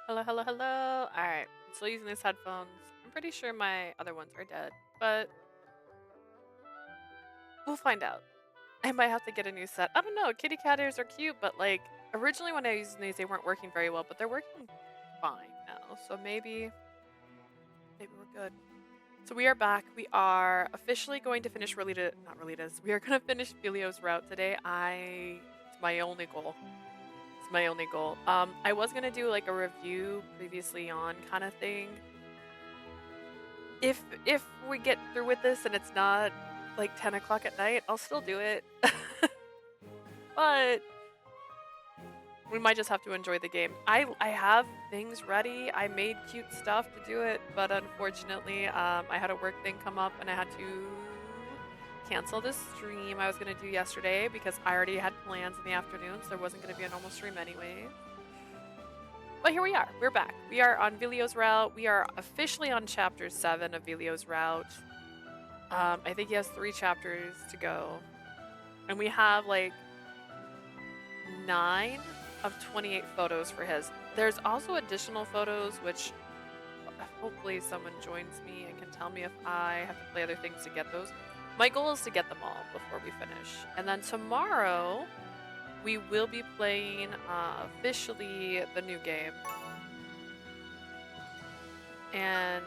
Hello, hello, hello. All right, I'm still using these headphones. I'm pretty sure my other ones are dead, but we'll find out. I might have to get a new set. I don't know. Kitty cat ears are cute, but like originally when I was using these, they weren't working very well, but they're working fine now. So maybe we're good. So we are back. We are officially going to finish not Rolita's. We are going to finish Vilio's route today. It's my only goal. It's my only goal. I was gonna do like a review previously on kind of thing. If we get through with this and it's not like 10 o'clock at night, I'll still do it. But we might just have to enjoy the game. I have things ready. I made cute stuff to do it, but unfortunately, I had a work thing come up and I had to cancel this stream I was gonna do yesterday because I already had plans in the afternoon, so there wasn't gonna be a normal stream anyway. But here we are. We're back. We are on Vilio's route. We are officially on chapter 7 of Vilio's route. I think he has 3 chapters to go. And we have like 9 of 28 photos for his. There's also additional photos, which hopefully someone joins me and can tell me if I have to play other things to get those. My goal is to get them all before we finish. And then tomorrow, we will be playing officially the new game. And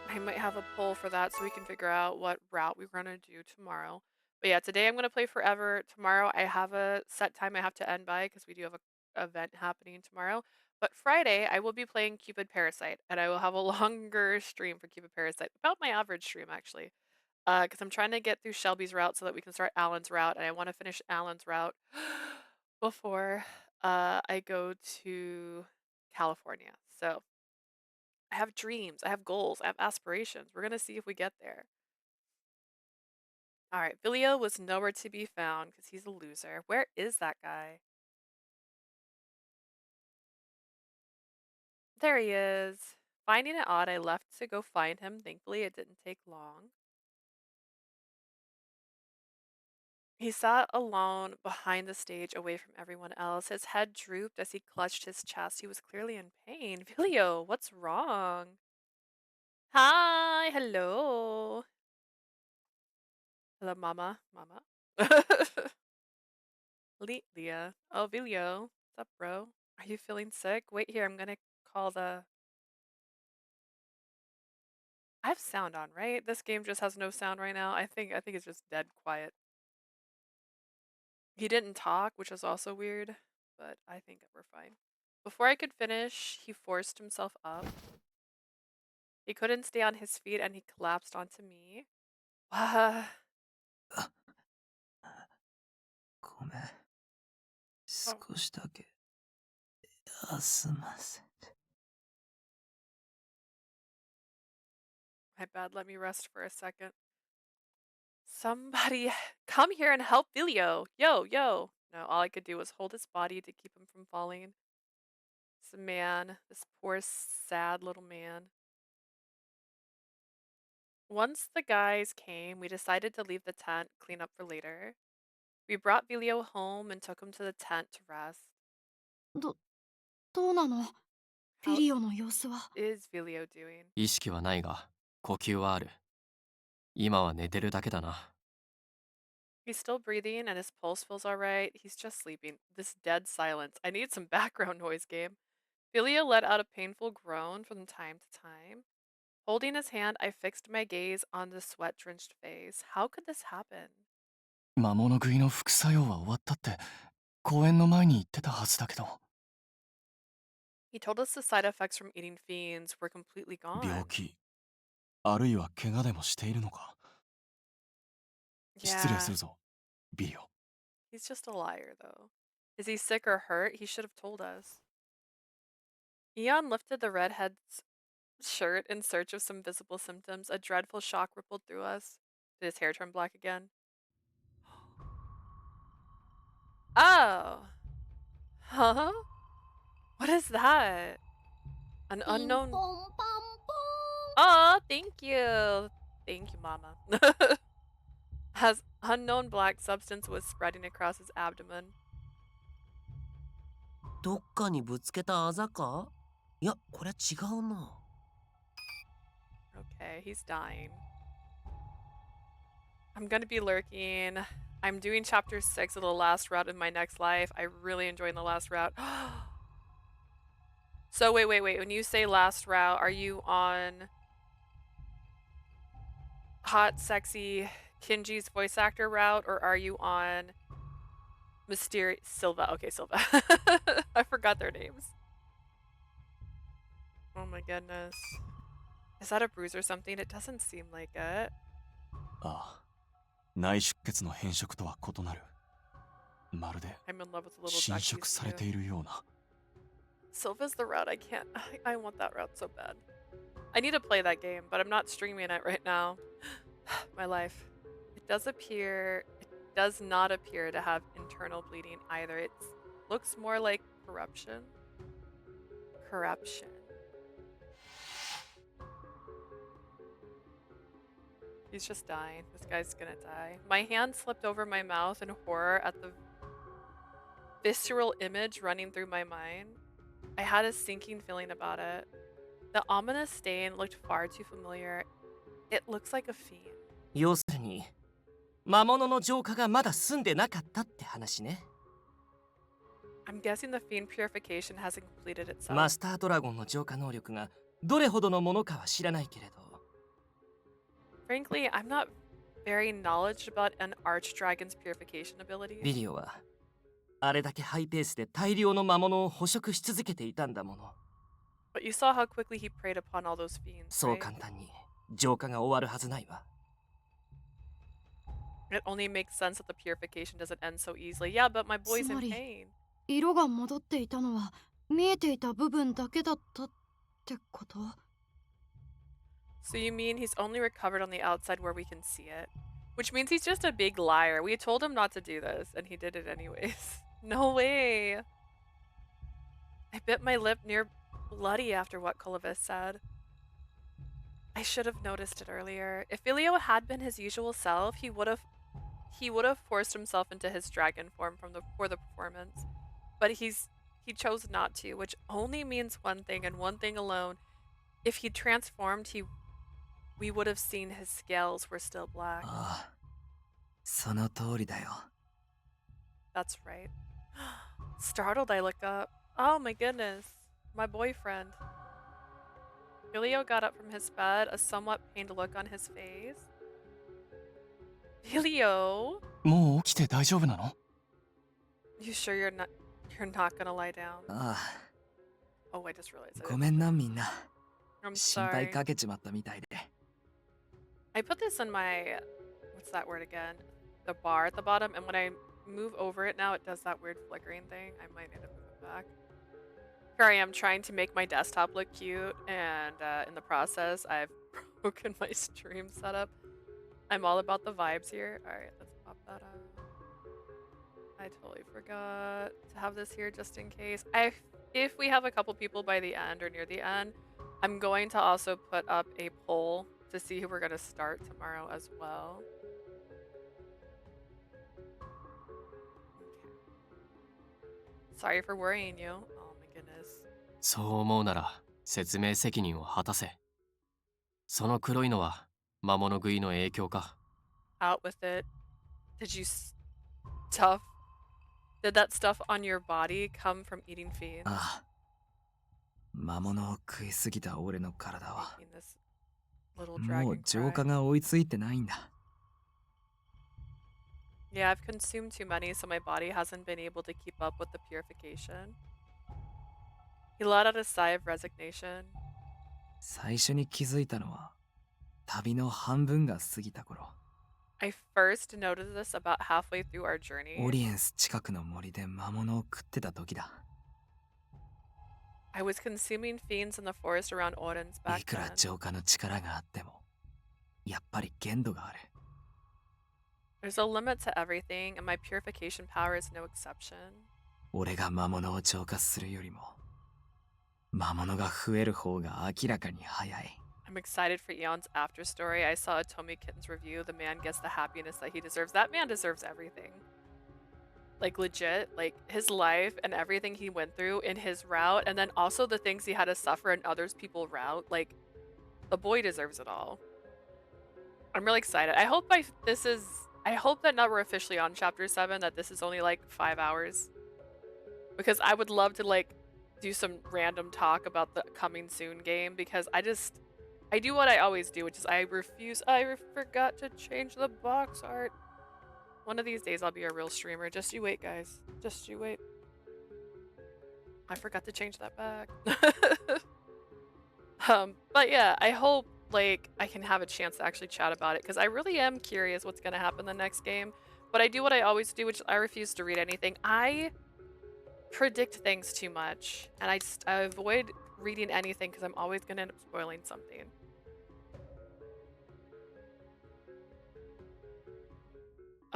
I might have a poll for that so we can figure out what route we're going to do tomorrow. But yeah, today I'm going to play forever. Tomorrow I have a set time I have to end by because we do have a event happening tomorrow. But Friday I will be playing Cupid Parasite and I will have a longer stream for Cupid Parasite. About my average stream actually. Because I'm trying to get through Shelby's route so that we can start Alan's route, and I want to finish Alan's route before I go to California. So I have dreams, I have goals, I have aspirations. We're gonna see if we get there. All right, Vilio was nowhere to be found because he's a loser. Where is that guy? There he is. Finding it odd, I left to go find him. Thankfully, it didn't take long. He sat alone behind the stage, away from everyone else. His head drooped as he clutched his chest. He was clearly in pain. Vilio, what's wrong? Hi, hello. Hello, mama. Mama. Leah. Oh, Vilio. What's up, bro? Are you feeling sick? Wait here, I'm gonna call the... I have sound on, right? This game just has no sound right now. I think it's just dead quiet. He didn't talk, which is also weird, but I think we're fine. Before I could finish, he forced himself up. He couldn't stay on his feet and he collapsed onto me. ごめん。Oh, 少しだけ休ませて。my bad. Let me rest for a second. Somebody come here and help Vilio. Yo, yo. No, all I could do was hold his body to keep him from falling. This man, this poor, sad little man. Once the guys came, we decided to leave the tent, clean up for later. We brought Vilio home and took him to the tent to rest. どうなの？ How ビリオの様子は。 is Vilio doing? 意識はないが、呼吸はある。今は寝てるだけだな。He's still breathing and his pulse feels alright. He's just sleeping. This dead silence. I need some background noise, game. Vilio let out a painful groan from time to time. Holding his hand, I fixed my gaze on the sweat-drenched face. How could this happen? 魔物食いの副作用は終わったって、公園の前に言ってたはずだけど。He told us the side effects from eating fiends were completely 病 gone. 気、あるいは怪我でもしているのか。失礼す Yeah, るぞ、ビリオ。he's just a liar, though. Is he sick or hurt? He should have told us. Eon lifted the redhead's shirt in search of some visible symptoms. A dreadful shock rippled through us. Did his hair turn black again? Oh! Huh? What is that? An ピンポン unknown... パンポン。 Oh, thank you! Thank you, mama. As unknown black substance was spreading across his abdomen. どっかにぶつけたあざか？いや、これは違うな。Okay, he's dying. I'm gonna be lurking. I'm doing chapter 6 of the last route in my next life. I really enjoyed the last route. So wait. When you say last route, are you on hot, sexy Kinji's voice actor route, or are you on Mysterious Silva? Okay, Silva. I forgot their names. Oh my goodness. Is that a bruise or something? It doesn't seem like it. ああ、内出血の変色とは異なる。まるで I'm in love with the little 侵 duckies 食され too. ているような。Silva's the route I can't. I want that route so bad. I need to play that game, but I'm not streaming it right now. My life. It does appear. It does not appear to have internal bleeding either. It looks more like corruption. Corruption. He's just dying. This guy's gonna die. My hand slipped over my mouth in horror at the visceral image running through my mind. I had a sinking feeling about it. The ominous stain looked far too familiar. It looks like a fiend. 要するに、魔物の浄化がまだ済んでなかったって話ね。I'm guessing the fiend purification hasn't completed マ itself. スタードラゴンの浄化能力がどれほどのものかは知らないけれど。Frankly, I'm not very knowledgeable about an archdragon's purification abilities. ビリオはあれだけハイペースで大量の魔物を捕食し続けていたんだもの。But you saw how quickly he preyed upon all those fiends, そう right? 簡単に浄化が終わるはずないわ。It only makes sense that the purification doesn't end so easily. Yeah, but my boy's in つまり pain. 色が戻っていたのは見えていた部分だけだったってこと？ So you mean he's only recovered on the outside where we can see it? Which means he's just a big liar. We told him not to do this, and he did it anyways. No way. I bit my lip near bloody after what Colavis said. I should have noticed it earlier. If Vilio had been his usual self, he would have forced himself into his dragon form for the performance. But he chose not to, which only means one thing and one thing alone. If he transformed, we would have seen his scales were still black. ああ、その通りだよ。 That's right. Startled, I look up. Oh my goodness. My boyfriend. Vilio got up from his bed, a somewhat pained look on his face. Vilio? もう起きて大丈夫なの？ You sure you're not gonna lie down? ああ、 Oh, I just realized I ご didn't めん put な that. みんな。 I'm 心配 sorry. かけちまったみたいで。 I put this in my, what's that word again? The bar at the bottom, and when I move over it now, it does that weird flickering thing. I might need to move it back. Here I am trying to make my desktop look cute, and in the process, I've broken my stream setup. I'm all about the vibes here. Alright, let's pop that up. I totally forgot to have this here just in case. If we have a couple people by the end or near the end, I'm going to also put up a poll to see who we're going to start tomorrow as well. Okay. Sorry for worrying you. Oh my goodness. そう思うなら説明責任を果たせ。その黒いのは魔物食いの影響か。Out with it. Did you stuff? Did that stuff on your body come from eating fiends? ああ、魔物を食いすぎた俺の体は Making this little もう dragon 浄化 cry. が追いついてないんだ。 Yeah, I've consumed too many, so my body hasn't been able to keep up with the purification. He let out a sigh of resignation. 最初に気づいたのは旅の半分が過ぎた頃。 I first noticed this about halfway through our journey. オリエンス近くの森で魔物を食ってた時だ。 I was consuming fiends in the forest around Oden's い back くら then. 浄化の力があっても、やっぱり限度がある。 There's a limit to everything, and my purification power is no exception. 俺が魔物を浄化するよりも、魔物が増える方が明らかに早い。 I'm excited for Eon's after story. I saw a Tomi Kitten's review. The man gets the happiness that he deserves. That man deserves everything. like legit, like his life and everything he went through in his route, and then also the things he had to suffer in others people's route. Like the boy deserves it all. I'm really excited. I hope I hope that now we're officially on chapter 7, that this is only like 5 hours. Because I would love to like do some random talk about the coming soon game, because I do what I always do, which is I forgot to change the box art. One of these days I'll be a real streamer. Just you wait, guys. Just you wait. I forgot to change that back. But yeah, I hope like I can have a chance to actually chat about it, because I really am curious what's gonna happen the next game. But I do what I always do, which I refuse to read anything. I predict things too much, and I avoid reading anything because I'm always gonna end up spoiling something.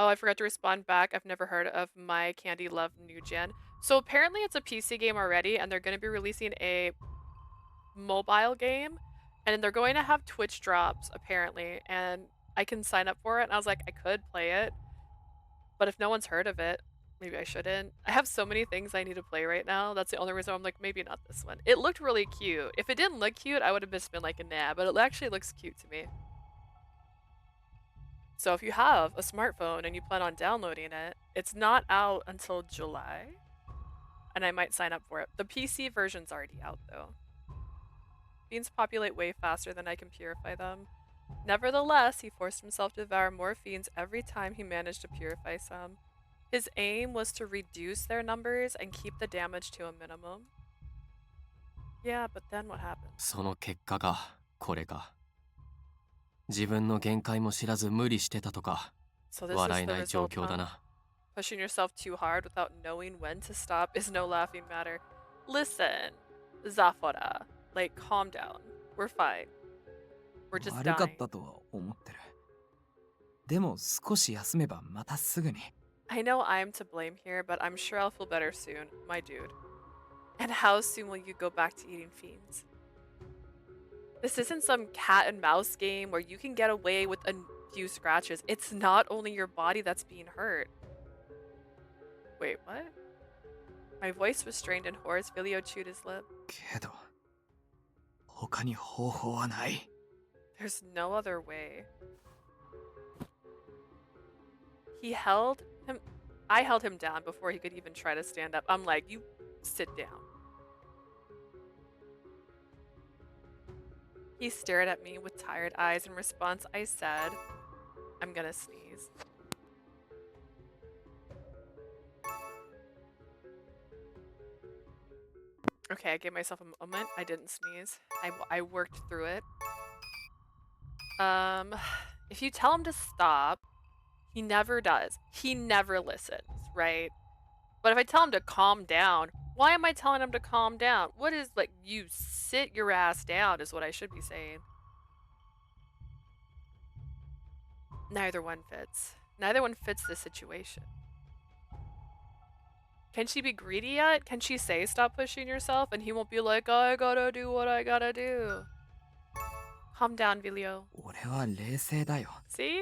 Oh, I forgot to respond back. I've never heard of My Candy Love New Gen. So apparently it's a PC game already, and they're going to be releasing a mobile game, and they're going to have Twitch drops apparently, and I can sign up for it. And I was like, I could play it, but if no one's heard of it, maybe I shouldn't. I have so many things I need to play right now. That's the only reason I'm like, maybe not this one. It looked really cute. If it didn't look cute, I would have just been like, nah, but it actually looks cute to me. So if you have a smartphone and you plan on downloading it, it's not out until July, and I might sign up for it. The PC version's already out though. Fiends populate way faster than I can purify them. Nevertheless, he forced himself to devour more fiends every time he managed to purify some. His aim was to reduce their numbers and keep the damage to a minimum. Yeah, but then what happened? その結果がこれか。自分の限界も知らず無理してたとか、 So this 笑 is え the ない状 result, 況だ huh? な。 Pushing yourself too hard without knowing when to stop is no laughing matter. Listen, Zafora, like calm down. We're fine. We're just 悪かっ dying. たとは思ってる。でも少し休めばまたすぐに。I know I'm to blame here, but I'm sure I'll feel better soon, my dude. And how soon will you go back to eating fiends? This isn't some cat and mouse game where you can get away with a few scratches. It's not only your body that's being hurt. Wait, what? My voice was strained and hoarse. Vilio chewed his lip. けど、他に方法はない。There's no other way. He held him. I held him down before he could even try to stand up. I'm like, you sit down. He stared at me with tired eyes. In response, I said, I'm gonna sneeze. Okay, I gave myself a moment. I didn't sneeze. I worked through it. If you tell him to stop, he never does. He never listens, right? But if I tell him to calm down, why am I telling him to calm down? What is, like, you sit your ass down is what I should be saying. Neither one fits. Neither one fits the situation. Can she be greedy yet? Can she say stop pushing yourself and he won't be like, I gotta do what I gotta do? Calm down, Vilio. 俺は冷静だよ。 See?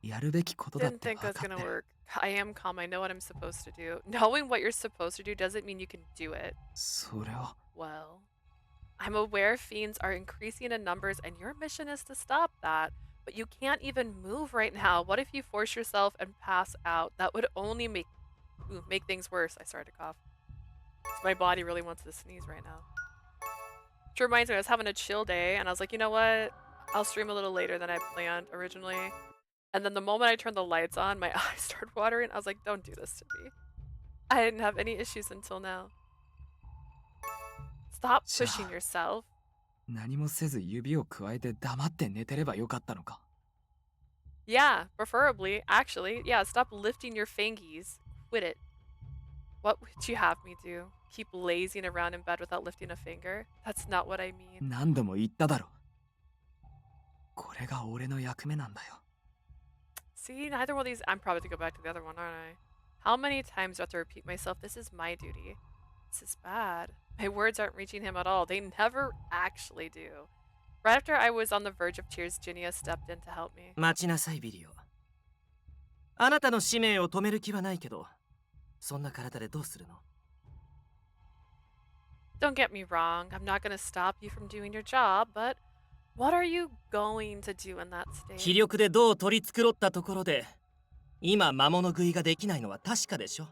やるべきことだっ Didn't て think it 分 was かって gonna る。 work. I am calm. I know what I'm supposed to do. Knowing what you're supposed to do doesn't mean you can do it. それは。 Well, I'm aware fiends are increasing in numbers and your mission is to stop that. But you can't even move right now. What if you force yourself and pass out? That would only make things worse. I started to cough. My body really wants to sneeze right now. Which reminds me, I was having a chill day and I was like, you know what? I'll stream a little later than I planned originally. And then the moment I turned the lights on, my eyes started watering. I was like, don't do this to me. I didn't have any issues until now. Stop pushing yourself. 何もせず指をくわえて黙って寝てればよかったのか。 Yeah, preferably. Actually, yeah, stop lifting your fingies. Quit it. What would you have me do? Keep lazing around in bed without lifting a finger? That's not what I mean. 何度も言っただろ。これが俺の役目なんだよ。 See, neither one of these. I'm probably to go back to the other one, aren't I? How many times do I have to repeat myself? This is my duty. This is bad. My words aren't reaching him at all. They never actually do. Right after I was on the verge of tears, Jinnia stepped in to help me. 待ちなさい、ビリオ。あなたの使命を止める気はないけど、そんな体でどうするの？ Don't get me wrong, I'm not gonna stop you from doing your job, but what are you going to do in that 気 state? 力でどう取り繕ったところで、今魔物食いができないのは確かでしょ？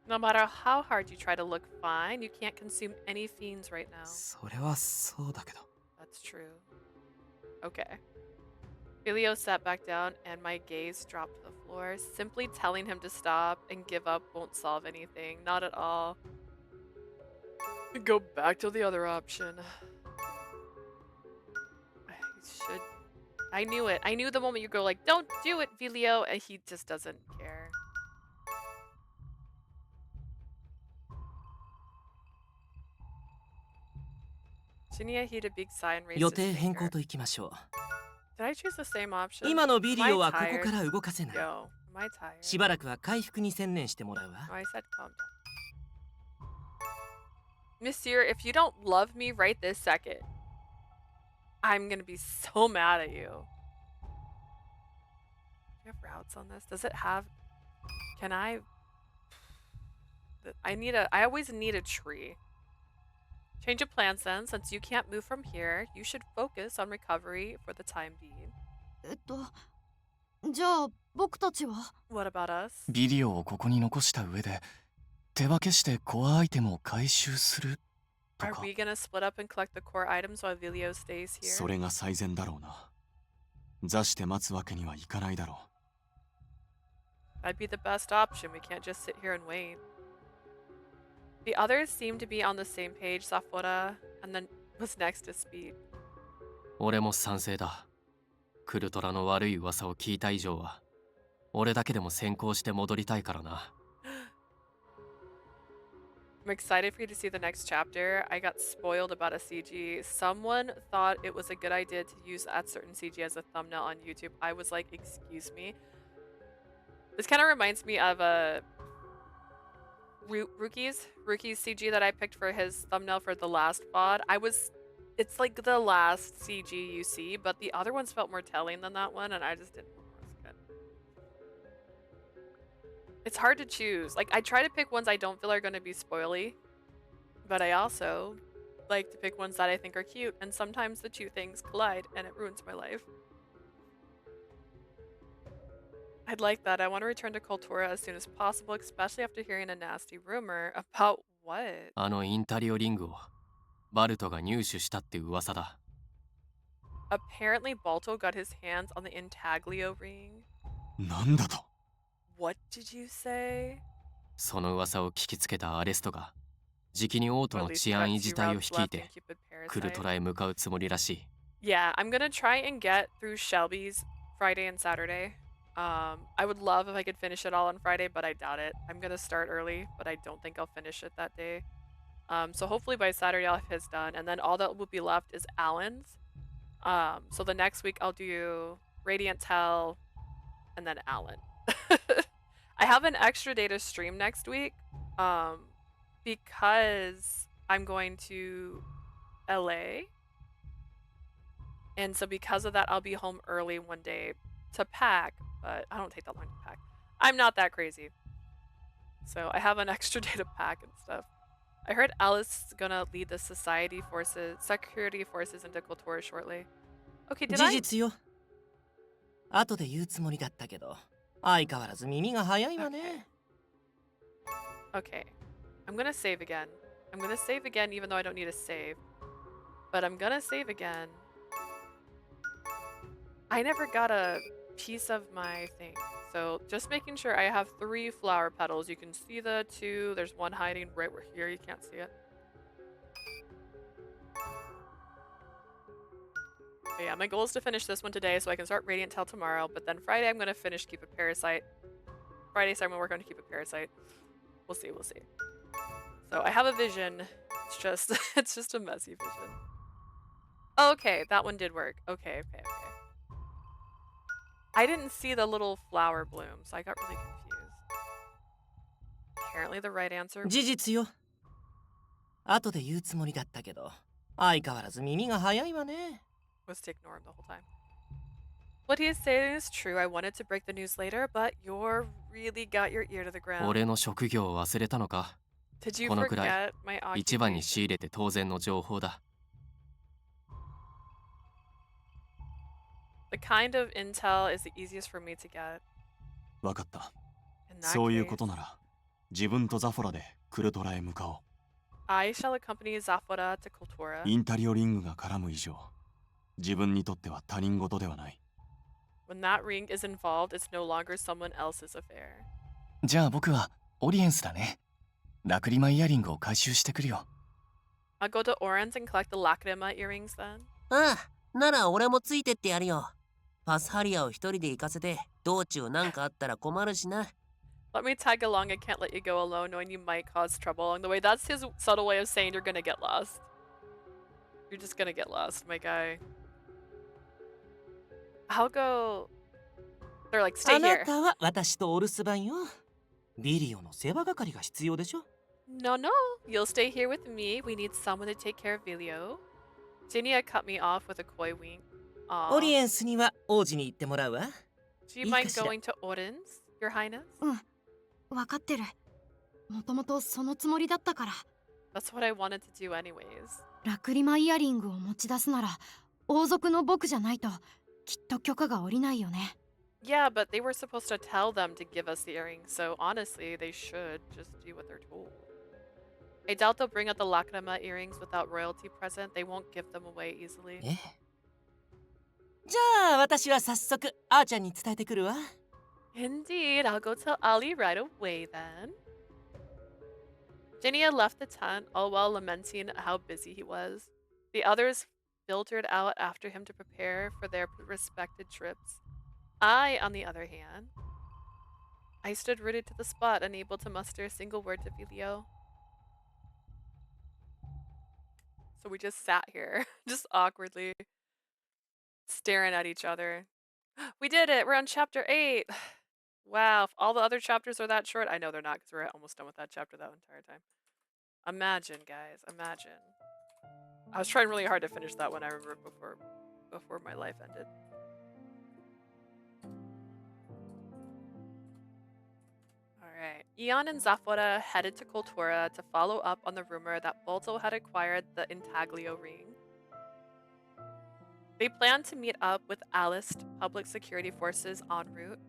No matter how hard you try to look fine, you can't consume any fiends right now. それはそうだけど。 That's true. Okay. Vilio sat back down and my gaze dropped to the floor. Simply telling him to stop and give up won't solve anything. Not at all. Go back to the other option. I should. I knew it. I knew the moment you go like, don't do it, Vilio, and he just doesn't care. Jinnia heaved a big sigh and raised 予 his 定変更 finger. といきましょう。 Did I choose the same option? 今のビ Am リ I オはここ tired? から動かせない。 Yo, am I tired? しばらくは回復に専念してもらうわ。 No, I said calm down. Monsieur, if you don't love me right this second, I'm gonna be so mad at you. Do you have routes on this? Does it have... Can I... I always need a tree. Change of plans then. Since you can't move from here, you should focus on recovery for the time being. じゃあ僕たちは What about us? ビデオをここに残した上で手分けしてコアアイテムを回収すると Are か。 we gonna split up and collect the core items while Vilio stays そ here? れが最善だろうな。座して待つわけにはいかないだろ That'd be the best option. We can't just sit here and wait. The others seem to be on the same page, Safora, and then was next to Speed. 俺も賛成だ。クルトラの悪い噂を聞いた以上は、俺だけでも先行して戻りたいからな。I'm excited for you to see the next chapter. I got spoiled about a CG. Someone thought it was a good idea to use that certain CG as a thumbnail on YouTube. I was like, excuse me. This kind of reminds me of a Rookie's CG that I picked for his thumbnail for the last VOD. It's like the last CG you see, but the other ones felt more telling than that one, and I just didn't think it was good. It's hard to choose. Like, I try to pick ones I don't feel are going to be spoily, but I also like to pick ones that I think are cute, and sometimes the two things collide, and it ruins my life. I'd like that. I want to return to Kultura as soon as possible, especially after hearing a nasty rumor about what? あのインタリオリングをバルトが入手したって噂だ。Apparently, Balto got his hands on the intaglio ring. う。なんだと？ What did you say? その噂を聞きつけたアレストが、じきに王都 Or の at least 治 you got 安維 two 持隊を routes 率い left in て、 Cupid クル Parasite. トラへ向かうつもりらしい。Yeah, I'm gonna try and get through Shelby's Friday and Saturday. I would love if I could finish it all on Friday, but I doubt it. I'm gonna start early, but I don't think I'll finish it that day. So hopefully by Saturday I'll have his done, and then all that will be left is Alan's. So the next week I'll do Radiant Hell, and then Alan. I have an extra day to stream next week, because I'm going to LA. And so because of that, I'll be home early one day to pack, but I don't take that long to pack. I'm not that crazy. So I have an extra day to pack and stuff. I heard Alice is gonna lead the security forces into Kultura shortly. Okay, did 事 I? 実よ。後で言うつもりだったけど、相変わらず耳が早いわね。 Okay. I'm gonna save again. I'm gonna save again even though I don't need a save. But I'm gonna save again. I never got a piece of my thing. So just making sure I have 3 flower petals. You can see the 2. There's one hiding right where here. You can't see it. But yeah, my goal is to finish this one today so I can start Radiant Tail tomorrow. But then Friday I'm going to finish Keep a Parasite. Friday, so I'm going to work on Keep a Parasite. We'll see, we'll see. So I have a vision. It's just, it's just a messy vision. Okay, that one did work. Okay. I didn't see the little flower bloom, so I got really confused. Apparently the right answer 事実よ。後で言うつもりだったけど、相変わらず耳が早いわね。 was to ignore him the whole time. What he's saying is true. I wanted to break the news later, but you're really got your ear to the ground. 俺の職業を忘れたのか。 Did you このくらい forget my 一番に仕 occupation? 入れて当然の情報だ。 The kind of intel is the easiest for me to get. わかった。 In that そういう case, ことなら、自分とザフォラでクルトラへ向かおう。 I shall accompany Zafora to Kultura. インタリオリングが絡む以上、自分にとっては他人事ではない。 When that ring is involved, it's no longer someone else's affair. じゃあ僕はオリエンスだね。ラクリマイヤリングを回収してくるよ。I'll go to Orange and collect the Lacrima earrings then. ああ、なら俺もついてってやるよ。パスハリアを一人で行かせて、道中なんかあったら困るしな。Let me tag along. I can't let you go alone, knowing you might cause trouble along the way. That's his subtle way of saying you're gonna get lost. You're just gonna get lost, my guy. I'll go. They're like, あ stay な here. たは私とお留守番よ。ビリオの世話係が必要でしょ。 No, no. You'll stay here with me. We need someone to take care of Vilio. Jinnia cut me off with a coy wink. オリ Aw. エンスには王子に行ってもらうわ。 Do you いいか mind しら。 going to Oden's, Your Highness? わかってる。もともとそのつもりだったから。 That's what I wanted to do anyways. ラクリマイヤリングを持ち出すなら王族の僕じゃないときっと許可が下りないよね。 Yeah, but they were supposed to tell them to give us the earrings, so honestly, they should just do what they're told. I doubt they'll bring out the Lacrima earrings without royalty present. They won't give them away easily. えじゃあ私は早速あーちゃんに伝えてくるわ。 Indeed, I'll go tell Ali right away then. Jinnia left the tent, all while lamenting how busy he was. The others filtered out after him to prepare for their respected trips. I, on the other hand, I stood rooted to the spot, unable to muster a single word to Vilio. So we just sat here, just awkwardly staring at each other. We did it! We're on chapter 8! Wow, if all the other chapters are that short, I know they're not because we're almost done with that chapter that entire time. Imagine, guys, imagine. I was trying really hard to finish that one, I remember, before my life ended. Alright. Eon and Zafora headed to Kultura to follow up on the rumor that Balto had acquired the Intaglio ring. They planned to meet up with Alist public security forces en route.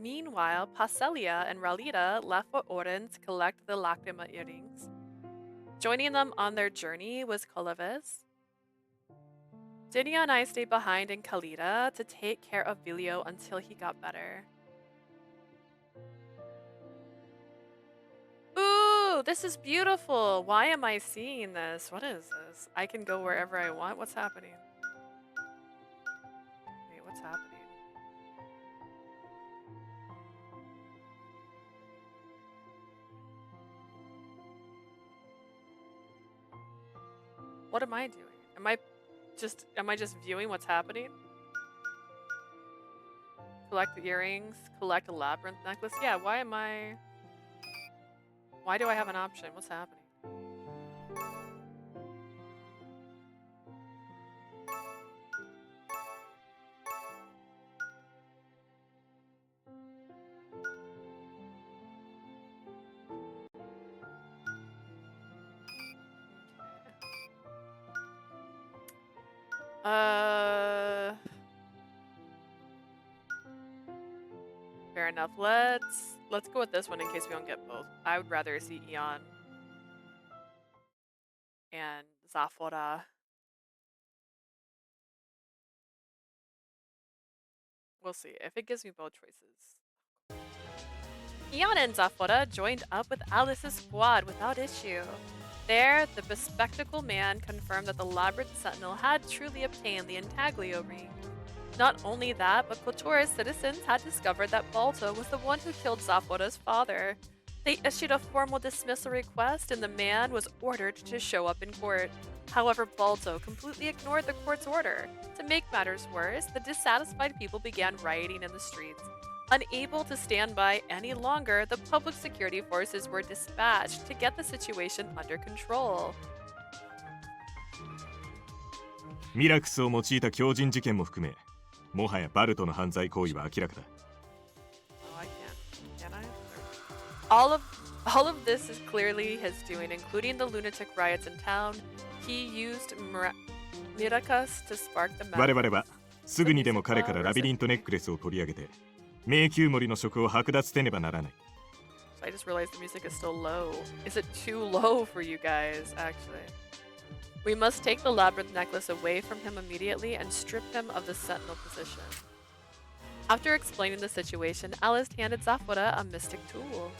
Meanwhile, Pacelia and Ralita left for Oren to collect the Lacrima earrings. Joining them on their journey was Colaves. Jinnia and I stayed behind in Kalita to take care of Vilio until he got better. Ooh, this is beautiful! Why am I seeing this? What is this? I can go wherever I want? What's happening? Wait, what's happening? What am I doing? Am I just viewing what's happening? Collect the earrings, collect a labyrinth necklace. Yeah, why do I have an option? What's happening? Fair enough. Let's go with this one in case we don't get both. I would rather see Eon and Zafora. We'll see if it gives me both choices. Eon and Zafora joined up with Alice's squad without issue. There, the bespectacled man confirmed that the Labyrinth Sentinel had truly obtained the Intaglio ring. Not only that, but Kultura's citizens had discovered that Balto was the one who killed Zafora's father. They issued a formal dismissal request and the man was ordered to show up in court. However, Balto completely ignored the court's order. To make matters worse, the dissatisfied people began rioting in the streets. Unable to stand by any longer, the public security forces were dispatched to get the situation under control. ミラクスを用いた強靭事件も含めもはやバルトの犯罪行為は明らかだ。 Oh, I can't. Can I? All of this is clearly his doing, including the lunatic riots in town. He used miracles to spark the 我々はすぐにでも彼からラビリントネックレスを取り上げて迷宮森の職を剥奪せねばならない。 So I just realized the music is still low. Is it too low for you guys, actually? We must take the labyrinth necklace away from him immediately and strip him of the sentinel position. After explaining the situation, Alice handed Zafora a mystic tool.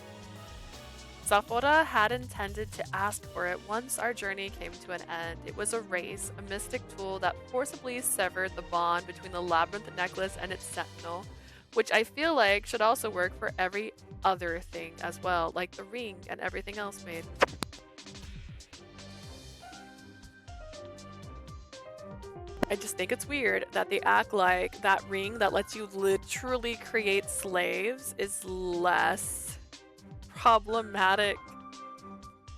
Zafora had intended to ask for it once our journey came to an end. It was a race, a mystic tool that forcibly severed the bond between the labyrinth necklace and its sentinel, which I feel like should also work for every other thing as well, like the ring and everything else made. I just think it's weird that they act like that ring that lets you literally create slaves is less problematic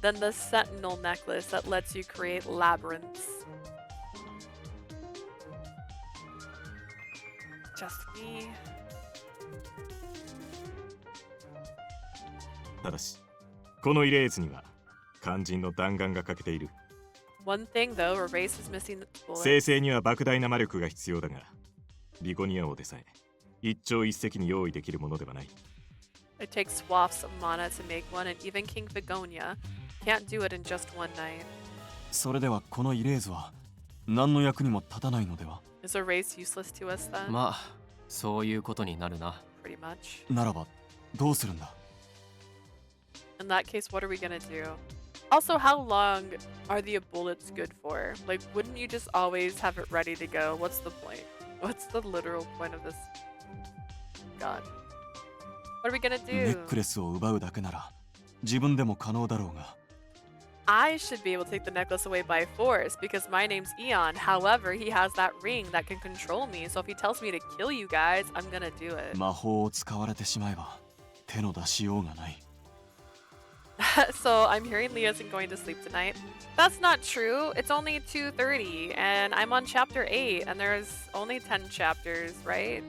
than the sentinel necklace that lets you create labyrinths. Just me. ただしこのイレーズには肝心の弾丸が欠けている。 One thing though, a race is missing the bullet. 生成には莫大な魔力が必要だが、ビゴニア王でさえ一朝一夕に用意できるものではない。 It takes swaths of mana to make one, and even King Vigonia can't do it in just one night. それではこのイレーズは何の役にも立たないのでは。 Is a race useless to us then? まあそういうことになるな。 Pretty much. ならばどうするんだ。 In that case, what are we gonna do? Also, how long are the bullets good for? Like, wouldn't you just always have it ready to go? What's the point? What's the literal point of this? God. What are we gonna ネッ do? クレスを奪うだけなら自分でも可能だろうが。 I should be able to take the necklace away by force because my name's Eon. However, he has that ring that can control me. So if he tells me to kill you guys, I'm gonna do it. 魔法を使われてしまえば手の出しようがない。 So I'm hearing Leah isn't going to sleep tonight. That's not true. It's only 2:30 and I'm on chapter 8 and there's only 10 chapters, right?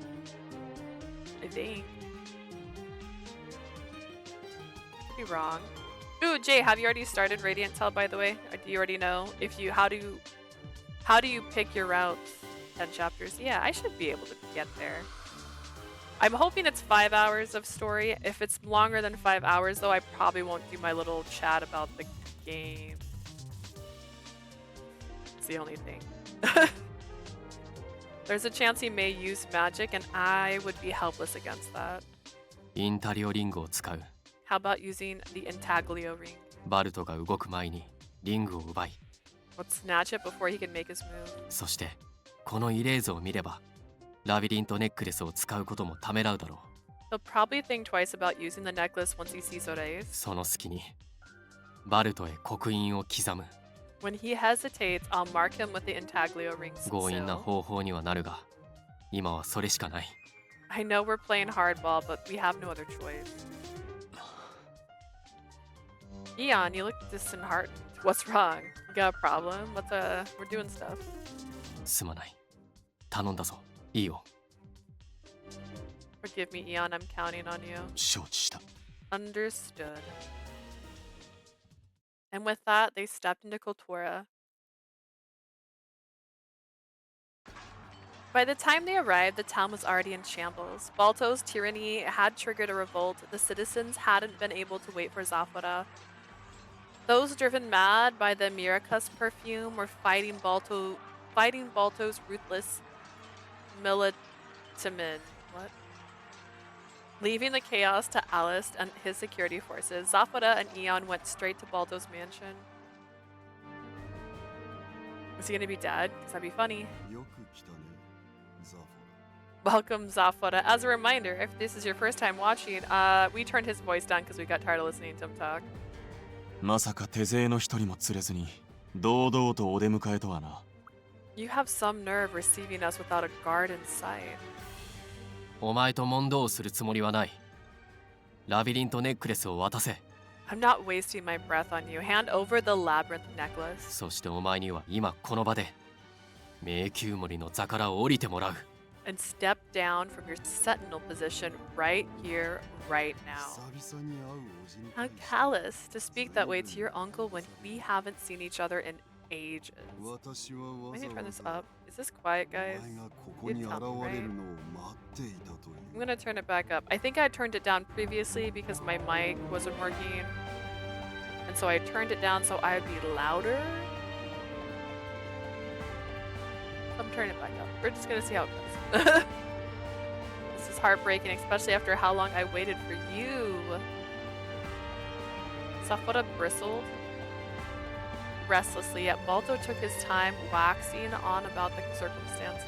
I think. Could be wrong. Ooh, Jay, have you already started Radiant Tale, by the way? Or do you already know if you how do you pick your routes? 10 chapters. Yeah, I should be able to get there. I'm hoping it's 5 hours of story. If it's longer than 5 hours, though, I probably won't do my little chat about the game. It's the only thing. There's a chance he may use magic, and I would be helpless against that. インタリオリングを使う。 How about using the intaglio ring? バルトが動く前にリングを奪い、 Let's snatch it before he can make his move. そしてこのイレーズを見ればラビリントネックレスを使うこともためらうだろう。 He'll probably think twice about using the necklace once he sees Oreis. その隙にバルトへ刻印を刻む。 When he hesitates, I'll mark him with the intaglio ring 強引な seal. 方法にはなるが、今はそれしかない。 I know we're playing hardball, but we have no other choice. Eon, you look disheartened. What's wrong? You got a problem? We're doing stuff. すまない。頼んだぞ。いいよ。 Forgive me, Eon, I'm counting on you. 承知した。 Understood. And with that, they stepped into Kultura. By the time they arrived, the town was already in shambles. Balto's tyranny had triggered a revolt. The citizens hadn't been able to wait for Zafora. Those driven mad by the Miracus perfume were fighting Balto's ruthless militiamen. What? Leaving the chaos to Alice and his security forces, Zafora and Eon went straight to Balto's mansion. Is he gonna be dead? Because that'd be funny. Welcome, Zafora. As a reminder, if this is your first time watching, we turned his voice down because we got tired of listening to him talk. まさか手勢の一人も連れずに堂々とお出迎えとはな。 You have some nerve receiving us without a guard in sight. お前と問答をするつもりはない。ラビリントネックレスを渡せ。 I'm not wasting my breath on you. Hand over the labyrinth necklace. そしてお前には今この場で迷宮森の座から降りてもらう。and step down from your sentinel position right here, right now. How callous to speak that way to your uncle when we haven't seen each other in ages. I need to turn this up. Is this quiet, guys? You tell me, right? I'm gonna turn it back up. I think I turned it down previously because my mic wasn't working. And so I turned it down so I'd be louder. I'm turning it back up. We're just gonna see how it goes. This is heartbreaking, especially after how long I waited for you. Safora bristled restlessly, yet Balto took his time waxing on about the circumstances.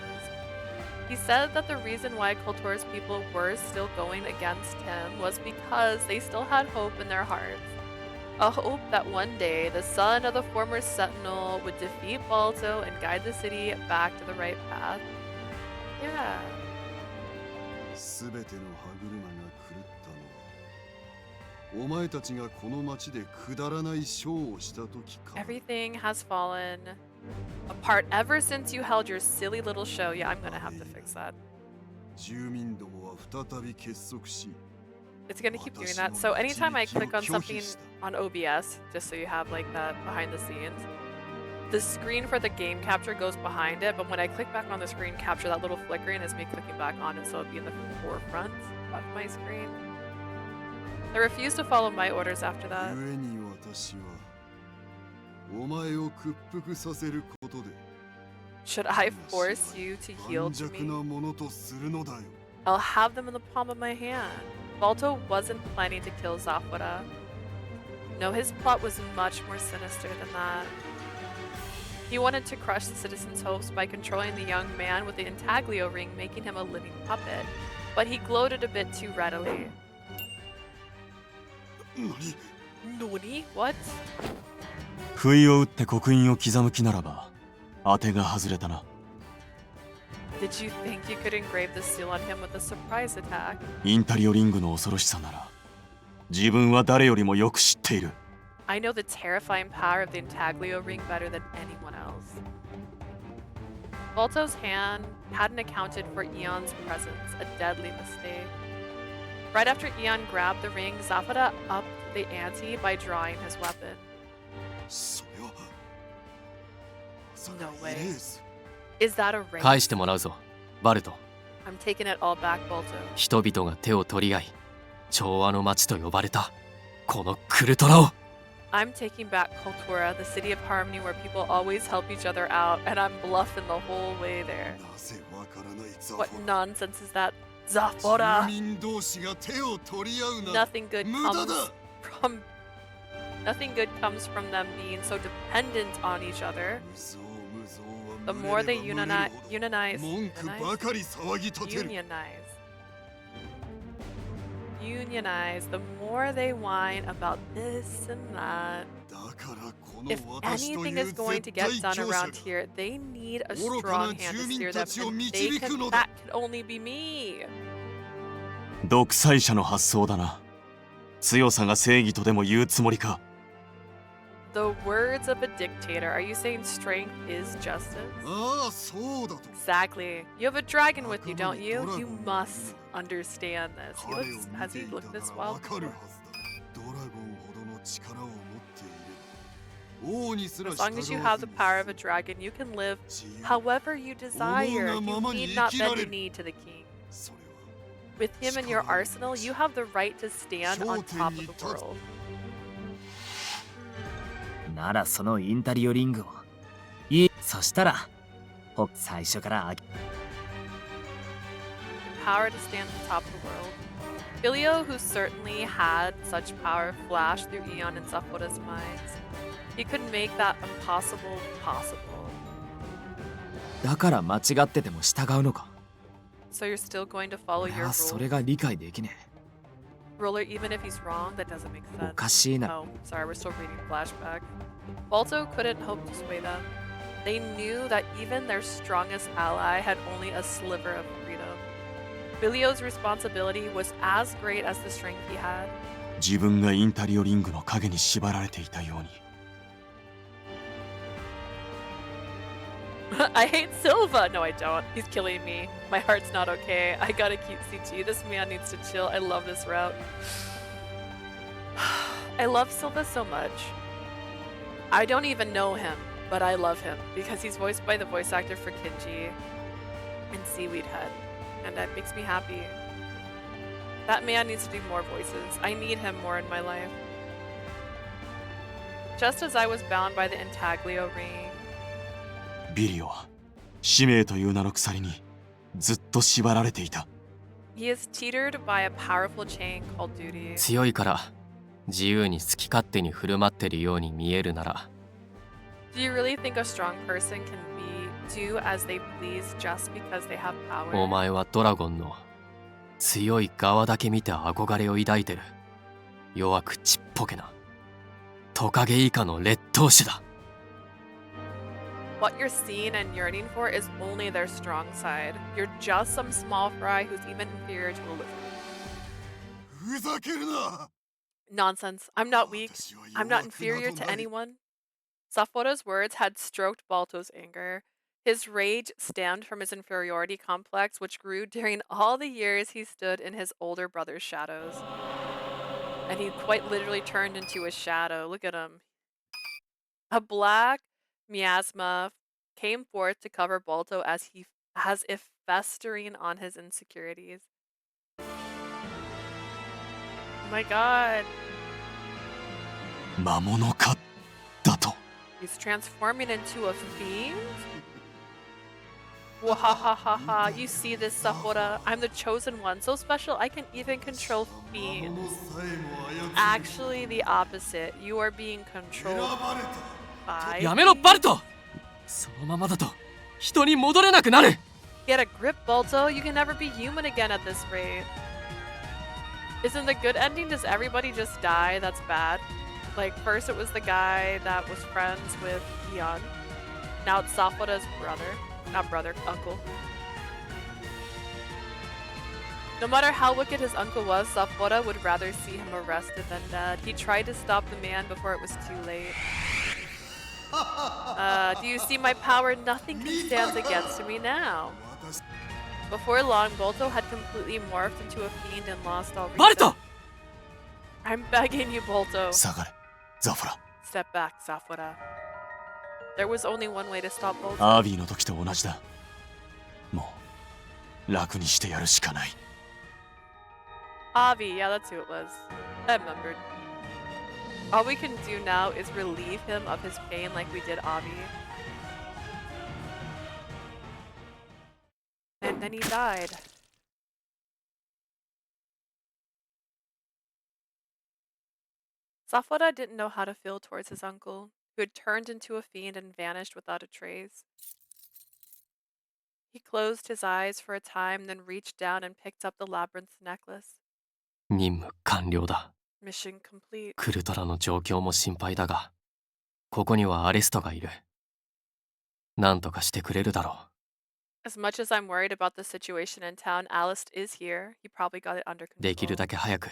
He said that the reason why Kultur's people were still going against him was because they still had hope in their hearts. A hope that one day the son of the former sentinel would defeat Balto and guide the city back to the right path. Yeah. Everything has fallen apart ever since you held your silly little show. Yeah, I'm gonna have to fix that. It's gonna keep doing that. So anytime I click on something on OBS, just so you have like that behind the scenes, the screen for the game capture goes behind it, but when I click back on the screen capture, that little flickering is me clicking back on it, so it'll be in the forefront of my screen. I refuse to follow my orders after that. Should I force you to yield to me? I'll have them in the palm of my hand. Balto wasn't planning to kill Zafora. No, his plot was much more sinister than that. He wanted to crush the citizens' hopes by controlling the young man with the intaglio ring, making him a living puppet. But he gloated a bit too readily. Nani? What? 不意を打って刻印を刻む気ならば当てが外れたな。 Did you think you could engrave the seal on him with a surprise attack? インタリオリングの恐ろしさなら自分は誰よりもよく知っている。 I know the terrifying power of the intaglio ring better than anyone else. Balto's hand hadn't accounted for Eon's presence, a deadly mistake. Right after Eon grabbed the ring, Zafora upped the ante by drawing his weapon. No way. Is that a ring? 返してもらうぞ、バルト。 I'm taking it all back, Balto. 人々が手を取り合い、調和の町と呼ばれたこのクルトラを。 I'm taking back Kultura, the city of harmony where people always help each other out, and I'm bluffing the whole way there. What nonsense is that? Zafora! Nothing good comes from them being so dependent on each other. The more they unionize, the more they whine about this and that. If anything is going to get done around here, they need a strong hand to steer them, and that can only be me. 独裁者の発想だな。強さが正義とでも言うつもりか。 The words of a dictator. Are you saying strength is justice? Exactly. You have a dragon with you, don't you? You must understand this. Has he looked this well? As long as you have the power of a dragon, you can live however you desire. You need not bend a knee to the king. With him in your arsenal, you have the right to stand on top of the world. ならそのインタリオリングをいい。そしたら最初からpower to stand on top of the world. Vilio, who certainly had such power, flashed through Eon and Zafora's minds. He could make that impossible possible. だから間違ってても従うのか。 So you're still going to follow your それ rule? が理解できね Ruler, even if he's wrong, that doesn't make え。お sense. かしいな。 Oh, sorry, we're still reading flashback. Balto couldn't hope to sway them. They knew that even their strongest ally had only a sliver of freedom. Vilio's responsibility was as great as the strength he had. 自分がインタリオリングの影に縛られていたように。I hate Silva! No, I don't. He's killing me. My heart's not okay. I gotta keep CG. This man needs to chill. I love this route. I love Silva so much. I don't even know him, but I love him because he's voiced by the voice actor for Kinji in Seaweed Head, and that makes me happy. That man needs to do more voices. I need him more in my life. Just as I was bound by the intaglio ring, ビリオは使命という名の鎖にずっと縛られていた。 he is teetered by a powerful chain called duty. 強いから自由に好き勝手に振る舞ってるように見えるなら Do you really think a strong person can do as they please just because they have お power? 前はドラゴンの強い側だけ見て憧れを抱いてる。弱くちっぽけなトカゲ以下の劣等種だ。 What you're seeing and yearning for is only their strong side. You're just some small fry who's even inferior to a lizard. ふざけるな。 Nonsense. I'm not weak. I'm not inferior to anyone. Safora's words had stroked Balto's anger. His rage stemmed from his inferiority complex, which grew during all the years he stood in his older brother's shadows. And he quite literally turned into a shadow. Look at him. A black miasma came forth to cover Balto as if festering on his insecurities. Oh my god. 魔物かだと。 He's transforming into a fiend? Wahahaha, you see this, Safora? I'm the chosen one, so special I can even control fiends. Actually, the opposite. You are being controlled by やめろバルト。そのままだと人に戻れなくなる。 Get a grip, Balto. You can never be human again at this rate. Isn't the good ending does everybody just die? That's bad. Like, first it was the guy that was friends with Eon. Now it's Safora's brother. Not brother, uncle. No matter how wicked his uncle was, Safora would rather see him arrested than dead. He tried to stop the man before it was too late. Do you see my power? Nothing can stand against me now. Before long, Balto had completely morphed into a fiend and lost all バルト。 reason. I'm begging you, Balto. 下がれ、ザフラ。 Step back, Safora. There was only one way to stop Balto. アービーの時と同じだ。もう楽にしてやるしかない。 Avi, yeah, that's who it was. I remembered. All we can do now is relieve him of his pain like we did Avi. And then he died. Safora didn't know how to feel towards his uncle, who had turned into a fiend and vanished without a trace. He closed his eyes for a time, then reached down and picked up the labyrinth's necklace. 任務完了だ。 Mission complete. クルトラの状況も心配だが、ここにはアレストがいる。なんとかしてくれるだろう。 As much as I'm worried about the situation in town, Alice is here. He probably got it under できる control. だけ早く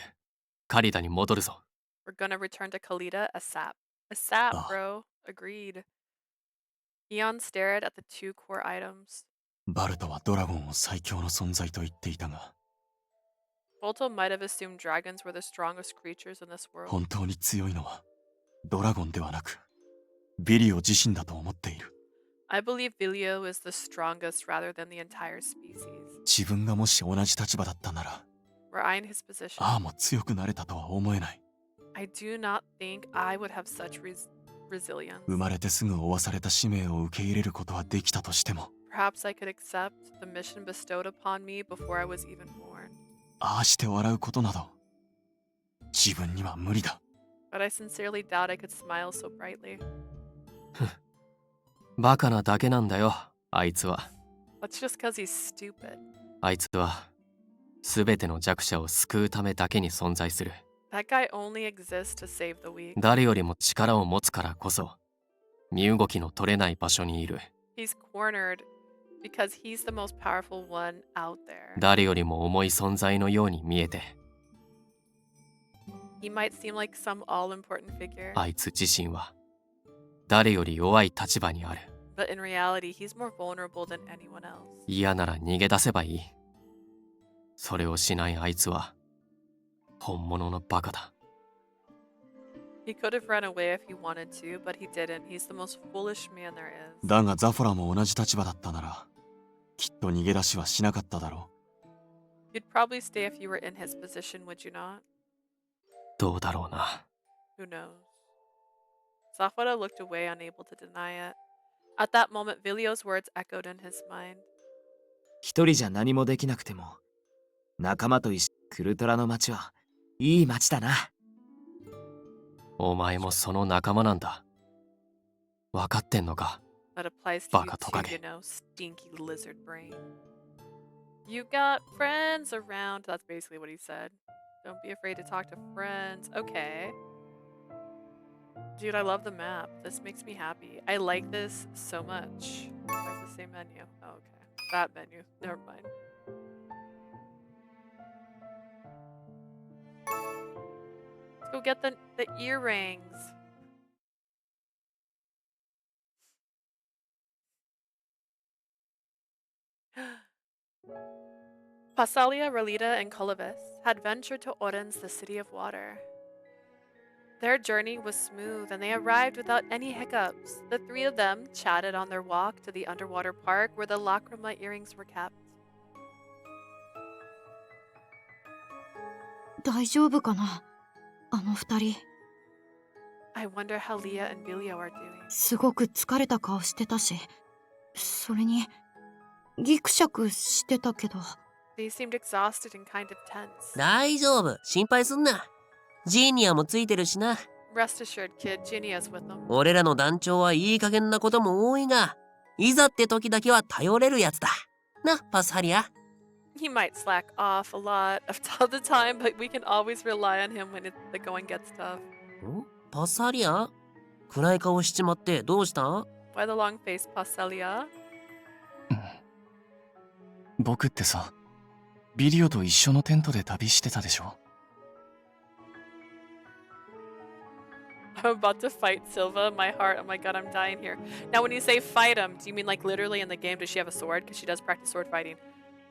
カリダに戻るぞ。 We're gonna return to Kalita ASAP. ASAP, Ah. bro. Agreed. Eon stared at the two core items. バルトはドラゴンを最強の存在と言っていたが、 Balto might have assumed dragons were the strongest creatures in this world. 本当に強いのはドラゴンではなく、ビリオ自身だと思っている。 I believe Vilio is the strongest rather than the entire species. 自分がもし同じ立場だったなら、 Were I in his position, ああも強くなれたとは思えない。 I do not think I would have such resilience. 生まれてすぐ負わされた使命を受け入れることはできたとしても、 Perhaps I could accept the mission bestowed upon me before I was even born. ああして笑うことなど自分には無理だ。 But I sincerely doubt I could smile so brightly. バカなだけなんだよ、あいつは。 That's just because he's stupid. あいつは全ての弱者を救うためだけに存在する。 That guy only exists to save the weak. 誰よりも力を持つからこそ身動きの取れない場所にいる。 He's cornered because he's the most powerful one out there. 誰よりも重い存在のように見えて、 He might seem like some all-important figure, あいつ自身は誰より弱い立場にある。But in reality, he's more vulnerable than anyone else. 嫌なら逃げ出せばいい。それをしないあいつは本物のバカだ。He could have run away if he wanted to, but he didn't. He's the most foolish man there is. だがザフォラも同じ立場だったならきっと逃げ出しはしなかっただろ You'd probably stay if you were in his position, would you not? どうだろうな。Who knows? Zafora looked away, unable to deny it. At that moment, Vilio's words echoed in his mind. 一人じゃ何もできなくても仲間と一緒にクルトラの町はいい町だな。お前もその仲間なんだ。分かってんのか。 That applies to you Baka too, tokage. you know, stinky lizard brain. You got friends around. That's basically what he said. Don't be afraid to talk to friends. Okay. Dude, I love the map. This makes me happy. I like this so much. Where's the same menu? Oh, okay. That menu. Never mind. Let's go get the earrings. Passalia, Relita, and Colovis had ventured to Oren's, the city of water. Their journey was smooth and they arrived without any hiccups. The three of them chatted on their walk to the underwater park where the lacrima earrings were kept. 大丈夫かな、あの二人。 I wonder how Leah and Vilio are doing. すごく疲れた顔してたし、それにギクシャクしてたけど。 They seemed exhausted and kind of tense. 大丈夫、心配すんな。ジーニアもついてるしな。 Rest assured, kid, Jinnia's with them. 俺らの団長はいい加減なことも多いが、いざって時だけは頼れるやつだ。な、パスハリア。 He might slack off a lot of the time, but we can always rely on him when the going gets tough. ん？パスハリア？暗い顔しちまってどうした？ Why the long face, Passalia? 僕ってさ、ビリオと一緒のテントで旅してたでしょ。 I'm about to fight Silva. My heart, oh my god, I'm dying here. Now, when you say fight him, do you mean like literally in the game? Does she have a sword? Because she does practice sword fighting.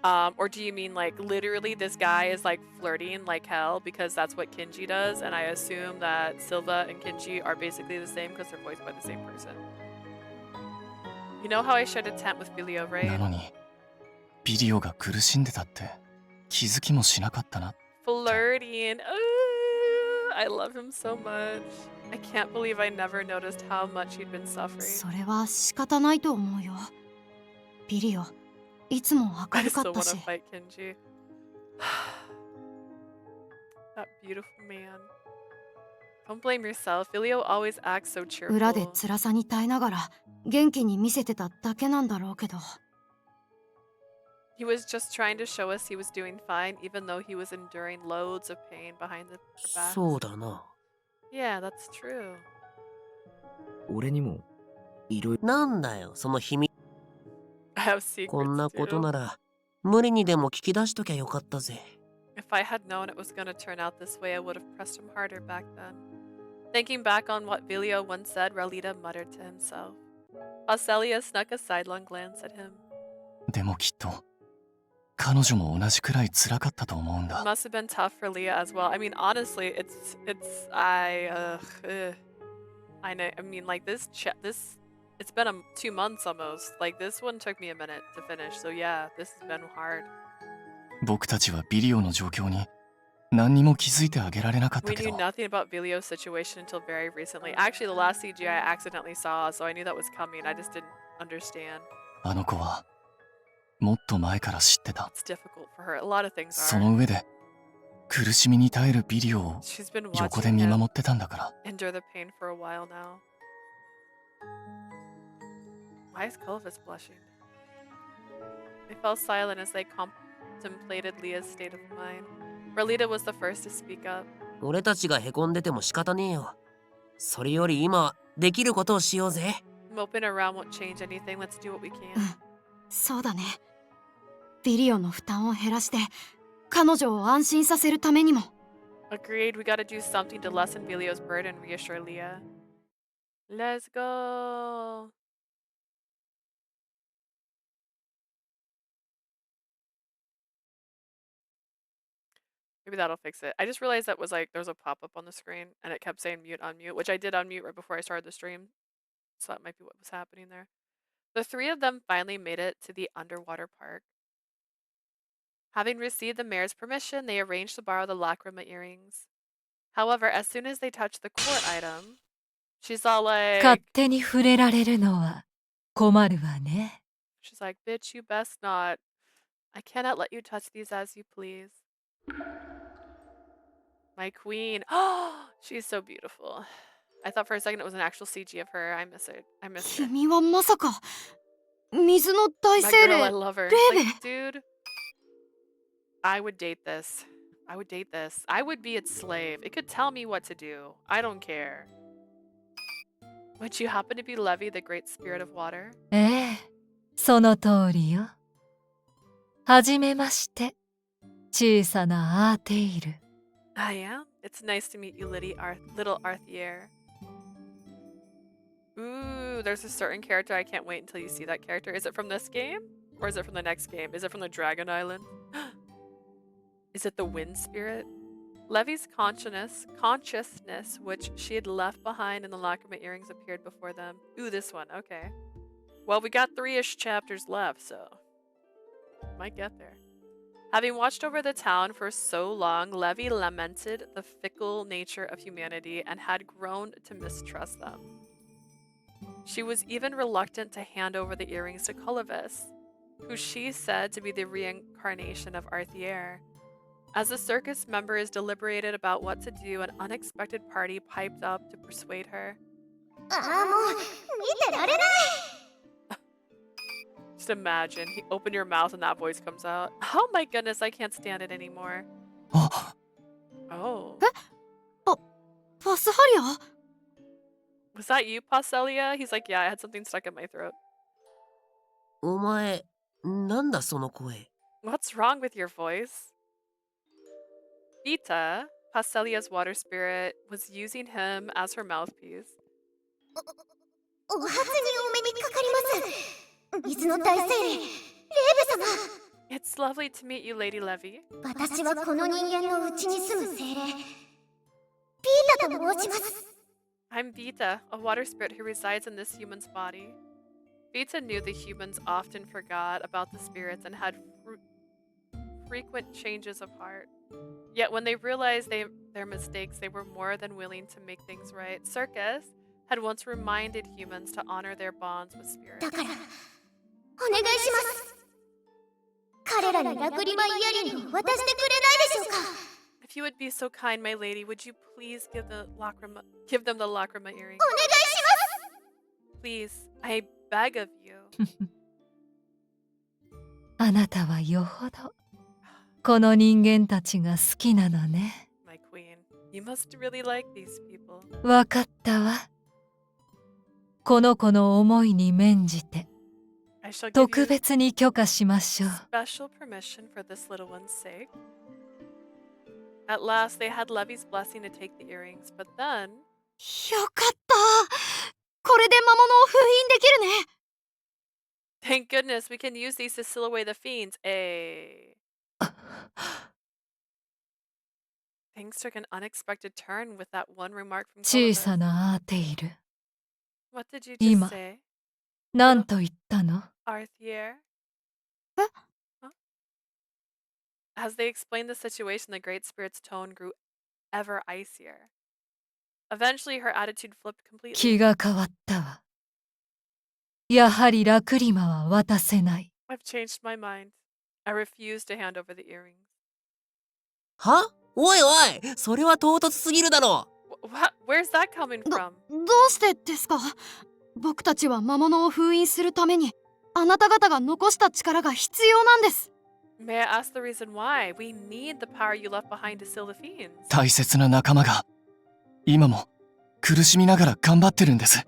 Or do you mean like literally this guy is like flirting like hell because that's what Kinji does? And I assume that Silva and Kinji are basically the same because they're voiced by the same person. You know how I shared a tent with Vilio, な right? のに、ビリオが苦しんでたって気づきもしなかったな。 Flirting. I love him so much. I can't believe I never noticed how much he'd been suffering. それは仕方ないと思うよ。ビリオ、いつも明 I るか still った want し to。fight Kinji. That beautiful man. Don't blame yourself. Vilio always acts so cheerful. 裏で辛さに耐えながら元気に見せてただけなんだろうけど。 He was just trying to show us he was doing fine, even though he was enduring loads of pain behind our backs. そうだな。 Yeah, that's true. 俺にもいろいろ。なんだよ、その秘密。 I have secrets こんなことな too. ら、無理にでも聞き出しときゃよかったぜ。 If I had known it was going to turn out this way, I would have pressed him harder back then. Thinking back on what Vilio once said, Ralita muttered to himself. Auselia snuck a sidelong glance at him. でもきっと彼女も同じくらい辛かったと思うん It だ。 must have been tough for Leah as well. I mean, honestly, I know. I mean, like this. It's been 2 months almost. Like this one took me a minute to finish. So yeah, this has been hard. 僕たちはビリオの状況に何にも気づいてあげられなかった We け knew ど、 nothing about Vilio's situation until very recently. Actually, the last CG I accidentally saw, so I knew that was coming. I just didn't understand. あの子はもっと前から知ってた。 It's difficult for her. A lot of things そ are. の上で苦しみに耐えるビリオを She's been 横で watching 見 him 守ってたんだから。 endure the pain for a while now. Why is Clovis blushing? They fell silent as they contemplated Leah's state of mind. Ralita was the first to speak up. 俺たちがへこんでても仕方ねえよ。それより今はできることをしようぜ。 Moping around won't change anything. Let's do what we can. そうだね。ビリオの負担を減らして彼女を安心させるためにも。 Agreed. We gotta do something to lessen Vilio's burden and reassure Leah. Let's go. Maybe that'll fix it. I just realized that was like there was a pop-up on the screen and it kept saying mute unmute, which I did unmute right before I started the stream. So that might be what was happening there. The three of them finally made it to the underwater park. Having received the mayor's permission, they arranged to borrow the Lacrima earrings. However, as soon as they touched the court item, she's all 勝 like, 手に触れられるのは困るわね。 she's like, bitch, you best not. I cannot let you touch these as you please. My queen. Oh, she's so beautiful. I thought for a second it was an actual CG of her. I miss her. I miss her. 君はまさか水の大 My 精 girl, I 霊 love her. レーベ Like, dude, I would date this. I would date this. I would be its slave. It could tell me what to do. I don't care. Would you happen to be Levy, the great spirit of water? ええ、その通りよ。はじめまして、小さなアーテイル。I am. It's nice to meet you, little Arthier. Ooh, there's a certain character I can't wait until you see that character. Is it from this game? Or is it from the next game? Is it from the Dragon Island? Is it the wind spirit? Levy's consciousness, which she had left behind in the Lacrima earrings, appeared before them. Ooh, this one. Okay. Well, we got 3-ish chapters left, so might get there. Having watched over the town for so long, Levy lamented the fickle nature of humanity and had grown to mistrust them. She was even reluctant to hand over the earrings to Colovis, who she said to be the reincarnation of Arthier. As the circus members deliberated about what to do, an unexpected party piped up to persuade her. Just imagine, he opened your mouth and that voice comes out. Oh my goodness, I can't stand it anymore. あ、 Oh. パスハリア Was that you, Passelia? He's like, yeah, I had something stuck in my throat. お前、なんだその声。What's wrong with your voice? Vita, Passelia's water spirit, was using him as her mouthpiece. お初にお目にかかります。水の大精霊、レーベ様。It's lovely to meet you, Lady Levy. 私はこの人間のうちに住む精霊、ピータと申します。I'm Vita, a water spirit who resides in this human's body. Vita knew the humans often forgot about the spirits and had frequent changes of heart. Yet when they realized their mistakes, they were more than willing to make things right. Circus had once reminded humans to honor their bonds with spirits. だから、お願いします。彼らにラクリマイヤリングを渡してくれないでしょうか。If you would be so kind, my lady, would you please give them the Lacrima earring? お願いします。 Please, I beg of you. あなたはよほどこの人間たちが好きなのね。My queen, you must really like these people. わかったわ。この子の思いに免じて I shall give 特 you 別に許可しましょう。 special permission for this little one's sake. At last, they had Levy's blessing to take the earrings, but then... よかった。これで魔物を封印できるね。 Thank goodness, we can use these to seal away the fiends. Things took an unexpected turn with that one remark from 小さ Clovis. なアーテイル。 What did you just 今 say, 何と言ったの？ Arthier? え？ Huh? As they explained the situation, the great spirit's tone grew ever icier. Eventually, her attitude flipped 気 completely. が変わったわ。やはりラクリマは渡せない。 I've changed my mind. I refuse to hand over the earrings. は？おいおい、それは唐突すぎるだろ。Where's that coming from? どうしてですか？僕たちは魔物を封印するためにあなた方が残した力が必要なんです。 May I ask the reason why? We need the power you left behind to seal the fiends. 大切な仲間が今も苦しみながら頑張ってるんです。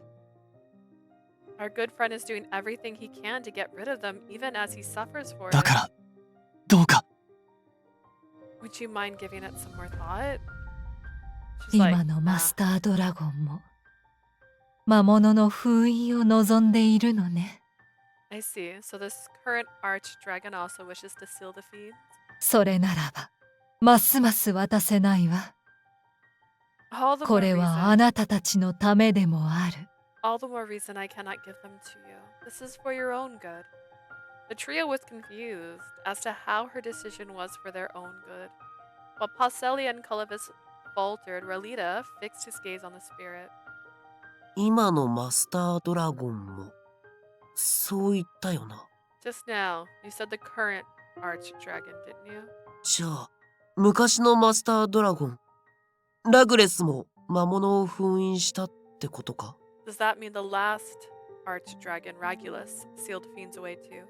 Our good friend is doing everything he can to get rid of them, even as he suffers for だか it. らどうか Would you mind giving it some more thought? She's like, 今のマ nah. スタードラゴンも魔物の封印を望んでいるのね。 I see. So this current archdragon also wishes to seal the fiends? それならばますます渡せないわ。 All the こ more れはあ reason. なたたちのためでもある。 All the more reason I cannot give them to you. This is for your own good. The trio was confused as to how her decision was for their own good. While Pacelli and Culavis faltered, Ralita fixed his gaze on the spirit. 今のマスタードラゴンもそう言ったよな。 Just now, you said the current archdragon, didn't you? じゃあ昔のマスタードラゴンラグレスも魔物を封印したってことか？ Does that mean the last archdragon, Regulus, sealed fiends away too?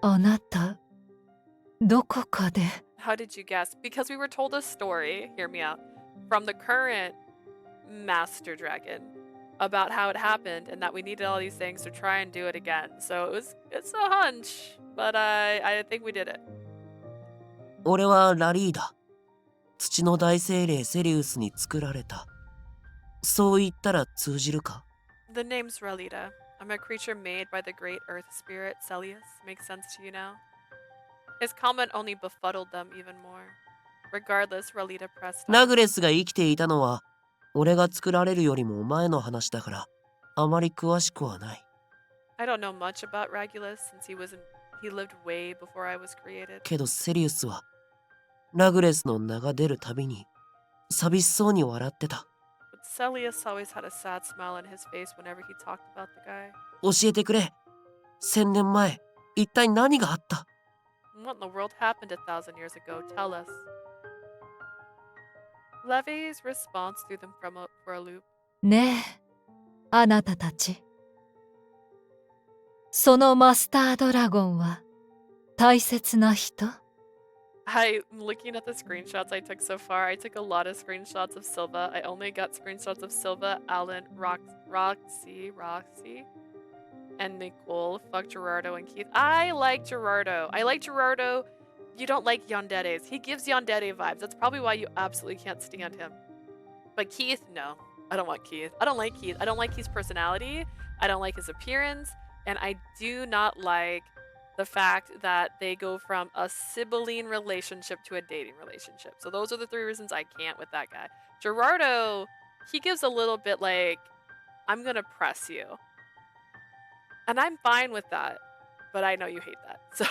あなた、どこかで。 How did you guess? Because we were told a story, hear me out, from the current Master Dragon about how it happened and that we needed all these things to try and do it again. So it's a hunch, but I think we did it. 俺はラリーダ。土の大精霊セリウスに作られた。そう言ったら通じるか？ The name's Ralita. I'm a creature made by the great earth spirit Celius. Makes sense to you now? His comment only befuddled them even more. Regardless, Ralita pressed ラ on. グレスが生きていたのは俺が作られるよりも前の話だからあまり詳しくはない。 I don't know much about Regulus since he lived way before I was created. けどセリウスはラグレスの名が出るたびに寂しそうに笑ってた。 But Celius always had a sad smile on his face whenever he talked about the guy. 教えてくれ。1000年前一体何があった？ What in the world happened 1,000 years ago? Tell us. Levy's response threw them for a loop. ねえ、あなたたち。そのマスタードラゴンは大切な人？ I'm looking at the screenshots I took so far. I took a lot of screenshots of Silva. I only got screenshots of Silva, Alan, Roxy, and Nicole. Fuck Gerardo and Keith. I like Gerardo. You don't like Yandere's. He gives Yandere vibes. That's probably why you absolutely can't stand him. But Keith, no. I don't want Keith. I don't like Keith. I don't like his personality. I don't like his appearance. And I do not like the fact that they go from a sibling relationship to a dating relationship. So those are the 3 reasons I can't with that guy. Gerardo, he gives a little bit like, I'm gonna press you. And I'm fine with that. But I know you hate that. So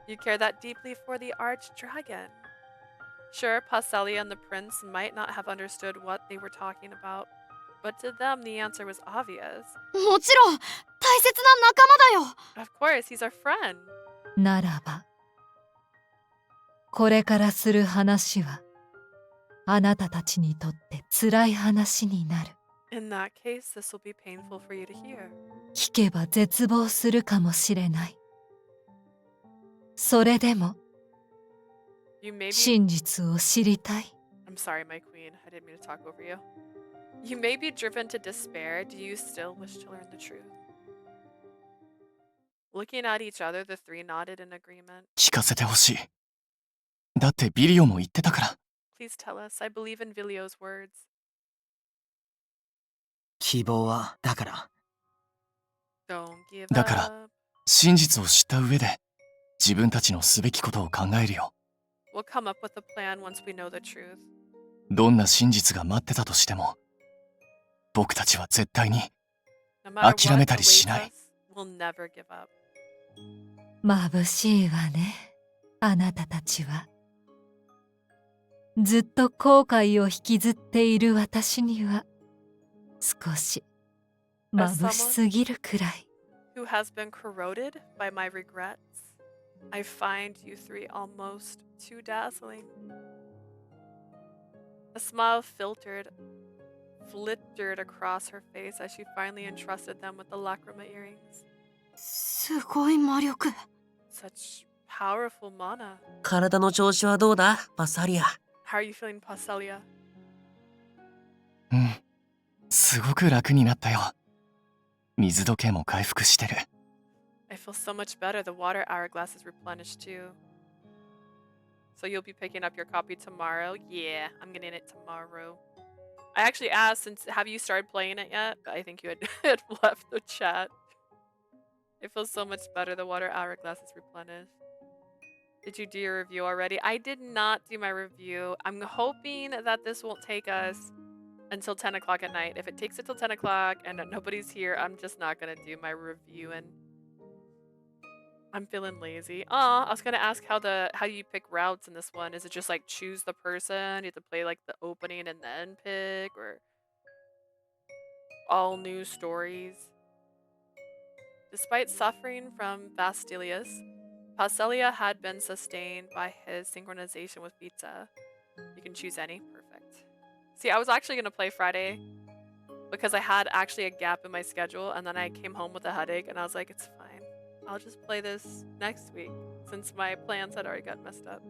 you care that deeply for the archdragon. Sure, Pacelli and the prince might not have understood what they were talking about, but to them the answer was obvious. もちろん大切な仲間だよ。 Of course, he's our friend. ならば、これからする話はあなたたちにとって辛い話になる。 In that case, this will be painful for you to hear. 聞けば絶望するかもしれない。それでも You may be... 真実を知りたい。 I'm sorry, my queen. I didn't mean to talk over you. You may be driven to despair. Do you still wish to learn the truth? Looking at each other, the 3 nodded in agreement. 聞かせてほしい。だってビリオも言ってたから。 Please tell us. I believe in Vilio's words. 希望はだから Don't give だから up. 真実を知った上で自分たちのすべきことを考えるよ。 We'll come up with a plan once we know the truth. どんな真実が待ってたとしても僕たちは絶対に No matter what 諦めたり awaits しない。 us, we'll never give up. 眩しいわね、あなたたちは。ずっと後悔を引きずっている私には少し眩しすぎるくらい。 Who has been corroded by my regrets? I find you 3 almost too dazzling. A smile flittered across her face as she finally entrusted them with the lacrima earrings. すごい魔力。 Such powerful mana. 体の調子はどうだパサリア？ How are you feeling, Pacellia? うん、すごく楽になったよ。水時計も回復してる。 I feel so much better. The water hourglass is replenished too. So you'll be picking up your copy tomorrow? Yeah, I'm getting it tomorrow. I actually asked, have you started playing it yet? But I think you had left the chat. It feels so much better. The water hourglass is replenished. Did you do your review already? I did not do my review. I'm hoping that this won't take us until 10 o'clock at night. If it takes it till 10 o'clock and nobody's here, I'm just not gonna do my review, and I'm feeling lazy. I was gonna ask how you pick routes in this one. Is it just like choose the person? You have to play like the opening and then pick, or all new stories? Despite suffering from Vastilius, Paucelia had been sustained by his synchronization with Pizza. You can choose any. Perfect. See, I was actually gonna play Friday because I had actually a gap in my schedule, and then I came home with a headache, and I was like, it's fine. I'll just play this next week since my plans had already got messed up.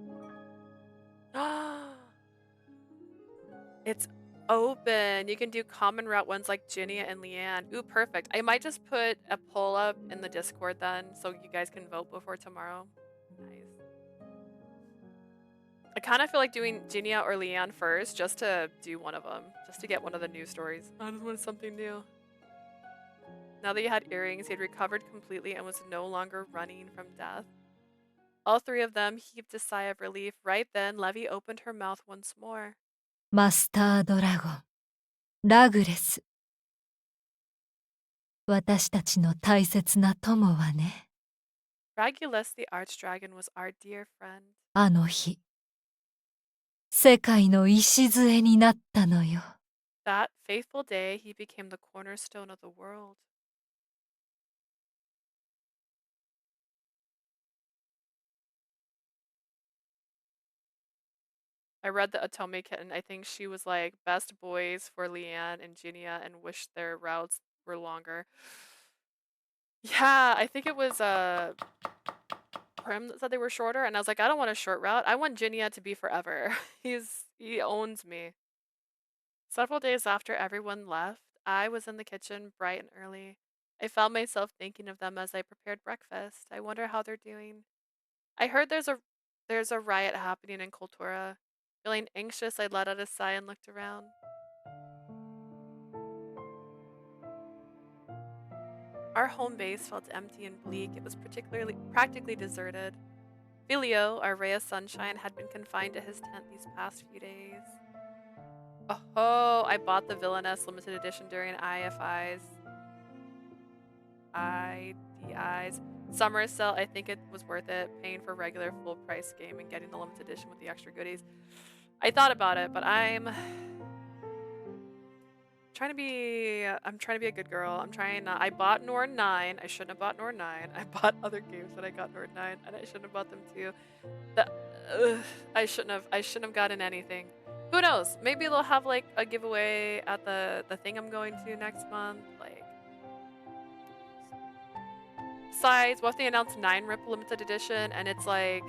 It's open. You can do common route ones like Jinnia and Leanne. Ooh, perfect. I might just put a poll up in the Discord then so you guys can vote before tomorrow. Nice. I kind of feel like doing Jinnia or Leanne first just to do one of them, just to get one of the new stories. I just wanted something new. Now that he had earrings, he had recovered completely and was no longer running from death. All three of them heaved a sigh of relief. Right then, Levy opened her mouth once more. マスタードラゴン、ラグレス。私たちの大切な友はね。Regulus the Archdragon was our dear friend. あの日、世界の礎になったのよ。That faithful day, he became the cornerstone of the world. I read the Otome Kitten. I think she was like best boys for Leanne and Jinnia and wished their routes were longer. Yeah, I think it was Prim that said they were shorter, and I was like, I don't want a short route. I want Jinnia to be forever. He owns me. Several days after everyone left, I was in the kitchen bright and early. I found myself thinking of them as I prepared breakfast. I wonder how they're doing. I heard there's a riot happening in Kultura. Feeling anxious, I let out a sigh and looked around. Our home base felt empty and bleak. It was practically deserted. Vilio, our ray of sunshine, had been confined to his tent these past few days. Oh, I bought the Villainess limited edition during IDI's summer sale. I think it was worth it, paying for regular full price game and getting the limited edition with the extra goodies. I thought about it, but I'm trying to be a good girl. I'm trying not. I bought Norn 9. I shouldn't have bought Norn 9. I bought other games that I got Norn 9, and I shouldn't have bought them too. I shouldn't have gotten anything. Who knows? Maybe they'll have like a giveaway at the thing I'm going to next month. Like, besides, what if they announce 9 Rip limited edition and it's like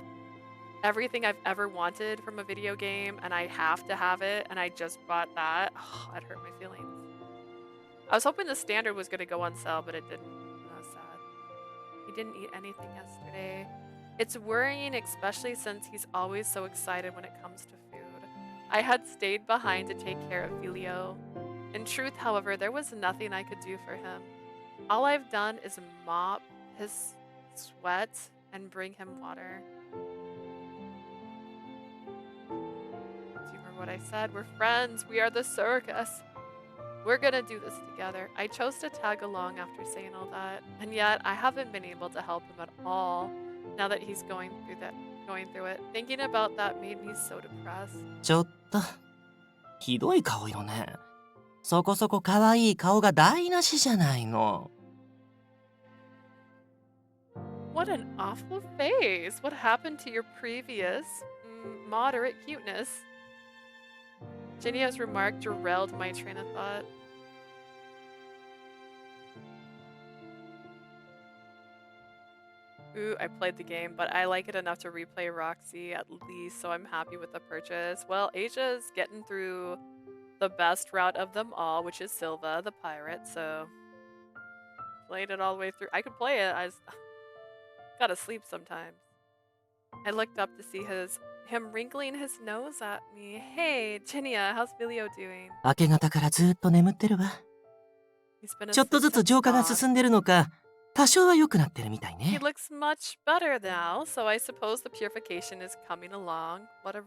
everything I've ever wanted from a video game and I have to have it and I just bought that? Oh, that hurt my feelings. I was hoping the standard was gonna go on sale, but it didn't. That was sad. He didn't eat anything yesterday. It's worrying, especially since he's always so excited when it comes to food. I had stayed behind to take care of Vilio. In truth, however, there was nothing I could do for him. All I've done is mop his sweat and bring him water. Do you remember what I said? We're friends. We are the circus. We're gonna do this together. I chose to tag along after saying all that, and yet I haven't been able to help him at all now that he's going through it. Thinking about that made me so depressed. ちょっとひどい顔よね。そこそこ可愛い顔が台無しじゃないの。What an awful face. What happened to your previous moderate cuteness? Jinnia's remark derailed my train of thought. Ooh, I played the game, but I like it enough to replay Roxy at least, so I'm happy with the purchase. Well, Asia's getting through the best route of them all, which is Silva, the pirate, so played it all the way through. I could play it, I just gotta sleep sometimes. I looked up to see him wrinkling his nose at me. Hey, Jinnia, how's Vilio doing? 明け方からずっと眠ってるわ。 He's been ちょっとず asleep つ浄化が since dawn. 進んでるのか、多少は良くなってるみたい He ね。 looks much better now, so I suppose the purification is coming along. What a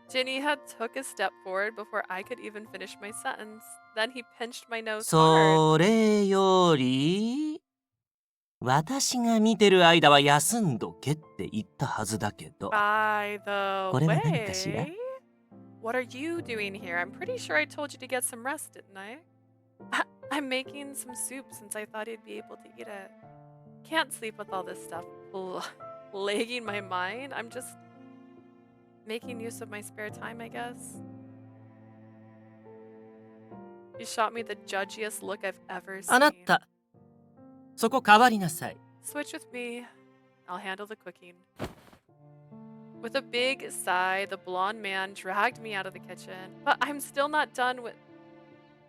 Jinnia took a step forward before I could even finish my sentence. Then he pinched my nose hard. それより、私が見てる間は休んどけって言ったはずだけど。 By the これは何かしら？ way, what are you doing here? I'm pretty sure I told you to get some rest, didn't I? I'm making some soup since I thought he'd be able to eat it. Can't sleep with all this stuff plaguing my mind. I'm just making use of my spare time, I guess. He shot me the judgiest look I've ever あな seen. た、そこ変わりなさい。 Switch with me. I'll handle the cooking. With a big sigh, the blonde man dragged me out of the kitchen. But I'm still not done with...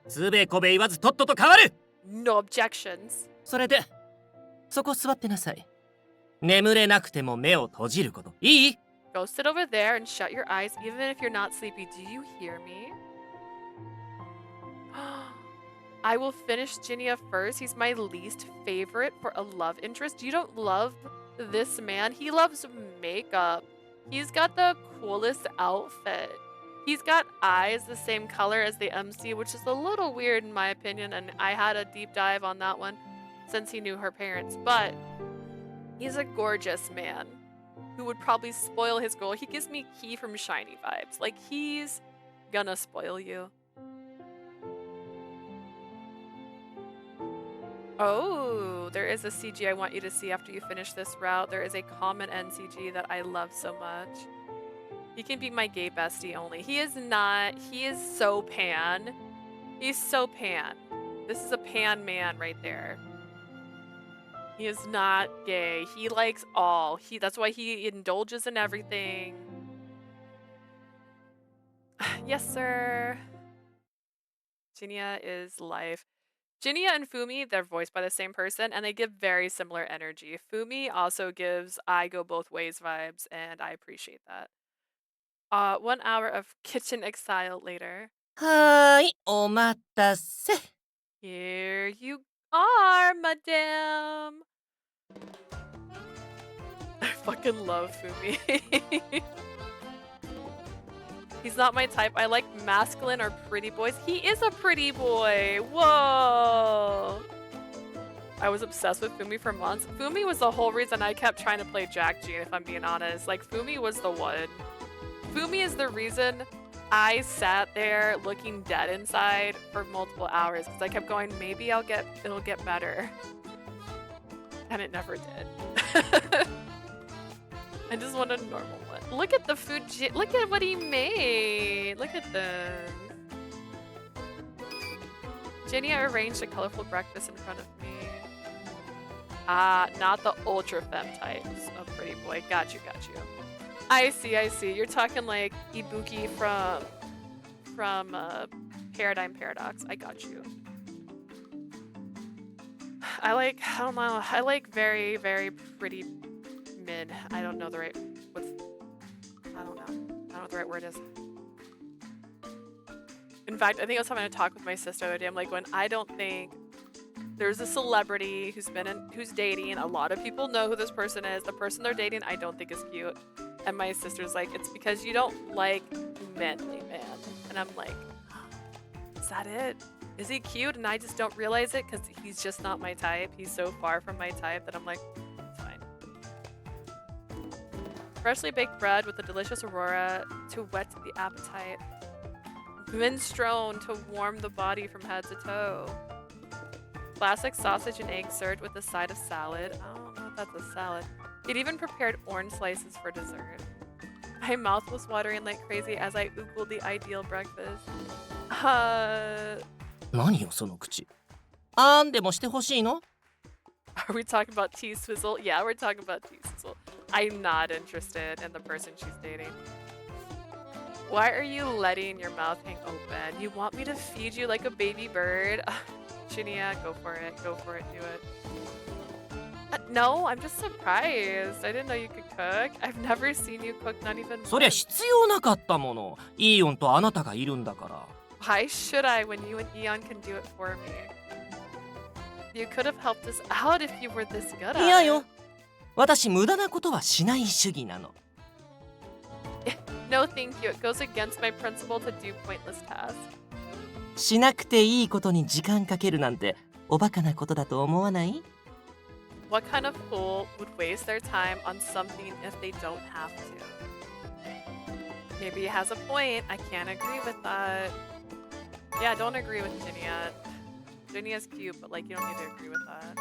つべこべ言わずとっとと変わる。 No objections. それで、そこ座ってなさい。眠れなくても目を閉じること。いい？ Go sit over there and shut your eyes even if you're not sleepy. Do you hear me? I will finish Jinnia first. He's my least favorite for a love interest. You don't love this man. He loves makeup. He's got the coolest outfit. He's got eyes the same color as the MC, which is a little weird in my opinion, and I had a deep dive on that one since he knew her parents. But he's a gorgeous man who would probably spoil his girl. He gives me Key from Shiny vibes. Like, he's gonna spoil you. Oh, there is a CG I want you to see after you finish this route. There is a common NCG that I love so much. He can be my gay bestie only. He is not. He is so pan. He's so pan. This is a pan man right there. He is not gay. He likes all. That's why he indulges in everything. Yes, sir. Jinnia is life. Jinnia and Fumi, they're voiced by the same person, and they give very similar energy. Fumi also gives I go both ways vibes, and I appreciate that. 1 hour of kitchen exile later. はーい、お待たせ。 Here you are, madame. I fucking love Fumi. He's not my type. I like masculine or pretty boys. He is a pretty boy. Whoa. I was obsessed with Fumi for months. Fumi was the whole reason I kept trying to play Jack Jean, if I'm being honest. Like, Fumi was the one. Fumi is the reason I sat there looking dead inside for multiple hours because I kept going, maybe it'll get better. And it never did. I just want a normal one. Look at the food. Look at what he made. Look at this. Jinnia arranged a colorful breakfast in front of me. Ah, not the ultra femme types of pretty boy. Got you. I see. You're talking like Ibuki from Paradigm Paradox. I got you. I don't know. I like very, very pretty mid. I don't know the right what the right word is. In fact, I think I was having a talk with my sister the other day. I'm like, when I don't think there's a celebrity who's dating, a lot of people know who this person is. The person they're dating, I don't think is cute. And my sister's like, it's because you don't like manly man. And I'm like, is that it? Is he cute? And I just don't realize it because he's just not my type. He's so far from my type that I'm like, it's fine. Freshly baked bread with a delicious aurora to whet the appetite. Minestrone to warm the body from head to toe. Classic sausage and egg served with a side of salad. I don't know if that's a salad. It even prepared orange slices for dessert. My mouth was watering like crazy as I oogled the ideal breakfast. 何よその口。あんでもしてほしいの？ Are we talking about Tea Swizzle? Yeah, we're talking about Tea Swizzle. I'm not interested in the person she's dating. Why are you letting your mouth hang open? You want me to feed you like a baby bird? Jinnia, go for it, do it. No, I'm just surprised. I didn't know you could cook. I've never seen you cook, not even そりゃ必要なかったもの。イーオンとあなたがいるんだから。Why should I when you and Eon can do it for me? You could have helped us out if you were this good いや at よ it. 私無駄なことはしない主義なの No, thank you. It goes against my principle to do pointless tasks. しなくていいことに時間かけるなんておバカなことだと思わない What kind of fool would waste their time on something if they don't have to? Maybe he has a point. I can't agree with that. Yeah, I don't agree with Jinnia. Jinnia's cute, but like you don't need to agree with that.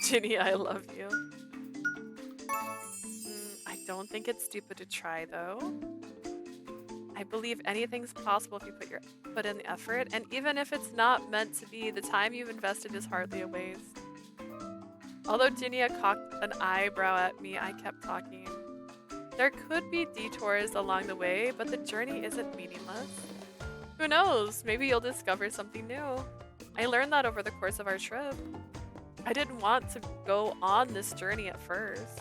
Jinnia, I love you. I don't think it's stupid to try though. I believe anything's possible if you put in the effort, and even if it's not meant to be, the time you've invested is hardly a waste. Although Jinnia cocked an eyebrow at me, I kept talking. There could be detours along the way, but the journey isn't meaningless. Who knows? Maybe you'll discover something new. I learned that over the course of our trip. I didn't want to go on this journey at first.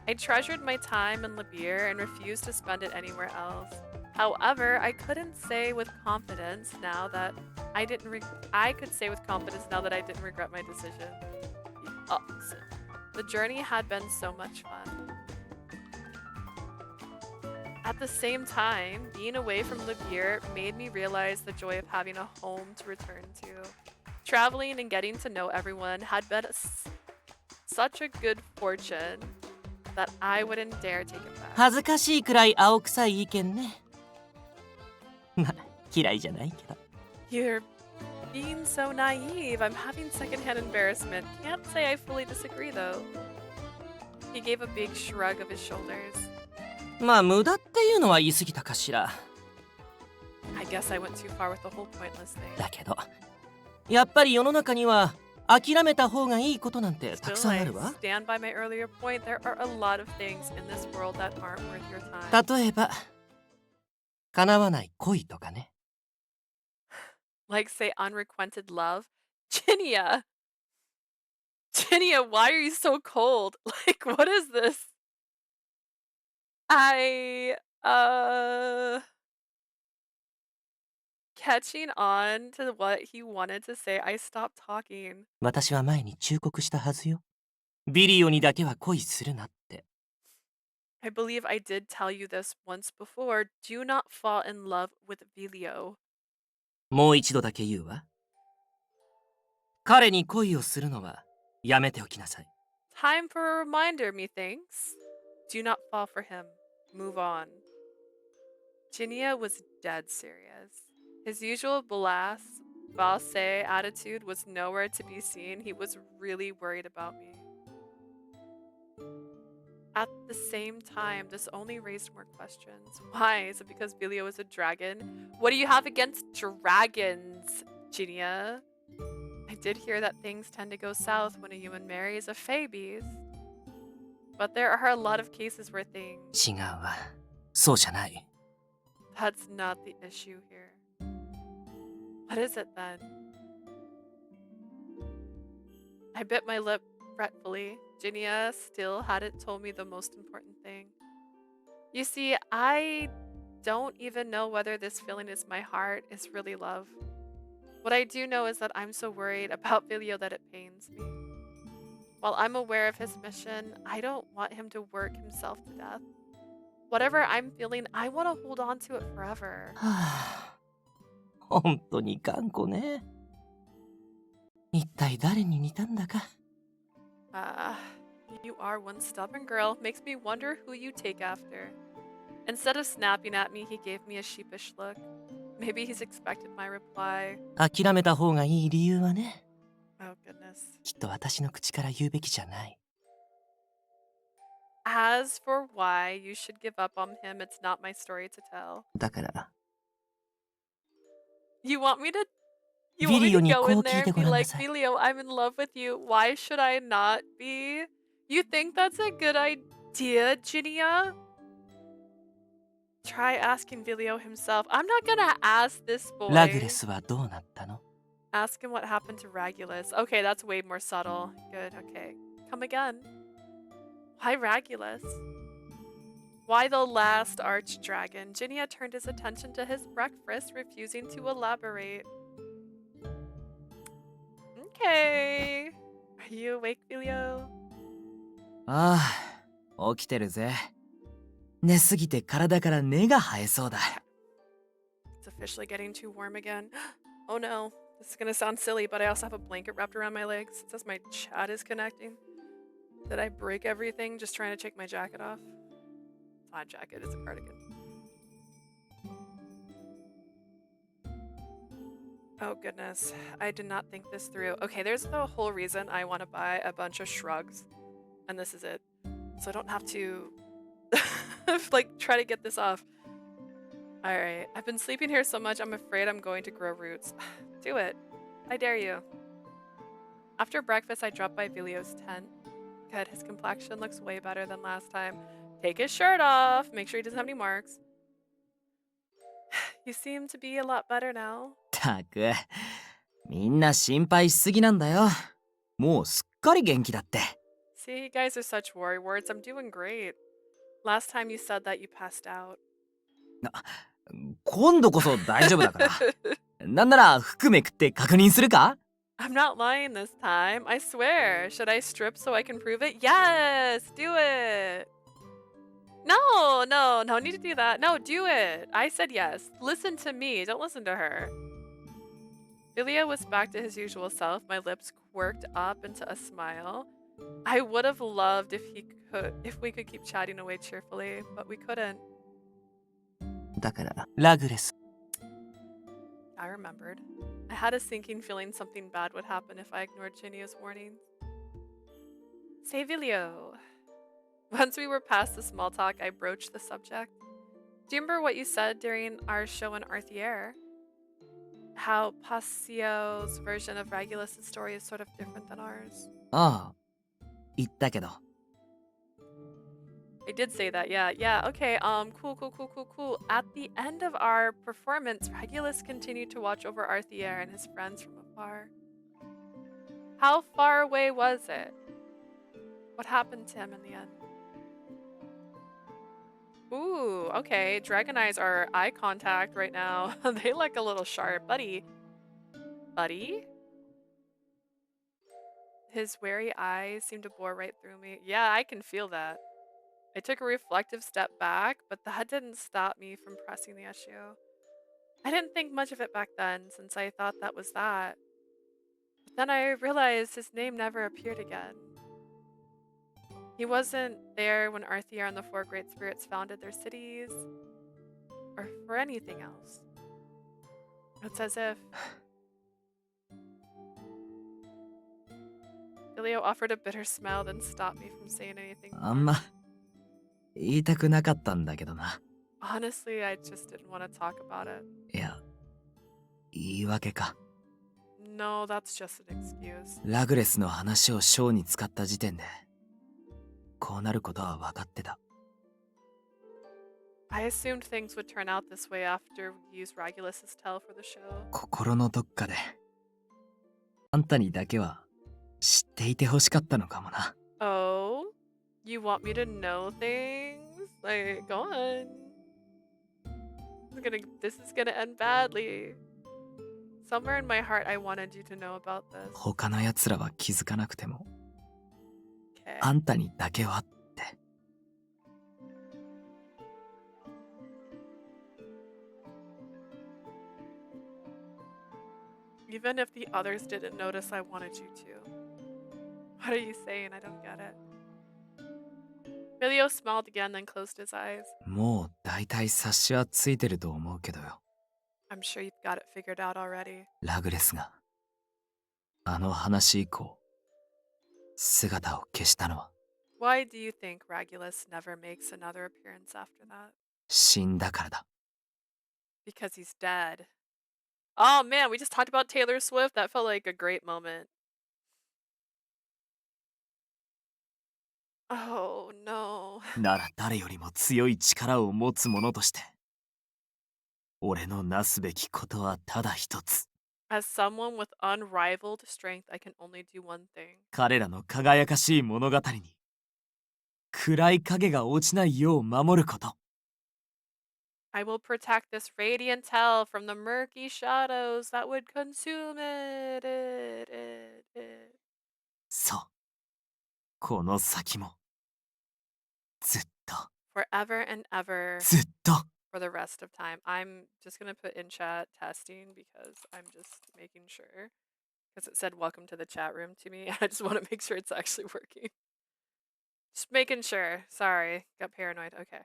I treasured my time in Labir and refused to spend it anywhere else. However, I couldn't say with confidence now that I could say with confidence now that I didn't regret my decision. The opposite. The journey had been so much fun. At the same time, being away from Labir made me realize the joy of having a home to return to. Traveling and getting to know everyone had been such a good fortune that I wouldn't dare take it back. 恥ずかしいくらい青臭い意見ねま、嫌いじゃないけど You're being so naive. I'm having secondhand embarrassment. Can't say I fully disagree though. He gave a big shrug of his shoulders. まあ無駄っていうのは言い過ぎたかしら I guess I went too far with the whole pointless thing. だけどやっぱり世の中には諦めた方がいいことなんてたく Still, さんあ I るわ stand by my earlier point. There are a lot of things in this world that aren't worth your time. 例えば叶わない恋とかね Like, say, unrequited love. Jinnia! Jinnia, why are you so cold? Like, what is this? Catching on to what he wanted to say, I stopped talking. 私は前に忠告したはずよビリオにだけは恋するなって I believe I did tell you this once before. Do not fall in love with Vilio. もう一度だけ言うわ彼に恋をするのはやめておきなさい Time for a reminder, methinks. Do not fall for him. Move on. Jinnia was dead serious. His usual blasé attitude was nowhere to be seen. He was really worried about me. At the same time, this only raised more questions. Why? Is it because Vilio is a dragon? What do you have against dragons, Jinnia? I did hear that things tend to go south when a human marries a Fae beast. But there are a lot of cases where things... 違うわそうじゃない That's not the issue here. What is it then? I bit my lip fretfully. Jinnia still hadn't told me the most important thing. You see, I don't even know whether this feeling in my heart is really love. What I do know is that I'm so worried about Vilio that it pains me. While I'm aware of his mission, I don't want him to work himself to death. Whatever I'm feeling, I want to hold on to it forever. はあ本当に頑固ね一体誰に似たんだか You are one stubborn girl. Makes me wonder who you take after. Instead of snapping at me, he gave me a sheepish look. Maybe he's expected my reply. 諦めた方がいい理由はね Oh goodness. きっと私の口から言うべきじゃない As for why you should give up on him, it's not my story to tell. だから You want me to Vilioに go こう in 聞い there て and ご be らんな like, さい Vilio, I'm in love with you. Why should I not be? You think that's a good idea, Jinnia? Try asking Vilio himself. I'm not gonna ask this ラグレ boy. スはどうなったの Ask him what happened to Regulus. Okay, that's way more subtle. Good, okay. Come again. Why Regulus? Why the last archdragon? Jinnia turned his attention to his breakfast, refusing to elaborate. Okay. Are you awake, Vilio? ああ、起きてるぜ。寝すぎて体から根が生えそうだ。It's officially getting too warm again. Oh no. This is gonna sound silly, but I also have a blanket wrapped around my legs. It says my chat is connecting. Did I break everything just trying to take my jacket off? It's not a jacket, it's a cardigan. Oh goodness, I did not think this through. Okay, there's the whole reason I want to buy a bunch of shrugs, and this is it. So I don't have to like try to get this off. Alright, I've been sleeping here so much I'm afraid I'm going to grow roots. Do it. I dare you. After breakfast, I dropped by Vilio's tent. Good, his complexion looks way better than last time. Take his shirt off. Make sure he doesn't have any marks. You seem to be a lot better now. たく、みんな心配しすぎなんだよ。もうすっかり元気だって。See, you guys are such worry words. I'm doing great. Last time you said that you passed out. 今度こそ大丈夫だから。なんなら服めくって確認するか？ I'm not lying this time. I swear. Should I strip so I can prove it? Yes! Do it! No, no, no need to do that. No, do it. I said yes. Listen to me. Don't listen to her. Vilio was back to his usual self. My lips quirked up into a smile. I would have loved if we could keep chatting away cheerfully, but we couldn't. だからラグレス。 I remembered. I had a sinking feeling something bad would happen if I ignored Jinnia's warnings. Say, Vilio. Once we were past the small talk, I broached the subject. Do you remember what you said during our show in Arthier? How Passio's version of Regulus's story is sort of different than ours. ああ、言ったけど。I did say that, yeah. Yeah, okay, cool. At the end of our performance, Regulus continued to watch over Arthier and his friends from afar. How far away was it? What happened to him in the end? Ooh, okay. Dragon eyes are eye contact right now. They look a little sharp. Buddy? His wary eyes seem to bore right through me. Yeah, I can feel that. I took a reflective step back, but that didn't stop me from pressing the issue. I didn't think much of it back then, since I thought that was that. But then I realized his name never appeared again. He wasn't there when Arthier and the four great spirits founded their cities, or for anything else. It's as if... Vilio offered a bitter smile, then stopped me from saying anything more. あんま言いたくなかったんだけどな。 Honestly, I just didn't want to talk about it. いや、言い訳か。 No, that's just an excuse. ラグレスの話をショーに使った時点で、こうなることは分かってた。 I assumed things would turn out this way after we used Regulus's tale for the show. 心のどっかで、あんたにだけは知っていてほしかったのかもな。 Oh? You want me to know things? Like, go on. This is gonna end badly. Somewhere in my heart, I wanted you to know about this. 他の奴らは気づかなくても、 Okay. あんたにだけはって。 Even if the others didn't notice, I wanted you to. What are you saying? I don't get it. Vilio smiled again, then closed his eyes. もう大体察しはついてると思うけどよ。 I'm sure you've got it figured out already. ラグレスが、あの話以降、姿を消したのは、 Why do you think Regulus never makes another appearance after that? 死んだからだ。 Because he's dead. Oh man, we just talked about Taylor Swift. That felt like a great moment. Oh no. なら誰よりも強い力を持つ者として、俺のなすべきことはただ一つ。 As someone with unrivaled strength, I can only do one thing. 彼らの輝かしい物語に暗い影が落ちないよう守ること。 I will protect this radiant tell from the murky shadows that would consume it. そう。この先も。ずっと。 Forever and ever ずっと。 for the rest of time. I'm just gonna put in chat testing because I'm just making sure. Because it said welcome to the chat room to me. I just want to make sure it's actually working. Just making sure. Sorry. Got paranoid. Okay.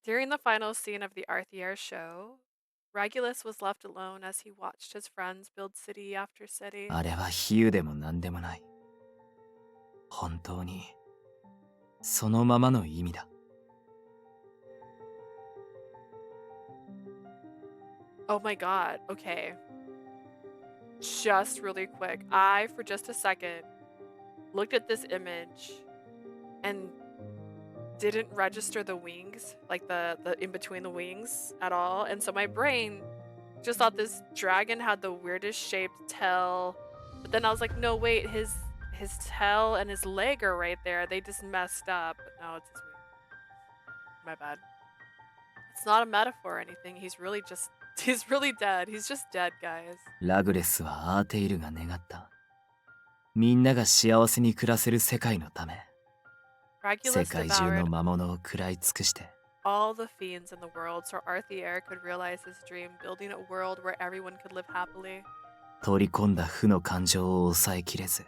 During the final scene of the Arthier show, Regulus was left alone as he watched his friends build city after city. あれは比喩でも何でもない。本当にそのままの意味だ。 Oh my god. Okay. Just really quick. I, for just a second, looked at this image and didn't register the wings, like the in between the wings at all. And so my brain just thought this dragon had the weirdest shaped tail. But then I was like, no, wait, his tail and his leg are right there. They just messed up. But no, it's his wing. My bad. It's not a metaphor or anything. He's really dead. He's just dead, guys. ラグレスはアーテイルが願った。みんなが幸せに暮らせる世界のため。世 Regulus 界中の devoured 魔物を食らい尽くして。 all the fiends in the world so Arthier could realize his dream, building a world where everyone could live happily. 取り込んだ負の感情を抑えきれず、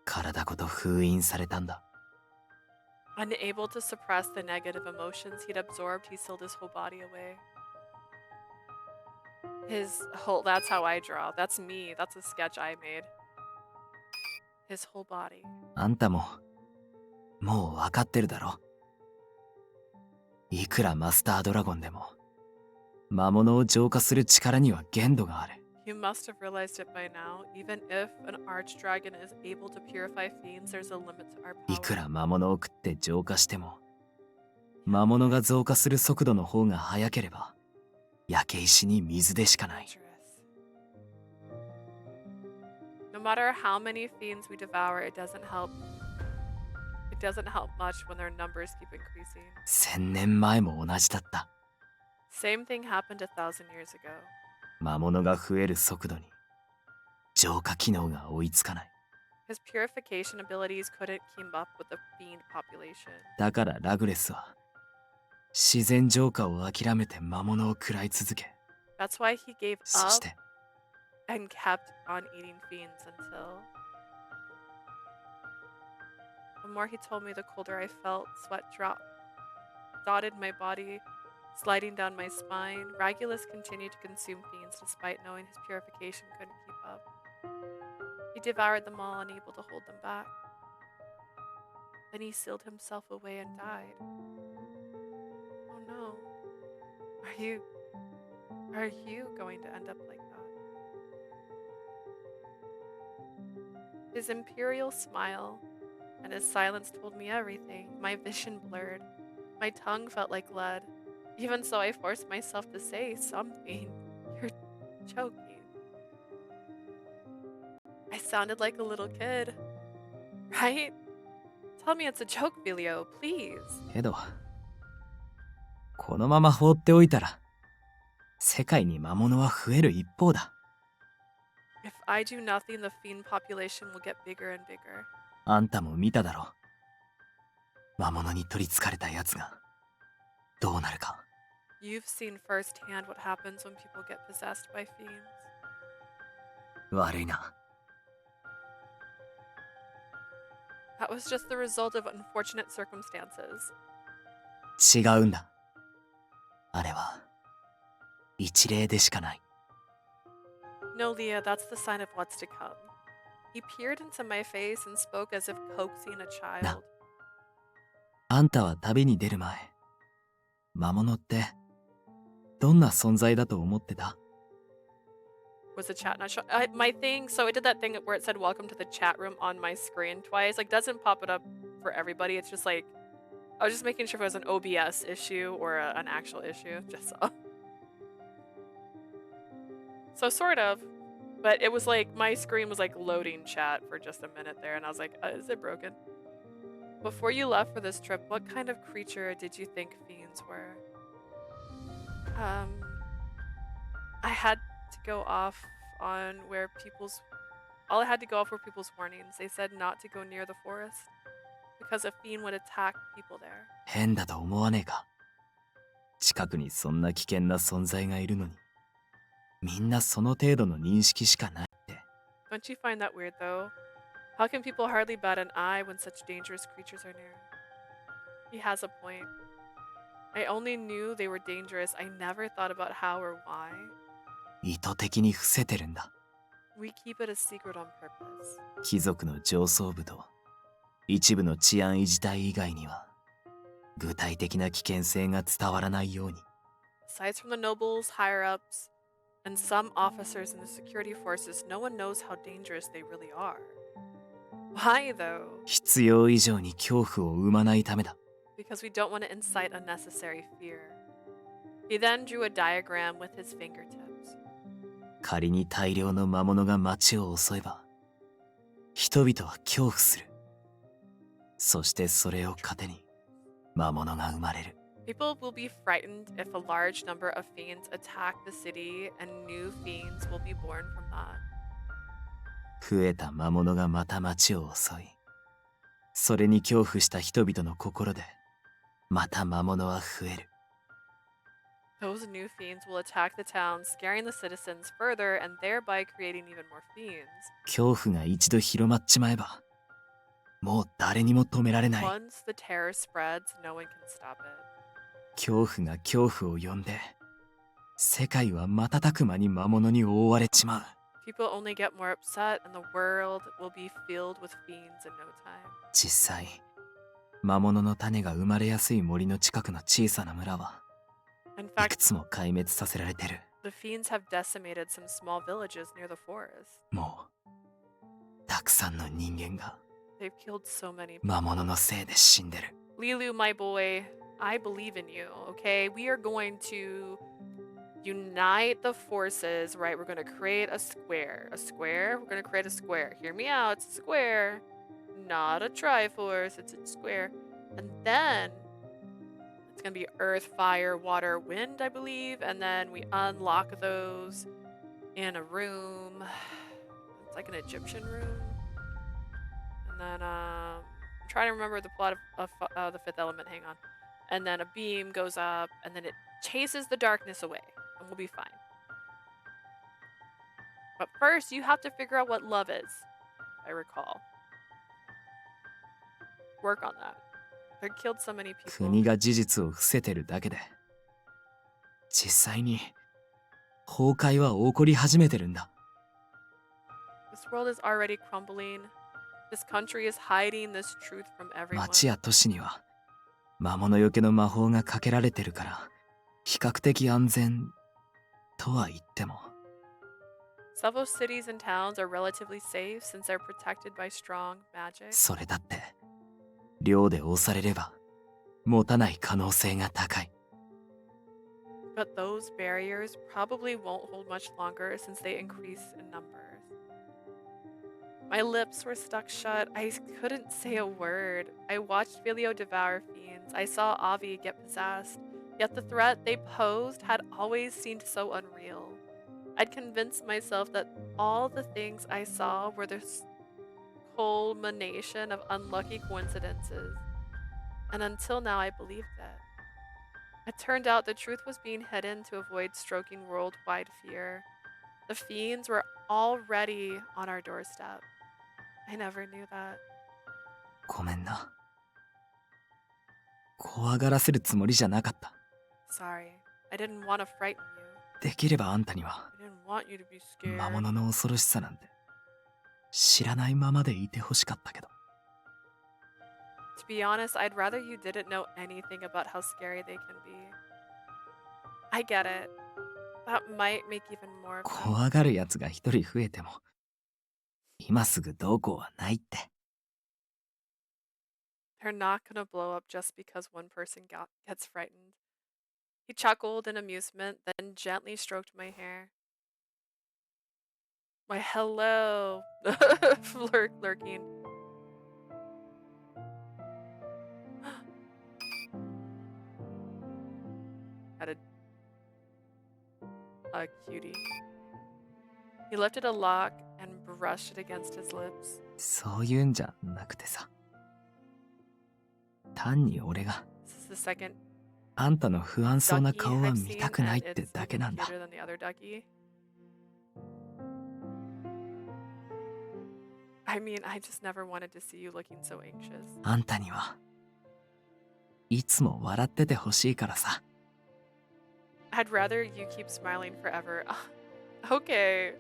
体ごと封印されたんだ。 Unable to suppress the negative emotions he'd absorbed, he sealed his whole body away. That's how I draw. That's me. That's a sketch I made. His whole body. あんたも、もう分かってるだろ。いくらマスタードラゴンでも、魔物を浄化する力には限度がある。 You must have realized it by now. Even if an archdragon is able to purify fiends, there's a limit to our いく power. ら魔物を食って浄化しても、魔物が増加する速度の方が速ければ、焼け石に水でしかない。 Dangerous. No matter how many fiends we devour, it doesn't help. It doesn't help much when their numbers keep increasing. 1000年前も同じだった。 Same thing happened 1,000 years ago. 魔物が増える速度に、浄化機能が追いつかない。 His purification abilities couldn't keep up with the fiend population. だからラグレスは、自然浄化を諦めて魔物を食らい続け、 That's why he gave そし up て、 and kept on eating fiends until... The more he told me, the colder I felt. Sweat dotted my body, sliding down my spine. Regulus continued to consume fiends despite knowing his purification couldn't keep up. He devoured them all, unable to hold them back. Then he sealed himself away and died. Oh no. Are you going to end up like that? His imperial smile and his silence told me everything. My vision blurred. My tongue felt like lead. Even so, I forced myself to say something. You're joking. I sounded like a little kid. Right? Tell me it's a joke, Vilio, please. けど、このまま放っておいたら、世界に魔物は増える一方だ。 If I do nothing, the fiend population will get bigger and bigger. あんたも見ただろ。魔物に取りつかれたやつが、どうなるか。 You've seen firsthand what happens when people get possessed by fiends. 悪いな。 That was just the result of unfortunate circumstances. 違うんだ。あれは、一例でしかない。 No, Leah, that's the sign of what's to come. He peered into my face and spoke as if coaxing a child. あんたは旅に出る前、魔物って、どんな存在だと思ってた？ Was the chat not showing? My thing, so it did that thing where it said welcome to the chat room on my screen twice. Like, doesn't pop it up for everybody. It's just like, I was just making sure if it was an OBS issue or an actual issue. Just so. So, sort of. But it was like my screen was like loading chat for just a minute there, and I was like, is it broken? Before you left for this trip, what kind of creature did you think fiends were? I had to go off on where people's all I had to go off were people's warnings. They said not to go near the forest because a fiend would attack people there. 変だと思わねえか。近くにそんな危険な存在がいるのに、みんなその程度の認識しかないって。Don't you find that weird though? How can people hardly bat an eye when such dangerous creatures are near? He has a point. I only knew they were dangerous. I never thought about how or why. 意図的に伏せてるんだ。We keep it a secret on purpose. 貴族の上層部と一部の治安維持隊以外には具体的な危険性が伝わらないように。 Aside from the nobles, higher-ups, and some officers in the security forces, no one knows how dangerous they really are. Why though? 必要以上に恐怖を生まないためだ。Because we don't want to incite unnecessary fear. He then drew a diagram with his fingertips. 仮に大量の魔物が町を襲えば、人々は恐怖する。そしてそれを糧に魔物が生まれる。People will be frightened if a large number of fiends attack the city, and new fiends will be born from that. 増えた魔物がまた町を襲い、それに恐怖した人々の心でまた魔物は増える。Those new fiends will attack the town, scaring the citizens further and thereby creating even more fiends. 恐怖が一度広まっちまえば、もう誰にも止められない。 Once the terror spreads, no one can stop it. 恐怖が恐怖を呼んで、世界は瞬く間に魔物に覆われちまう。 People only get more upset and the world will be filled with fiends in no time. 実際、魔物の種が生まれやすい森の近くの小さな村は、In いく fact, つも壊滅させられてる。 the fiends have decimated some small villages near the forest. もう、たくさんの人間が They've killed so many 魔物のせいで死んでる。 Lilu, my boy, I believe in you, okay? We are going to unite the forces, right? We're going to create a square. A square? We're going to create a square. Hear me out. It's a square. Not a triforce. It's a square. And then it's going to be earth, fire, water, wind, I believe. And then we unlock those in a room. It's like an Egyptian room. And then, I'm trying to remember the plot of the Fifth Element. Hang on. And then a beam goes up, and then it chases the darkness away, and we'll be fine. But first, you have to figure out what love is, I recall. Work on that. They killed so many people. 国が事実を伏せてるだけで、実際に崩壊は起こり始めてるんだ。 This world is already crumbling. This country is hiding this truth from everyone. 町や都市には魔物よけの魔法がかけられてるから比較的安全とは言っても。 Several cities and towns are relatively safe since they're protected by strong magic. それだって量で押されれば持たない可能性が高い。 But those barriers probably won't hold much longer since they increase in numbers. My lips were stuck shut. I couldn't say a word. I watched Vilio devour fiends. I saw Avi get possessed. Yet the threat they posed had always seemed so unreal. I'd convinced myself that all the things I saw were the culmination of unlucky coincidences. And until now, I believed it. It turned out the truth was being hidden to avoid stroking worldwide fear. The fiends were already on our doorstep. I never knew that. ごめんな。怖がらせるつもりじゃなかった。 Sorry. I didn't want to frighten you. できればあんたには I didn't want you to be scared. 魔物の恐ろしさなんて知らないままでいてほしかったけど。 To be honest, I'd rather you didn't know anything about how scary they can be. I get it. That might make even more of them. 怖がるやつが一人増えても今すぐどうこうはないって。 They're not gonna blow up just because one person gets frightened. He chuckled in amusement, then gently stroked my hair. My hello. Lurking. Had a cutie. He lifted a lock and brushed it against his lips. そういうんじゃなくてさ。単に俺が This is the second あんたの不安そうな ducky 顔は I've 見た seen, くないっ and て it's だけ even なんだ。 cuter than the other ducky. I mean, I just never wanted to see you looking so anxious. あんたにはいつも笑っててほしいからさ。 I'd rather you keep smiling forever. Okay.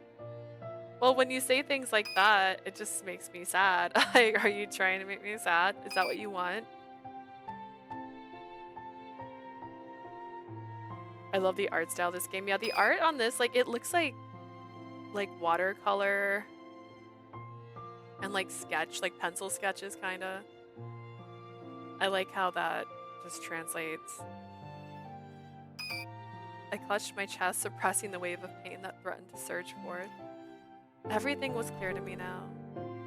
Well, when you say things like that, it just makes me sad. Like, are you trying to make me sad? Is that what you want? I love the art style of this game. Yeah, the art on this, like, it looks like watercolor and like sketch, like pencil sketches, kind of. I like how that just translates. I clutched my chest, suppressing the wave of pain that threatened to surge forth. Everything was clear to me now.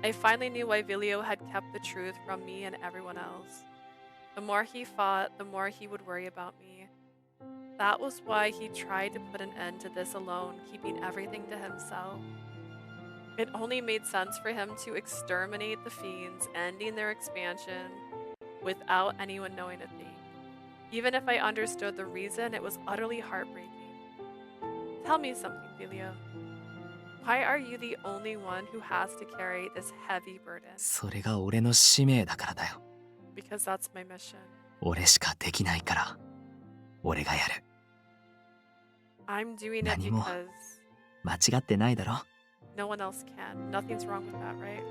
I finally knew why Vilio had kept the truth from me and everyone else. The more he fought, the more he would worry about me. That was why he tried to put an end to this alone, keeping everything to himself. It only made sense for him to exterminate the fiends, ending their expansion without anyone knowing a thing. Even if I understood the reason, it was utterly heartbreaking. Tell me something, Vilio. Why are you the only one who has to carry this heavy burden? それが俺の使命だからだよ。 Because that's my mission. 俺しかできないから、俺がやる。 I'm doing it 何も because 間違ってないだろ。 no one else can. Nothing's wrong with that, right?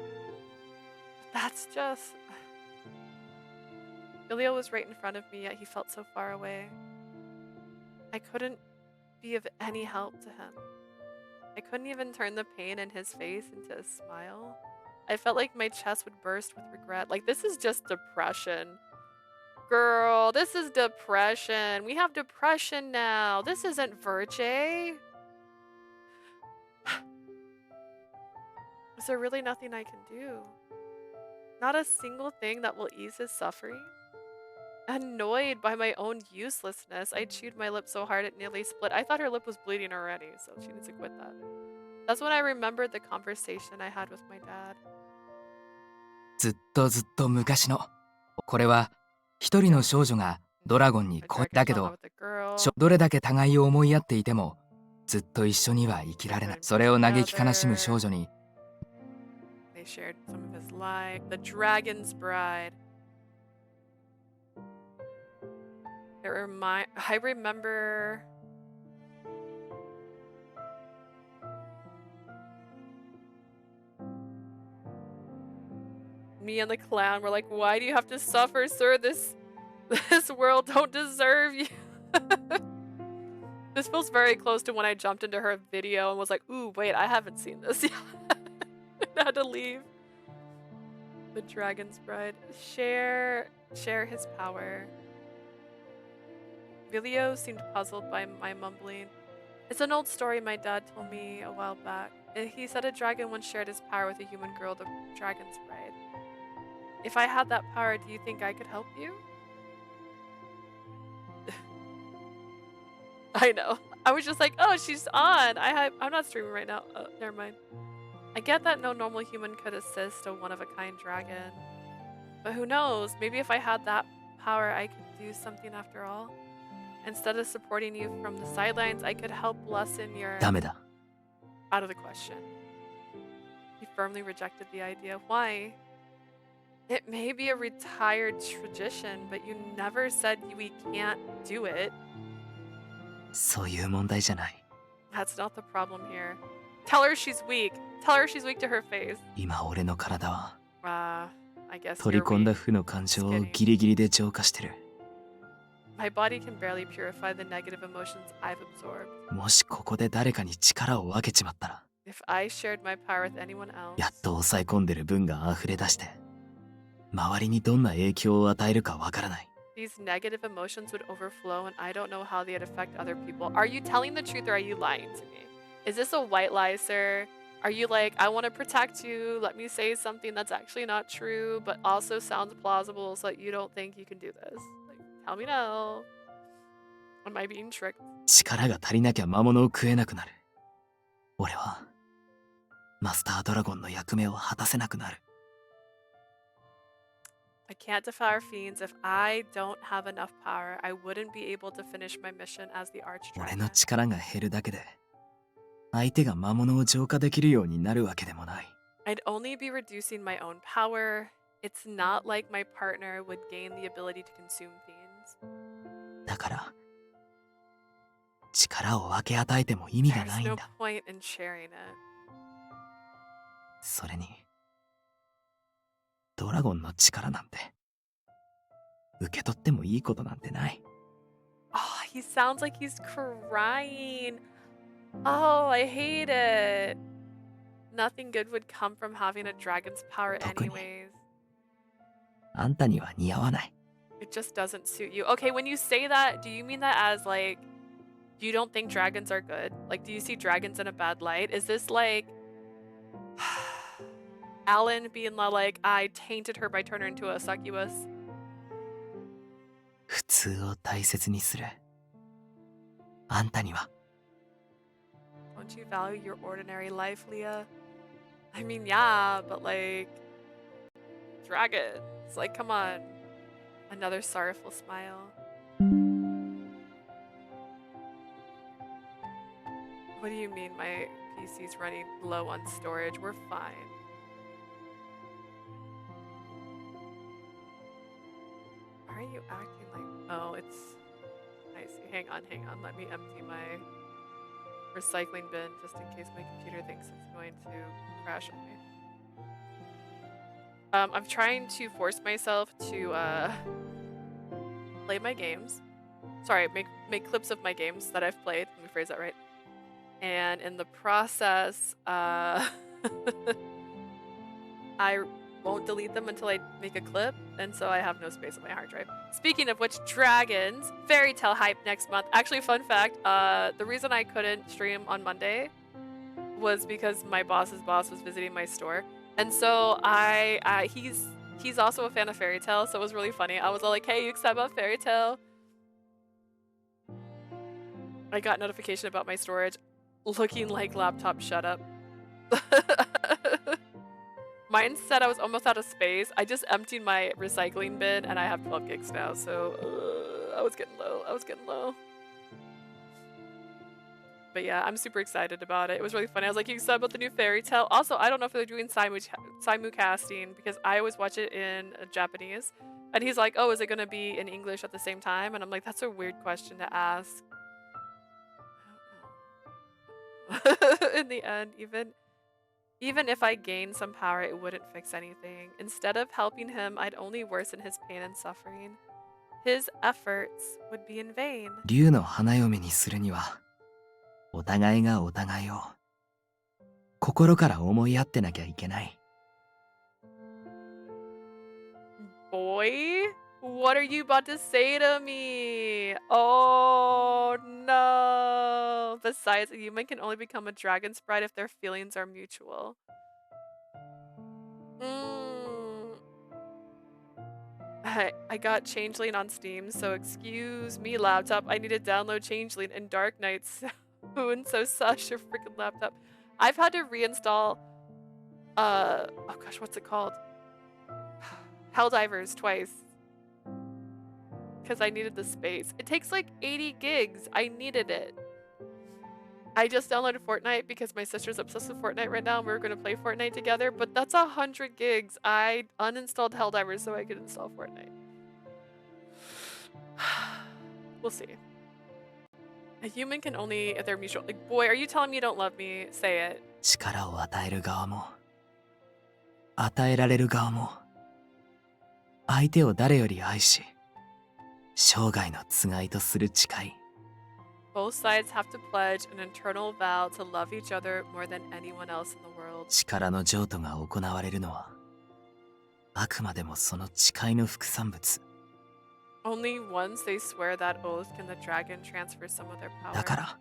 That's just... Vilio was right in front of me, yet he felt so far away. I couldn't be of any help to him. I couldn't even turn the pain in his face into a smile. I felt like my chest would burst with regret. Like, this is just depression. Girl, this is depression. We have depression now. This isn't Virgin. Is there really nothing I can do? Not a single thing that will ease his suffering? Annoyed by my own uselessness, I chewed my lip so hard it nearly split. I thought her lip was bleeding already, so she needs to quit that. That's when I remembered the conversation I had with my dad. ずっと昔の。これは一人の少女がドラゴンに A 恋 dragon だけ fell in ど love with a girl. どれだけ互いを思い合っていてもずっと一緒には生きられない。それを嘆き悲しむ少女に They shared some of his life. The Dragon's Bride. I remember... Me and the clown were like, why do you have to suffer, sir? This world don't deserve you. This feels very close to when I jumped into her video and was like, ooh, wait, I haven't seen this yet. I had to leave. The Dragon's Bride. Share his power. Vilio seemed puzzled by my mumbling. It's an old story my dad told me a while back. He said a dragon once shared his power with a human girl, the Dragon's Bride. If I had that power, do you think I could help you? I know. I was just like, oh, she's on. I'm not streaming right now. Oh, never mind. I get that no normal human could assist a one-of-a-kind dragon. But who knows? Maybe if I had that power, I could do something after all. Instead of supporting you from the sidelines, I could help lessen your... ダメだ。 Out of the question. He firmly rejected the idea. Why? It may be a retired tradition, but you never said we can't do it. そういう問題じゃない。 That's not the problem here. Tell her she's weak. Tell her she's weak to her face. 今俺の体は I guess 取り you're 込んだ weak. 負の感情をギリギリで浄化してる。 My body can barely purify the negative emotions I've absorbed. もしここで誰かに力を分けちまったら If I shared my power with anyone else, やっと抑え込んでる分が溢れ出して周りにどんな影響を与えるかわからない。 these negative emotions would overflow and I don't know how they'd affect other people. Are you telling the truth or are you lying to me? Is this a white lie, sir? Are you like, I want to protect you, let me say something that's actually not true, but also sounds plausible so that you don't think you can do this? Like, tell me no. Am I being tricked? 力が足りなきゃ魔物を食えなくなる。俺はマスタードラゴンの役目を果たせなくなる。I can't devour fiends. If I don't have enough power, I wouldn't be able to finish my mission as the 俺の Archdragon. 力が減るだけで相手が魔物を浄化できるようになるわけでもない。 I'd only be reducing my own power. It's not like my partner would gain the ability to consume fiends. だから力を分け与えても意味が There's ないん no だ。 point in sharing it. それにドラゴンの力なんて受け取ってもいいことなんてない。 Oh, he sounds like he's crying. Oh, I hate it. Nothing good would come from having a dragon's power 特に anyways. あんたには似合わない。 It just doesn't suit you. Okay, when you say that, do you mean that as like, you don't think dragons are good? Like, do you see dragons in a bad light? Is this like Alan being like, I tainted her by turning her into a succubus? 普通を大切にする。あんたには Don't you value your ordinary life, Leah? I mean, yeah, but like, dragons. Like, come on. Another sorrowful smile. What do you mean my PC's running low on storage? We're fine. Why are you acting like... Oh, it's... I see. Hang on. Let me empty my recycling bin just in case my computer thinks it's going to crash on me. I'm trying to force myself to play my games. Sorry, make clips of my games that I've played. Let me phrase that right. And in the process, I won't delete them until I make a clip, and so I have no space on my hard drive. Speaking of which, dragons, fairy tale hype next month. Actually, fun fact, the reason I couldn't stream on Monday was because my boss's boss was visiting my store. And so he's also a fan of fairy tale, so it was really funny. I was all like, hey, you excited about fairy tale? I got notification about my storage looking like laptop shut up. Mine said I was almost out of space. I just emptied my recycling bin and I have 12 gigs now, so I was getting low. But yeah, I'm super excited about it. It was really funny. I was like, you excited about the new fairy tale? Also, I don't know if they're doing Saimu casting because I always watch it in Japanese. And he's like, oh, is it going to be in English at the same time? And I'm like, that's a weird question to ask. In the end, even if I gained some power, it wouldn't fix anything. Instead of helping him, I'd only worsen his pain and suffering. His efforts would be in vain. 竜の花嫁にするにはお互いがお互いを心から思い合ってなきゃいけない。 Boy, what are you about to say to me? Oh no. Besides, a human can only become a dragon's bride if their feelings are mutual. I got Changeling on Steam, so excuse me, laptop. I need to download Changeling and Dark Knight soon, so such your freaking laptop. I've had to reinstall, oh gosh, what's it called? Helldivers twice. Because I needed the space. It takes like 80 gigs. I needed it. I just downloaded Fortnite because my sister's obsessed with Fortnite right now and we were going to play Fortnite together, but that's 100 gigs. I uninstalled Helldivers so I could install Fortnite. We'll see. A human can only if they're mutual. Like, boy, are you telling me you don't love me? Say it. 力を与える側も与えられる側も相手を誰より愛し生涯のつがいとする誓い。 Both sides have to pledge an eternal vow to love each other more than anyone else in the world. 力の譲渡が行われるのはあくまでもその誓いの副産物。 Only once they swear that oath can the dragon transfer some of their power. だから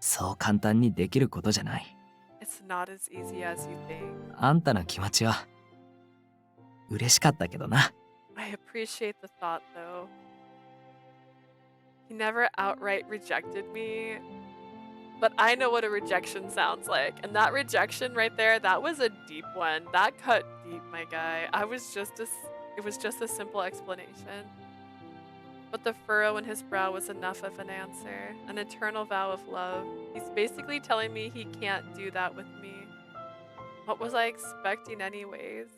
そう簡単にできることじゃない。It's not as easy as you think. あんたの気持ちは嬉しかったけどな。 I appreciate the thought though. He never outright rejected me, but I know what a rejection sounds like. And that rejection right there, that was a deep one. That cut deep, my guy. It was just a simple explanation. But the furrow in his brow was enough of an answer, an eternal vow of love. He's basically telling me he can't do that with me. What was I expecting anyways?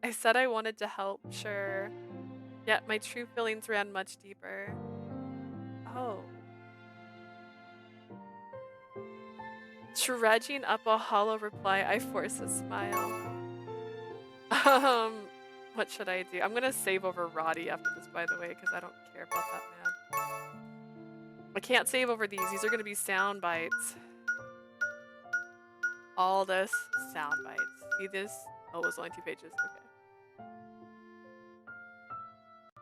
I said I wanted to help, sure. Yet my true feelings ran much deeper. Oh. Trudging up a hollow reply, I force a smile. What should I do? I'm gonna save over Roddy after this, by the way, because I don't care about that man. I can't save over these. These are gonna be sound bites. All this sound bites. See this? Oh, it was only 2 pages.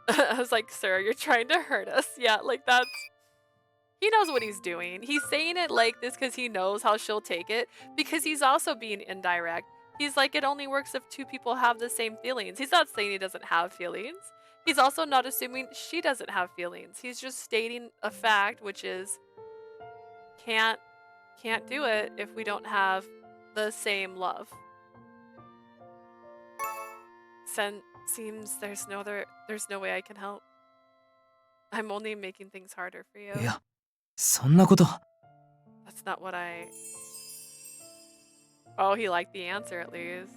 Okay. I was like, sir, you're trying to hurt us. Yeah, like that's... He knows what he's doing. He's saying it like this because he knows how she'll take it, because he's also being indirect. He's like, it only works if 2 people have the same feelings. He's not saying he doesn't have feelings. He's also not assuming she doesn't have feelings. He's just stating a fact, which is can't do it if we don't have the same love. Seems there's no way I can help. I'm only making things harder for you. いや、そんなこと。 That's not what I... Oh, he liked the answer at least.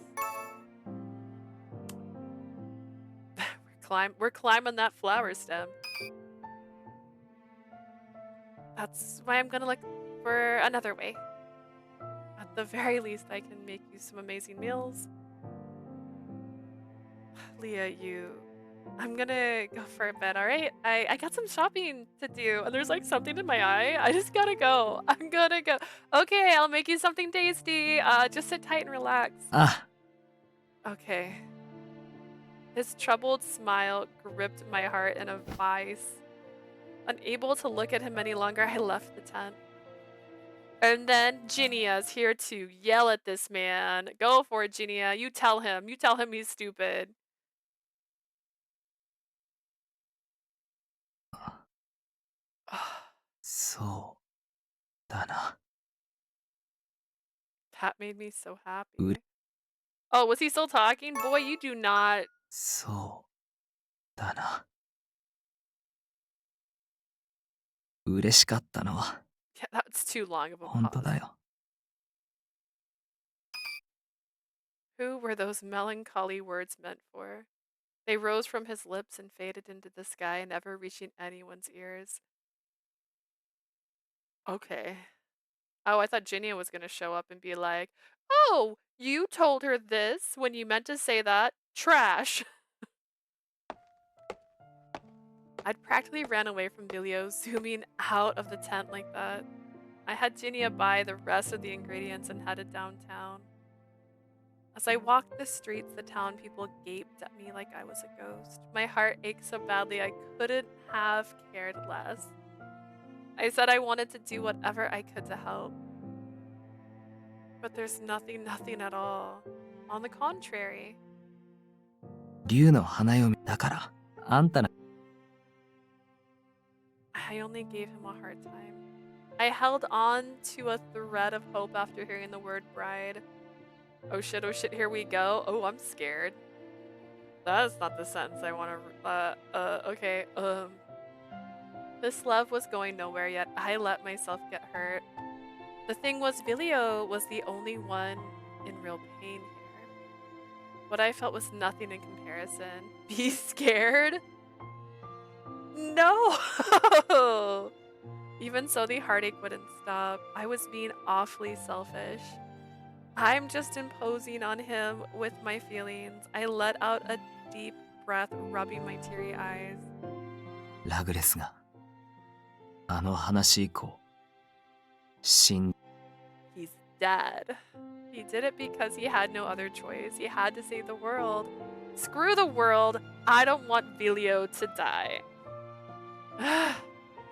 We're climbing that flower stem. That's why I'm gonna look for another way. At the very least, I can make you some amazing meals. Leah, I'm gonna go for a bed, alright? I got some shopping to do, and there's like something in my eye. I just gotta go. I'm gonna go. Okay, I'll make you something tasty. Just sit tight and relax. Ah. Okay. His troubled smile gripped my heart in a vice. Unable to look at him any longer, I left the tent. And then Jinnia's here to yell at this man. Go for it, Jinnia. You tell him he's stupid. So, だな。 That made me so happy. Oh, was he still talking? Boy, you do not. そうだな。嬉しかったのは Yeah, that's too long of a 本当 pause. だよ。 Who were those melancholy words meant for? They rose from his lips and faded into the sky, never reaching anyone's ears. Okay. Oh, I thought Jinnia was gonna show up and be like, oh, you told her this when you meant to say that. Trash. I'd practically ran away from Vilio, zooming out of the tent like that. I had Jinnia buy the rest of the ingredients and headed downtown. As I walked the streets, the town people gaped at me like I was a ghost. My heart ached so badly I couldn't have cared less. I said I wanted to do whatever I could to help. But there's nothing at all. On the contrary. 竜の花嫁だから、あんたな。 I only gave him a hard time. I held on to a thread of hope after hearing the word bride. Oh shit, here we go. Oh, I'm scared. That's not the sentence I want to... okay, This love was going nowhere, yet I let myself get hurt. The thing was, Vilio was the only one in real pain here. What I felt was nothing in comparison. Be scared? No! Even so, the heartache wouldn't stop. I was being awfully selfish. I'm just imposing on him with my feelings. I let out a deep breath, rubbing my teary eyes. ラグレスがあの話以降死ん He's dead. He did it because he had no other choice. He had to save the world. Screw the world. I don't want Vilio to die.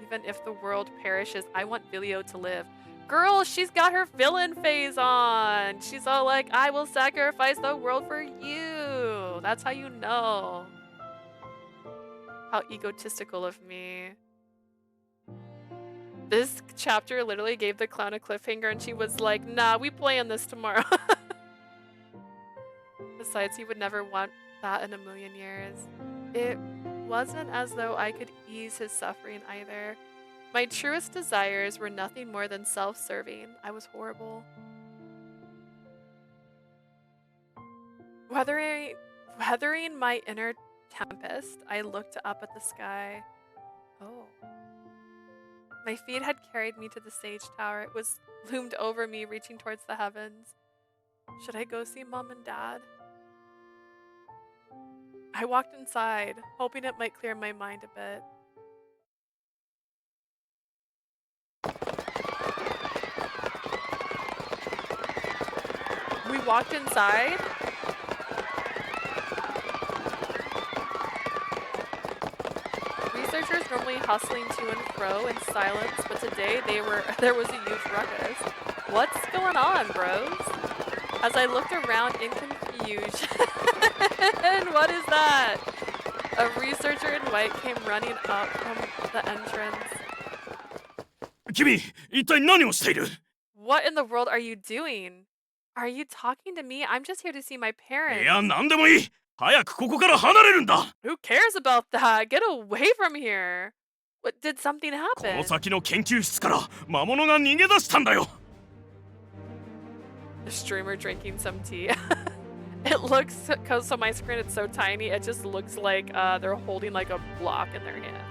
Even if the world perishes, I want Vilio to live. Girl, she's got her villain phase on. She's all like, I will sacrifice the world for you. That's how you know. How egotistical of me. This chapter literally gave the clown a cliffhanger and she was like, nah, we playing this tomorrow. Besides, he would never want that in a million years. It wasn't as though I could ease his suffering either. My truest desires were nothing more than self-serving. I was horrible. Weathering my inner tempest, I looked up at the sky. Oh. My feet had carried me to the stage tower. It was loomed over me, reaching towards the heavens. Should I go see Mom and Dad? I walked inside, hoping it might clear my mind a bit. We walked inside. Researchers normally hustling to and fro in silence, but today there was a huge ruckus. What's going on, bros? As I looked around in confusion. What is that? A researcher in white came running up from the entrance. 君、一体何をしている？ What in the world are you doing? Are you talking to me? I'm just here to see my い parents. や、何でもいい。早くここから離れるんだ。 Who cares about that? Get away from here. What, did something この happen? 先の研究室から魔物が逃げ出したんだよ。 The streamer drinking some tea. It looks, cause so my screen it's so tiny, it just looks like they're holding like a block in their hand.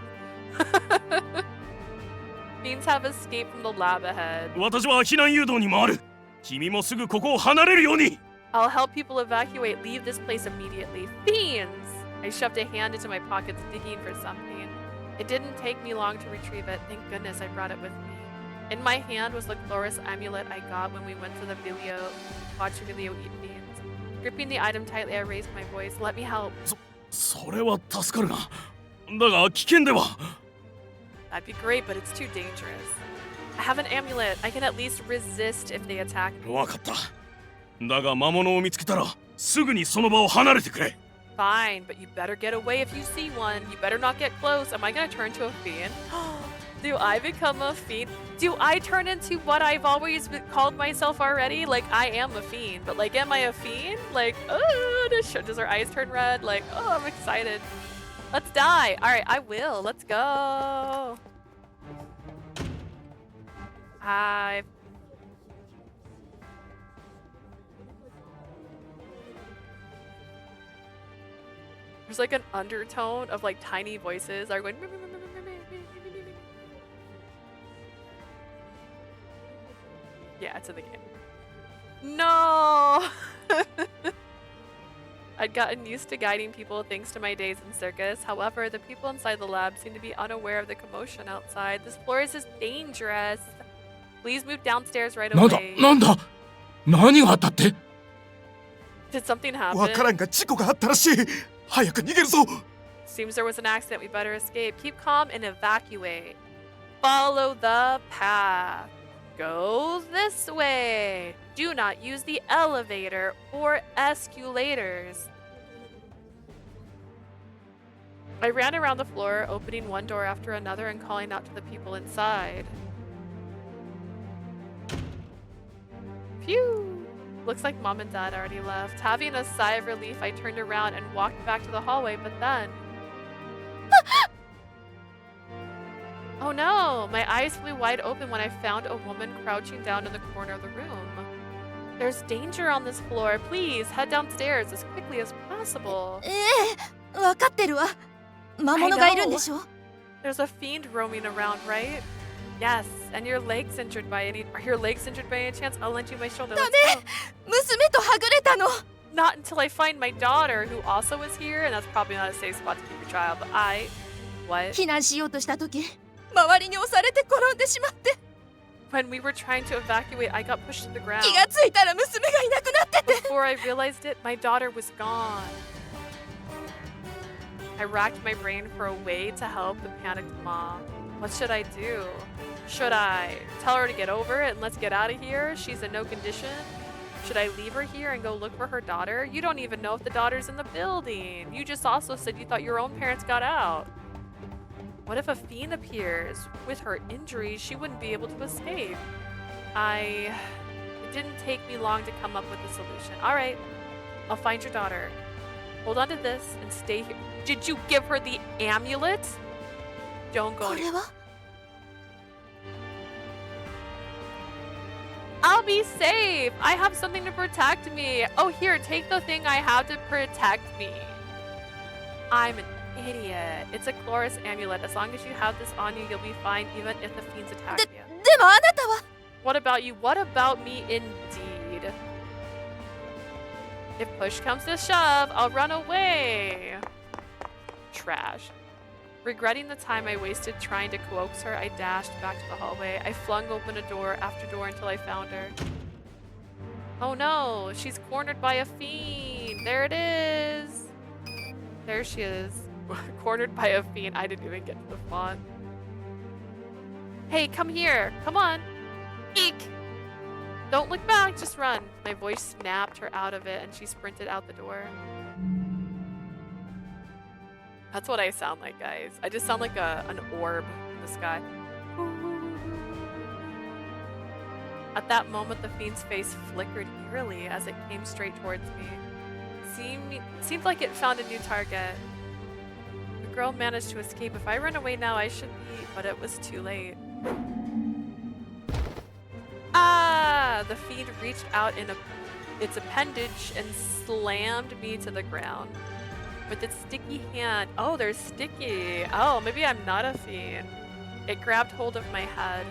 Fiends have escaped from the lab ahead. 私は避難誘導に回る。君もすぐここを離れるように。 I'll help people evacuate. Leave this place immediately. Fiends! I shoved a hand into my pockets, digging for something. It didn't take me long to retrieve it. Thank goodness I brought it with me. In my hand was the Chloris amulet I got when we went to the Vilio, watching Vilio eat fiends. Gripping the item tightly, I raised my voice. Let me help. それは助かるが。だが危険では。 That'd be great, but it's too dangerous. I have an amulet. I can at least resist if they attack me. わかった。だが魔物を見つけたらすぐにその場を離れてくれ。 Fine, but you better get away if you see one. You better not get close. Am I gonna turn to a fiend? Do I become a fiend? Do I turn into what I've always called myself already? Like, I am a fiend, but like, am I a fiend? Like, oh, does her eyes turn red? Like, oh, I'm excited. Let's die. All right, I will. Let's go. There's like an undertone of like tiny voices are going. Yeah, it's in the game. No! I'd gotten used to guiding people thanks to my days in circus. However, the people inside the lab seem to be unaware of the commotion outside. This floor is dangerous. Please move downstairs right away. なんだ何があったって Did something happen? わからんが事故があったらしい。早く逃げるぞ。 Seems there was an accident. We better escape. Keep calm and evacuate. Follow the path. Go this way. Do not use the elevator or escalators. I ran around the floor, opening one door after another and calling out to the people inside. Phew! Looks like Mom and Dad already left. Having a sigh of relief, I turned around and walked back to the hallway, but then... Oh no! My eyes flew wide open when I found a woman crouching down in the corner of the room. There's danger on this floor. Please, head downstairs as quickly as possible. わかってるわ。魔物がいるんでしょ？ There's a fiend roaming around, right? Yes, and your legs injured by any... Are your legs injured by any chance? I'll lend you my shoulder. Let's go. 娘とはぐれたの。 Not until I find my daughter, who also is here, and that's probably not a safe spot to keep your child, but What? 避難しようとした時、周りに押されて転んでしまって。 When we were trying to evacuate, I got pushed to the ground. 気がついたら娘がいなくなってて。 Before I realized it, my daughter was gone. I racked my brain for a way to help the panicked mom. What should I do? Should I tell her to get over it and let's get out of here? She's in no condition. Should I leave her here and go look for her daughter? You don't even know if the daughter's in the building. You just also said you thought your own parents got out. What if a fiend appears? With her injuries, she wouldn't be able to escape. It didn't take me long to come up with a solution. All right, I'll find your daughter. Hold on to this and stay here. Did you give her the amulet? Don't go anywhere. I'll be safe. I have something to protect me. Oh, here, take the thing I have to protect me. I'm an idiot. It's a Chloris amulet. As long as you have this on you, you'll be fine even if the fiends attack you. What about you? What about me indeed? If push comes to shove, I'll run away. Trash. Regretting the time I wasted trying to coax her, I dashed back to the hallway. I flung open a door after door until I found her. Oh no, she's cornered by a fiend. There it is. There she is. Cornered by a fiend. I didn't even get to the font. Hey, come here. Come on. Eek. Don't look back, just run. My voice snapped her out of it and she sprinted out the door. That's what I sound like, guys. I just sound like an orb in the sky. At that moment, the fiend's face flickered eerily as it came straight towards me. Seemed like it found a new target. The girl managed to escape. If I run away now, I should be, but it was too late. Ah! The fiend reached out in its appendage and slammed me to the ground. With its sticky hand. Oh, they're sticky. Oh, maybe I'm not a fiend. It grabbed hold of my head.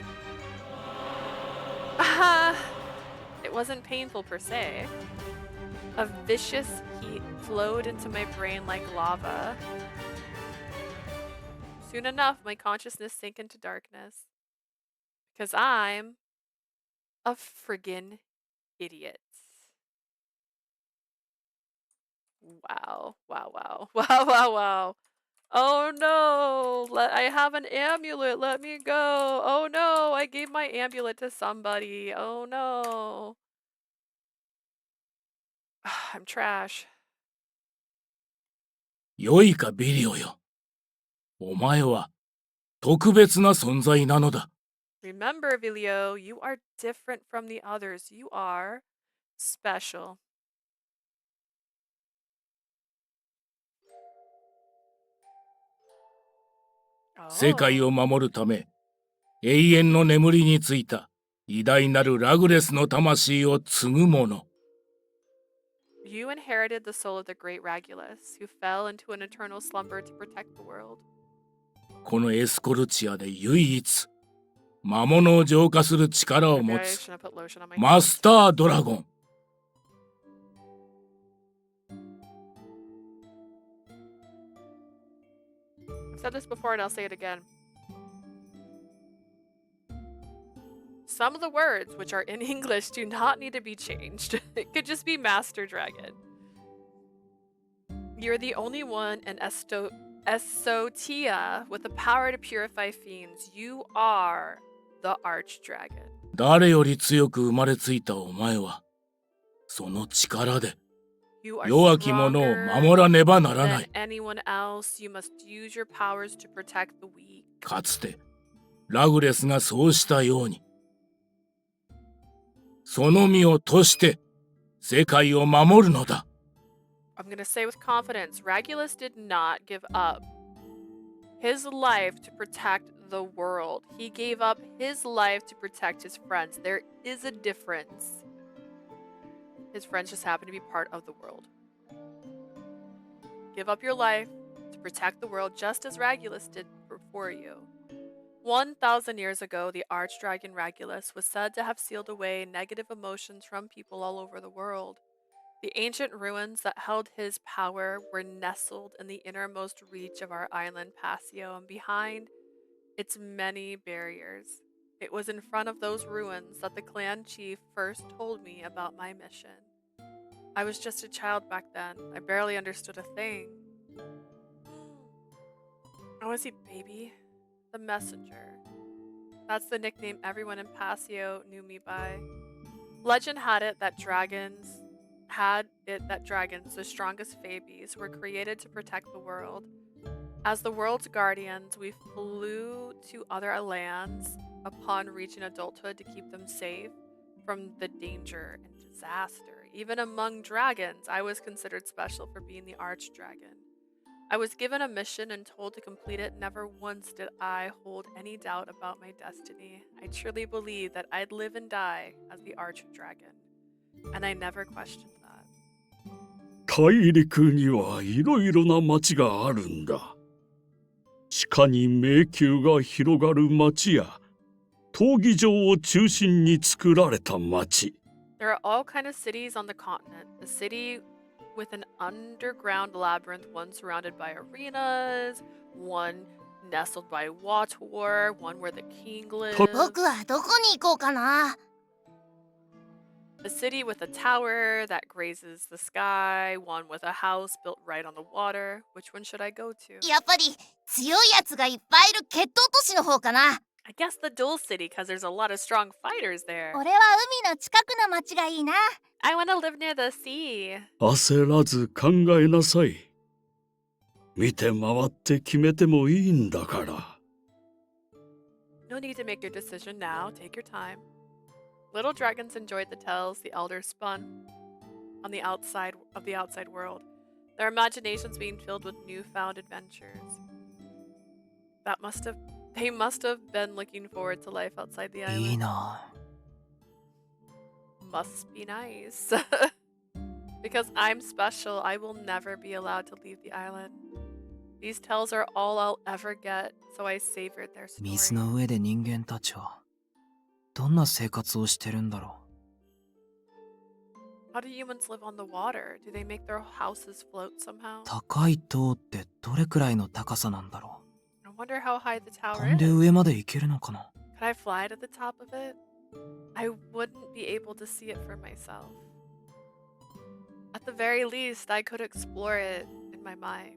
It wasn't painful per se. A vicious heat flowed into my brain like lava. Soon enough, my consciousness sank into darkness. Because I'm a friggin' idiot. Wow. Wow, wow. Wow, wow, wow. Oh no! I have an amulet. Let me go. Oh no! I gave my amulet to somebody. Oh no! I'm trash. よいか、ビリオよ。お前は特別な存在なのだ。Remember, Vilio, you are different from the others. You are special. 世界を守るため、永遠の眠りについた偉大なるラグレスの魂を継ぐ者。You inherited the soul of the great Regulus, who fell into an eternal slumber to protect the world. このエスコルチアで唯一、魔物を浄化する力を持つマスタードラゴン。I've said this before and I'll say it again. Some of the words, which are in English, do not need to be changed. It could just be Master Dragon. You're the only one in Esotia with the power to purify fiends. You are the Archdragon. 誰より強く生まれついたお前は、その力で弱き者を守らねばならない。Anyone else, you must use your powers to protect the weak. かつてラグレスがそうしたように、その身を賭して世界を守るのだ。I'm gonna say with confidence, Regulus did not give up his life to protect the world. He gave up his life to protect his friends. There is a difference. His friends just happen to be part of the world. Give up your life to protect the world just as Regulus did for you. 1,000 years ago, the Archdragon Regulus was said to have sealed away negative emotions from people all over the world. The ancient ruins that held his power were nestled in the innermost reach of our island Passio and behind its many barriers. It was in front of those ruins that the clan chief first told me about my mission. I was just a child back then. I barely understood a thing. Oh, was he baby? The messenger. That's the nickname everyone in Passio knew me by. Legend had it that dragons, the strongest Fabies, were created to protect the world. As the world's guardians, we flew to other lands upon reaching adulthood to keep them safe from the danger and disaster. Even among dragons, I was considered special for being the archdragon. I was given a mission and told to complete it. Never once did I hold any doubt about my destiny. I truly believed that I'd live and die as the archdragon, and I never questioned that. 大陸にはいろいろな町があるんだ。地下に迷宮が広がる町や闘技場を中心に作られた町。There are all kind of cities on the continent. A city with an underground labyrinth, one surrounded by arenas, one nestled by water, one where the king lives. 僕はどこに行こうかな。A city with a tower that grazes the sky, one with a house built right on the water. Which one should I go to? やっぱり強いやつがいっぱいいる決闘都市の方かな。I guess the Duel City, because there's a lot of strong fighters there. 俺は海の近くの町がいいな。I want to live near the sea. 焦らず考えなさい。見て回って決めてもいいんだから。No need to make your decision now. Take your time. Little dragons enjoyed the tales the elders spun on the outside world, their imaginations being filled with newfound adventures. They must have been looking forward to life outside the いい island. な。 Must be nice. Because I'm special, I will never be allowed to leave the island. These tales are all I'll ever get, so I savored their 水 story. の上で人間たちはどんな生活をしてるんだろ How do humans live on the water? Do they make their houses float somehow? う。高い塔ってどれくらいの高さなんだろ I wonder how high the う。 tower 飛んで is. 上まで行けるのかな。 Could I fly to the top of it? I wouldn't be able to see it for myself. At the very least, I could explore it in my mind.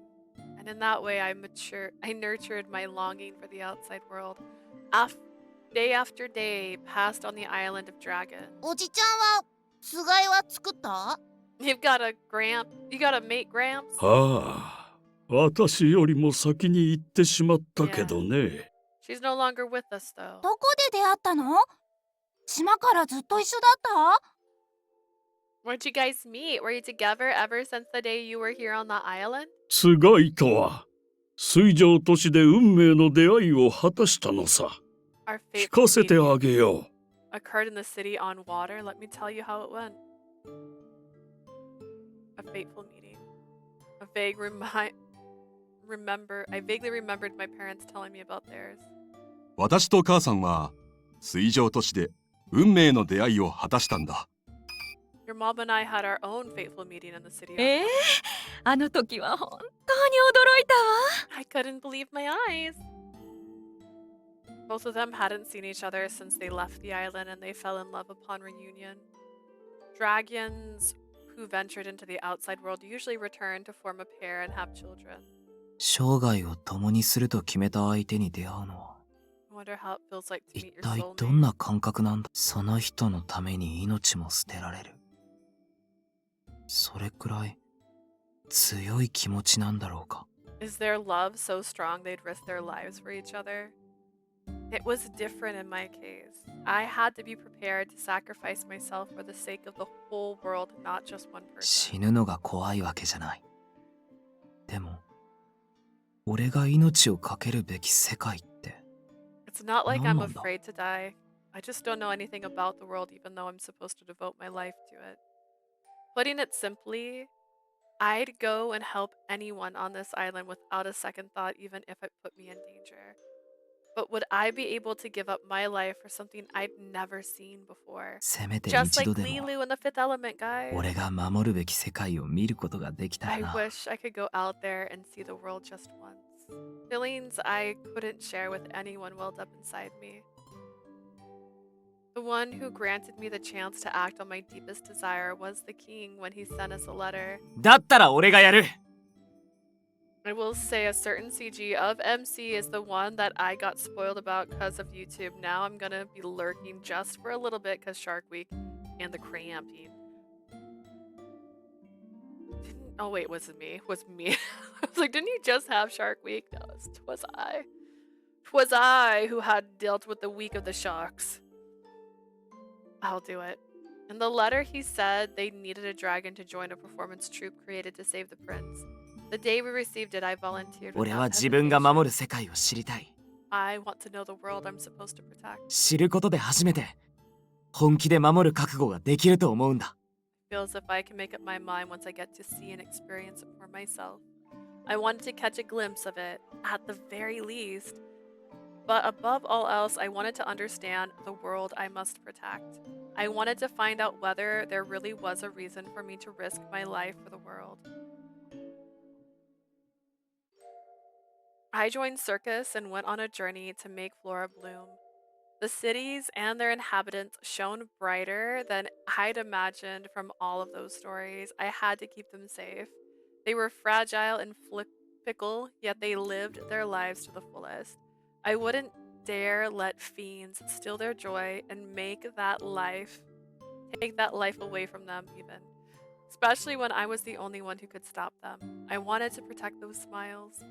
And in that way, I nurtured my longing for the outside world. Day after day passed on the island of dragons. おじちゃんはつがいは作った？ You got a mate, Gramps? ああ、私よりも先に行ってしまったけどね。She's no longer with us, though. どこで出会ったの？島からずっと一緒だった？ Where'd you guys meet? Were you together ever since the day you were here on the island? つがいとは、水上都市で運命の出会いを果たしたのさ。 Our 聞 fateful かせて meeting あげよう。 occurred in the city on water. Let me tell you how it went. A fateful meeting. I vaguely remembered my parents telling me about theirs. 私と母さんは水上都市で運命の出会いを果たしたんだ。 Your mom and I had our own fateful meeting in the city. あの時は本当に驚いたわ。 I couldn't believe my eyes. Both of them hadn't seen each other since they left the island, and they fell in love upon reunion. Dragons who ventured into the outside world usually return to form a pair and have children. 生涯を共にすると決めた相手に出会うのは I wonder how it feels like to 一 meet your 体 soulmate. どんな感覚なんだ。その人のために命も捨てられる。それくらい強い気持ちなんだろうか。 Is their love so strong they'd risk their lives for each other? It was different in my case. I had to be prepared to sacrifice myself for the sake of the whole world, not just one person. 死ぬのが怖いわけじゃない。でも、俺が命を懸けるべき世界って、 It's not like I'm 何なんだ？ afraid to die. I just don't know anything about the world, even though I'm supposed to devote my life to it. Putting it simply, I'd go and help anyone on this island without a second thought, even if it put me in danger. But would I be able to give up my life for something I'd never seen before? せめて Just 一 like 度でも Lilu in the Fifth Element, guys. 俺が守るべき世界を見ることができたら I な。 wish I could go out there and see the world just once. Feelings I couldn't share with anyone welled up inside me. The one who granted me the chance to act on my deepest desire was the king when he sent us a letter. だったら俺がやる。I will say a certain CG of MC is the one that I got spoiled about because of YouTube. Now I'm gonna be lurking just for a little bit because Shark Week and the cramping. Oh wait, was it me? Was me? I was like, didn't you just have Shark Week? No, twas I. Twas I who had dealt with the week of the sharks. I'll do it. In the letter, he said they needed a dragon to join a performance troupe created to save the prince. The day we received it, I volunteered 俺は without 自分が守 hesitation. る世界を知りたい。 I want to know the world I'm supposed to protect. 知ることで初めて本気で守る覚悟ができると思うんだ。 Feels if I can make up my mind once I get to see and experience it for myself. I wanted to catch a glimpse of it, at the very least. But above all else, I wanted to understand the world I must protect. I wanted to find out whether there really was a reason for me to risk my life for the world. I joined Circus and went on a journey to make Flora bloom. The cities and their inhabitants shone brighter than I'd imagined from all of those stories. I had to keep them safe. They were fragile and fickle, yet they lived their lives to the fullest. I wouldn't dare let fiends steal their joy and take that life away from them, even. Especially when I was the only one who could stop them. I wanted to protect those smiles.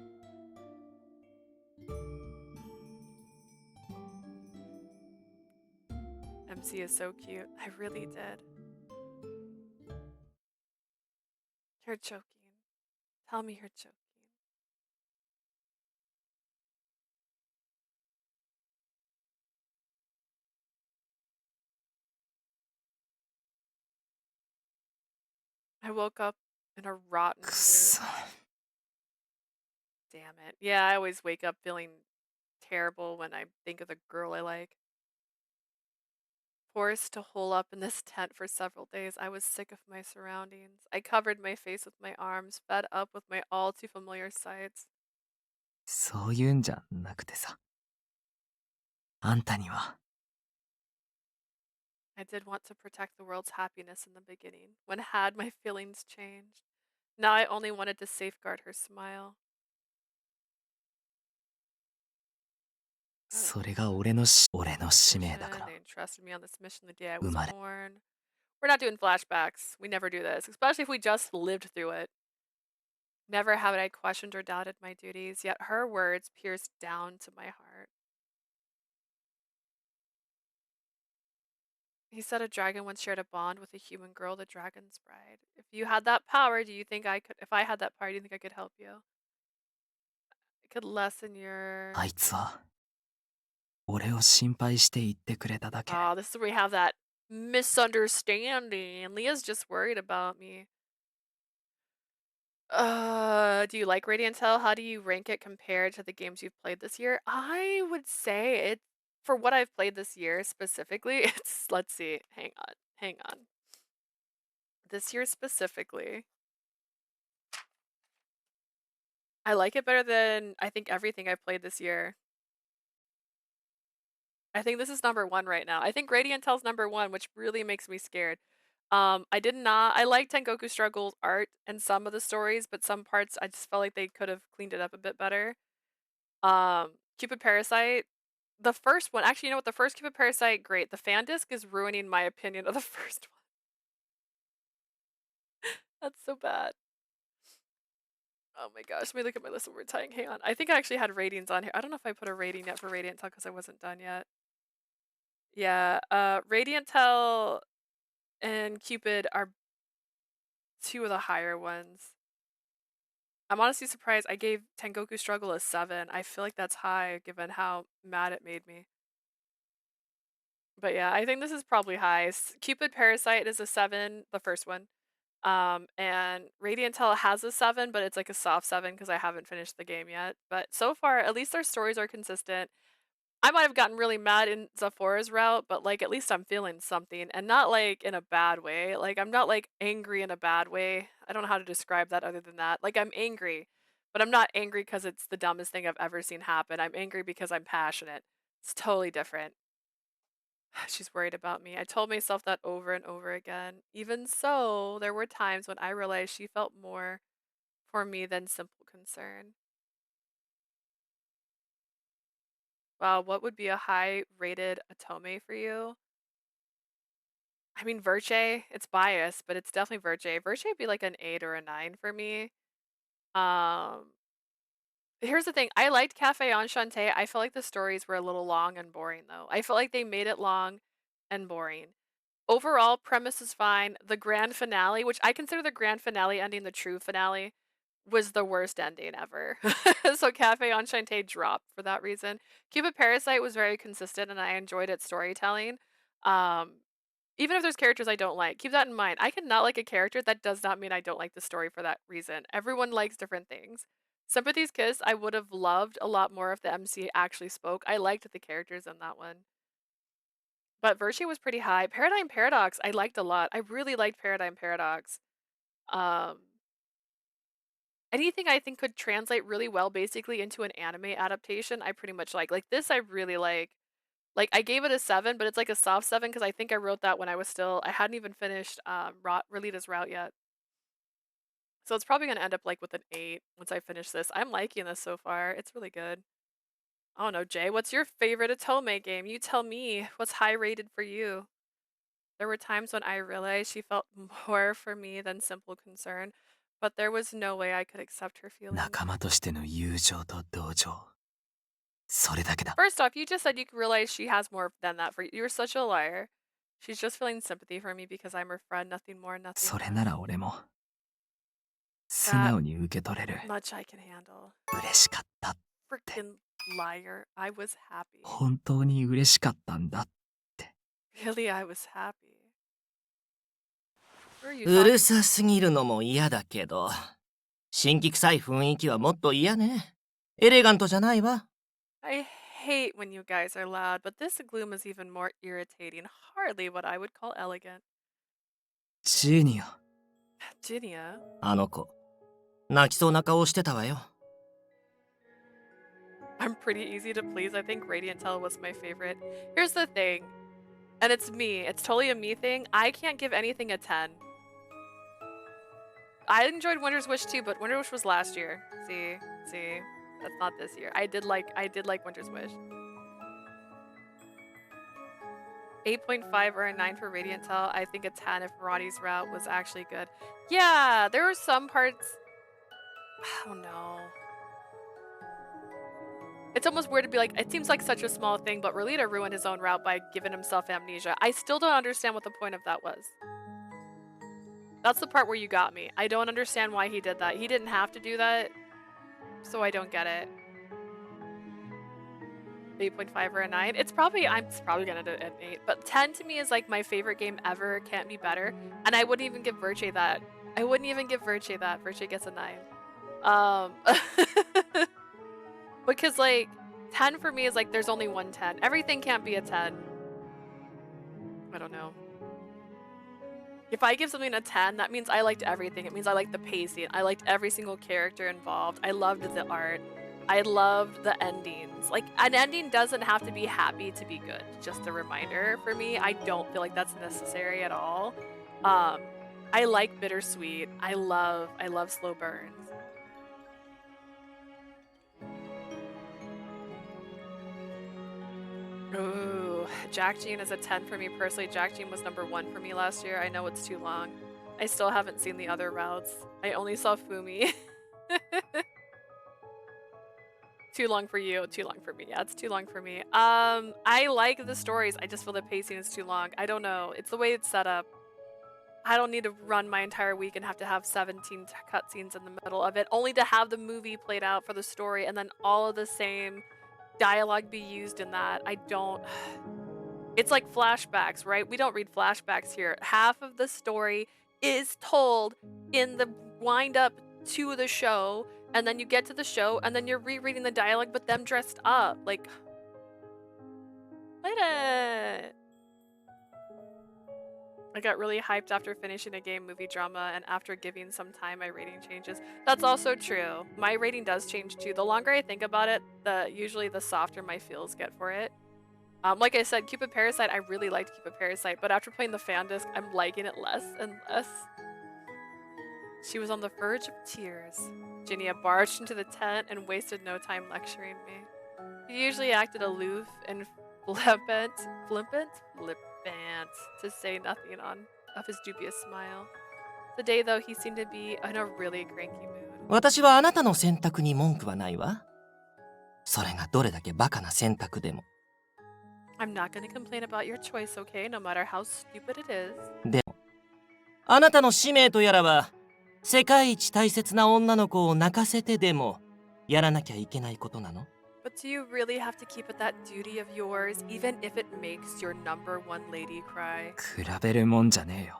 MC is so cute. I really did. You're joking. Tell me you're joking. I woke up in a rotten くっ mood. そ。 Damn it. Yeah, I always wake up feeling terrible when I think of the girl I like. Forced to hole up in this tent for several days, I was sick of my surroundings. I covered my face with my arms, fed up with my all too familiar sights. そういうんじゃなくてさ。あんたには I did want to protect the world's happiness in the beginning. When had my feelings changed? Now I only wanted to safeguard her smile. それが俺の使命だから。 They entrusted me on this mission the day I 生 was まれ born. We're not doing flashbacks. We never do this, especially if we just lived through it. Never had I questioned or doubted my duties, yet her words pierced down to my heart. He said a dragon once shared a bond with a human girl, the dragon's bride. If you had that power, do you think I could? If I had that power, do you think I could help you? I could lessen your. あいつは俺を心配して言ってくれただけ。 Oh, this is where we have that misunderstanding. Leah's just worried about me. Do you like Radiant Tale? How do you rank it compared to the games you've played this year? I would say it for what I've played this year specifically, it's let's see. Hang on. This year specifically, I like it better than I think everything I've played this year. I think this is number 1 right now. I think Radiant Tale's number 1, which really makes me scared. I like Tengoku Struggle's art and some of the stories, but some parts I just felt like they could have cleaned it up a bit better. Cupid Parasite, the first one, actually, you know what? The first Cupid Parasite, great. The fan disc is ruining my opinion of the first one. That's so bad. Oh my gosh, let me look at my list one more time. Hang on. I think I actually had ratings on here. I don't know if I put a rating yet for Radiant Tale because I wasn't done yet. Yeah, Radiant Tale and Cupid are 2 of the higher ones. I'm honestly surprised I gave Tengoku Struggle a 7. I feel like that's high given how mad it made me. But yeah, I think this is probably high. Cupid Parasite is a 7, the first one. And Radiant Tale has a 7, but it's like a soft 7 because I haven't finished the game yet. But so far, at least their stories are consistent. I might have gotten really mad in Zephora's route, but like at least I'm feeling something and not like in a bad way. Like I'm not like angry in a bad way. I don't know how to describe that other than that. Like I'm angry, but I'm not angry because it's the dumbest thing I've ever seen happen. I'm angry because I'm passionate. It's totally different. She's worried about me. I told myself that over and over again. Even so, there were times when I realized she felt more for me than simple concern. Wow, what would be a high-rated Otome for you? I mean, Verche, it's biased, but it's definitely Verche. Verche would be like an 8 or a 9 for me. Um, Here's the thing, I liked Cafe Enchanté. I felt like the stories were a little long and boring, though. I felt like they made it long and boring. Overall, premise is fine. The grand finale, which I consider the grand finale ending the true finale, was the worst ending ever. So Cafe Enchanté dropped for that reason. Cupid Parasite was very consistent and I enjoyed its storytelling. Um, Even if there's characters I don't like, keep that in mind. I can not like a character, that does not mean I don't like the story for that reason. Everyone likes different things. Sympathy's Kiss, I would have loved a lot more if the MC actually spoke. I liked the characters in that one. But Virtue was pretty high. Paradigm Paradox, I liked a lot. I really liked Paradigm Paradox. Um, Anything I think could translate really well basically into an anime adaptation, I pretty much like. Like this I really like. Like I gave it a 7, but it's like a soft 7 because I think I wrote that when I hadn't even finished Relita's route yet. So it's probably gonna end up like with an 8 once I finish this. I'm liking this so far. It's really good. I don't know, Jay, what's your favorite Otome game? You tell me what's high rated for you. There were times when I realized she felt more for me than simple concern, but there was no way I could accept her feelings. 仲間としての友情と同情。それだけだ。 First off, you just said you realize she has more than that for you. You're such a liar. She's just feeling sympathy for me because I'm her friend, nothing more, nothing それ less. なら俺も素直に受け取れる。 Much I can handle. 嬉しかったって。 Freaking liar. I was happy. 本当に嬉しかったんだって。 Really, I was happy. Who are you うる talking? さすぎるのも嫌だけど、新規臭い雰囲気はもっと嫌ね。エレガントじゃないわ。I hate when you guys are loud, but this gloom is even more irritating. Hardly what I would call elegant. ジーニア。 Jinnia? あの子、泣きそうな顔してたわよ。 I'm pretty easy to please. I think Radiant Tale was my favorite. Here's the thing, and it's me. It's totally a me thing. I can't give anything a 10. I enjoyed Winter's Wish too, but Winter's Wish was last year. See, that's not this year. I did like Winter's Wish. 8.5 or a 9 for Radiant Tale. I think a 10 if Roddy's route was actually good. Yeah, there were some parts. I don't know. It's almost weird to be like, it seems like such a small thing, but Relita ruined his own route by giving himself amnesia. I still don't understand what the point of that was. That's the part where you got me. I don't understand why he did that. He didn't have to do that, so I don't get it. 8.5 or a 9. I'm probably gonna do an 8, but 10 to me is like my favorite game ever. Can't be better. And I wouldn't even give Virtue that. I wouldn't even give Virtue that. Virtue gets a 9. Because like 10 for me is like there's only one 10. Everything can't be a 10. I don't know. If I give something a 10, that means I liked everything. It means I liked the pacing. I liked every single character involved. I loved the art. I loved the endings. Like, an ending doesn't have to be happy to be good. Just a reminder for me. I don't feel like that's necessary at all. I like bittersweet. I love slow burns. Ooh, Jack Jean is a 10 for me personally. Jack Jean was number 1 for me last year. I know it's too long. I still haven't seen the other routes. I only saw Fumi. Too long for you, too long for me. Yeah, it's too long for me. I like the stories. I just feel the pacing is too long. I don't know. It's the way it's set up. I don't need to run my entire week and have to have 17 cutscenes in the middle of it, only to have the movie played out for the story and then all of the same dialogue be used in that. I don't... It's like flashbacks, right? We don't read flashbacks here. Half of the story is told in the wind up to the show, and then you get to the show, and then you're rereading the dialogue, but them dressed up. Like, let it. I got really hyped after finishing a game, movie, drama, and after giving some time, my rating changes. That's also true. My rating does change too. The longer I think about it, usually the softer my feels get for it. Like I said, Cupid Parasite, I really liked Cupid Parasite, but after playing the fan disc, I'm liking it less and less. She was on the verge of tears. Jinnia barged into the tent and wasted no time lecturing me. He usually acted aloof and flippant, to say nothing of his dubious smile. Today, though, he seemed to be in a really cranky mood. 私はあなたの選択に文句はないわ。それがどれだけバカな選択でも。I'm not gonna complain about your choice, okay? No matter how stupid it is. でも、あなたの使命とやらは、世界一大切な女の子を泣かせてでも、やらなきゃいけないことなの？ But do you really have to keep it that duty of yours, even if it makes your number one lady cry? 比べるもんじゃねえよ。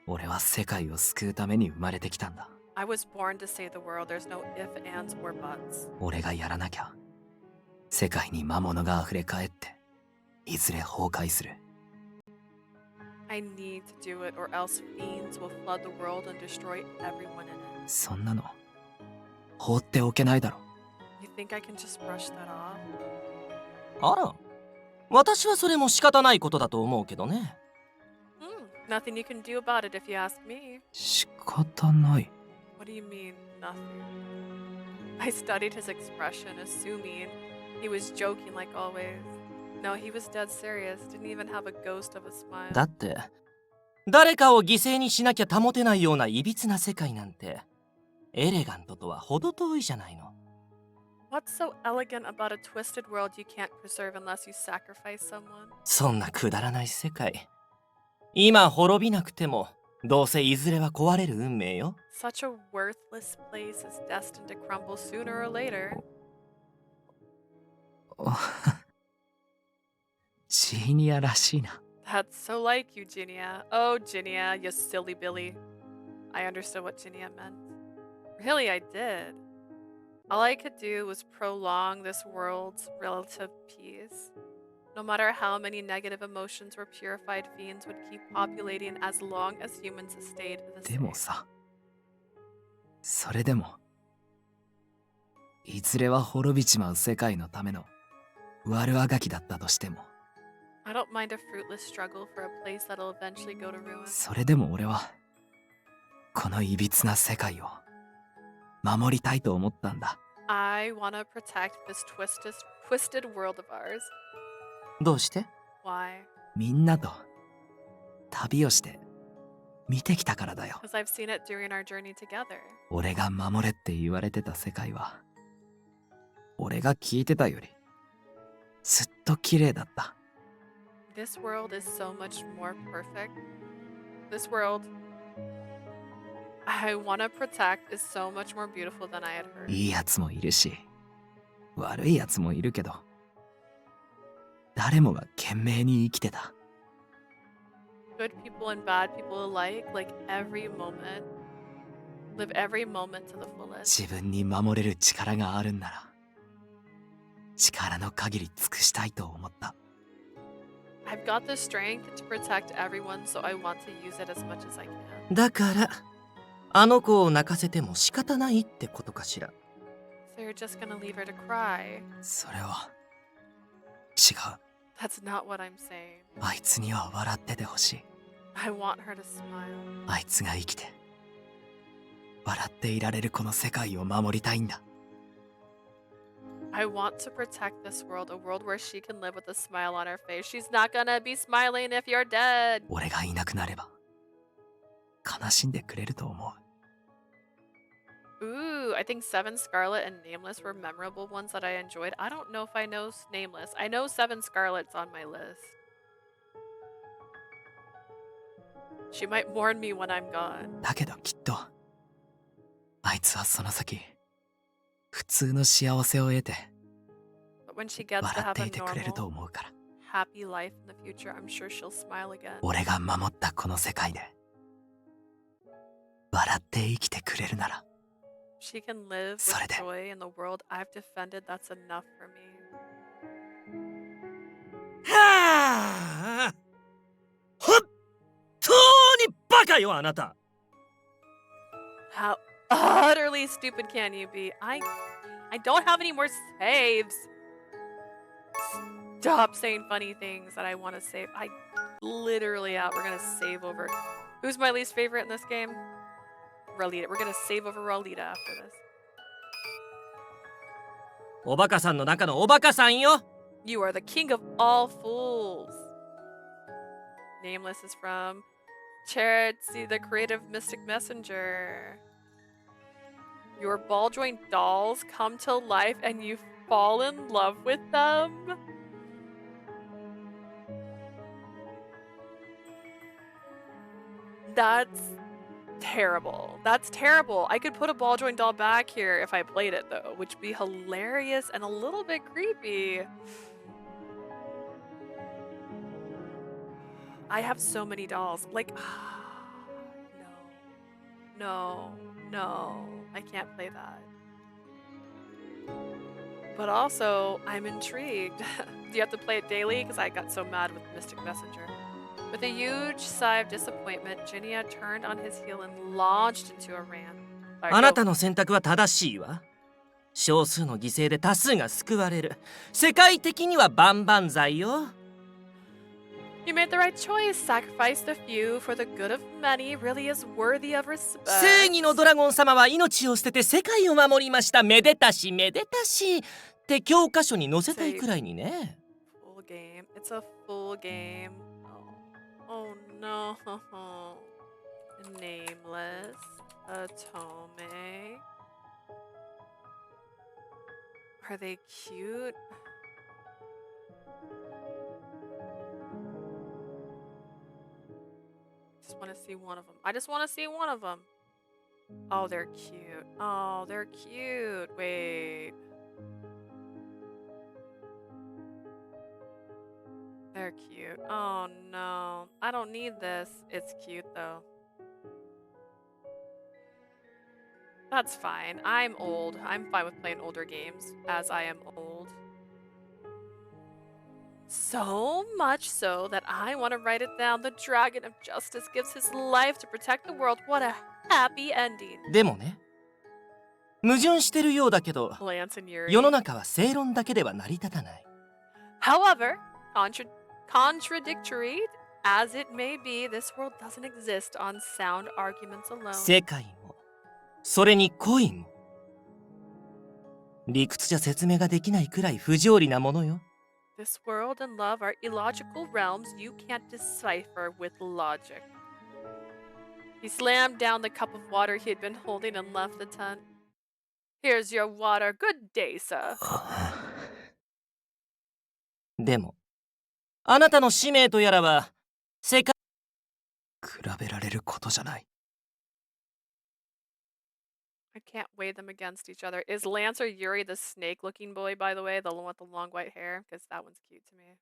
俺は世界を救うために生まれてきたんだ。I was born to save the world. There's no ifs, ands, or buts. 俺がやらなきゃ、世界に魔物が溢れ返って、いずれ崩壊する。I need to do it, or else fiends will flood the world and destroy everyone in it. そんなの、放っておけないだろ。You think I can just brush that off? あら、私はそれも仕方ないことだと思うけどね。Nothing you can do about it if you ask me. 仕方ない。 What do you mean, nothing? I studied his expression, assuming he was joking like always. No, he was dead serious. Didn't even have a ghost of a smile. だって、誰かを犠牲にしなきゃ保てないようないびつな世界なんて、エレガントとは程遠いじゃないの。What's so elegant about a twisted world you can't preserve unless you sacrifice someone? そんなくだらない世界。今滅びなくても、どうせいずれは壊れる運命よ。Such a worthless place is destined to crumble sooner or later. ジーニアらしいな。That's so like you, Jinnia. Oh, Jinnia, you silly Billy. I understood what Jinnia meant. Really, I did. All I could do was prolong this world's relative peace. No matter how many negative emotions or purified fiends would keep populating as long as humans stayed the で same. もさ、それでも、いずれは滅びちまう世界のための悪あがきだったとしても、I don't mind a fruitless struggle for a place that'll eventually go to ruin. それでも俺は、このいびつな世界を守りたいと思ったんだ。I wanna protect this twisted world of ours. どうして？ Why? みんなと旅をして見てきたからだよ。 Because I've seen it during our journey together. 俺が守れって言われてた世界は、俺が聞いてたよりずっと綺麗だった。This world is so much more perfect. This world I wanna protect is so much more beautiful than I had heard. いいやつもいるし、悪いやつもいるけど、誰もが懸命に生きてた。Good people and bad people alike, like every moment, live every moment to the fullest. 自分に守れる力があるんなら、力の限り尽くしたいと思った。I've got the strength to protect everyone, so I want to use it as much as I can. だから、あの子を泣かせても仕方ないってことかしら。So you're just gonna leave her to cry? それは違う。 That's not what I'm saying. あいつには笑っててほしい。 I want her to smile. あいつが生きて笑っていられるこの世界を守りたいんだ。 I want to protect this world, a world where she can live with a smile on her face. She's not gonna be smiling if you're dead. 俺がいなくなれば悲しんでくれると思う。 Ooh, I think Seven Scarlet and Nameless were memorable ones that I enjoyed. I don't know if I know Nameless. I know Seven Scarlet's on my list. She might mourn me when I'm gone. だけどきっとあいつはその先普通の幸せを得て But when she gets to 笑っ have て a いてくれると normal, 思うから。 happy life in the future, I'm sure she'll smile again. 俺が守ったこの世界で笑って生きてくれるなら。 She can live with それで joy in the world I've defended. That's enough for me. はあ、本当にバカよあなた。 How utterly stupid can you be? I don't have any more saves. Stop saying funny things that I want to save. I literally we're gonna save over. Who's my least favorite in this game? Ralita. We're gonna save over Ralita after this. おバカさんの中のおバカさんよ。 You are the king of all fools. Nameless is from Charity, the creative mystic messenger. Your ball joint dolls come to life and you fall in love with them? That's terrible. That's terrible. I could put a ball joint doll back here if I played it though, which would be hilarious and a little bit creepy. I have so many dolls. Like, no, I can't play that. But also, I'm intrigued. Do you have to play it daily? Because I got so mad with Mystic Messenger. With a huge sigh of disappointment, Jinnia turned on his heel and launched into a rant. あなたの選択は正しいわ。少数の犠牲で多数が救われる。世界的には万々歳よ。You made the right choice. Sacrifice the few for the good of many really is worthy of respect. 正義のドラゴン様は命を捨てて世界を守りました。めでたしめでたし。って教科書に載せたいくらいにね。Full game. It's a full game. Oh no. Nameless. Atome. Are they cute? Just want to see one of them. I just want to see one of them. Oh, they're cute. Oh, they're cute. Wait. They're cute. Oh no. I don't need this. It's cute though. That's fine. I'm old. I'm fine with playing older games, as I am old. So much so that I want to write it down. The Dragon of Justice gives his life to protect the world. What a happy ending. でもね、矛盾してるようだけど、Lance and Yuri. 世の中は正論だけでは成り立たない。However, contradictory as it may be, this world doesn't exist on sound arguments alone. 世界も、それに恋も。理屈じゃ説明ができないくらい不条理なものよ。This world and love are illogical realms you can't decipher with logic. He slammed down the cup of water he had been holding and left the tent. Here's your water. Good day, sir. でも、あなたの使命とやらは、世界比べられることじゃない。I can't weigh them against each other. Is Lance or Yuri the snake-looking boy, by the way? The one with the long white hair? Because that one's cute to me.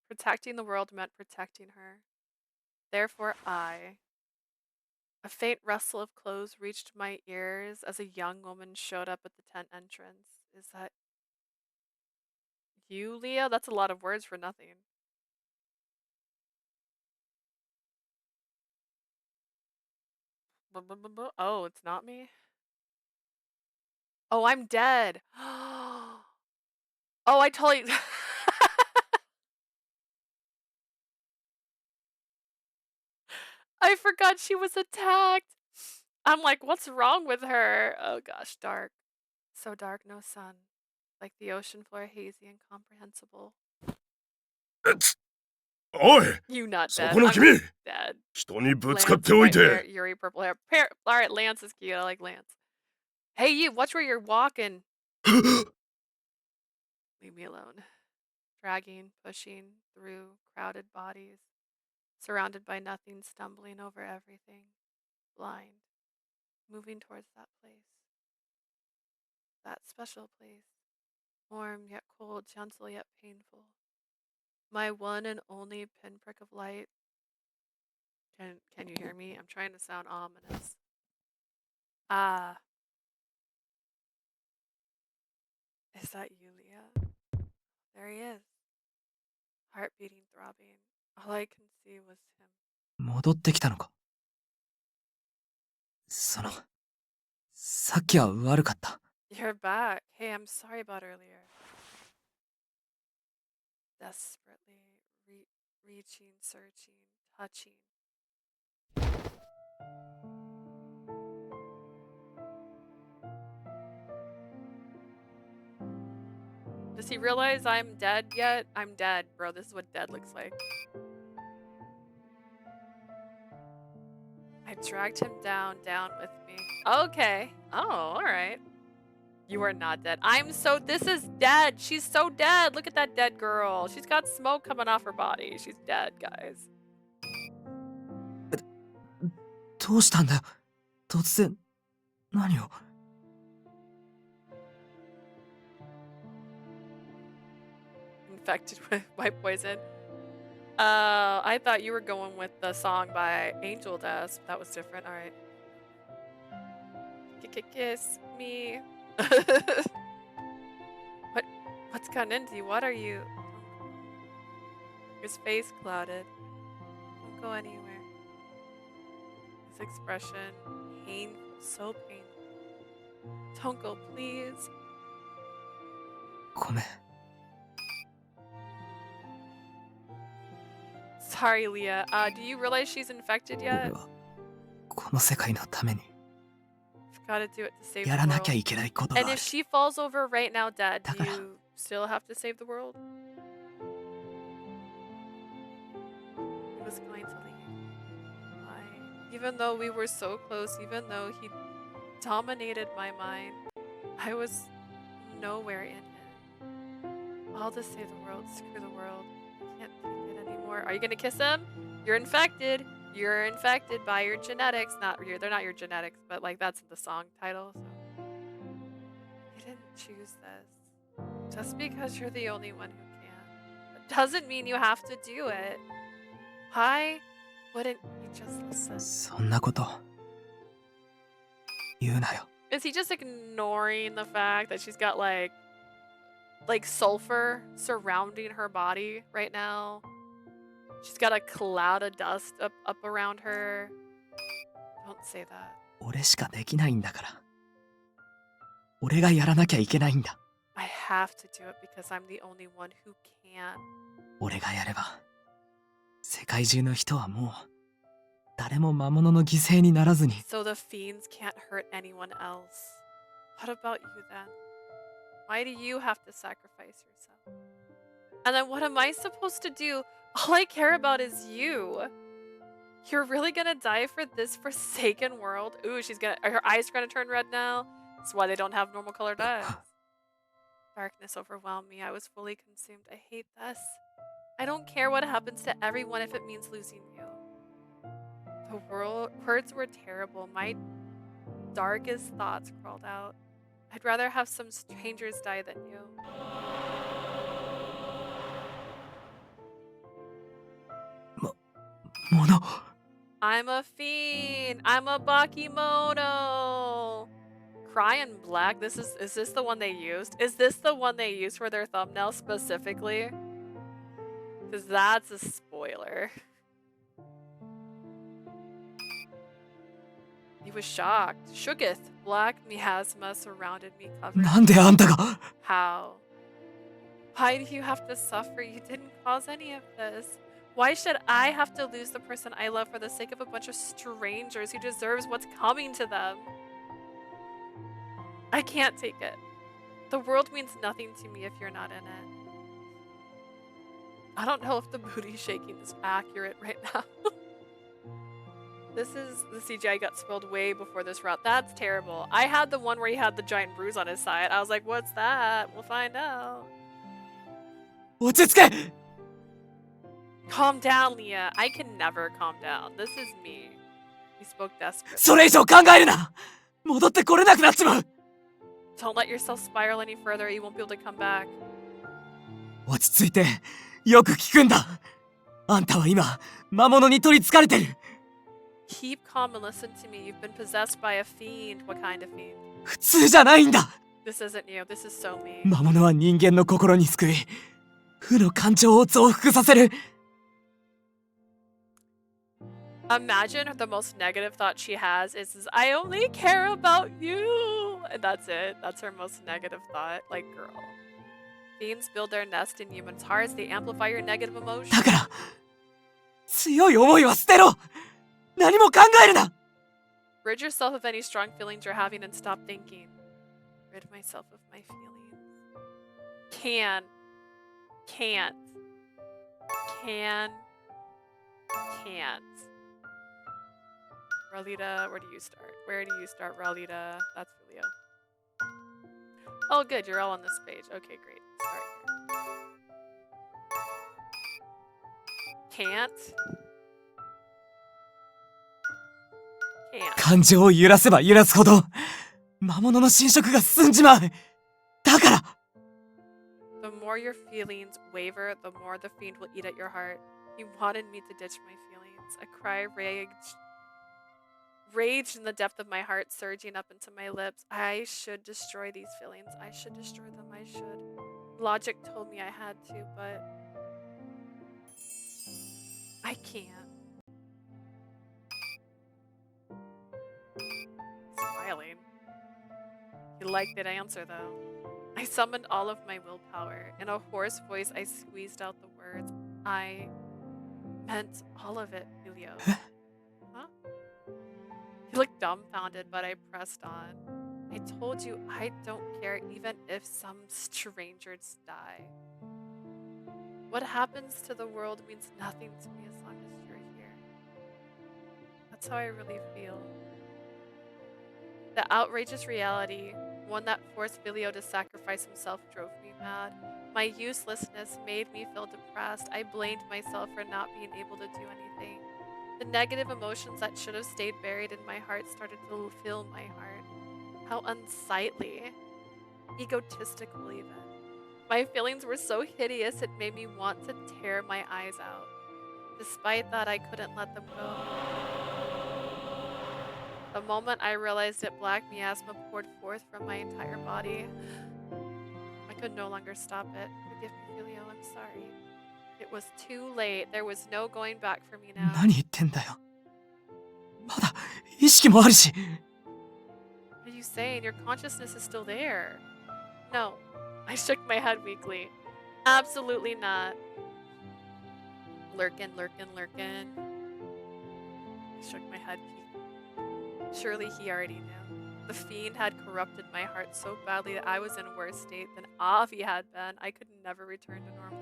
Protecting the world meant protecting her. Therefore, I... A faint rustle of clothes reached my ears as a young woman showed up at the tent entrance. Is that you, Leah? That's a lot of words for nothing. Oh, it's not me? Oh, I'm dead. Oh, I totally... I forgot she was attacked. I'm like, what's wrong with her? Oh gosh, dark. So dark, no sun. Like the ocean floor, hazy, incomprehensible. おい You not そ dead. この I'm 君 dead. 人にぶつかっ Lance, ておい white hair, て Yuri, purple hair. Alright, Lance is cute. I like Lance. Hey, you, watch where you're walking. Leave me alone. Dragging, pushing through crowded bodies. Surrounded by nothing, stumbling over everything. Blind. Moving towards that place. That special place. Warm yet cold, gentle yet painful. My one and only pinprick of light. Can you hear me? I'm trying to sound ominous. Ah. Is that you, Leah? There he is. Heart beating, throbbing. All I can see was him. 戻ってきたのか。さっきは悪かった。You're back. Hey, I'm sorry about earlier. Desperately reaching, searching, touching. Does he realize I'm dead yet? I'm dead, bro. This is what dead looks like. I dragged him down with me. Okay. Oh, alright. You are not dead. This is dead. She's so dead. Look at that dead girl. She's got smoke coming off her body. She's dead, guys. どうしたんだよ。突然、何を。Infected with white poison. I thought you were going with the song by Angel Dust. That was different. All right. Kiss me. What's gotten into you? What are you? His face clouded. Don't go anywhere. His expression painful, so painful. Don't go, please. ごめん。 Sorry, Leah. Do you realize she's infected yet? 俺はこの世界のために Gotta do it to save や the らなきゃ world. いけないことが And あ if る。 she falls over right now dead, do だから you still have to save the world? He was going to leave. Why? Even though we were so close, even though he dominated my mind, I was nowhere in it. All to save the world, screw the world. I can't take it anymore. Are you gonna kiss him? You're infected. You're infected by your genetics. They're not your genetics, but like that's the song title. So you didn't choose this. Just because you're the only one who can, it doesn't mean you have to do it. Why wouldn't you just listen? そんなこと言うなよ。 Is he just ignoring the fact that she's got like sulfur surrounding her body right now? She's got a cloud of dust up around her. Don't say that. 俺しかできないんだから。俺がやらなきゃいけないんだ。 I have to do it because I'm the only one who can. 俺がやれば、世界中の人はもう誰も魔物の犠牲にならずに。 So the fiends can't hurt anyone else. What about you then? Why do you have to sacrifice yourself? And then what am I supposed to do? All I care about is you. You're really gonna die for this forsaken world? Ooh, her eyes are gonna turn red now. That's why they don't have normal colored eyes. Darkness overwhelmed me. I was fully consumed. I hate this. I don't care what happens to everyone if it means losing you. The words were terrible. My darkest thoughts crawled out. I'd rather have some strangers die than you. I'm a fiend. I'm a Bakemono. Crying Black. Is this the one they used? Is this the one they used for their thumbnail specifically? Because that's a spoiler. He was shocked. Shooketh. Black miasma surrounded me, covered. なんであんたが How? Why do you have to suffer? You didn't cause any of this. Why should I have to lose the person I love for the sake of a bunch of strangers who deserves what's coming to them? I can't take it. The world means nothing to me if you're not in it. I don't know if the booty shaking is accurate right now. The CGI got spoiled way before this route. That's terrible. I had the one where he had the giant bruise on his side. I was like, what's that? We'll find out. 落ち着け Calm down, Leah. I can never calm down. This is me. He spoke desperate. それ以上考えるな戻ってこれなくなっちまう Don't let yourself spiral any further. You won't be able to come back. 落ち着いてよく聞くんだあんたは今魔物に取り憑かれてる Keep calm and listen to me. You've been possessed by a fiend. What kind of fiend? 普通じゃないんだ This isn't you. This is so me. 魔物は人間の心に救い負の感情を増幅させる Imagine the most negative thought she has is I only care about you. And that's it. That's her most negative thought. Like, girl. Fiends build their nest in humans' hearts. They amplify your negative emotions. だから強い思いは捨てろ何も考えるな Rid yourself of any strong feelings you're having and stop thinking. Rid myself of my feelings. Can. Can't. Can. Can't. Ralita, where do you start? Where do you start, Ralita? That's Vilio. Oh, good. You're all on this page. Okay, great. Start here. Can't. Can't. 感情を揺らせば揺らすほど魔物の侵食が進んじまう。だから The more your feelings waver, the more the fiend will eat at your heart. He wanted me to ditch my feelings. A cry raged in the depth of my heart, surging up into my lips. I should destroy these feelings. I should destroy them. I should. Logic told me I had to, but I can't. Smiling. He liked that answer, though. I summoned all of my willpower. In a hoarse voice, I squeezed out the words. I meant all of it, Vilio. Huh? He looked dumbfounded, but I pressed on. I told you I don't care even if some strangers die. What happens to the world means nothing to me as long as you're here. That's how I really feel. The outrageous reality, one that forced Vilio to sacrifice himself, drove me mad. My uselessness made me feel depressed. I blamed myself for not being able to do anything. The negative emotions that should have stayed buried in my heart started to fill my heart. How unsightly. Egotistical even. My feelings were so hideous it made me want to tear my eyes out. Despite that, I couldn't let them go. The moment I realized it, black miasma poured forth from my entire body. I could no longer stop it. Forgive me, Vilio, I'm sorry. It was too late. There was no going back for me now. 何言ってんだよ。まだ意識もあるし。What are you saying? Your consciousness is still there. No. I shook my head weakly. Absolutely not. Lurkin. I shook my head. Surely he already knew. The fiend had corrupted my heart so badly that I was in a worse state than Avi had been. I could never return to normal.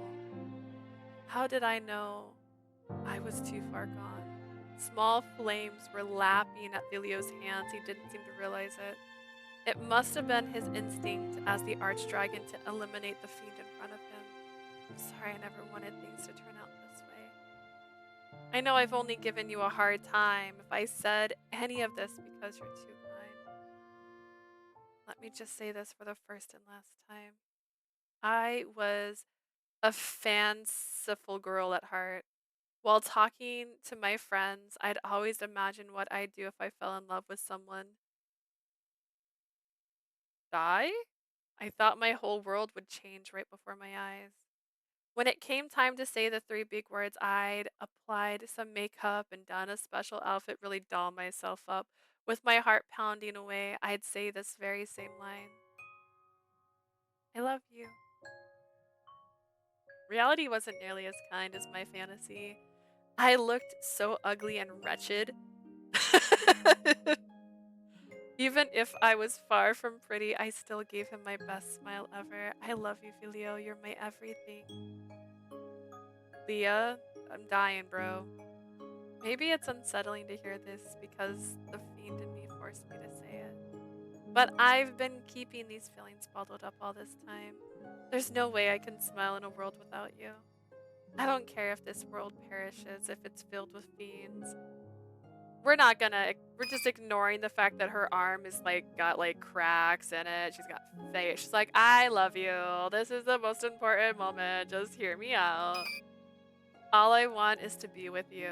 How did I know? I was too far gone. Small flames were lapping at Vilio's hands. He didn't seem to realize it. It must have been his instinct as the archdragon to eliminate the fiend in front of him. I'm sorry, I never wanted things to turn out this way. I know I've only given you a hard time if I said any of this because you're too kind. Let me just say this for the first and last time. I was a fanciful girl at heart. While talking to my friends, I'd always imagine what I'd do if I fell in love with someone. Die? I thought my whole world would change right before my eyes. When it came time to say the 3 big words, I'd applied some makeup and done a special outfit, really doll myself up. With my heart pounding away, I'd say this very same line. I love you. Reality wasn't nearly as kind as my fantasy. I looked so ugly and wretched. Even if I was far from pretty, I still gave him my best smile ever. I love you, Vilio. You're my everything. Leah, I'm dying, bro. Maybe it's unsettling to hear this because the fiend in me forced me to say it. But I've been keeping these feelings bottled up all this time. There's no way I can smile in a world without you. I don't care if this world perishes, if it's filled with fiends. We're just ignoring the fact that her arm is got cracks in it. She's got face. She's like, I love you. This is the most important moment. Just hear me out. All I want is to be with you.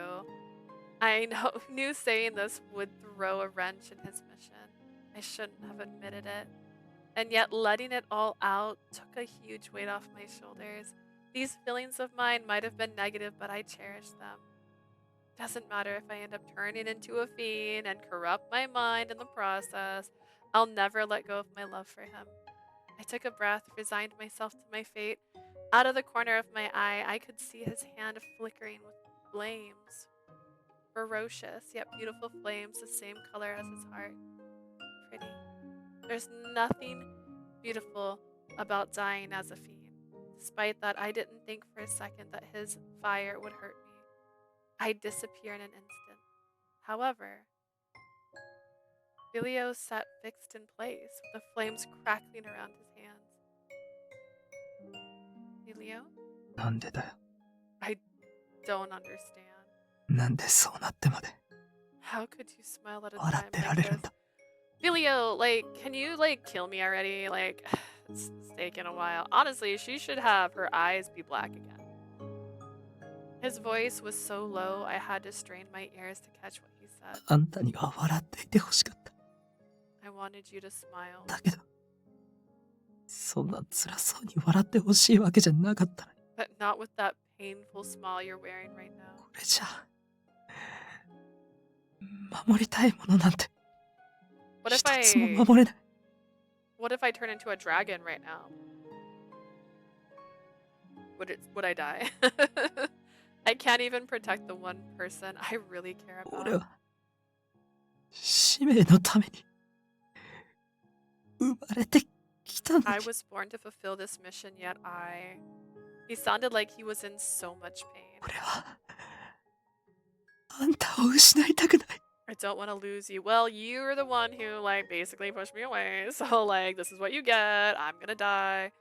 I knew saying this would throw a wrench in his mission. I shouldn't have admitted it. And yet letting it all out took a huge weight off my shoulders. These feelings of mine might have been negative, but I cherish them. Doesn't matter if I end up turning into a fiend and corrupt my mind in the process. I'll never let go of my love for him. I took a breath, resigned myself to my fate. Out of the corner of my eye, I could see his hand flickering with flames. Ferocious, yet beautiful flames, the same color as his heart. Pretty. There's nothing beautiful about dying as a fiend. Despite that, I didn't think for a second that his fire would hurt me. I'd disappear in an instant. However, Vilio sat fixed in place, with the flames crackling around his hands. Vilio? なんでだよ。 I don't understand. なんでそうなってまで How could you smile at a 笑 time ってら like れるん this? だ。 Vilio, like, can you, like, kill me already? Like, it's taken a while. Honestly, she should have her eyes be black again. His voice was so low, I had to strain my ears to catch what he said. あんたには笑っていてほしかった。 I wanted you to smile. だけど、そんな辛そうに笑ってほしいわけじゃなかったのに。 But not with that painful smile you're wearing right now. これじゃ、守りたいものなんて、 What 一 if つも I... 守れない。 What if I turn into a dragon right now? Would I die? I can't even protect the one person I really care 俺 about. は、使命のために、生まれてきたのに。 I was born to fulfill this mission, yet He sounded like he was in so much pain. 俺は、あんたを失いたくない。 I don't want to lose you. Well, you're the one who, like, basically pushed me away. So, like, this is what you get. I'm gonna die.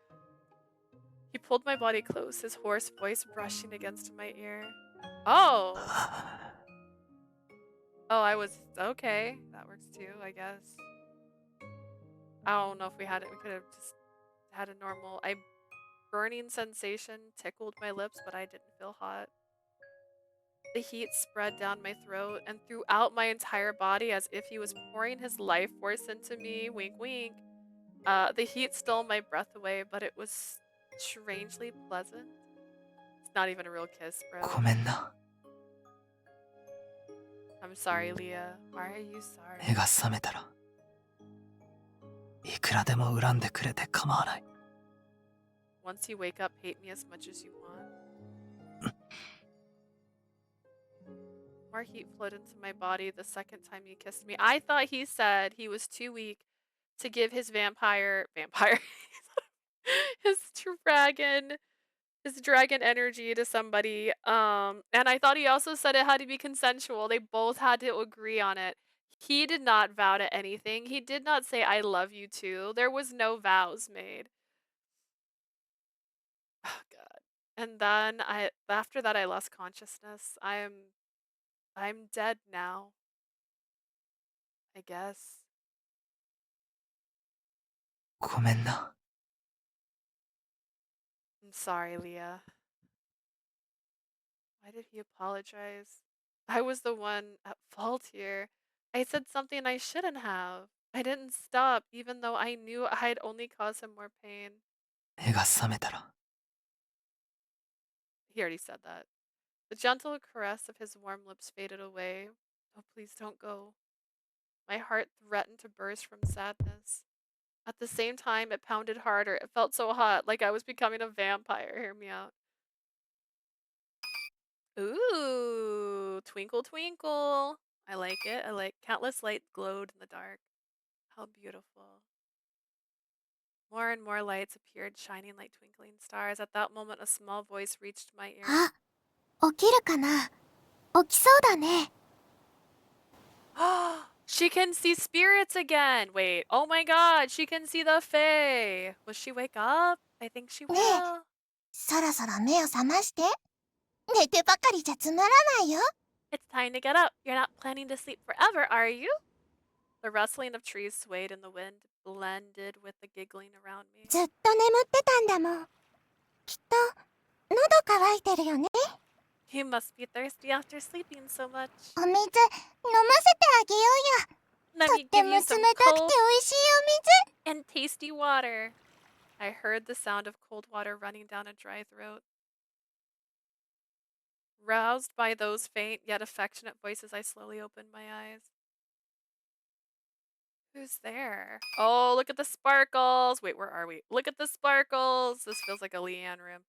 He pulled my body close, his hoarse voice brushing against my ear. Oh! Oh, I was... Okay. That works too, I guess. I don't know if we had it. We could have just had a normal... Burning sensation tickled my lips, but I didn't feel hot. The heat spread down my throat and throughout my entire body as if he was pouring his life force into me. Wink, wink. The heat stole my breath away, but it was strangely pleasant. It's not even a real kiss, bro. ごめんな。 I'm sorry, Leah. Why are you sorry? 目が覚めたら、いくらでも恨んでくれて構わない。 Once you wake up, hate me as much as you want. More heat flowed into my body the second time you kissed me. I thought he said he was too weak to give his his dragon energy to somebody. And I thought he also said it had to be consensual. They both had to agree on it. He did not vow to anything. He did not say I love you too. There was no vows made. Oh god. And then after that I lost consciousness. I'm dead now. I guess. ごめんな。 I'm sorry, Leah. Why did he apologize? I was the one at fault here. I said something I shouldn't have. I didn't stop, even though I knew I'd only cause him more pain. 目が覚めたら、 He already said that. The gentle caress of his warm lips faded away. Oh, please don't go. My heart threatened to burst from sadness. At the same time, it pounded harder. It felt so hot, like I was becoming a vampire. Hear me out. Ooh, twinkle, twinkle. I like it. I like countless lights glowed in the dark. How beautiful. More and more lights appeared, shining like twinkling stars. At that moment, a small voice reached my ear. あ、起きるかな？起きそうだね。 She can see spirits again. Wait. Oh my god. She can see the Fae. Will she wake up? I think she will. ねえ、そろそろ目を覚まして。寝てばかりじゃつまらないよ。 It's time to get up. You're not planning to sleep forever, are you? The rustling of trees swayed in the wind, blended with the giggling around me. ずっと眠ってたんだもん。きっと喉乾いてるよね。 You must be thirsty after sleeping so much. お水飲ませてあげようよ。 Let と me って give も you 冷た some くて cold 美味しいお水。 and tasty water. I heard the sound of cold water running down a dry throat. Roused by those faint yet affectionate voices, I slowly opened my eyes. Who's there? Oh, look at the sparkles. Wait, where are we? Look at the sparkles. This feels like a Leanne room.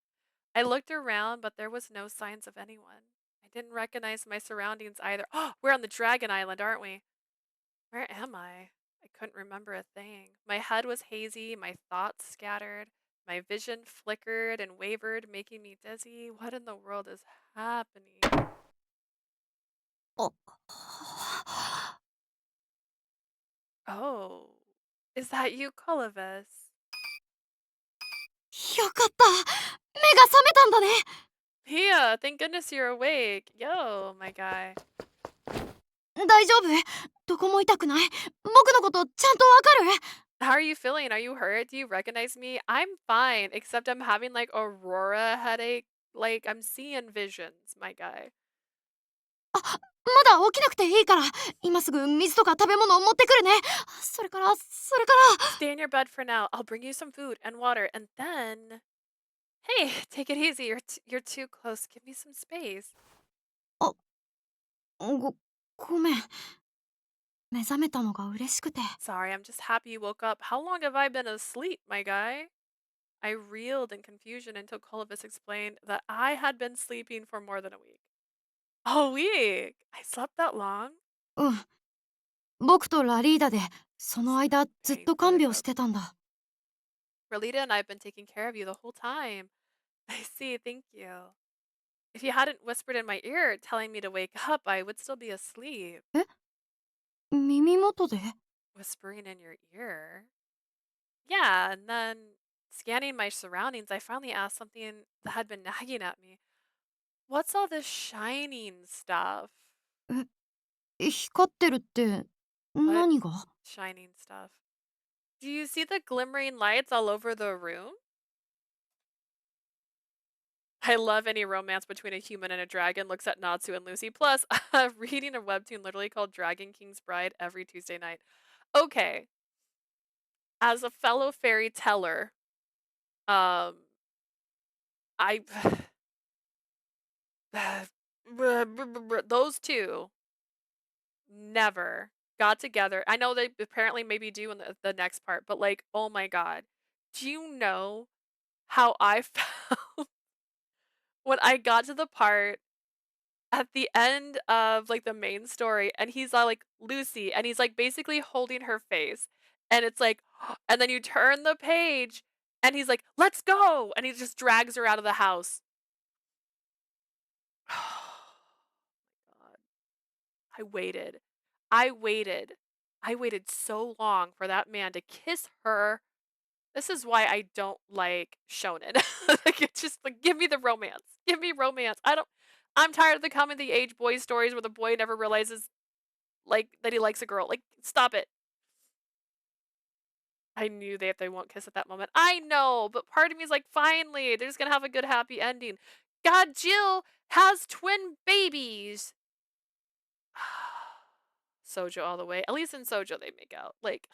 I looked around, but there was no signs of anyone. I didn't recognize my surroundings either. Oh, we're on the Dragon Island, aren't we? Where am I? I couldn't remember a thing. My head was hazy, my thoughts scattered, My vision flickered and wavered, making me dizzy. What in the world is happening? Oh, is that you, Colavis? よかった。目が覚めたんだね。 Pia, thank goodness you're awake. Yo, my guy. 大丈夫？どこも痛くない？僕のことちゃんとわかる？ How are you feeling? Are you hurt? Do you recognize me? I'm fine, except I'm having like Aurora headache. Like I'm seeing visions, my guy. まだ起きなくていいから、今すぐ水とか食べ物を持ってくるね。それから。 Stay in your bed for now. I'll bring you some food and water, and then. Hey, take it easy. You're too close. Give me some space. ごめん。目覚めたのが嬉しくて。 Sorry, I'm just happy you woke up. How long have I been asleep, my guy? I reeled in confusion until Colovis explained that I had been sleeping for more than a week. A week? I slept that long? うん。僕とラリーダでその間ずっと看病してたんだ。 Relita and I have been taking care of you the whole time. I see, thank you. If you hadn't whispered in my ear telling me to wake up, I would still be asleep. え？耳元で？ Whispering in your ear? Yeah, and then scanning my surroundings, I finally asked something that had been nagging at me. What's all this shining stuff? 光ってるって何が？ Shining stuff. Do you see the glimmering lights all over the room? I love any romance between a human and a dragon. Looks at Natsu and Lucy. Plus, reading a webtoon literally called Dragon King's Bride every Tuesday night. Okay. As a fellow fairy teller, I those two never got together. I know they apparently maybe do in the next part, but like, oh my god. Do you know how I felt when I got to the part at the end of like the main story and he's all like Lucy and he's like basically holding her face and it's like and then you turn the page and he's like, let's go, and he just drags her out of the house. God. I waited. I waited. I waited so long for that man to kiss her. This is why I don't like shonen. Like it's just like give me the romance. Give me romance. I'm tired of the coming of the age boy stories where the boy never realizes like that he likes a girl. Like stop it. I knew they won't kiss at that moment. I know, but part of me is like finally they're just going to have a good happy ending. God, Jill has twin babies. Sojo all the way. At least in Sojo they make out. Like,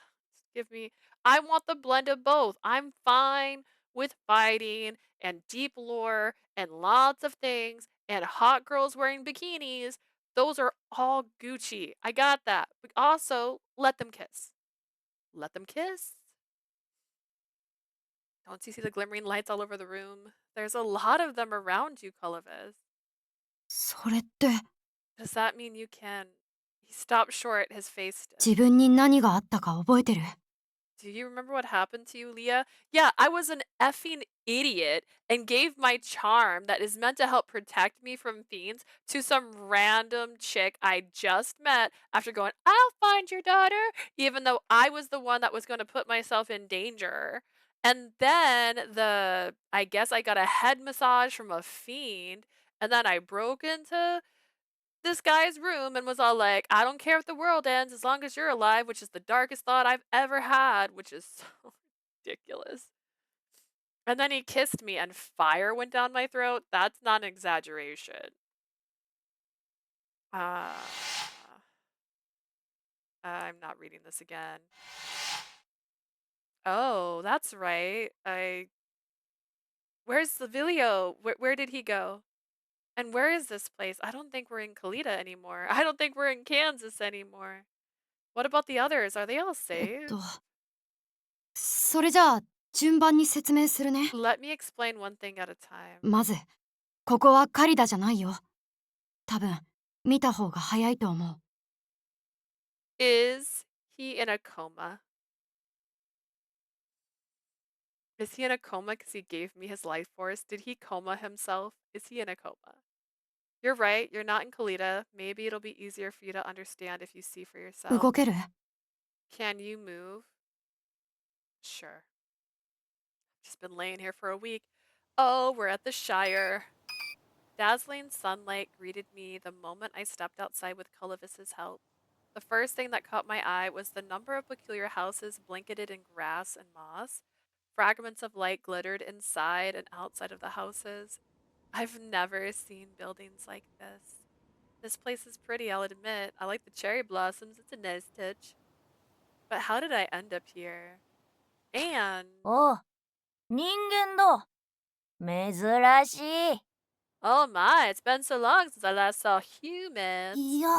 give me. I want the blend of both. I'm fine with fighting and deep lore and lots of things and hot girls wearing bikinis. Those are all Gucci. I got that. But also, let them kiss. Let them kiss. Don't you see the glimmering lights all over the room? There's a lot of them around you, Colavis. それって。 Does that mean you can? He stopped short, his face stiff. 自分に何があったか覚えてる？ Do you remember what happened to you, Leah? Yeah, I was an effing idiot and gave my charm that is meant to help protect me from fiends to some random chick I just met after going, I'll find your daughter, even though I was the one that was going to put myself in danger. And then I guess I got a head massage from a fiend, and then I broke into this guy's room and was all like, I don't care if the world ends as long as you're alive, which is the darkest thought I've ever had, which is so ridiculous. And then he kissed me and fire went down my throat. That's not an exaggeration. I'm not reading this again. Oh, that's right. Where's the Vilio? Where did he go? And where is this place? I don't think we're in Kalita anymore. I don't think we're in Kansas anymore. What about the others? Are they all safe? それじゃあ順番に説明するね。 Let me explain one thing at a time. まず、ここはカリダじゃないよ。多分、見た方が早いと思う。 Is he in a coma? Is he in a coma because he gave me his life force? Did he coma himself? Is he in a coma? You're right, you're not in Kalita. Maybe it'll be easier for you to understand if you see for yourself. 動ける？ Can you move? Sure. Just been laying here for a week. Oh, we're at the Shire. Dazzling sunlight greeted me the moment I stepped outside with Cullivis's help. The first thing that caught my eye was the number of peculiar houses blanketed in grass and moss. Fragments of light glittered inside and outside of the houses. I've never seen buildings like this. This place is pretty, I'll admit. I like the cherry blossoms, it's a nice touch. But how did I end up here? And... おう、人間だ。珍しい。Oh my, it's been so long since I last saw humans. いや、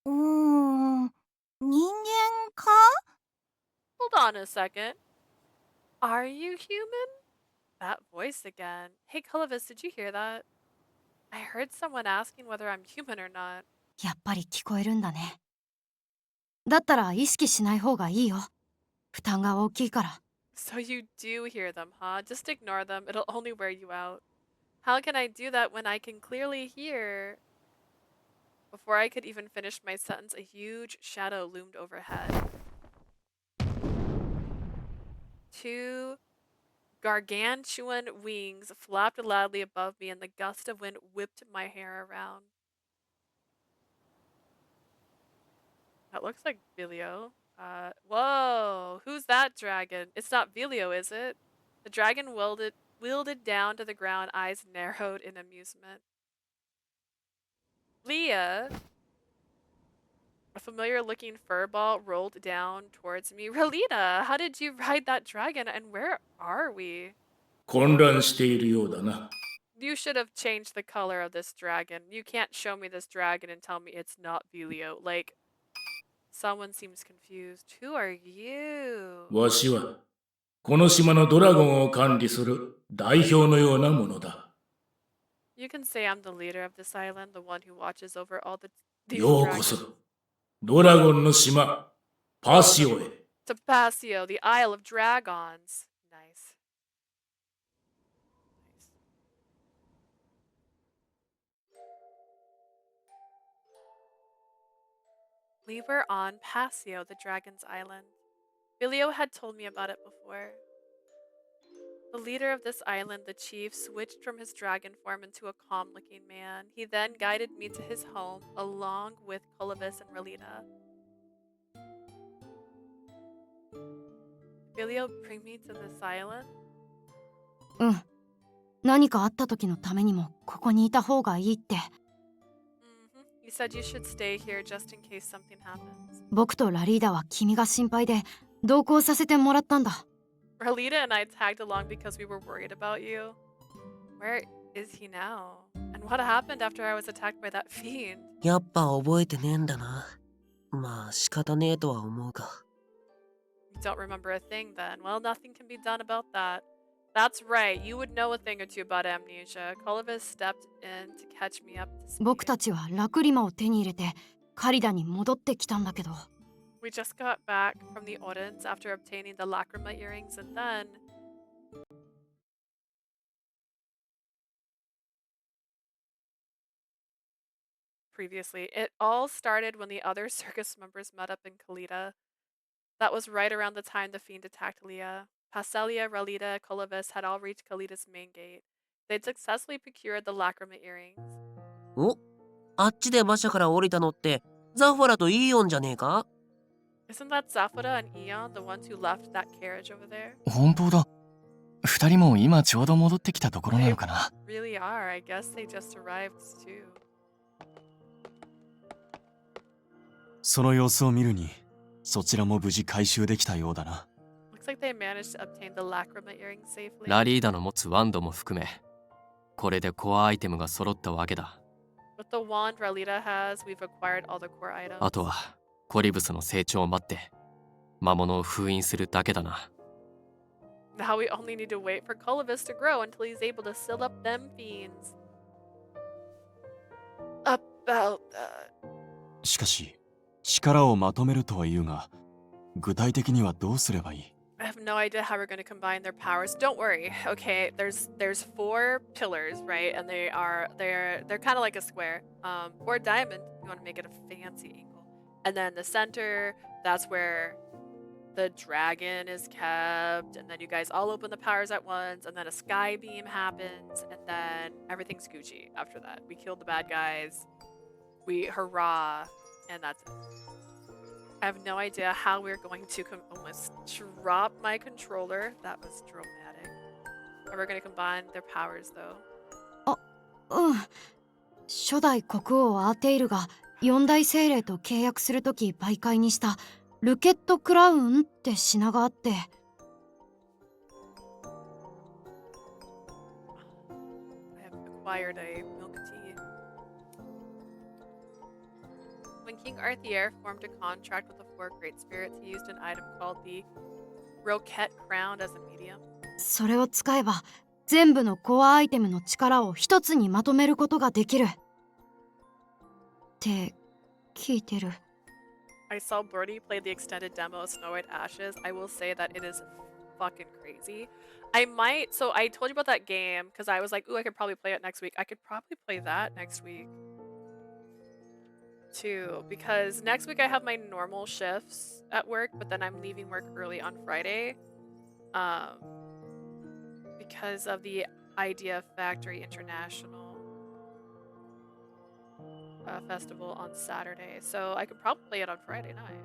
人間か？ Hold on a second. Are you human? That voice again. Hey, Cullivis, did you hear that? I heard someone asking whether I'm human or not. やっぱり聞こえるんだね。だったら意識しない方がいいよ。負担が大きいから。So you do hear them, huh? Just ignore them. It'll only wear you out. How can I do that when I can clearly hear? Before I could even finish my sentence, a huge shadow loomed overhead. Two gargantuan wings flapped loudly above me, and the gust of wind whipped my hair around. That looks like Vilio. Whoa! Who's that dragon? It's not Vilio, is it? The dragon wielded down to the ground, eyes narrowed in amusement. Leah, a familiar-looking furball, rolled down towards me. Relita, how did you ride that dragon, and where are we? 混乱しているようだな。 You should have changed the color of this dragon. You can't show me this dragon and tell me it's not Vilio. Like, someone seems confused. Who are you? わしはこの島のドラゴンを管理する代表のようなものだ。 You can say I'm the leader of this island, the one who watches over all these ようこ dragons. そドラゴンの島パシオへ。 To Passio, the Isle of Dragons. Nice. We were on Passio, the dragon's island. Vilio had told me about it before. The leader of this island, the chief, switched from his dragon form into a calm-looking man. He then guided me to his home, along with Cullivis and Relita. Vilio bring me to this island? うん。何かあった時のためにもここにいた方がいいって。You said you should stay here just in case something happens. 僕とラリーダは君が心配で同行させてもらったんだ。Relita and I tagged along because we were worried about you. Where is he now? And what happened after I was attacked by that fiend? やっぱ覚えてねえんだな。まあ仕方ねえとは思うが。You don't remember a thing then. Well, nothing can be done about that. That's right. You would know a thing or two about amnesia. Cullivis stepped in to catch me up to speed. 僕たちはラクリマを手に入れてカリダに戻ってきたんだけど。We just got back from the Odins after obtaining the Lacrima earrings, and then... Previously, it all started when the other circus members met up in Kalita. That was right around the time the fiend attacked Leah. Passelia, Relita, Cullivis had all reached Kalita's main gate. They'd successfully procured the Lacrima earrings. お、あっちで馬車から降りたのってザファラとイーオンじゃねえか？ Isn't that Zafoda and Eon, the ones who left that carriage over there? 本当だ。二人も今ちょうど戻ってきたところなのかな。Really are. I guess they just arrived too. その様子を見るに、そちらも無事回収できたようだな。Looks like they managed to obtain the Lacrima earrings safely. ラリーダの持つワンドも含め、これでコアアイテムが揃ったわけだ。With the wand Relita has, we've acquired all the core items. あとはコリブスの成長を待って魔物を封印するだけだな。Now we only need to wait for Cullivis to grow until he's able to seal up them fiends. About that. しかし、力をまとめるとは言うが、具体的にはどうすればいい？ have no idea how we're going to combine their powers. Don't worry. Okay, there's 4 pillars, right? And they're kind of like a square. 4 diamond, you want to make it a fancy angle. And then the center, that's where the dragon is kept, and then you guys all open the powers at once, and then a sky beam happens, and then everything's Gucci after that. We killed the bad guys. We hurrah, and that's it. I have no idea how we're going to almost drop my controller. That was dramatic. How we're going to combine their powers, though. 初代国王アーテイルが四大精霊と契約するとき媒介にしたルケットクラウンって品があって。I have acquired a milk tea. When King Arthier formed a contract with the 4 great spirits, he used an item called the Roquette Crown as a medium. それを使えば全部のコアアイテムの力を一つにまとめることができるって聞いてる。I saw Birdie play the extended demo of Snow White Ashes. I will say that it is fucking crazy. I might, so I told you about that game because I was like, ooh, I could probably play it next week. I could probably play that next week too, because next week I have my normal shifts at work, but then I'm leaving work early on Friday because of the Idea Factory International festival on Saturday, so I could probably play it on Friday night.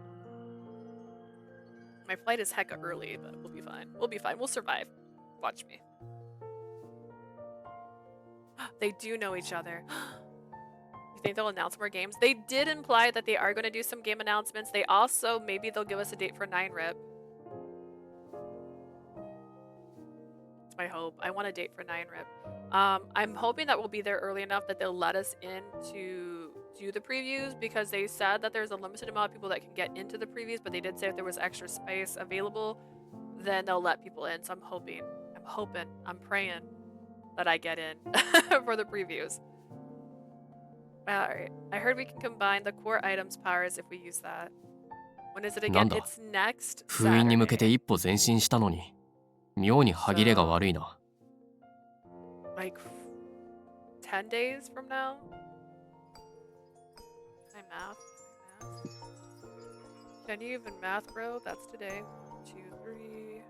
My flight is hecka early, but we'll be fine. We'll be fine. We'll survive. Watch me. They do know each other. You think they'll announce more games? They did imply that they are going to do some game announcements. They also, maybe they'll give us a date for 9-Rip. That's my hope. I want a date for 9-Rip. I'm hoping that we'll be there early enough that they'll let us in to do the previews, because they said that there's a limited amount of people that can get into the previews, but they did say if there was extra space available, then they'll let people in. So I'm hoping, I'm praying that I get in for the previews. Alright, I heard we can combine the core items powers if we use that. When is it again? It's next 封印に向けて Saturday. 一歩前進したのに妙に歯切れが悪いな。 Like 10 days from now? My math. Can you even math, bro? That's today. 1, 2, 3,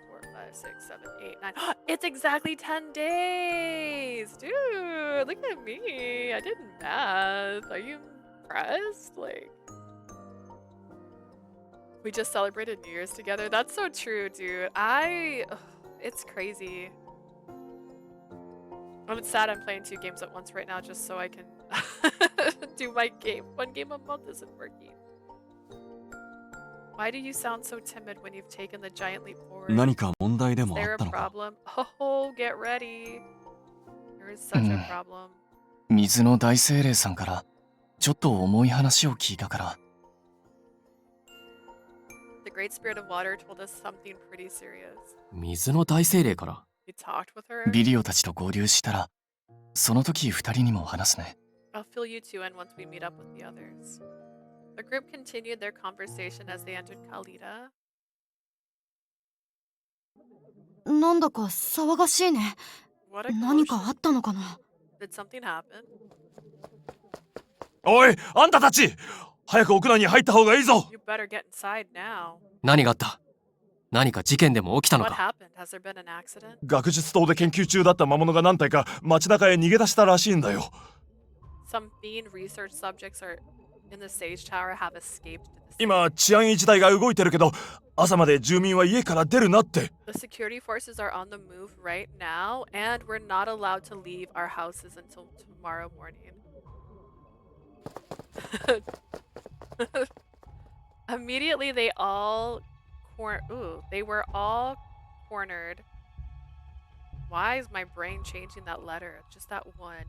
4, 5, 6, 7, 8, 9. It's exactly 10 days! Dude, look at me. I did math. Are you impressed? Like, we just celebrated New Year's together. That's so true, dude. It's crazy. I'm sad I'm playing 2 games at once right now just so I can do my game. 1 game a month isn't working. Why do you sound so timid when you've taken the giant leap forward? 何か問題で Is もあ there った a のか problem? Oh, get ready. There is such a problem. 水の大精霊さんからちょっと重い話を聞いたから。 The great spirit of water told us something pretty serious. 水の大精霊から。 We talked with her. ビリオたちと合流したらその時2人にも話すね。 I'll fill you two in once we meet up with the others. The group continued their conversation as they entered Kalita. なんだか騒がしいね。 What a 何か commotion. あったのかな。 Did something happen? おい、あんたたち早く屋内に入った方がいいぞ。 You better get inside now. 何があった？何か事件でも起きたの What か？ happened? Has there been an accident? 学術棟で研究中だった魔物が何体か街中へ逃げ出したらしいんだよ。 Some fiend research subjects are in the Sage Tower have escaped to the city. 今治安一帯が動いてるけど、朝まで住民は家から出るなって。 The security forces are on the move right now, and we're not allowed to leave our houses until tomorrow morning. Immediately, they were all cornered. Why is my brain changing that letter? Just that one.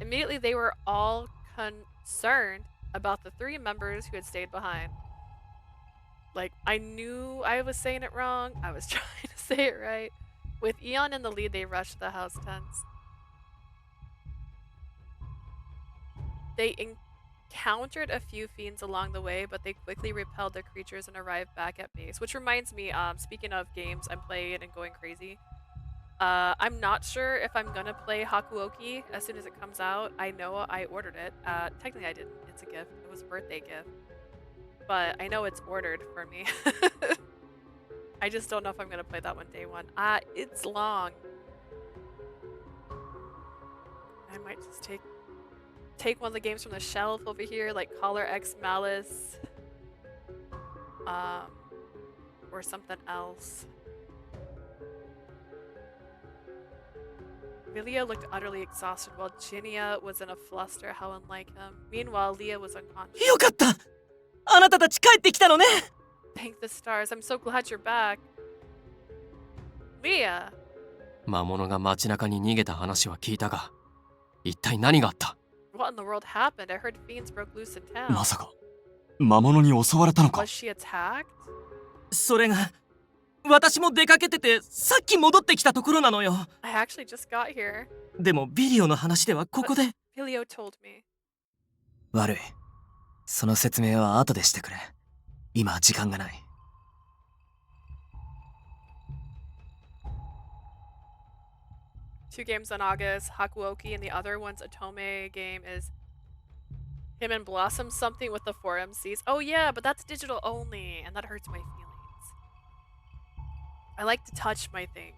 Immediately, they were all concerned about the 3 members who had stayed behind. Like, I knew I was saying it wrong. I was trying to say it right. With Eon in the lead, they rushed the house tents. They countered a few fiends along the way, but they quickly repelled the creatures and arrived back at base. Which reminds me, speaking of games I'm playing and going crazy, I'm not sure if I'm gonna play Hakuoki as soon as it comes out. I know I ordered it. Technically I didn't. It's a gift. It was a birthday gift. But I know it's ordered for me. I just don't know if I'm gonna play that one day one. It's long. I might just take one of the games from the shelf over here, like Collar X Malice. Or something else. Vilio looked utterly exhausted while Jinnia was in a fluster, how unlike him. Meanwhile, Leah was unconscious. よかった、あなたたち帰ってきたのね。 Thank the stars. I'm so glad you're back. Leah! 魔物が街中に逃げた話は聞いたが、一体何があった What in the world happened? I heard fiends broke loose in town. まさか魔物に襲われたのか Was she attacked? それが、私も出かけててさっき戻ってきたところなのよ。 I actually just got here. でもビリオの話ではここで。 Vilio told me. 悪い。その説明は後でしてくれ。今は時間がない。Two games on August, Hakuoki, and the other one's Otome game is him and Blossom something with the 4MCs. Oh yeah, but that's digital only, and that hurts my feelings. I like to touch my things.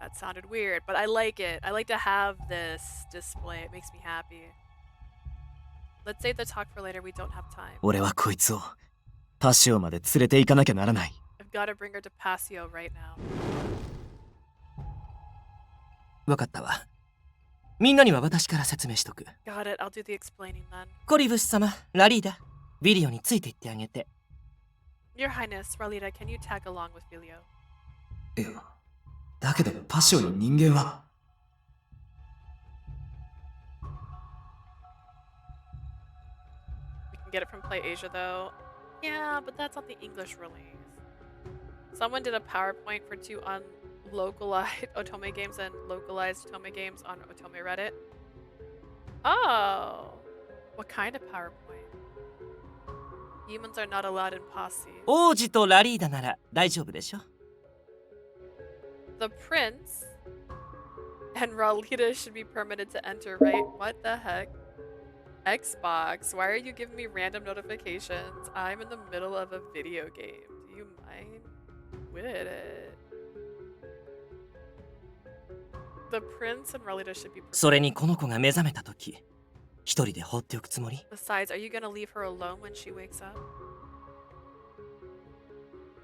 That sounded weird, but I like it. I like to have this display. It makes me happy. Let's save the talk for later. We don't have time. 俺はこいつをパシオまで連れて行かなきゃならない。 I've got to bring her to Passio right now. わかったわ。みんなには私から説明しとく。 Got it. I'll do the explaining then. コリブス様、ラリーダ、ビリオについて行ってあげて。 Your Highness, Ralita, can you tag along with Vilio? いや、だけどパシオに人間は。We can get it from Play Asia though. Yeah, but that's not the English release. Someone did a PowerPoint for two unlocalized Otome games and localized Otome games on Otome Reddit. Oh! What kind of PowerPoint? Humans are not allowed in Posse. 王子とラリーダなら大丈夫でしょ。 The prince and Ralita should be permitted to enter, right? What the heck? Xbox, why are you giving me random notifications? I'm in the middle of a video game. Do you mind? Quit it. The prince and Ralita should be permitted. それにこの子が目覚めた時、一人で放っておくつもり？ Besides, are you gonna leave her alone when she wakes up?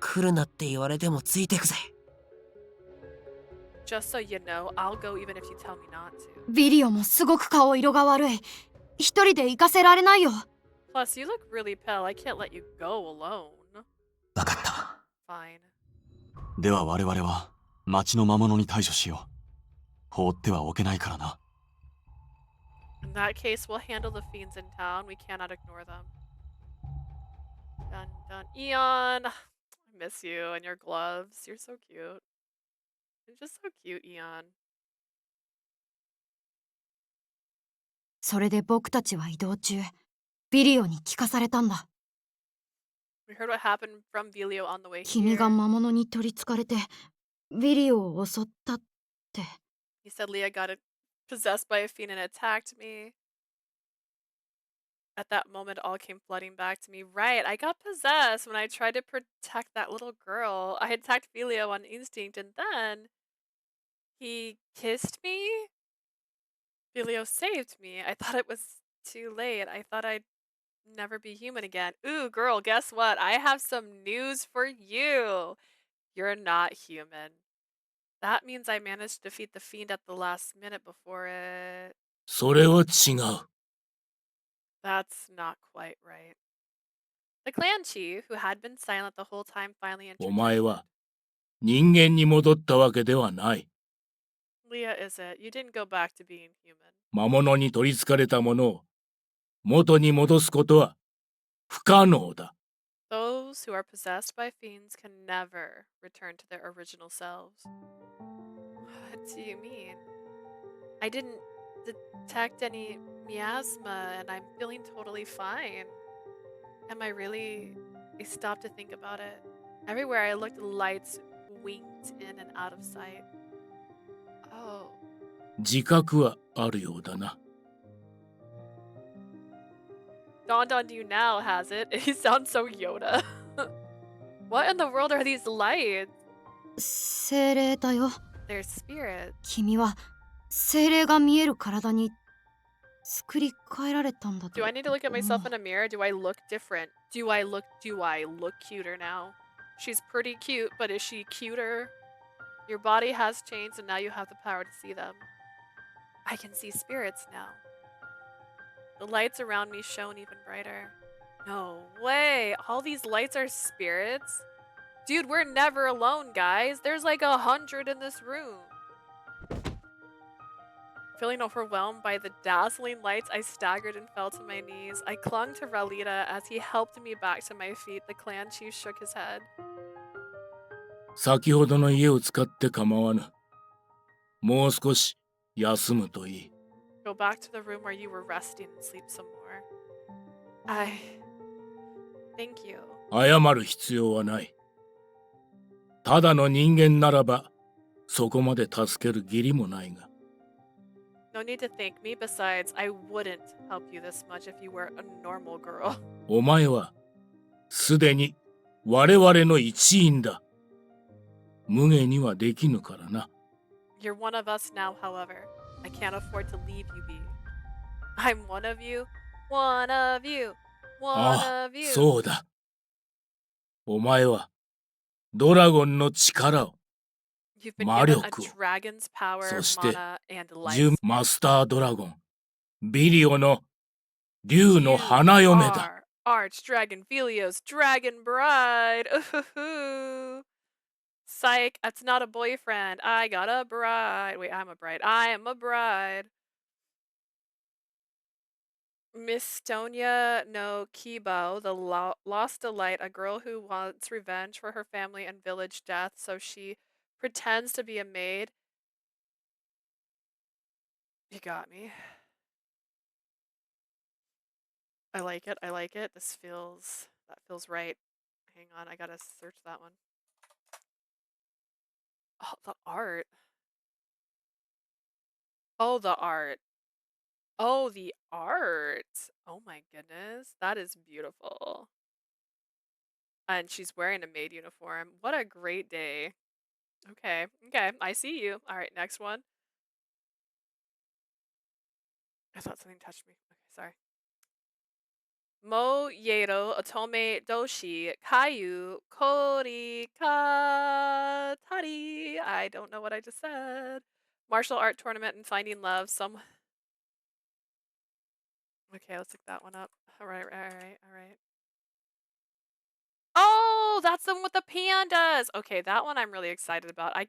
来るなって言われてもついてくぜ。 Just so you know, I'll go even if you tell me not to. ビリオもすごく顔色が悪い。一人で行かせられないよ。 Plus, you look really pale. I can't let you go alone. わかった。 Fine. では我々は町の魔物に対処しよう。放ってはおけないからな。In that case, we'll handle the fiends in town. We cannot ignore them. Dun dun. Eon! I miss you and your gloves. You're so cute. You're just so cute, Eon. それで僕たちは移動中、ビリオに聞かされたんだ。We heard what happened from Vilio on the way 君 here. が魔物に取りつかれて、ビリオを襲ったって。 He said Leah got possessed by a fiend and attacked me. At that moment, it all came flooding back to me. Right, I got possessed when I tried to protect that little girl. I attacked Vilio on instinct, and then he kissed me. Vilio saved me. I thought it was too late. I thought I'd never be human again. Ooh, girl, guess what? I have some news for you. You're not human. That means I managed to defeat the fiend at the last minute before it. それは違う。 That's not quite right. The clan chief, who had been silent the whole time, finally お intervened. 前は人間に戻ったわけではない。 Leah, is it? You didn't go back to being human. 魔物に取りつかれたものを元に戻すことは不可能だ。 Those who are possessed by fiends can never return to their original selves. What do you mean? I didn't detect any miasma and I'm feeling totally fine. Am I really? I stopped to think about it. Everywhere I looked, lights winked in and out of sight. Oh. 自覚はあるようだな。Dawned on you now, has it? He sounds so Yoda. What in the world are these lights? 精霊だよ。 They're spirits. 君は精霊が見える体に作り変えられたんだと Do I need to look at 思う。 myself in a mirror? Do I look different? Do I look cuter now? She's pretty cute, but is she cuter? Your body has changed and now you have the power to see them. I can see spirits now. The lights around me shone even brighter. No way! All these lights are spirits? Dude, we're never alone, guys. There's like 100 in this room. Feeling overwhelmed by the dazzling lights, I staggered and fell to my knees. I clung to Ralita as he helped me back to my feet. The clan chief shook his head. 先ほどの家を使って構わぬ。もう少し休むといい。Go back to the room where you were resting and sleep some more. Thank you. 謝る必要はない。ただの人間ならば、そこまで助ける義理もないが。No need to thank me. Besides, I wouldn't help you this much if you were a normal girl. お前は、すでに我々の一員だ。無下にはできぬからな。You're one of us now, however. I can't afford to leave you be. I'm one of you. One of you. One of you. そうだ。お前は、ドラゴンの力を、You've been 魔 given 力 a を、 dragon's power, そして、 mana, and life. 純マスタードラゴン、ビリオの竜の You 花嫁だ。 are Archdragon Vilio's dragon bride. Psych, that's not a boyfriend. I got a bride. Wait, I'm a bride. I am a bride. Miss Stonia no Kibo, the lost delight, a girl who wants revenge for her family and village death, so she pretends to be a maid. You got me. I like it. I like it. That feels right. Hang on, I gotta search that one. Oh, the art. Oh, the art. Oh, the art. Oh my goodness. That is beautiful. And she's wearing a maid uniform. What a great day. Okay. Okay. I see you. All right. Next one. I thought something touched me. Okay. Sorry. Mo Yedo Otome Doshi Kayu Kori Katari. I don't know what I just said. Martial art tournament and finding love. Okay, let's look that one up. All right. Oh, that's the one with the pandas. Okay, that one I'm really excited about. I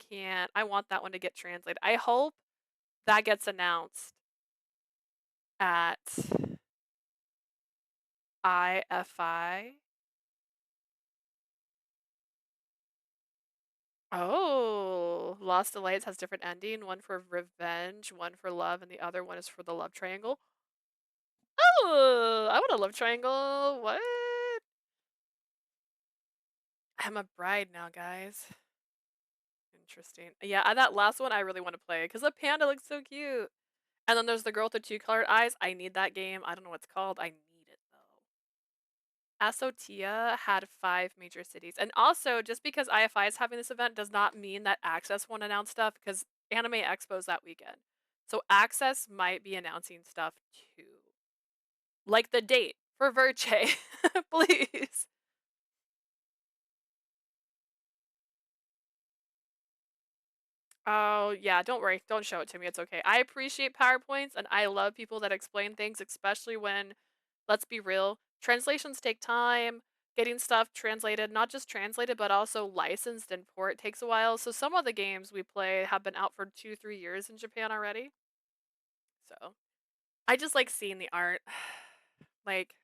want that one to get translated. I hope that gets announced at IFI. Oh, Lost Delights has different ending. One for revenge, one for love, and the other one is for the love triangle. Oh, I want a love triangle. What? I'm a bride now, guys. Interesting. Yeah, that last one I really want to play because the panda looks so cute. And then there's the girl with the two colored eyes. I need that game. I don't know what it's called. I need it though. Asotia had 5 major cities. And also, just because IFI is having this event does not mean that Access won't announce stuff because Anime Expo's that weekend. So Access might be announcing stuff too. Like the date for Verche. Please. Oh, yeah, don't worry. Don't show it to me. It's okay. I appreciate PowerPoints and I love people that explain things, especially when, let's be real, translations take time. Getting stuff translated, not just translated, but also licensed and port takes a while. So some of the games we play have been out for 2-3 years in Japan already. So I just like seeing the art. Like,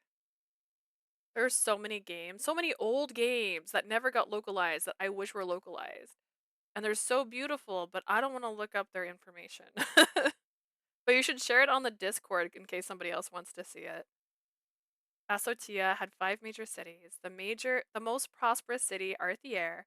there's so many games, so many old games that never got localized that I wish were localized. And they're so beautiful, but I don't want to look up their information. But you should share it on the Discord in case somebody else wants to see it. Asotia had 5 major cities. The most prosperous city, Arthier,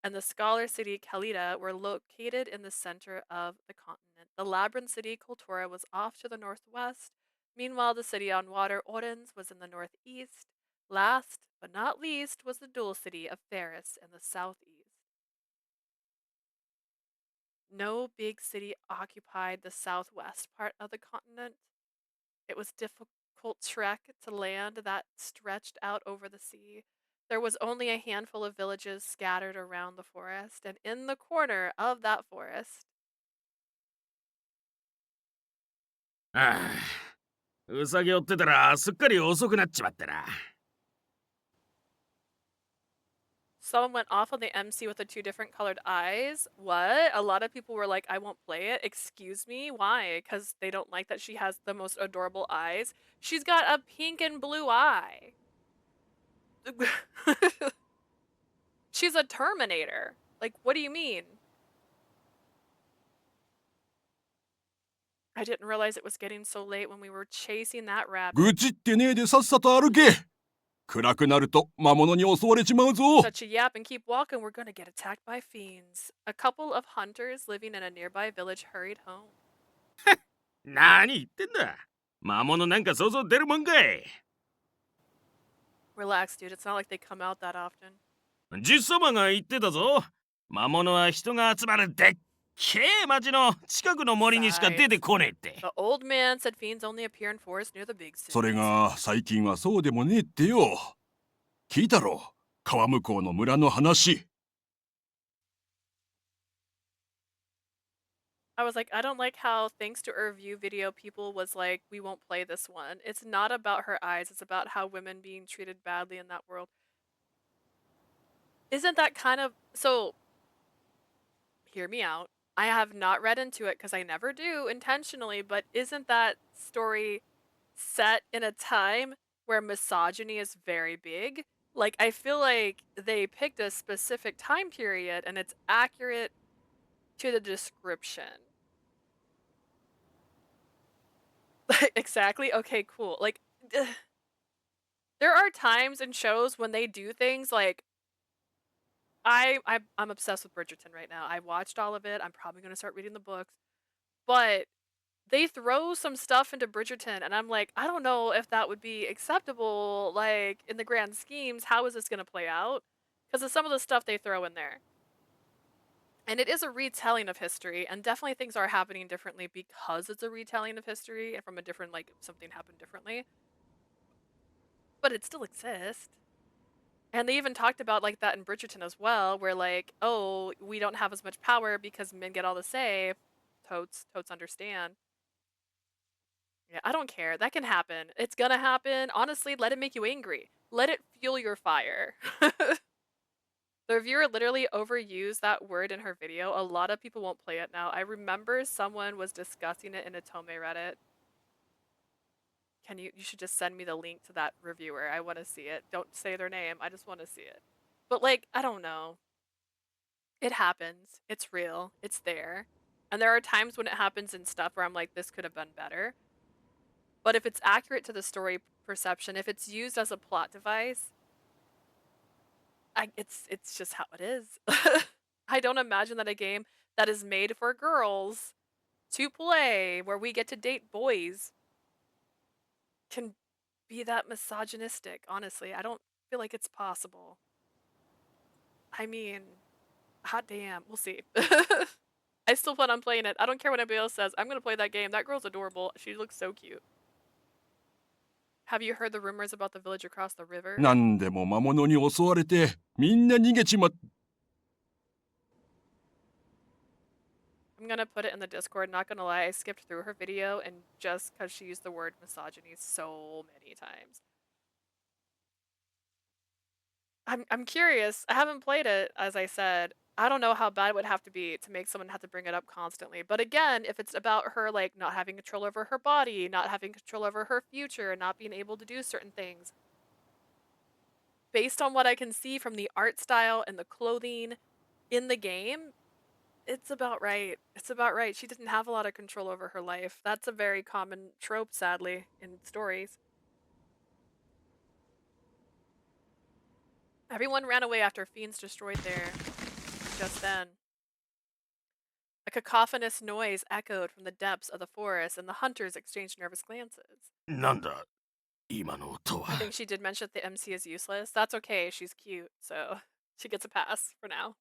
and the scholar city, Calida, were located in the center of the continent. The labyrinth city, Kultura, was off to the northwest. Meanwhile, the city on water, Orens, was in the northeast. Last but not least was the dual city of Ferris in the southeast. No big city occupied the southwest part of the continent. It was difficult trek to land that stretched out over the sea. There was only a handful of villages scattered around the forest, and in the corner of that forest. ああ、うさぎ追ってたらすっかり遅くなっちまってな。Someone went off on the MC with the 2 different colored eyes. What? A lot of people were like, I won't play it. Excuse me? Why? Because they don't like that she has the most adorable eyes. She's got a pink and blue eye. She's a Terminator. Like, what do you mean? I didn't realize it was getting so late when we were chasing that rabbit. 愚痴ってねえでさっさと歩け。暗くなると魔物に襲われちまうぞ。 Such a yap and keep walking, we're gonna get attacked by fiends. A couple of hunters living in a nearby village hurried home. 何言ってんだ。魔物なんか想像出るもんかい。Relax, dude. It's not like they come out that often. 実様が言ってたぞ。魔物は人が集まるでっけえ町の近くの森にしか出てこねえって。The old man said fiends only appear in forests near the big cities. それが最近はそうでもねえってよ。聞いたろ、川向こうの村の話。I was like, I don't like how thanks to a review video, people was like, we won't play this one. It's not about her eyes. It's about how women being treated badly in that world. Isn't that kind of... So, hear me out. I have not read into it because I never do intentionally, but isn't that story set in a time where misogyny is very big? Like, I feel like they picked a specific time period and it's accurate to the description. Exactly. Okay, cool. Like, there are times in shows when they do things like I'm obsessed with Bridgerton right now. I watched all of it. I'm probably going to start reading the books. But they throw some stuff into Bridgerton and I'm like, I don't know if that would be acceptable, like, in the grand schemes. How is this going to play out? Because of some of the stuff they throw in there. And it is a retelling of history, and definitely things are happening differently because it's a retelling of history and from a different, like, something happened differently. But it still exists. And they even talked about, like, that in Bridgerton as well, where, like, oh, we don't have as much power because men get all the say. Totes understand. Yeah, I don't care. That can happen. It's gonna happen. Honestly, let it make you angry. Let it fuel your fire. The reviewer literally overused that word in her video. A lot of people won't play it now. I remember someone was discussing it in a Tome Reddit. You should just send me the link to that reviewer. I want to see it. Don't say their name. I just want to see it. But, like, I don't know. It happens. It's real. It's there. And there are times when it happens in stuff where I'm like, this could have been better. But if it's accurate to the story perception, if it's used as a plot device, it's just how it is. I don't imagine that a game that is made for girls to play, where we get to date boys, can be that misogynistic. Honestly, I don't feel like it's possible. I mean, hot damn, we'll see. I still plan on playing it. I don't care what anybody else says. I'm gonna play that game. That girl's adorable. She looks so cute. Have you heard the rumors about the village across the river? 何でも魔物に襲われてみんな逃げちまっ。 I'm gonna put it in the Discord. Not gonna lie, I skipped through her video and just because she used the word misogyny so many times. I'm curious. I haven't played it, as I said. I don't know how bad it would have to be to make someone have to bring it up constantly. But again, if it's about her, like, not having control over her body, not having control over her future, not being able to do certain things, based on what I can see from the art style and the clothing in the game, It's about right. It's about right. She didn't have a lot of control over her life. That's a very common trope, sadly, in stories. Everyone ran away after fiends destroyed their just then. A cacophonous noise echoed from the depths of the forest, and the hunters exchanged nervous glances. なんだ今の音 I は think she did mention that the MC is useless. That's okay, she's cute, so she gets a pass for now.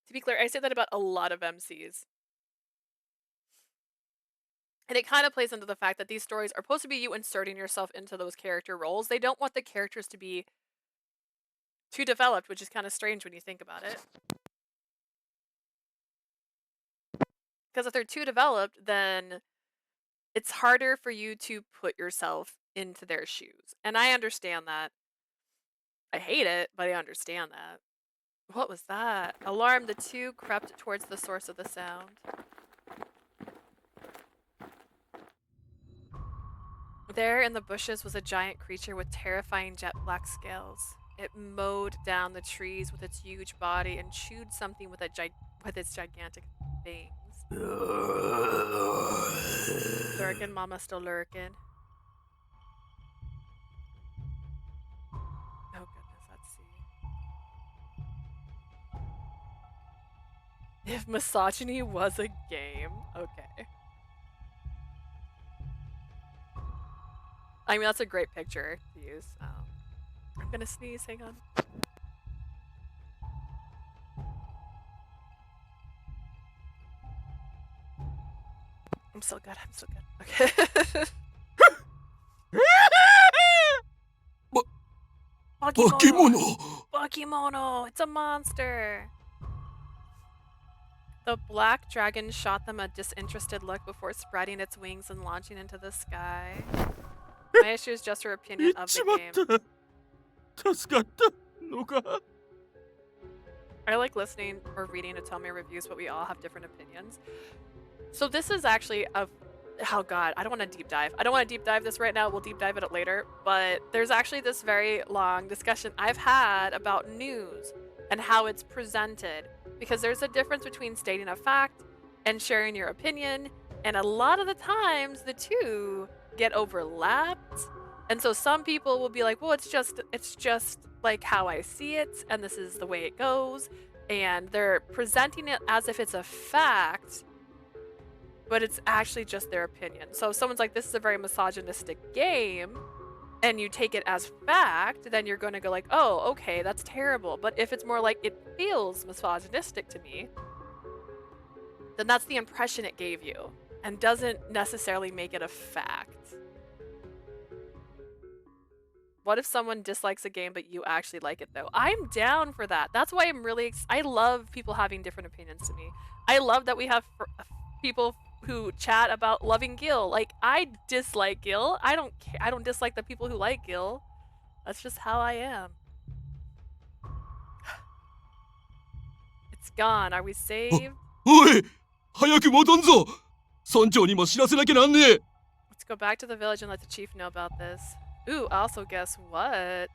To be clear, I say that about a lot of MCs. And it kind of plays into the fact that these stories are supposed to be you inserting yourself into those character roles. They don't want the characters to be too developed, which is kind of strange when you think about it. Because if they're too developed, then it's harder for you to put yourself into their shoes. And I understand that. I hate it, but I understand that. What was that? Alarmed, the two crept towards the source of the sound. There in the bushes was a giant creature with terrifying jet black scales. It mowed down the trees with its huge body and chewed something with its gigantic fangs. Lurkin, mama still lurking. Oh goodness, let's see. If misogyny was a game, okay. I mean, that's a great picture to use. I'm gonna sneeze, hang on. I'm so good, I'm so good. Okay. Bakemono! It's a monster! The black dragon shot them a disinterested look before spreading its wings and launching into the sky. My issue is just her opinion of the game. 助かったのか I like listening or reading Otome reviews, but we all have different opinions. So this is actually oh god, I don't want to deep dive. I don't want to deep dive this right now. We'll deep dive it later. But there's actually this very long discussion I've had about news and how it's presented. Because there's a difference between stating a fact and sharing your opinion. And a lot of the times the two get overlapped. And so some people will be like, well, it's just like how I see it, and this is the way it goes. And they're presenting it as if it's a fact, but it's actually just their opinion. So if someone's like, this is a very misogynistic game, and you take it as fact, then you're going to go like, oh, okay, that's terrible. But if it's more like, it feels misogynistic to me, then that's the impression it gave you, and doesn't necessarily make it a fact. What if someone dislikes a game but you actually like it though? I'm down for that. That's why I'm really I love people having different opinions to me. I love that we have people who chat about loving Gil. Like, I dislike Gil. I don't care. I don't dislike the people who like Gil. That's just how I am. It's gone. Are we saved? おい早く戻んぞ村長にも知らせなきゃなんねえ Let's go back to the village and let the chief know about this. Ooh, also guess what?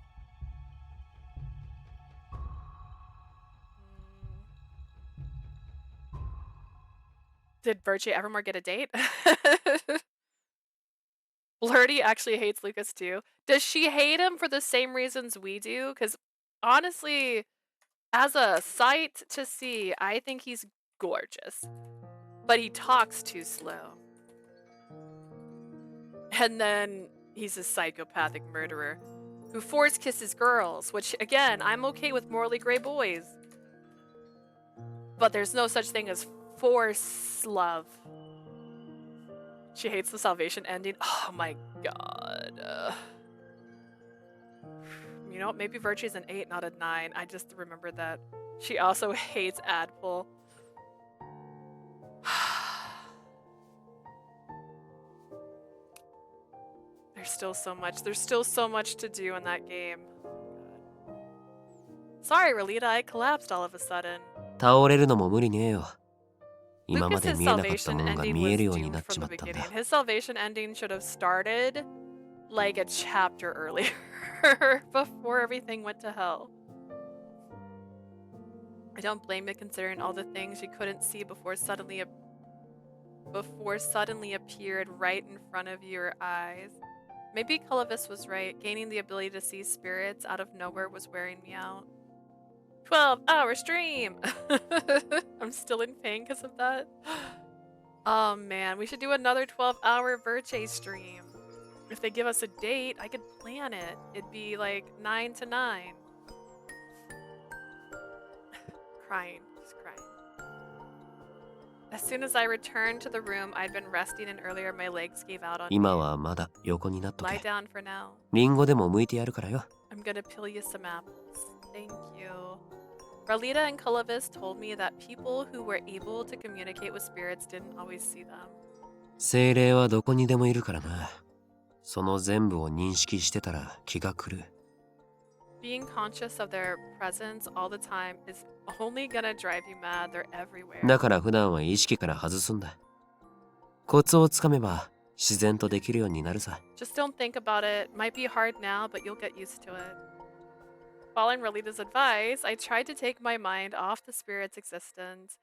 Did Virtue Evermore get a date? Blurty actually hates Lucas too. Does she hate him for the same reasons we do? Because honestly, as a sight to see, I think he's gorgeous. But he talks too slow. And then he's a psychopathic murderer who force kisses girls, which again, I'm okay with morally gray boys. But there's no such thing as force love. She hates the salvation ending. Oh my god. You know what? Maybe Virtue's an 8, not a 9. I just remembered that. She also hates Adpul. There's still so much to do in that game. Sorry, Relita, I collapsed all of a sudden. 倒れるのも無理ねえよ。今まで Lucas's 見えなかった salvation ものが ending 見え was るように doomed なっ from ちま the ったんだ。 beginning. His salvation ending should have started like a chapter earlier before everything went to hell. I don't blame you considering all the things you couldn't see before suddenly appeared right in front of your eyes. Maybe Clovis was right. Gaining the ability to see spirits out of nowhere was wearing me out. 12-hour stream! I'm still in pain because of that. Oh man, we should do another 12-hour Verche stream. If they give us a date, I could plan it. It'd be like 9 to 9. Crying, just crying. As soon as I returned to the room I'd been resting in earlier, my legs gave out on me. 今はまだ横になっと Lie け。 down for now. リンゴでも剥いてやるからよ。 I'm gonna peel you some apples. Thank you. Ralita and Clovis told me that people who were able to communicate with spirits didn't always see them. 精霊はどこにでもいるからな。その全部を認識してたら気が狂う。 Being conscious of their presence all the time is only gonna drive you mad. They're everywhere. だから普段は意識から外すんだ。コツをつかめば自然とできるようになるさ。 Just don't think about it. Might be hard now, but you'll get used to it. Following Ralita's advice, I tried to take my mind off the spirit's existence.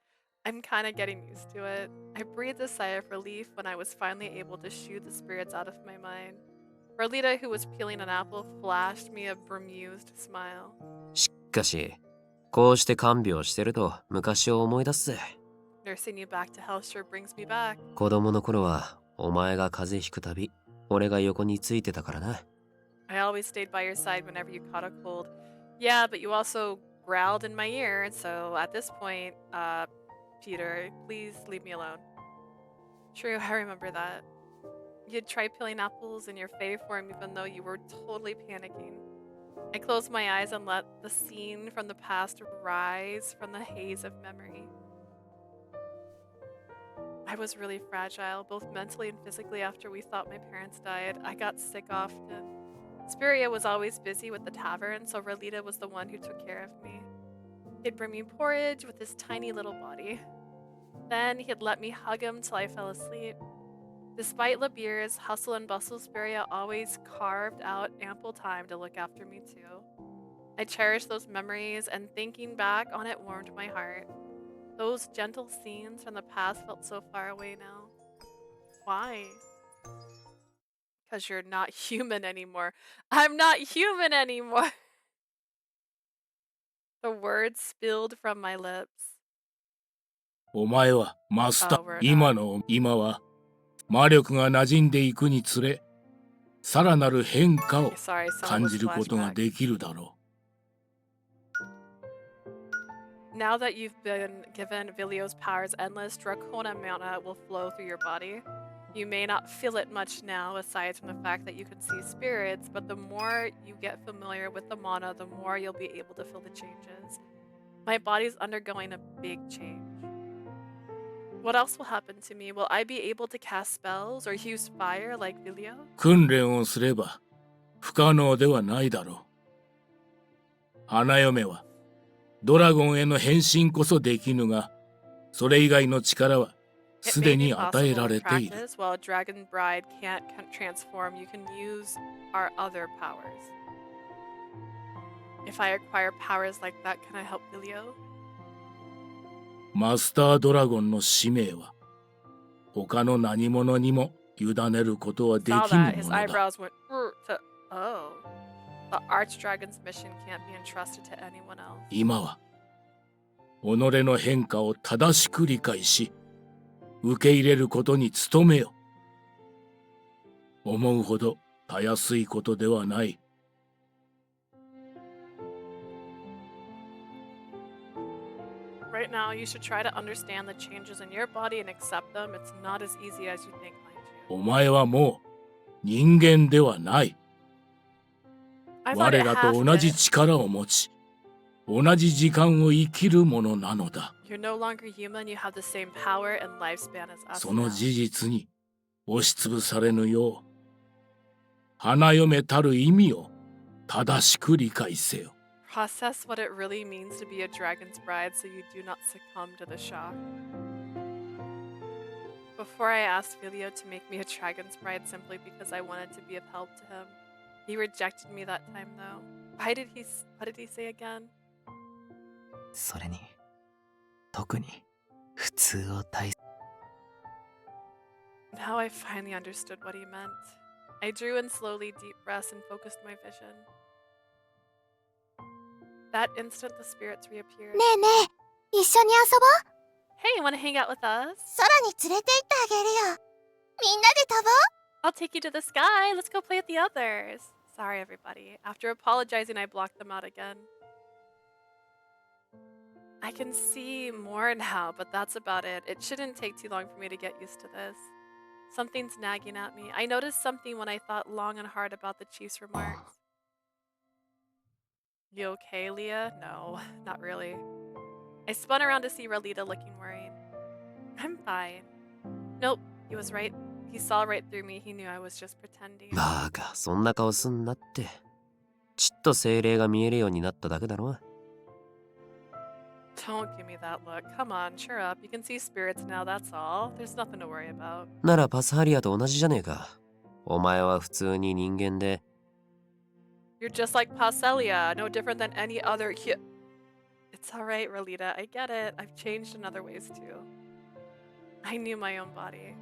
I'm kind of getting used to it. I breathed a sigh of relief when I was finally able to shoo the spirits out of my mind. Ralita, who was peeling an apple, flashed me a bemused smile. しかし、こうして看病してると昔を思い出すぜ。 Nursing you back to health sure brings me back. 子供の頃はお前が風邪ひくたび、俺が横についてたからな。 I always stayed by your side whenever you caught a cold. Yeah, but you also growled in my ear, so at this point, Peter, please leave me alone. True, I remember that. You'd try peeling apples in your fave form even though you were totally panicking. I closed my eyes and let the scene from the past rise from the haze of memory. I was really fragile, both mentally and physically after we thought my parents died. I got sick often. Spiria was always busy with the tavern, so Ralita was the one who took care of me. He'd bring me porridge with his tiny little body. Then he'd let me hug him till I fell asleep. Despite Labir's hustle and bustle, Spiria always carved out ample time to look after me too. I cherish those memories, and thinking back on it warmed my heart. Those gentle scenes from the past felt so far away now. Why? Because you're not human anymore. I'm not human anymore! The words spilled from my lips. お前はマスター、 we're 今は魔力が馴染んでいくにつれ、さらなる変化を Sorry, someone 感 was じることが flashback. できるだろ Now that you've been given Vilio's powers, endless Dracona mana will flow through your body. You may not feel it much now, aside from the fact that you can see spirits, but the more you get familiar with the mana, the more you'll be able to feel the changes. My body's undergoing a big change. What else will happen to me? Will I be able to cast spells or use fire like Vilio? う。訓練をすれば不可能ではないだろう。花嫁はドラゴンへの変身こそできぬが、それ以外の力は It す may で be に与え possible ら to れている。 practice. While a dragon bride can't transform, you can use our other powers. If I acquire powers like that, can I help Vilio? マスタードラゴンの使命は他の何者にも委ねることはで Saw きぬ that. も His のだ。 eyebrows went to. Oh. The Archdragon's mission can't be entrusted to anyone else. 今は己の変化を正しく理解し受け入れることに努めよ。思うほどたやすいことではない。 Right now, you should try to understand the changes in your body and accept them. It's not as easy as you think, mind you. お前はもう人間ではない。 I thought 我 it らと half 同じ it. 力を持ち同じ時間を生きるものなのだ。 You're no longer human. You have the same power and lifespan as us. その now. 事実に押しつぶされぬよう花嫁たる意味を正しく理解せよ。 Process what it really means to be a dragon's bride so you do not succumb to the shock. Before I asked Vilio to make me a dragon's bride simply because I wanted to be of help to him. He rejected me that time though. What did he say again? それに特に普通を大切。 Now I finally understood what he meant. I drew in slowly deep breaths and focused my vision. That instant, the spirits reappeared. ねえねえ、一緒に遊ぼう。 Hey, wanna hang out with us? 空に連れて行ってあげるよ。みんなで飛ぼう。 I'll take you to the sky. Let's go play with the others. Sorry, everybody. After apologizing, I blocked them out again. I can see more now, but that's about it. It shouldn't take too long for me to get used to this. Something's nagging at me. I noticed something when I thought long and hard about the chief's remarks. You okay, Leah? No, not really. I spun around to see Ralita looking worried. I'm fine. Nope, he was right. He saw right through me. He knew I was just pretending. バカ、そんな顔すんなって。ちっと精霊が見えるようになっただけだろ。 Don't give me that look. Come on, cheer up. You can see spirits now, that's all. There's nothing to worry about. ならパスハリアと同じじゃねえか。お前は普通に人間で。 You're just like Passelia, no different than any other It's alright, Ralita. I get it. I've changed in other ways too. I knew my own body.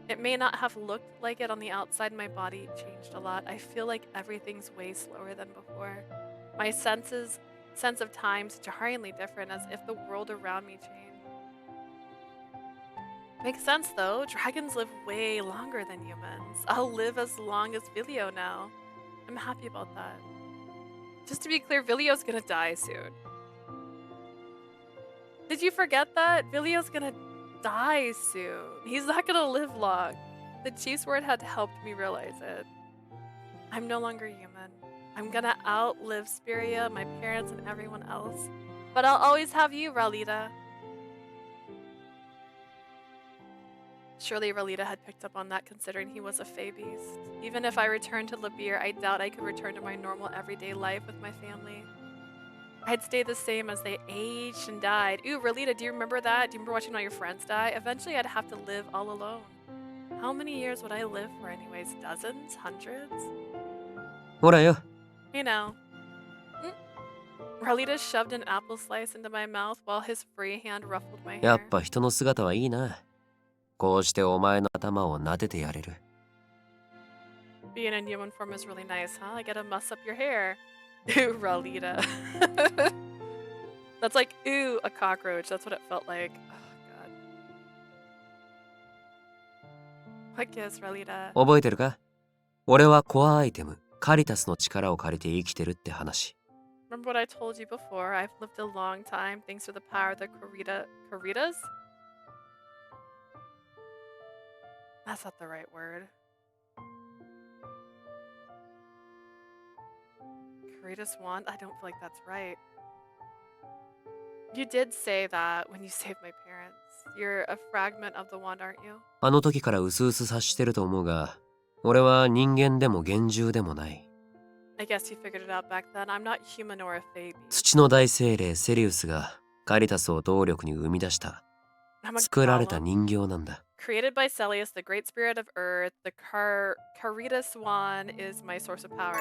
It may not have looked like it on the outside, my body changed a lot. I feel like everything's way slower than before. My sense of time's jarringly different, as if the world around me changed. Makes sense though. Dragons live way longer than humans. I'll live as long as Vilio now. I'm happy about that. Just to be clear, Vilio's gonna die soon. Did you forget that? Vilio's gonna die soon. He's not gonna live long. The chief's word had helped me realize it. I'm no longer human. I'm gonna outlive Spiria, my parents, and everyone else. But I'll always have you, Ralita. Surely Ralita had picked up on that, considering he was a Fae beast. Even if I returned to Labir, I doubt I could return to my normal everyday life with my family. I'd stay the same as they aged and died. Ooh, Ralita, do you remember that? Do you remember watching all your friends die? Eventually I'd have to live all alone. How many years would I live for anyways? Dozens? Hundreds? ほらよ。 You know. Ralita shoved an apple slice into my mouth while his free hand ruffled my やっ hair. ぱ人の姿はいいな。こうしてお前の頭を撫でてやれる。 Being in human form is really nice, huh? I get to muss up your hair. Ooh, Ralita. That's like, ooh, a cockroach. That's what it felt like. Oh, God. What gives, Ralita? 覚えてるか？俺はコアアイテム、カリタスの力を借りて生きてるって話。 Remember what I told you before? I've lived a long time thanks to the power of the Karitas? That's not the right word. Karitas wand? I don't feel like that's right. You did say that when you saved my parents. You're a fragment of the wand, aren't you? あの時からうすうす察してると思うが、俺は人間でも幻獣でもない。 I guess you figured it out back then. I'm not human or a Fae beast. 土の大精霊セリウスがカリタスを動力に生み出した。 I'm a 作られた golem. 人形なんだ。 Created by Celius, the great spirit of Earth, the Caritas wand is my source of power.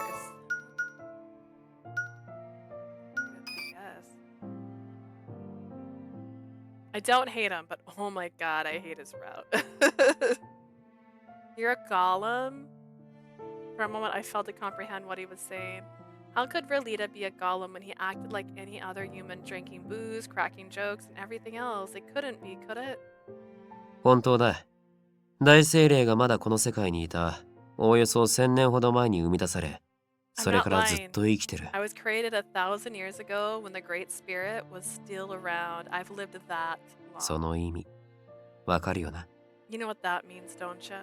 I don't hate him, but oh my god, I hate his route. You're a golem? For a moment, I failed to comprehend what he was saying. How could Ralita be a golem when he acted like any other human, drinking booze, cracking jokes, and everything else? It couldn't be, could it? 本当だ。大精霊がまだこの世界にいた。おおよそ1000年ほど前に生み出され、それからずっと生きてる。I was created 1,000 years ago when the Great Spirit was still around. I've lived that long. その意味、わかるよな。 You know what that means, don't you?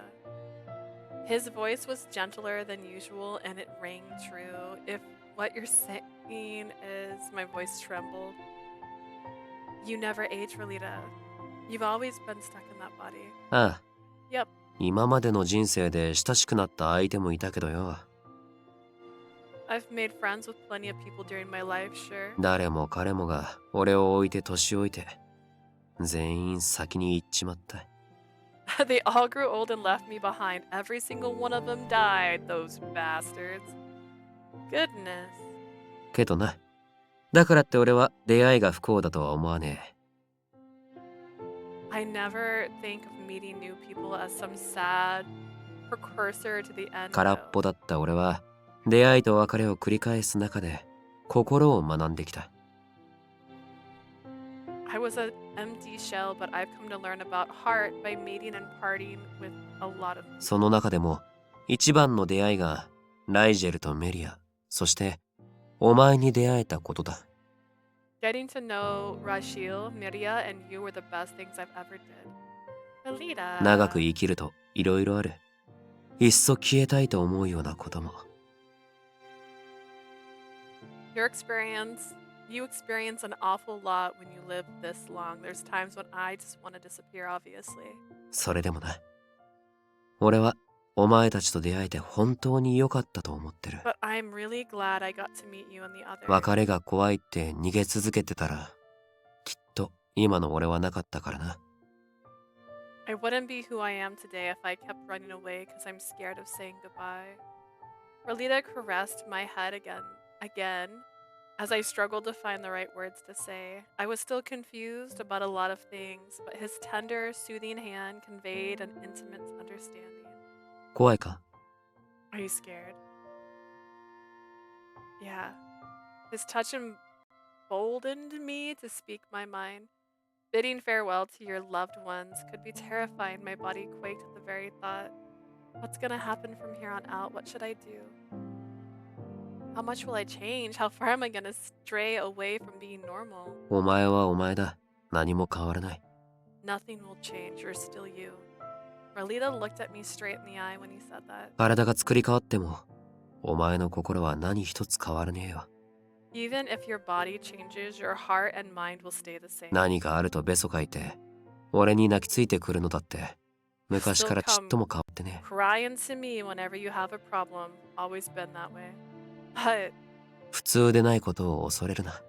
His voice was gentler than usual and it rang true. If what you're saying is my voice trembled. You never age, Ralita. You've always been stuck in that body. ああ。 Yep. 今までの人生で親しくなった相手もいたけどよ。 I've made friends with plenty of people during my life, sure. 誰も彼もが俺を置いて年老いて、全員先に行っちまった。 They all grew old and left me behind. Every single one of them died, those bastards. Goodness. けどな。だからって俺は出会いが不幸だとは思わねえ。I never think of meeting new people as some sad precursor to the end. 空っぽだった俺は出会いと別れを繰り返す中で心を学んできた。 I was an empty shell, but I've come to learn about heart by meeting and partying with a lot of people. その中でも一番の出会いがライジェルとメリア、そしてお前に出会えたことだ。 Getting to know Rashil, Miria, and you were the best things I've ever did. Alita. 長く生きるといろいろある。いっそ消えたいと思うようなことも。 You experience an awful lot when you live this long. There's times when I just want to disappear, obviously. それでもな、俺はお前たちと出会えて本当に良かったと思ってる。 But I'm really glad I got to meet you and the others. 別れが怖いって逃げ続けてたら、きっと今の俺はなかったからな。 I wouldn't be who I am today if I kept running away because I'm scared of saying goodbye. Rolita caressed my head again, as I struggled to find the right words to say. I was still confused about a lot of things, but his tender, soothing hand conveyed an intimate understanding. 怖いか？ Are you scared? Yeah. His touch emboldened me to speak my mind. Bidding farewell to your loved ones could be terrifying. My body quaked at the very thought. What's gonna happen from here on out? What should I do? How much will I change? How far am I gonna stray away from being normal? お前はお前だ。何も変わらない。 Nothing will change. You're still you. Rolita looked at me straight in the eye when he said that. 体が作り変わっても、お前の心は何一つ変わらねえよ。 Even if your body changes, your heart and mind will stay the same. 何かあるとベソ書いて、俺に泣きついてくるのだって、昔からちっとも変わってね。 Crying to me whenever you have a problem. Always been that way. But 普通でないことを恐れるな。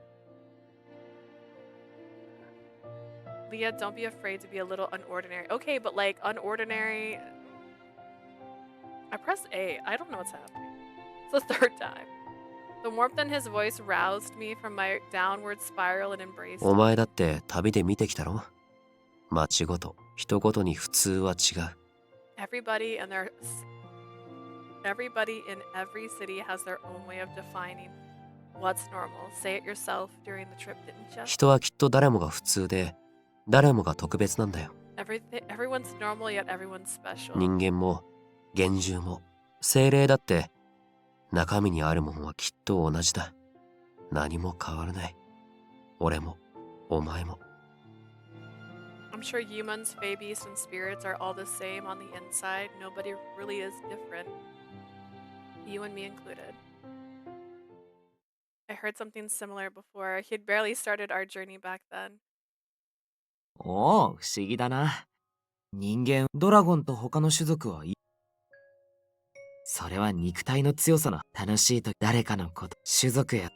Leah, don't be afraid to be a little unordinary. Okay, but like unordinary. I pressed A. I don't know what's happening. It's the third time. The warmth in his voice roused me from my downward spiral and embraced お me. 前だって旅で見てきたろ？街ごと、人ごとに普通は違う。 Everybody in every city has their own way of defining what's normal. Say it yourself during the trip, didn't you? 人はきっと誰もが普通で、誰もが特別なんだよ。 Everyone's normal, yet everyone's special. 人間も、幻獣も、精霊だって、中身にあるものはきっと同じだ。何も変わらない。俺も、お前も。 I'm sure humans, fae beasts, and spirits are all the same on the inside. Nobody really is different. You and me included. I heard something similar before. He'd barely started our journey back then. おお、不思議だな。人間、ドラゴンと他の種族はいい。それは肉体の強さの楽しいと誰かのこと、種族や。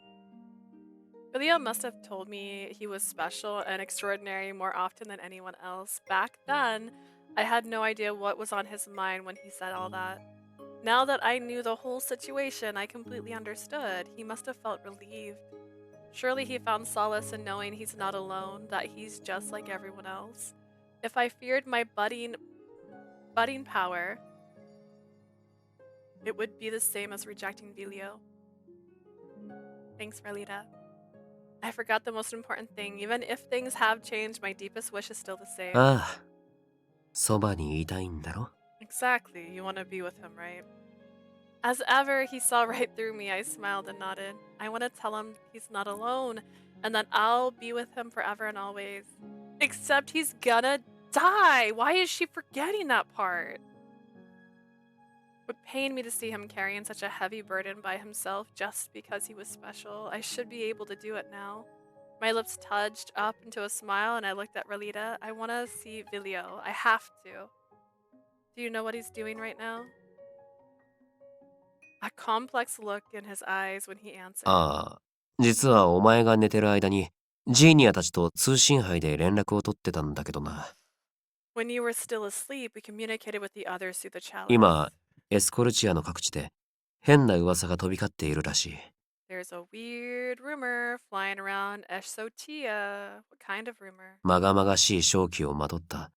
Vilio must have told me he was special and extraordinary more often than anyone else. Back then, I had no idea what was on his mind when he said all that. Now that I knew the whole situation, I completely understood. He must have felt relieved. Surely he found solace in knowing he's not alone, that he's just like everyone else. If I feared my budding power, it would be the same as rejecting Vilio. Thanks, Rolita. I forgot the most important thing. Even if things have changed, my deepest wish is still the same. ああ、そばにいたいんだろ？ Exactly. You want to be with him, right? As ever, he saw right through me. I smiled and nodded. I want to tell him he's not alone and that I'll be with him forever and always. Except he's gonna die. Why is she forgetting that part? It would pain me to see him carrying such a heavy burden by himself just because he was special. I should be able to do it now. My lips touched up into a smile and I looked at Rolita. I want to see Vilio. I have to. Do you know what he's doing right now? A complex look in his eyes when he answered. ああ、実はお前が寝てる間に、ジーニアたちと通信杯で連絡を取ってたんだけどな。When you were still asleep, we communicated with the others through the chalice. 今、エスコルチアの各地で変な噂が飛び交っているらしい。There's a weird rumor flying around Eshotia. What kind of rumor? まがまがしい正気をまとった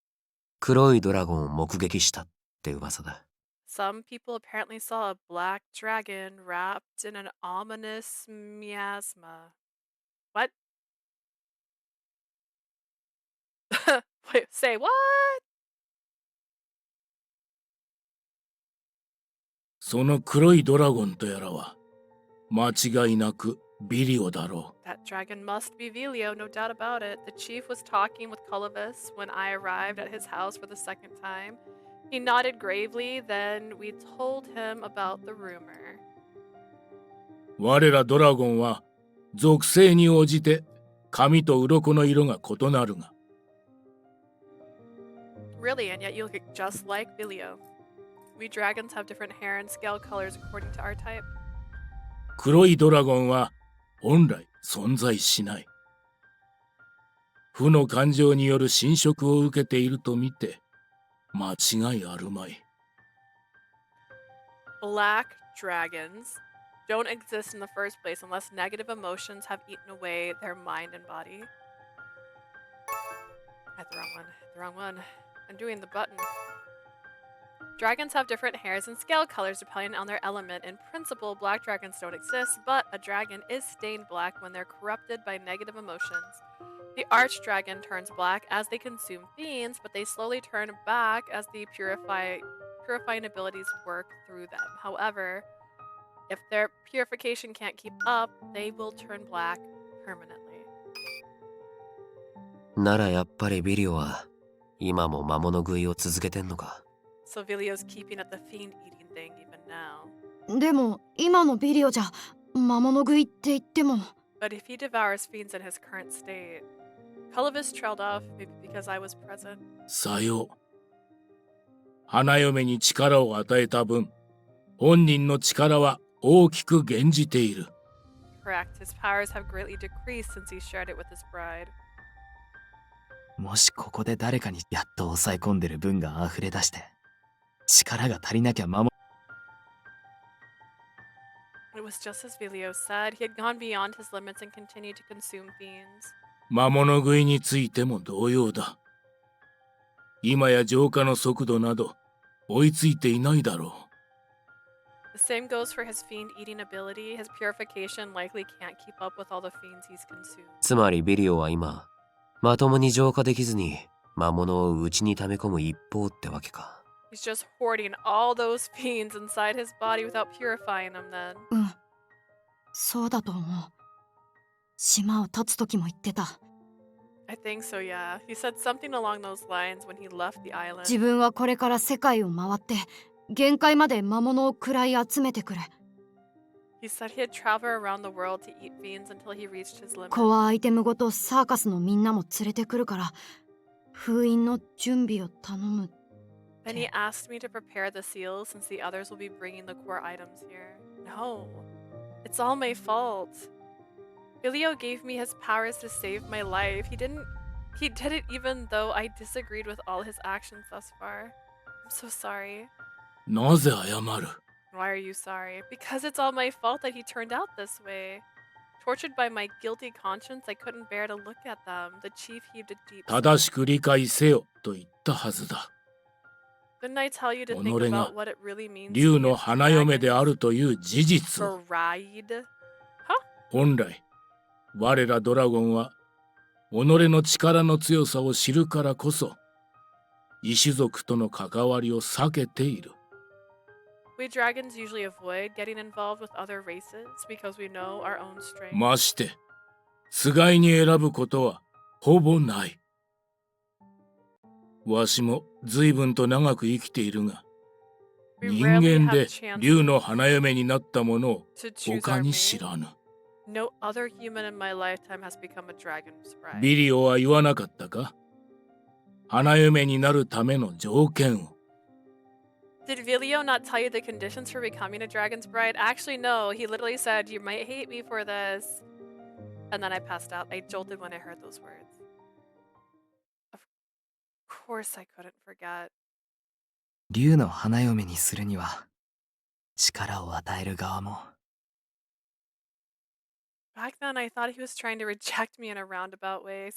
黒いドラゴンを目撃したって噂だ。Some people apparently saw a black dragon wrapped in an ominous miasma. What? Wait, say what? その黒いドラゴンとやらは間違いなくビリオだろ That dragon must be Vilio, no doubt about it. The chief was talking with Cullivis when I arrived at his house for the second time. He nodded gravely, then we told him about the rumor. う。我らドラゴンは属性に応じて髪と鱗の色が異なるが、 Really, and yet you look just like Vilio. We dragons have different hair and scale colors according to our type. 黒いドラゴンは本来存在しない。負の感情による侵食を受けていると見て間違いあるまい。 Black dragons don't exist in the first place unless negative emotions have eaten away their mind and body. I had the wrong one. The wrong one. I'm doing the button. Dragons have different hairs and scale colors depending on their element. In principle, black dragons don't exist, but a dragon is stained black when they're corrupted by negative emotions. The archdragon turns black as they consume fiends, but they slowly turn back as the purifying abilities work through them. However, if their purification can't keep up, they will turn black permanently. ならやっぱりビリオは今も魔物食いを続けてんのか。 So Vilio's keeping up the fiend eating thing even now. でも今のビリオじゃ魔物食いって言っても。 But if he devours fiends in his current state, Cullivis trailed off, maybe because I was present. さよう。花嫁に力を与えた分、本人の力は大きく減じている。 Correct. His powers have greatly decreased since he shared it with his bride. もしここで誰かにやっと抑え込んでる分が溢れ出して、力が足りなきゃ守 It was just as Vilio said. He had gone beyond his limits and continued to consume fiends. 魔物食いについても同様だ。今や浄化の速度など追いついていないだろ The same goes for his fiend eating ability. His purification likely can't keep up with all the fiends he's consumed. つまりビリオは今まともに浄化できずに魔物を内に溜め込む一方ってわけか。 He's just hoarding all those fiends inside his body without purifying them then. うん。そうだと思う。島を立つ時も言ってた。 I think so, yeah. He said something along those lines when he left the island. 自分はこれから世界を回って限界まで魔物を食らい集めてくる。 He said he'd travel around the world to eat fiends until he reached his limit. コアアイテムごとサーカスのみんなも連れてくるから封印の準備を頼む。 Then he asked me to prepare the seals since the others will be bringing the core items here. No, it's all my fault. Vilio gave me his powers to save my life. He did it even though I disagreed with all his actions thus far. I'm so sorry. う。なぜ謝る？ Why are you sorry? Because it's all my fault that he turned out this way. Tortured by my guilty conscience, I couldn't bear to look at them. The chief heaved a deep sigh. 正しく理解せよと言ったはずだ。 Didn't I tell you to 己 think が about what it really means to 竜 be の a 花嫁であ dragon? るという事実を。 Bride? 本来、我らドラゴンは己の力の強さを知るからこそ、異種族との関わりを避けている。 We dragons usually avoid getting involved with other races because we know our own strength. まして、つがいに選ぶことはほぼない。わしも随分と長く生きているが、 We 人 rarely 間 have で chance 竜の花嫁になったものを to choose 他 our に mate. 知らぬ。 No other human in my lifetime has become a dragon's bride. ビリオは言わなかったか？花嫁になるための条件を。 Did Vilio not tell you the conditions for becoming a dragon's bride? Actually, no. He literally said, you might hate me for this. And then I passed out. I jolted when I heard those words. Of course I couldn't forget. 竜の花嫁にするには力を与える側も Back then, I thought he was trying to reject me in a roundabout way.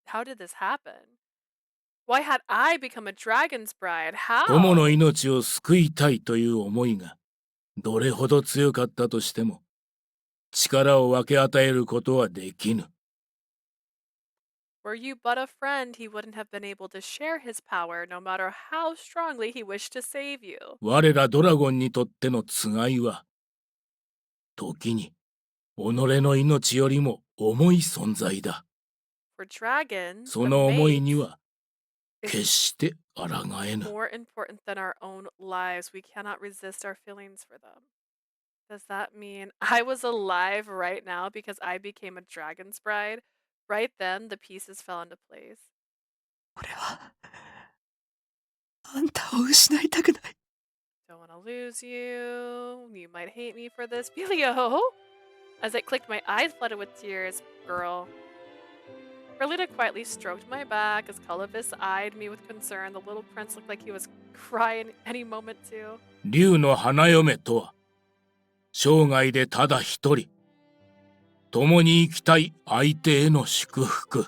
How did this happen? Why had I become a dragon's bride? 友の How? 命を救いたいという思いがどれほど強かったとしても力を分け与えることはできぬ。Were you but a friend, he wouldn't have been able to share his power, no matter how strongly he wished to save you. 我らドラゴンにとってのつがいは、時に己の命よりも重い存在だ。For dragons, そ the の思い mate には is 決して抗えぬ。 more important than our own lives. We cannot resist our feelings for them. Does that mean I was alive right now because I became a dragon's bride? Right then, the pieces fell into place. 俺はあんたを失いたくない。 Don't want to lose you. You might hate me for this. Vilio! As it clicked, my eyes flooded with tears. Girl. Perlita quietly stroked my back as Calavis eyed me with concern. The little prince looked like he was crying any moment too. 竜の花嫁とは、生涯でただ一人、共に生きたい相手への祝福。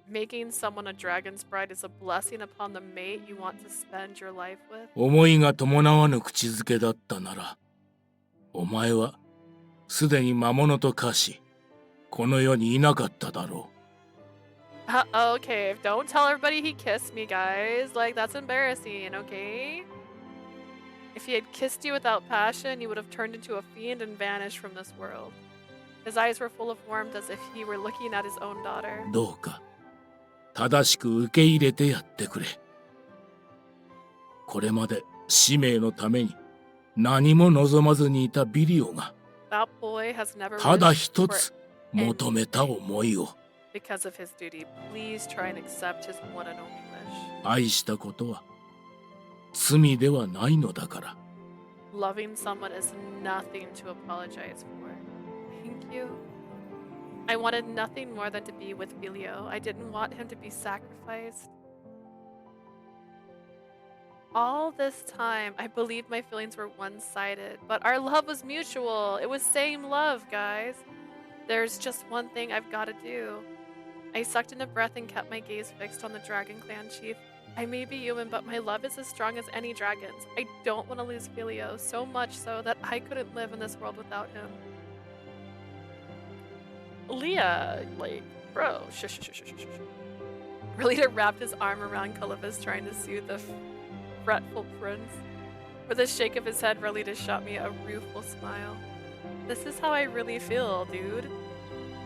Making someone a dragon's bride is a blessing upon the mate you want to spend your life with. 思いが伴わぬ口づけだったなら、お前はすでに魔物と化し、この世にいなかっただろう。Okay, don't tell everybody he kissed me, guys. Like, that's embarrassing, okay? If he had kissed you without passion, you would have turned into a fiend and vanished from this world. His eyes were full of warmth as if he were looking at his own daughter. どうか正しく受け入れてやってくれ。これまで使命のために何も望まずにいたビリオが That boy has never ただ wished 一 for つ求めた思いを。 because of his duty. Please try and accept his one and only wish. 愛したことは罪ではないのだから。 Loving someone is nothing to apologize for. Thank you. I wanted nothing more than to be with Vilio. I didn't want him to be sacrificed. All this time, I believed my feelings were one-sided, but our love was mutual. It was same love, guys. There's just one thing I've got to do. I sucked in a breath and kept my gaze fixed on the Dragon Clan chief. I may be human, but my love is as strong as any dragon's. I don't want to lose Vilio, so much so that I couldn't live in this world without him. Leah, like, bro, shush. Relita wrapped his arm around Calavis, trying to soothe the fretful prince. With a shake of his head, Relita shot me a rueful smile. This is how I really feel, dude.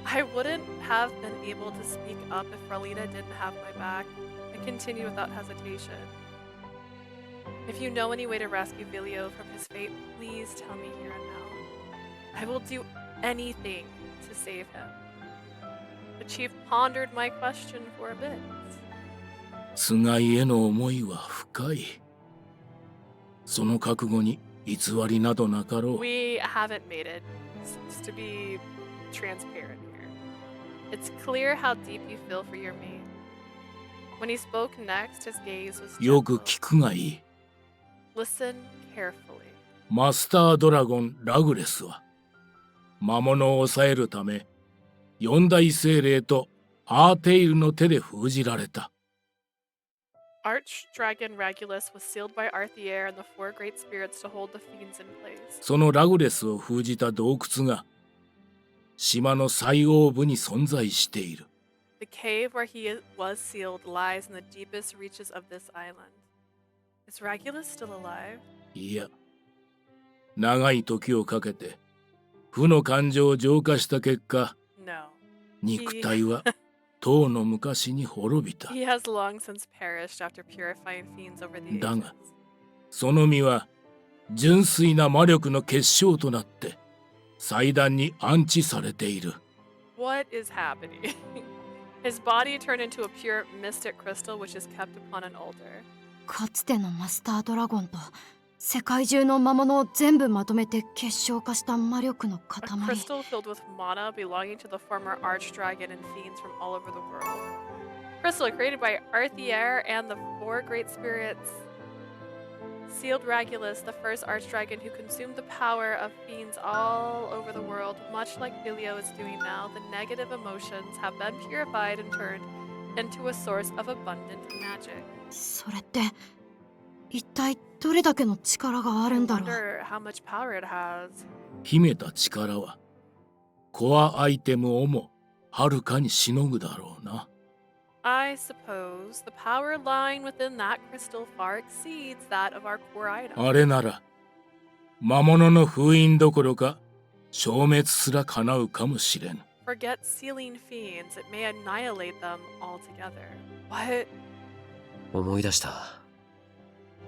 I wouldn't have been able to speak up if Relita didn't have my back. I continued without hesitation. If you know any way to rescue Vilio from his fate, please tell me here and now. I will do anything to save him. The chief pondered my question for a bit. つがいへの思いは深い。その覚悟に偽りなどなかろう。 We haven't made it. Just to be transparent here. It's clear how deep you feel for your mate. When he spoke next, his gaze was よく gentle. 聞くがいい。 Listen carefully. マスタードラゴンラグレスは魔物を抑えるため四大精霊とアーテイルの手で封じられた。 Archdragon Regulus was sealed by Arthier and the four great spirits to hold the fiends in place. そのラグレスを封じた洞窟が島の最奥部に存在している。 The cave where he was sealed lies in the deepest reaches of this island. Is Regulus still alive? いや、長い時をかけて負の感情を浄化した結果、 No. 肉体はとうの昔に滅びた。 He has long since perished after purifying fiends over the だ ages. が、その身は純粋な魔力の結晶となって祭壇に安置されている。 What is happening? His body turned into a pure mystic crystal which is kept upon an altar. かつてのマスタードラゴンと世界中の魔物を全部まとめて結晶化した魔力の A 塊。 crystal filled with mana belonging to the former archdragon and fiends from all over the world. Crystal created by Arthier and the four great spirits. Sealed Regulus, the first archdragon who consumed the power of fiends all over the world, much like Vilio is doing now, the negative emotions have been purified and turned into a source of abundant magic. それって一体どれだけの力があ I るんだろう。 wonder how much power it has. 秘めた力はコアアイテムをもはるかにしのぐだろうな。 I suppose the power lying within that crystal far exceeds that of our core item. あれなら魔物の封印どころか消滅すら叶うかもしれん。 Forget sealing fiends, it may annihilate them altogether. What? 思い出した。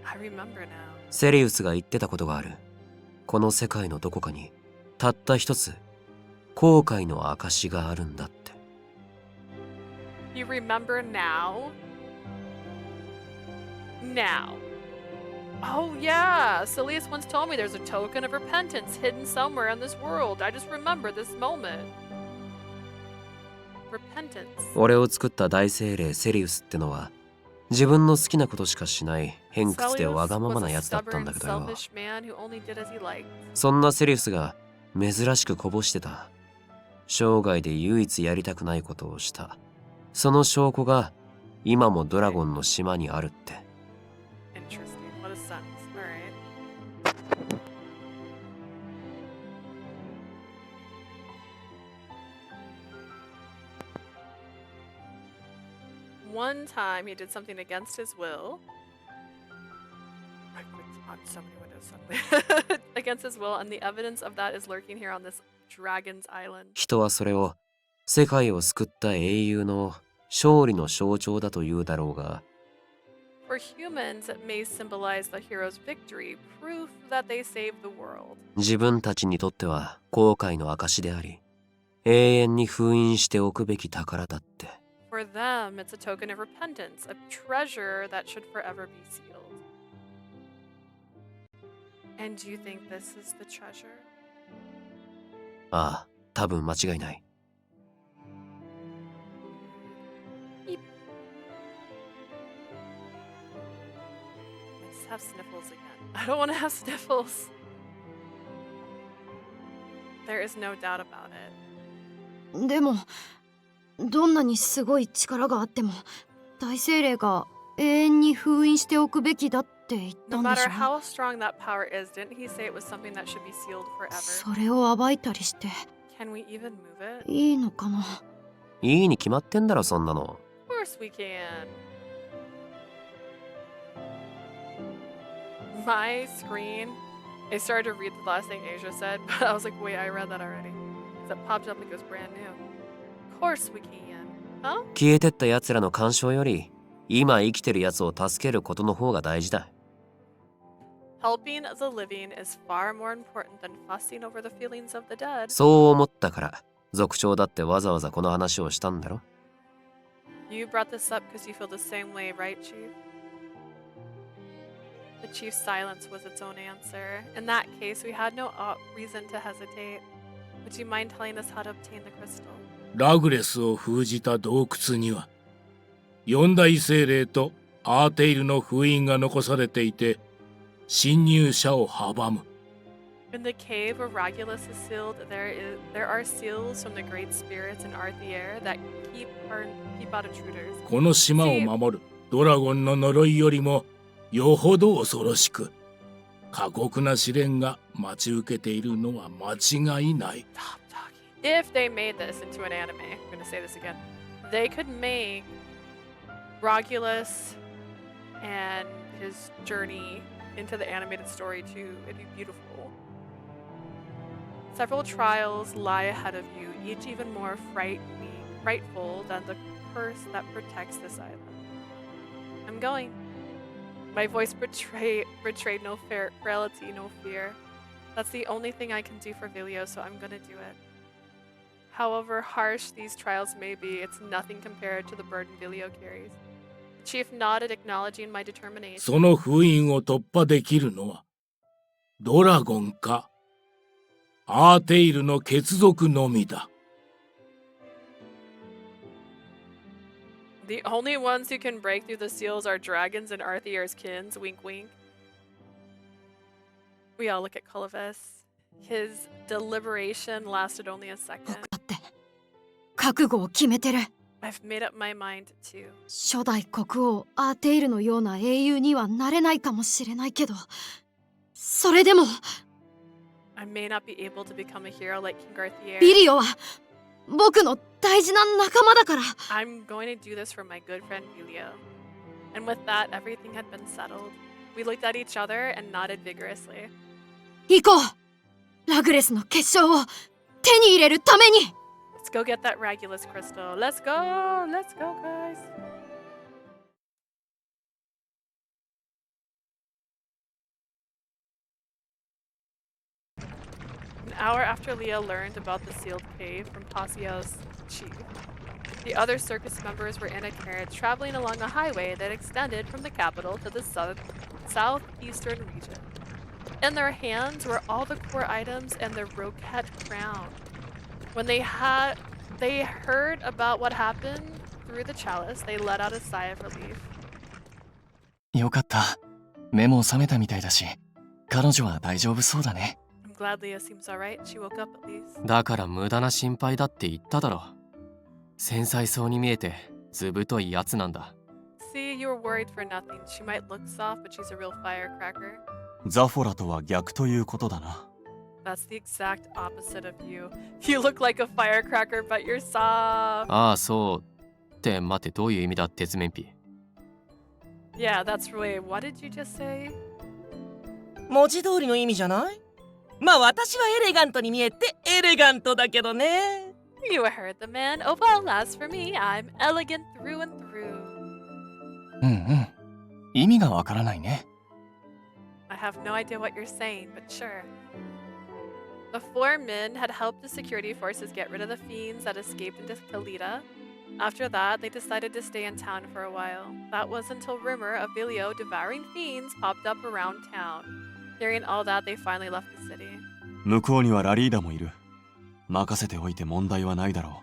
I remember now. セリウスが言ってたことがある。この世界のどこかにたった一つ後悔の証があるんだって。 You remember now? Now. Oh yeah, Silius once told me there's a token of repentance hidden somewhere in this world. I just remember this moment. Repentance. 俺を作った大精霊セリウスってのは自分の好きなことしかしない偏屈でわがままなやつだったんだけどよ。 selfish man who only did as he liked. そんなセリウスが珍しくこぼしてた。生涯で唯一やりたくないことをした。その証拠が今もドラゴンの島にあるって。 Interesting. What a sentence. Alright. One time he did something against his will. I clicked on so many windows suddenly. Against his will, and the evidence of that is lurking here on this Dragon's Island. 人はそれを世界を救った英雄の勝利の象徴だと言うだろうが、 For humans, it may symbolize the hero's victory, proof that they saved the world. 自分たちにとっては後悔の証であり、永遠に封印しておくべき宝だって。 For them, it's a token of repentance, a treasure that should forever be sealed. And do you think this is the treasure? ああ、多分間違いない。 Beep. I just have sniffles again. I don't want to have sniffles. There is no doubt about it. でもどんなにすごい力があっても大精霊が永遠に封印しておくべきだって言っ No たんでし matter ょ。 how strong that power is, didn't he say it was something that should be sealed forever? それを暴いたりして Can we even move it? いいのかな。いいに決まってんだろ、そんなの。 Of course we can. My screen, I started to read the last thing Asia said, but I was like, wait, I read that already. Because it popped up like it was brand new. Of course we can. Huh? 消えてった奴らの干渉より、今生きてる奴を助けることの方が大事だ。 Helping the living is far more important than fussing over the feelings of the dead. そう思ったから、族長だってわざわざこの話をしたんだろ。 You brought this up because you feel the same way, right, Chief? The Chief's silence was its own answer. In that case, we had no reason to hesitate. Would you mind telling us how to obtain the crystal? ラグレスを封じた洞窟には四大精霊とアーテイルの封印が残されていて侵入者を阻む。 In the cave where Regulus is sealed, there are seals from the great spirits in Arthier that keep out intruders. この島を守るドラゴンの呪いよりもよほど恐ろしく過酷な試練が待ち受けているのは間違いない。 Stop talking. If they made this into an anime, I'm gonna say this again, they could make Regulus and his journey into the animated story too. It'd be beautiful. Several trials lie ahead of you, each even more frightful than the curse that protects this island. I'm going. My voice betrayed no frailty, no fear. That's the only thing I can do for Vilio, so I'm gonna do it. However harsh these trials may be, it's nothing compared to the burden Vilio carries. The chief nodded, acknowledging my determination. その封印を突破できるのはドラゴンかアーテイルの血族のみだ。 The only ones who can break through the seals are dragons and Arthier's kins, wink wink. We all look at Clovis. His deliberation lasted only a 僕 second. だって覚悟を決めてる。 I've made up my mind too. 初代国王アーテイルのような英雄にはなれないかもしれないけど、それでも I may not be able to become a hero like King Garthier. ビリオは僕の大事な仲間だから。 I'm going to do this for my good friend Vilio. And with that, everything had been settled. We looked at each other and nodded vigorously. 行こう。ラグレスの結晶を手に入れるために。 Let's go get that Regulus crystal. Let's go! Let's go, guys! An hour after Leah learned about the sealed cave from Passio's chief, the other circus members were in a carriage traveling along a highway that extended from the capital to the southeastern region. In their hands were all the core items and the roquette crown. When they heard about what happened through the chalice, they let out a sigh of relief. よかった。目も覚めたみたいだし、彼女は大丈夫そうだね。I'm glad Leah seems alright. She woke up at least. だから無駄な心配だって言っただろ。繊細そうに見えてずぶといやつなんだ。See, you were worried for nothing. She might look soft, but she's a real firecracker. ザフォラとは逆ということだな。That's the exact opposite of you. You look like a firecracker, but you're soft. ああ、そうって待ってどういう意味だ鉄面皮。Yeah, that's right. What did you just say? 文字通りの意味じゃない？まあ私はエレガントに見えてエレガントだけどね。You heard the man. Oh well, as for me, I'm elegant through and through. うんうん。意味がわからないね。I have no idea what you're saying, but sure. The four men had helped the security forces get rid of the fiends that escaped into Kalita. After that, they decided to stay in town for a while. That was until rumor of Vilio devouring fiends popped up around town. Hearing all that, they finally left the city. 向こうにはラリーダもいる。任せておいて問題はないだろ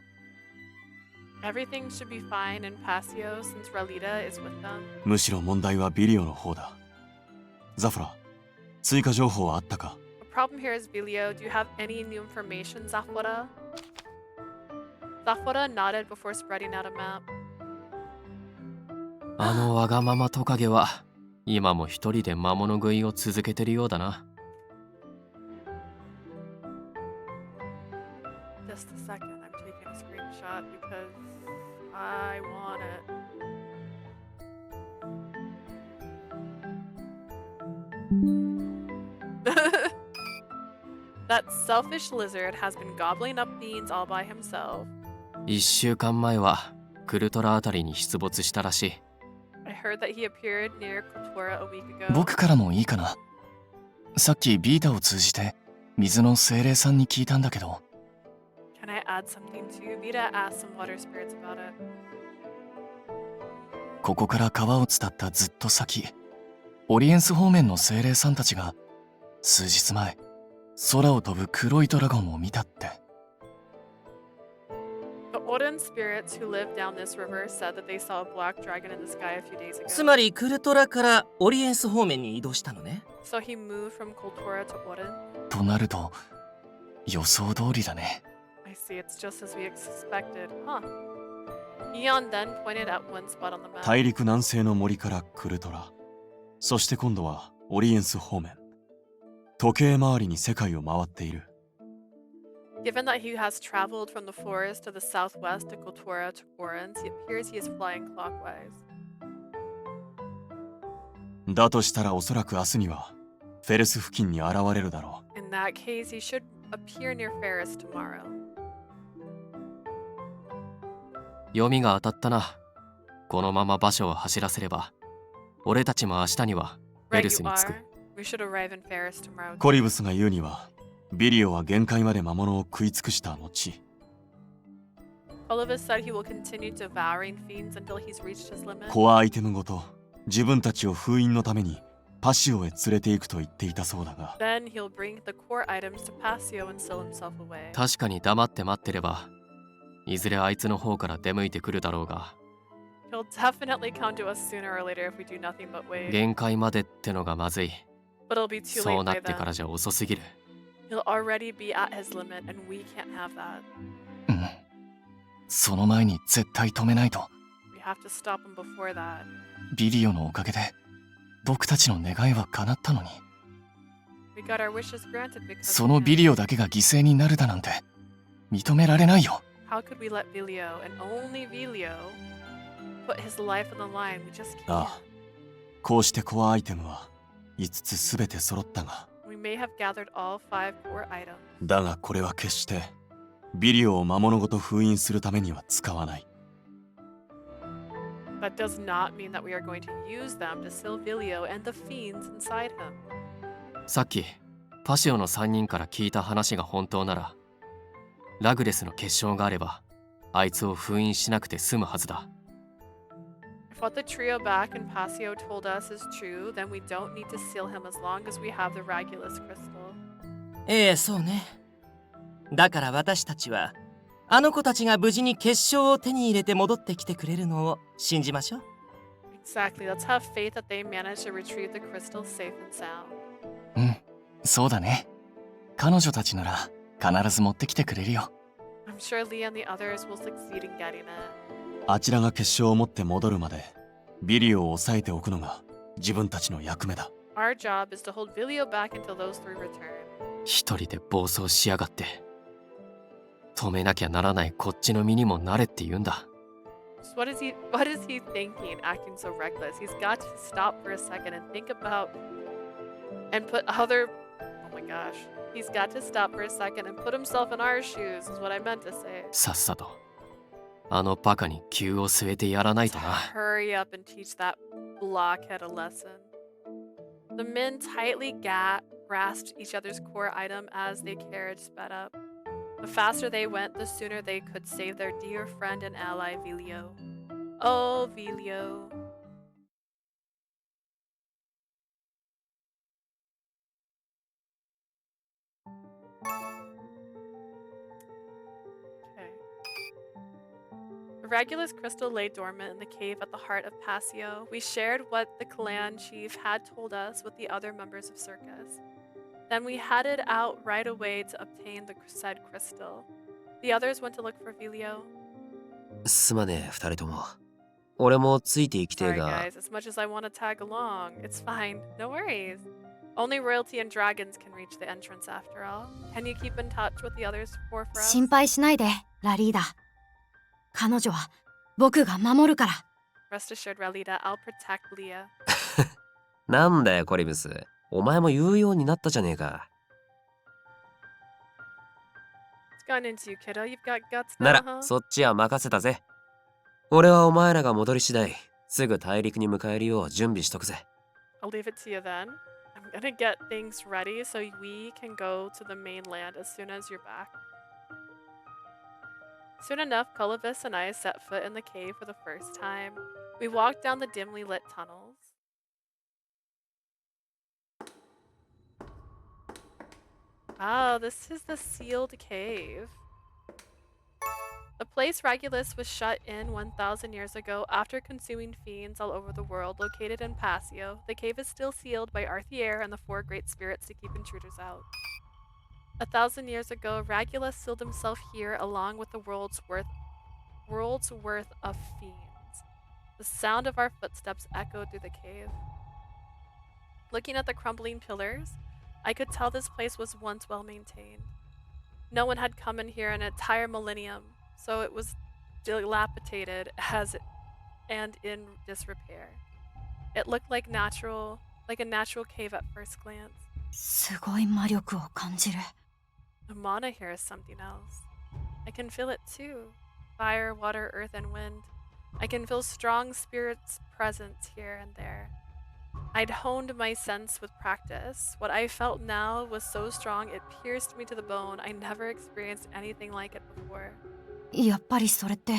Everything should be fine in Passio since Ralita is with them. う。むしろ問題はビリオの方だ。ザフラ、追加情報はあったか？ The problem here is Vilio. Do you have any new information, Zafora? Zafora nodded before spreading out a map. あのわがままトカゲは今も一人で魔物食いを続けてるようだな。Just a second, I'm taking a screenshot because I want it. That selfish lizard has been gobbling up beans all by himself. 1週間前はクルトラあたりに出没したらしい。I heard that he appeared near Kotora a week ago. 僕からもいいかな。さっきビータを通じて水の精霊さんに聞いたんだけど。Can I add something too? Vita asked some water spirits about it. ここから川を伝ったずっと先、オリエンス方面の精霊さんたちが数日前、空を飛ぶ黒いドラゴンを見たって。The Odin spirits who live down this river said that they saw a black dragon in the sky a few days つ ago. まりクルトラからオリエンス方面に移動したのね。 So he moved from Kotora to Odin. となると、予想通りだね。I see, it's just as we expected, huh? Eon then pointed at one spot on the map. 大陸南西の森からクルトラ。そして今度はオリエンス方面。時計回りに世界を回っている。Given that he has traveled from the forest to the southwest to Kotora to Orans, it appears he is flying clockwise. だとしたらおそらく明日にはフェルス付近に現れるだろ In that case, he should appear near Ferris tomorrow. 読みが当たったな。このまま場所を走らせれば、俺たちも明日にはフェ Right, ルス you に着く。 are. We should arrive in Ferris tomorrow. う。コリブスが言うにはビリオは限界まで魔物を食い尽くした後、 Olivus said he will continue devouring fiends until he's reached his limit. コアアイテムごと自分たちを封印のためにパシオへ連れて行くと言っていたそうだが、 Then he'll bring the core items to Passio and seal himself away. 確かに黙って待ってれば、いずれあいつの方から出向いてくるだろうが、 He'll definitely come to us sooner or later if we do nothing but wait. 限界までってのがまずい。But it'll be too そう late な by ってか then. らじゃ遅すぎる。 He'll already be at his limit, and we can't have that. うん。その前に絶対止めないと。 We have to stop him before that. ビリオのおかげで僕たちの願いは叶ったのに。 We got our wishes granted because そ of の him. ビリオだけが犠牲になるだなんて認められないよ。 How could we let Vilio, and only Vilio, put his life on the line? We just can't. ああ、こうしてコアアイテムは5つすべて揃ったが、 We may have gathered all 5 core items. だがこれは決してビリオを魔物ごと封印するためには使わない。 That does not mean that we are going to use them to seal Vilio and the fiends inside him. さっきパシオの3人から聞いた話が本当なら、ラグレスの結晶があればあいつを封印しなくて済むはずだ。 If what the trio back in Passio told us is true, then we don't need to seal him as long as we have the Regulus crystal. ええ、そうね。だから私たちはあの子たちが無事に結晶を手に入れて戻ってきてくれるのを信じましょう。 Exactly. Let's have faith that they manage to retrieve the crystal safe and sound. うん、そうだね。彼女たちなら必ず持ってきてくれるよ。 I'm sure Lee and the others will succeed in getting it. あちらが結晶を持って戻るまでビリオを抑えておくのが自分たちの役目だ。 Our job is to hold Vilio back until those 3 return. 一人で暴走しやがって。止めなきゃならないこっちの身にもなれって言うんだ。 So what is he thinking, acting so reckless? He's got to stop for a second and think about and put other oh my gosh. He's got to stop for a second and put himself in our shoes is what I meant to say. さっさとあのバカに急を据えてやらないとな。 Hurry up and teach that blockhead a lesson. The men tightly grasped each other's core item as the carriage sped up. The faster they went, the sooner they could save their dear friend and ally Vilio. Oh, Vilio. Okay. The Regulus crystal lay dormant in the cave at the heart of Passio. We shared what the clan chief had told us with the other members of Circus. Then we headed out right away to obtain the said crystal. The others went to look for Vilio. すまねえ、二人とも。俺もついて行きてえ Sorry が、 guys, as much as I want to tag along, it's fine, no worries. Only royalty and dragons can reach the entrance after all. Can you keep in touch with the others for us? 心配しないで、ラリーダ。彼女は僕が守るから。 Rest assured, Ralita, I'll protect Leah. なんだよコリブス。お前も言うようになったじゃねえか。 It's gone into you, kiddo. You've got guts な now, ら、 huh? そっちは任せたぜ。俺はお前らが戻り次第、すぐ大陸に迎えるよう準備しとくぜ。 I'll leave it to you then. I'm gonna get things ready so we can go to the mainland as soon as you're back. Soon enough, Colovis and I set foot in the cave for the first time. We walked down the dimly lit tunnels. Wow, this is the sealed cave. The place Regulus was shut in 1,000 years ago after consuming fiends all over the world, located in Passio. The cave is still sealed by Arthier and the 4 great spirits to keep intruders out. 1,000 years ago, Regulus sealed himself here along with the world's worth of fiends. The sound of our footsteps echoed through the cave. Looking at the crumbling pillars, I could tell this place was once well maintained. No one had come in here in an entire millennium, so it was dilapidated and in disrepair. It looked like a natural cave at first glance. すごい魔力を感じる。 The mana here is something else. I can feel it too. Fire, water, earth, and wind. I can feel strong spirits' presence here and there. I'd honed my sense with practice. What I felt now was so strong it pierced me to the bone. I never experienced anything like it before. やっぱりそれって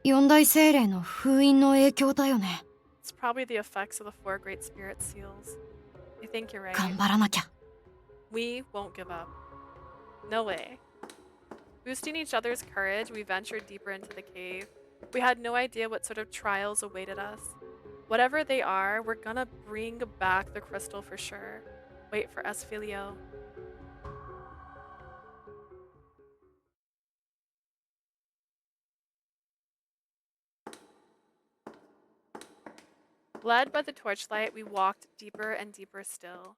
四大精霊の封印の影響だよね。 It's probably the effects of the 4 great spirit seals. I think you're right. 頑張らなきゃ。 We won't give up. No way. Boosting each other's courage, we ventured deeper into the cave. We had no idea what sort of trials awaited us. Whatever they are, we're gonna bring back the crystal for sure. Wait for us, Vilio. Led by the torchlight, we walked deeper and deeper still.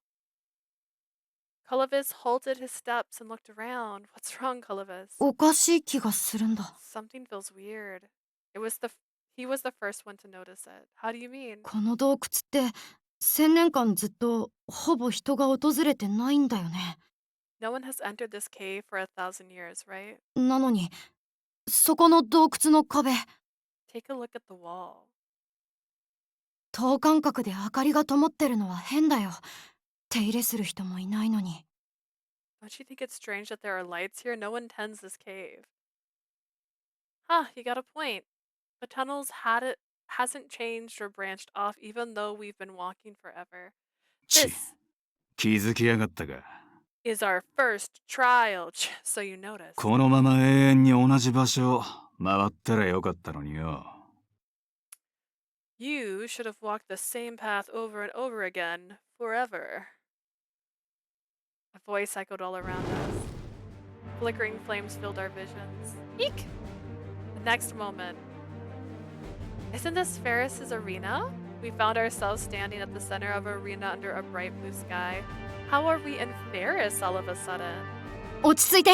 Colovis halted his steps and looked around. What's wrong, Colovis? おかしい気がするんだ。 Something feels weird. He was the first one to notice it. How do you mean? この洞窟って1000年間ずっとほぼ人が訪れてないんだよね。 No one has entered this cave for 1,000 years, right? なのにそこの洞窟の壁、 Take a look at the wall. 等間隔で明かりが灯ってるのは変だよ。手入れする人もいないのに。 Don't you think it's strange that there are lights here? No one tends this cave. Huh, you got a point. The tunnels hasn't changed or branched off even though we've been walking forever. ち、 This 気づきやがったか。 is our first trial, so you notice. このまま永遠に同じ場所を回ったらよかったのによ。 You should have walked the same path over and over again, forever. A voice echoed all around us. Flickering flames filled our visions. Eek! The next moment. Isn't this Ferris's arena? We found ourselves standing at the center of an arena under a bright blue sky. How are we in Ferris all of a sudden? 落ち着いて。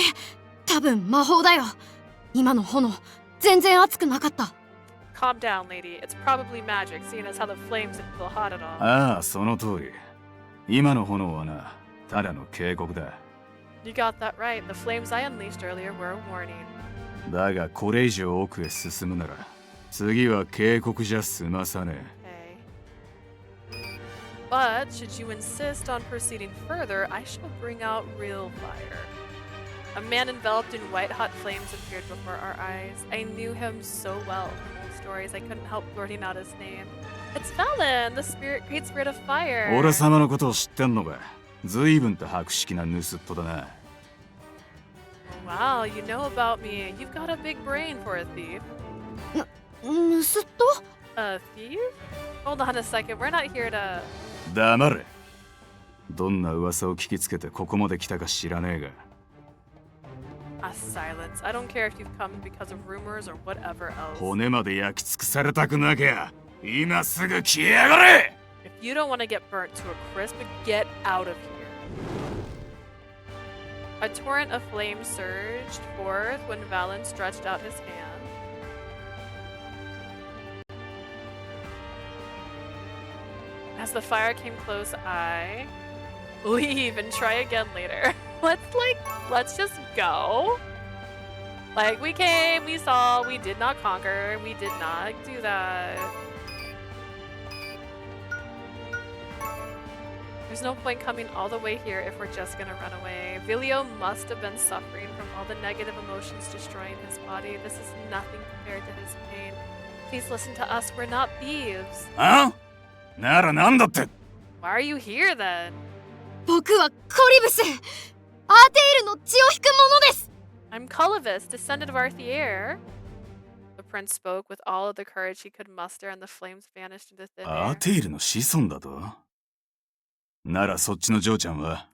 多分魔法だよ。今の炎全然熱くなかった。 Calm down, lady. It's probably magic, seeing as how the flames didn't feel hot at all. ああ、その通り。今の炎はな、ただの警告だ。 You got that right. The flames I unleashed earlier were a warning. だがこれ以上奥へ進むなら、次は警告じゃ済まさねえ。But should you insist on proceeding further, I shall bring out real fire. A man enveloped in white-hot flames appeared before our eyes. I knew him so well from old stories, I couldn't help blurting out his name. It's Valen, the great spirit of fire. 俺様のことを知ってんのか。随分と博識な盗っ人だな。 Wow, you know about me. You've got a big brain for a thief. 盗っ人？ A thief? Hold on a second, we're not here to... 黙れ。どんな噂を聞きつけてここまで来たか知らねえが。 A silence. I don't care if you've come because of rumors or whatever else. 骨まで焼き尽くされたくなきゃ、今すぐ消えやがれ！ If you don't want to get burnt to a crisp, get out of here. A torrent of flame surged forth when Valen stretched out his hand. As the fire came close, I leave and try again later. Let's just go. Like, we came, we saw, we did not conquer, we did not do that. There's no point coming all the way here if we're just gonna run away. Vilio must have been suffering from all the negative emotions destroying his body. This is nothing compared to his pain. Please listen to us, we're not thieves. あ？ならなんだって？ Why are you here then? 僕はコリブス。アーテイルの血を引く者です。 I'm Colovis, descendant of Arthier. The prince spoke with all of the courage he could muster, and the flames vanished into thin アー air. テイルの子孫だと？ならそっちの嬢ちゃんは？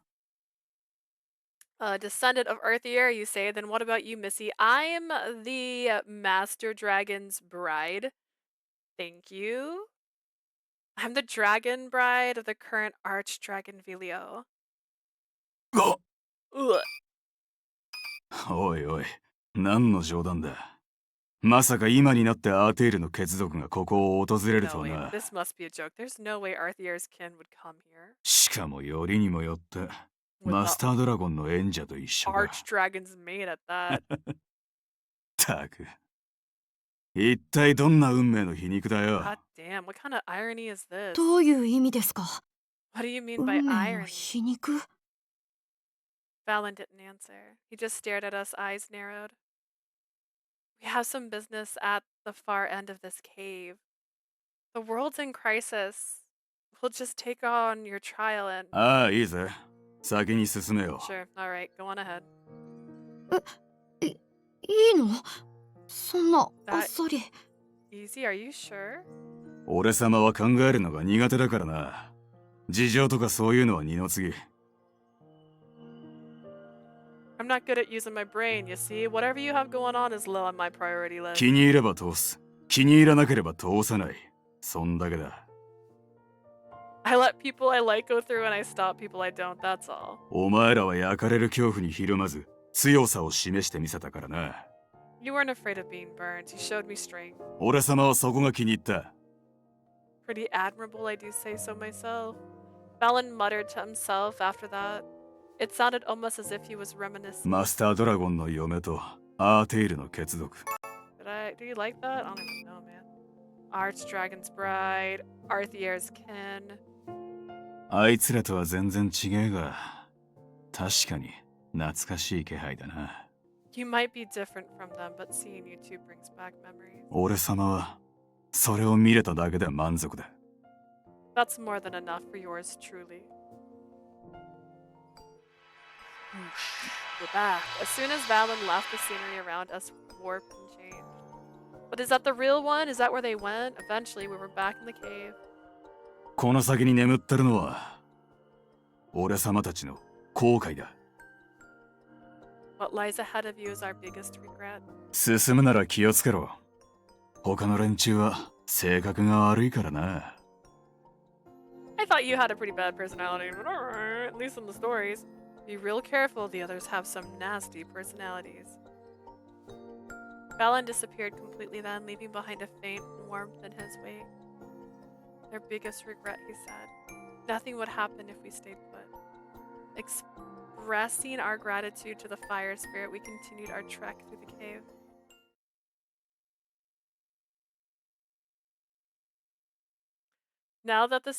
A descendant of Arthier, you say? Then what about you, Missy? I'm the Master Dragon's bride. Thank you. I'm the dragon bride of the current Archdragon Vilio. あ！ Ugh. おいおい、何の冗談だ。まさか今になってアーテイルの血族がここを訪れる No, とは wait, な。 this must be a joke. There's no way Arthier's kin would come here. しかもよりにもよって、 With マス the タードラゴンの演者と一緒だ。 Archdragon's maid at that. たく。一体どんな運命の皮肉だよ。 God damn, what kind of irony is this? どういう意味ですか？ What do you mean 運 by 命の irony? 皮肉？ Valen didn't answer. He just stared at us, eyes narrowed. We have some business at the far end of this cave. The world's in crisis. We'll just take on your trial and... ああ、いいぜ。先に進めよ。 Sure, alright, go on ahead. いいの？そんなあっさり。 Easy, are you sure? 俺様は考えるのが苦手だからな。事情とかそういうのは二の次。I'm not good at using my brain, you see? Whatever you have going on is low on my priority list. 気に入れば通す。気に入らなければ通さない。そんだけだ。I let people I like go through and I stop people I don't, that's all. お前らは焼かれる恐怖にひるまず、強さを示してみせたからな。You weren't afraid of being burned. You showed me strength. 俺様はそこが気に入った。Pretty admirable, I do say so myself. Valen muttered to himself after that. It sounded almost as if he was reminiscing. マスタードラゴンの嫁とアーテイルの血族。Do you like that? I don't even know, man. Archdragon's bride, Arthier's kin. あいつらとは全然違えが、確かに懐かしい気配だな。You might be different from them, but seeing you two brings back memories. 俺様はそれを見れただけで満足だ。That's more than enough for yours truly. We're back. As soon as Valen left, the scenery around us warped and changed. But is that the real one? Is that where they went? Eventually, we were back in the cave. この先に眠ってるのは俺様たちの後悔だ。What lies ahead of you is our biggest regret. 進むなら気をつけろ。他の連中は性格が悪いからな。I thought you had a pretty bad personality, but alright, at least in the stories. Be real careful, the others have some nasty personalities. Valen disappeared completely then, leaving behind a faint warmth in his wake. Their biggest regret, he said. Nothing would happen if we stayed put. Expressing our gratitude to the fire spirit, we continued our trek through the cave. Now that the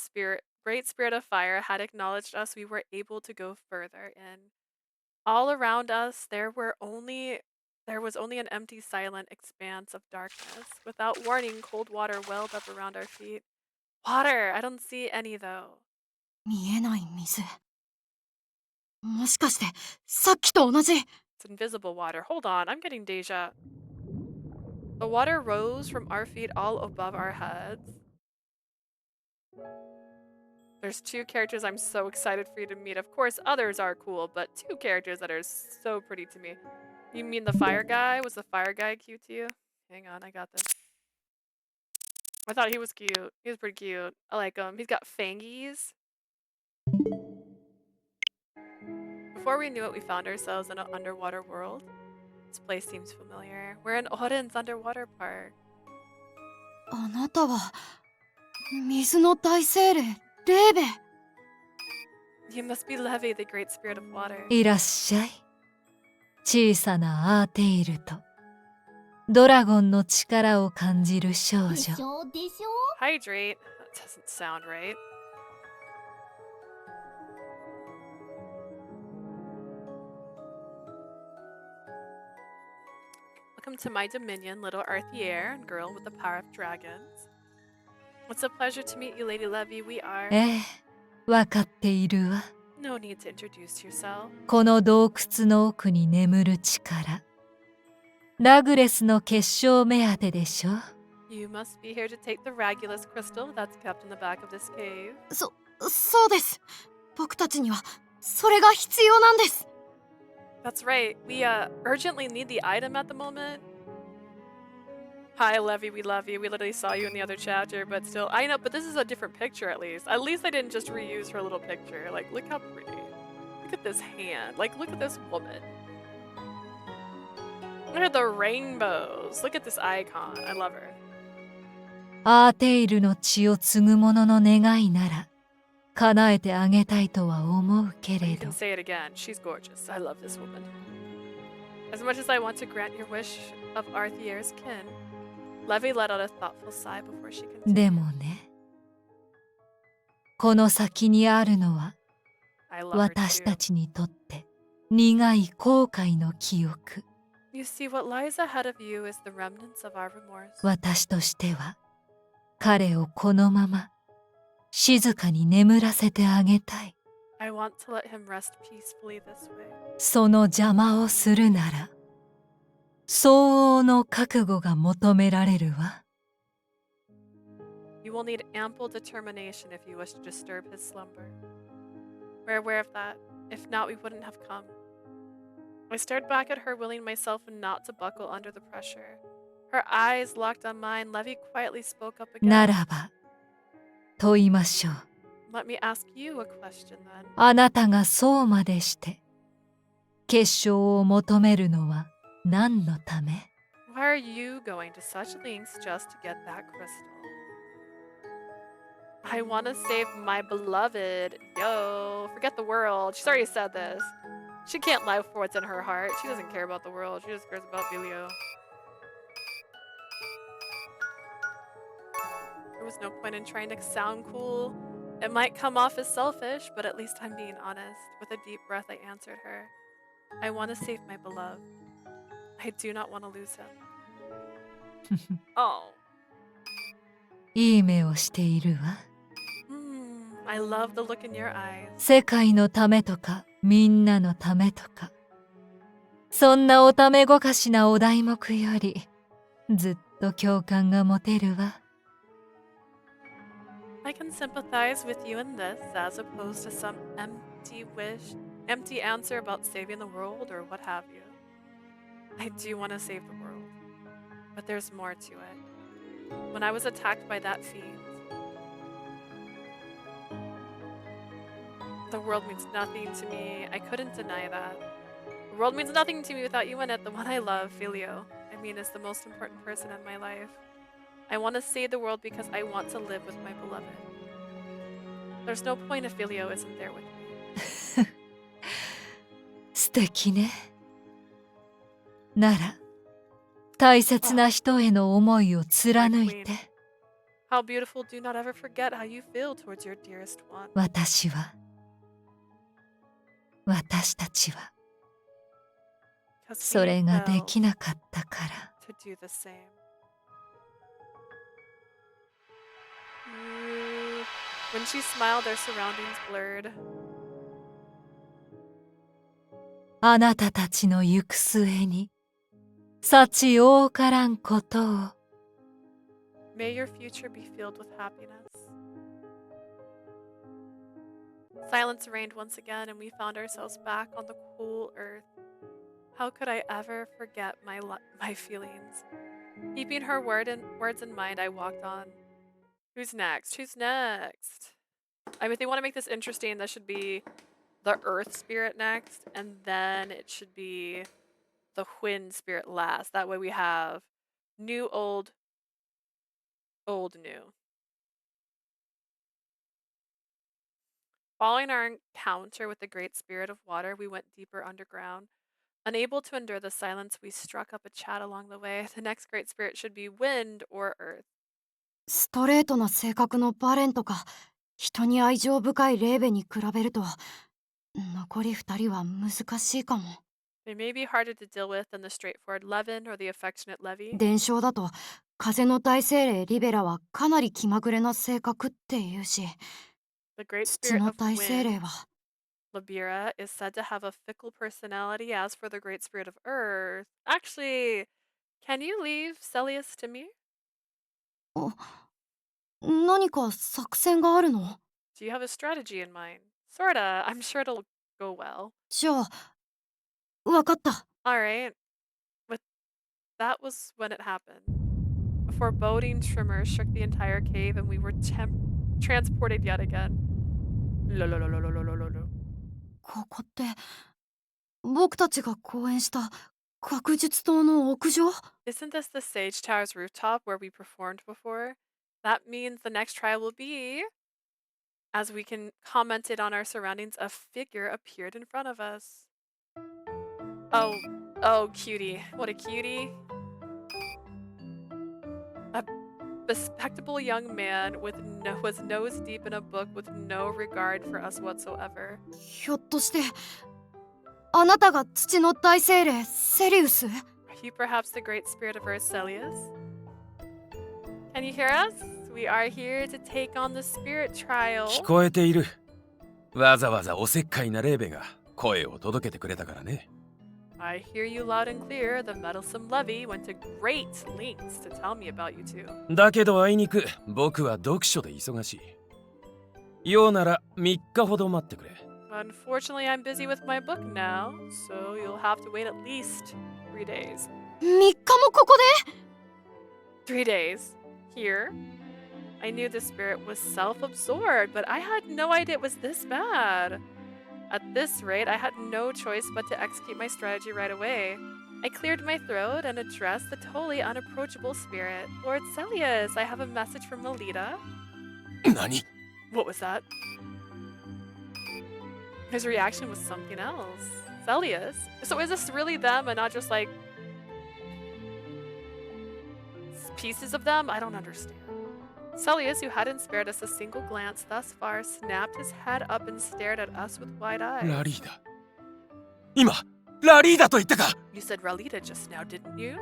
great spirit of fire had acknowledged us, we were able to go further in. All around us, there was only an empty, silent expanse of darkness. Without warning, cold water welled up around our feet. Water! I don't see any though. 見えない水。もしかしてさっきと同じ。 It's invisible water. Hold on, I'm getting deja. The water rose from our feet all above our heads. There's two characters I'm so excited for you to meet. Of course, others are cool, but two characters that are so pretty to me. You mean the fire guy? Was the fire guy cute to you? Hang on, I got this. I thought he was cute. He was pretty cute. I like him. He's got fangies. Before we knew it, we found ourselves in an underwater world. This place seems familiar. We're in Oden's underwater park. あなたは水の大精霊レーベ。 You must be Levi, the great spirit of water. いらっしゃい。小さなアーテイルとドラゴンの力を感じる少女。でしょ。 Hydrate? That doesn't sound right. Welcome to my dominion, little Arthier, girl with the power of dragons. It's a pleasure to meet you, Lady Levy. We are... ええ、わかっているわ。 No need to introduce yourself. この洞窟の奥に眠る力。ラグレスの結晶目当てでしょ。 You must be here to take the Regulus crystal that's kept in the back of this cave. そうです。僕たちにはそれが必要なんです。 That's right. We urgently need the item at the moment. Hi, Levy, we love you. We literally saw you in the other chapter, but still, I know, but this is a different picture at least. At least I didn't just reuse her little picture. Like, look how pretty. Look at this hand. Like, look at this woman. Look at the rainbows. Look at this icon. I love her. アーテイルの血を継ぐ者の願いなら叶えてあげたいとは思うけ You れ can ど。 say it again. She's gorgeous. I love this woman. As much as I want to grant your wish of Arthier's kin, Levy let out a thoughtful sigh before she continued. でもね、この先にあるのは I love her 私 too. たちにとって苦い後悔の記憶。 You see, what lies ahead of you is the remnants of our remorse. 私としては彼をこのまま静かに眠らせてあげたい。 I want to let him rest peacefully this way. その邪魔をするなら相応の覚悟が求められるわ。 You will need ample determination if you wish to disturb his slumber. We're aware of that. If not, we wouldn't have come. I stared back at her, willing myself not to buckle under the pressure. Her eyes locked on mine. Levi quietly spoke up な again. らば問いましょう。 Let me ask you a question then. あなたがそうまでして結晶を求めるのは何のため？ Why are you going to such lengths just to get that crystal? I want to save my beloved. Yo, forget the world. She's already said this. She can't lie for what's in her heart. She doesn't care about the world. She just cares about Vilio. There was no point in trying to sound cool. It might come off as selfish, but at least I'm being honest. With a deep breath, I answered her. I want to save my beloved. I do not want to lose him. Oh. いい目をしているわ。 I love the look in your eyes. 世界のためとかみんなのためとかそんなおためごかしなお題目よりずっと共感が持てるわ。 I can sympathize with you in this as opposed to some empty answer about saving the world or what have you. I do want to save the world, but there's more to it. When I was attacked by that fiend, the world means nothing to me. I couldn't deny that. The world means nothing to me without you in it, the one I love, Vilio. I mean, is the most important person in my life. I want to save the world because I want to live with my beloved. There's no point if Vilio isn't there with me. 素敵ね。なら大切な人への思いを貫いて。 How beautiful, do not ever forget how you feel towards your dearest one. 私たちはそれができなかったから。 To do the same. When she smiled, their surroundings blurred. あなたたちの行く末に幸多からんことを。 May your future be filled with happiness. Silence reigned once again, and we found ourselves back on the cool earth. How could I ever forget my feelings? Keeping her words in mind, I walked on. Who's next? Who's next? I mean, if they want to make this interesting, that should be the Earth Spirit next, and then it should be the Wind Spirit last. That way we have new, old, old, new. Following our encounter with the Great Spirit of Water, we went deeper underground. Unable to endure the silence, we struck up a chat along the way. The next Great Spirit should be Wind or Earth. ストレートな性格のバレンとか人に愛情深いレーベに比べると残り2人は難しいかも。 They may be harder to deal with than the straightforward Levin or the affectionate Levy. 伝承だと風の大精霊リベラはかなり気まぐれな性格っていうし、 The Great 土 Spirit の of 大精霊 Wind, は Libera, is said to have a fickle personality. As for the Great Spirit of Earth, actually, can you leave Celius to me? 何か作戦があるの？ Do you have a strategy in mind? Sorta. I'm sure it'll go well. じゃあわかった。 Alright. But that was when it happened. A foreboding tremor shook the entire cave and we were transported yet again. Lo. ここって僕たちが講演した学術棟の屋上？ Isn't this the Sage Tower's rooftop where we performed before? That means the next trial will be, as we commented on our surroundings, a figure appeared in front of us. Oh, cutie. What a cutie. A bespectable young man was nose deep in a book with no regard for us whatsoever. ひょっとしてあなたが土の大精霊セリウス？ Are you perhaps the great spirit of Earth, Celius? Can you hear us? We are here to take on the spirit trial. 聞こえている。わざわざおせっかいなレーベが声を届けてくれたからね。I hear you loud and clear. The meddlesome Levy went to great lengths to tell me about you two. だけどあいにく僕は読書で忙しい。ようなら3日ほど待ってくれ。Unfortunately, I'm busy with my book now, so you'll have to wait at least 3 days. 3日もここで 3 days. Here. I knew the spirit was self-absorbed, but I had no idea it was this bad. At this rate, I had no choice but to execute my strategy right away. I cleared my throat and addressed the totally unapproachable spirit. Lord Celius, I have a message from Melita. 何 What was that? His reaction was something else. Celius? So is this really them and not just like pieces of them? I don't understand. Celius, who hadn't spared us a single glance thus far, snapped his head up and stared at us with wide eyes. ラリーダ。今、ラリーダと言ったか You said Ralita just now, didn't you?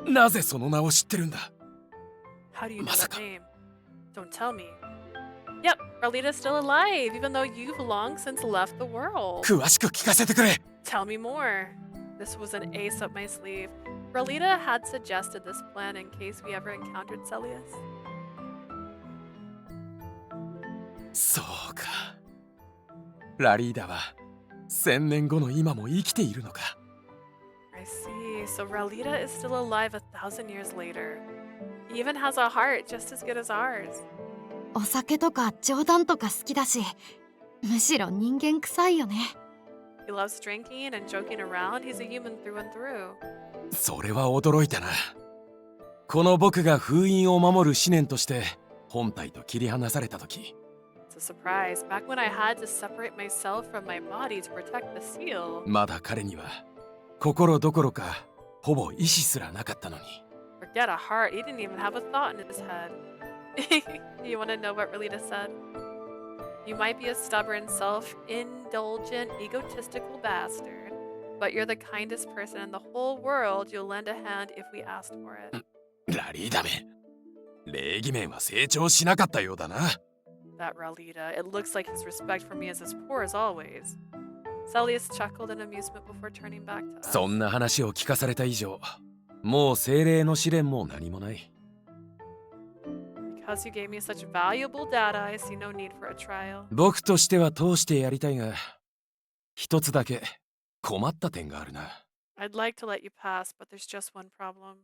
なぜその名を知ってるんだ How do you know まさ that か name? Don't tell me. Yep, Ralita's still alive, even though you've long since left the world. 詳しく聞かせてくれ Tell me more. This was an ace up my sleeve. Ralita had suggested this plan in case we ever encountered Celius. そうか。ラリーダは1000年後の今も生きているのか。I see. So Ralita is still alive 1,000 years later. He even has a heart just as good as ours. お酒とか冗談とか好きだし、むしろ人間臭いよね。He loves drinking and joking around. He's a human through and through. それは驚いたな。この僕が封印を守る思念として本体と切り離された時。It's a surprise. Back when I had to separate myself from my body to protect the seal. まだ彼には心どころかほぼ意志すらなかったのに。 Forget a heart. He didn't even have a thought in his head. You want to know what Ralita said? You might be a stubborn, self-indulgent, egotistical bastard, but you're the kindest person in the whole world. You'll lend a hand if we asked for it. ラリーダめ。礼儀面は成長しなかったようだな。That Ralita. It looks like his respect for me is as poor as always. Celius chuckled in amusement before turning back to us. そんな話を聞かされた以上、もう精霊の試練も何もない。Because you gave me such valuable data, I see no need for a trial. 僕としては通してやりたいが、一つだけ困った点があるな。I'd like to let you pass, but there's just one problem.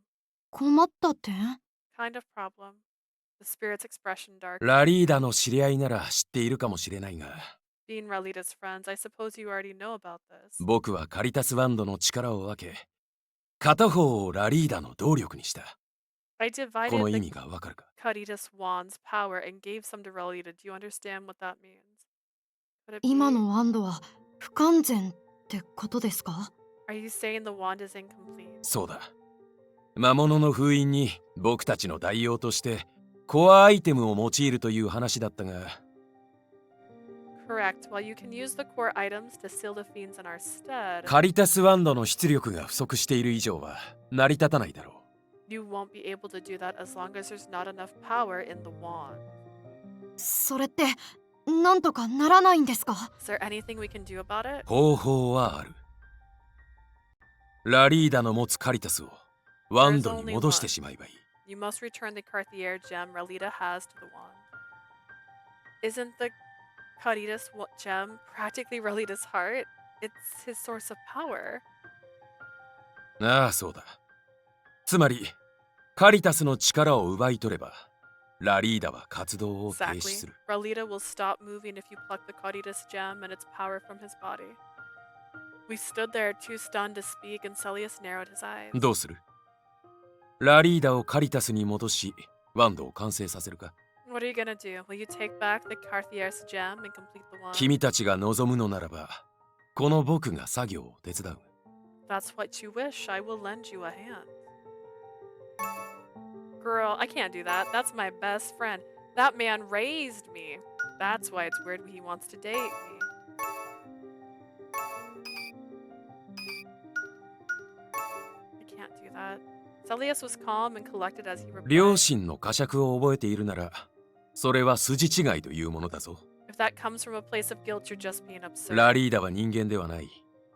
困った点 Kind of problem. The spirit's expression dark. ラリーダの知り合いなら知っているかもしれないが、Being Ralita's friends, I suppose you already know about this. 僕はカリタスワンドの力を分け、片方をラリーダの動力にした。I この divided 意 the 味がわかるか Caritas wand's power and gave some to Ralita. Do you understand what that means? Could it 今 be? のワンドは不完全ってことですか Are you saying the wand is incomplete? そうだ。魔物の封印に僕たちの代用としてコアアイテムを用いるという話だったが、 Correct. While you can use the core items to seal the fiends in our stead, カリタスワンドの出力が不足している以上は成り立たないだろう。 you won't be able to do that as long as there's not enough power in the wand. それってなんとかならないんですか Is there anything we can do about it? 方法はある。ラリーダの持つカリタスをワンドに戻してしまえばいい。 You must return the Carthier gem Ralita has to the wand. Isn't the Caritas gem practically Ralita's heart? It's his source of power. ああ、そうだ。つまり、カリタスの力を奪い取れば、ラリーダは活動を停止 Exactly. する。 Ralita will stop moving if you pluck the Caritas gem and its power from his body. We stood there too stunned to speak, and Celius narrowed his eyes. どうする？ラリーダをカリタスに戻し、ワンドを完成させるか？ What are you gonna do? Will you take back the Carthier's gem and complete the wand? 君たちが望むのならば、この僕が作業を手伝う。 That's what you wish. I will lend you a hand. Girl, I can't do that. That's my best friend. That man raised me. That's why it's weird he wants to date me. I can't do that. Celius was calm and collected as he 両 replied. 親の呵責を覚えているなら、それは筋違いというものだぞ。 If that comes from a place of guilt, you're just being absurd. ラリーダは人間ではない。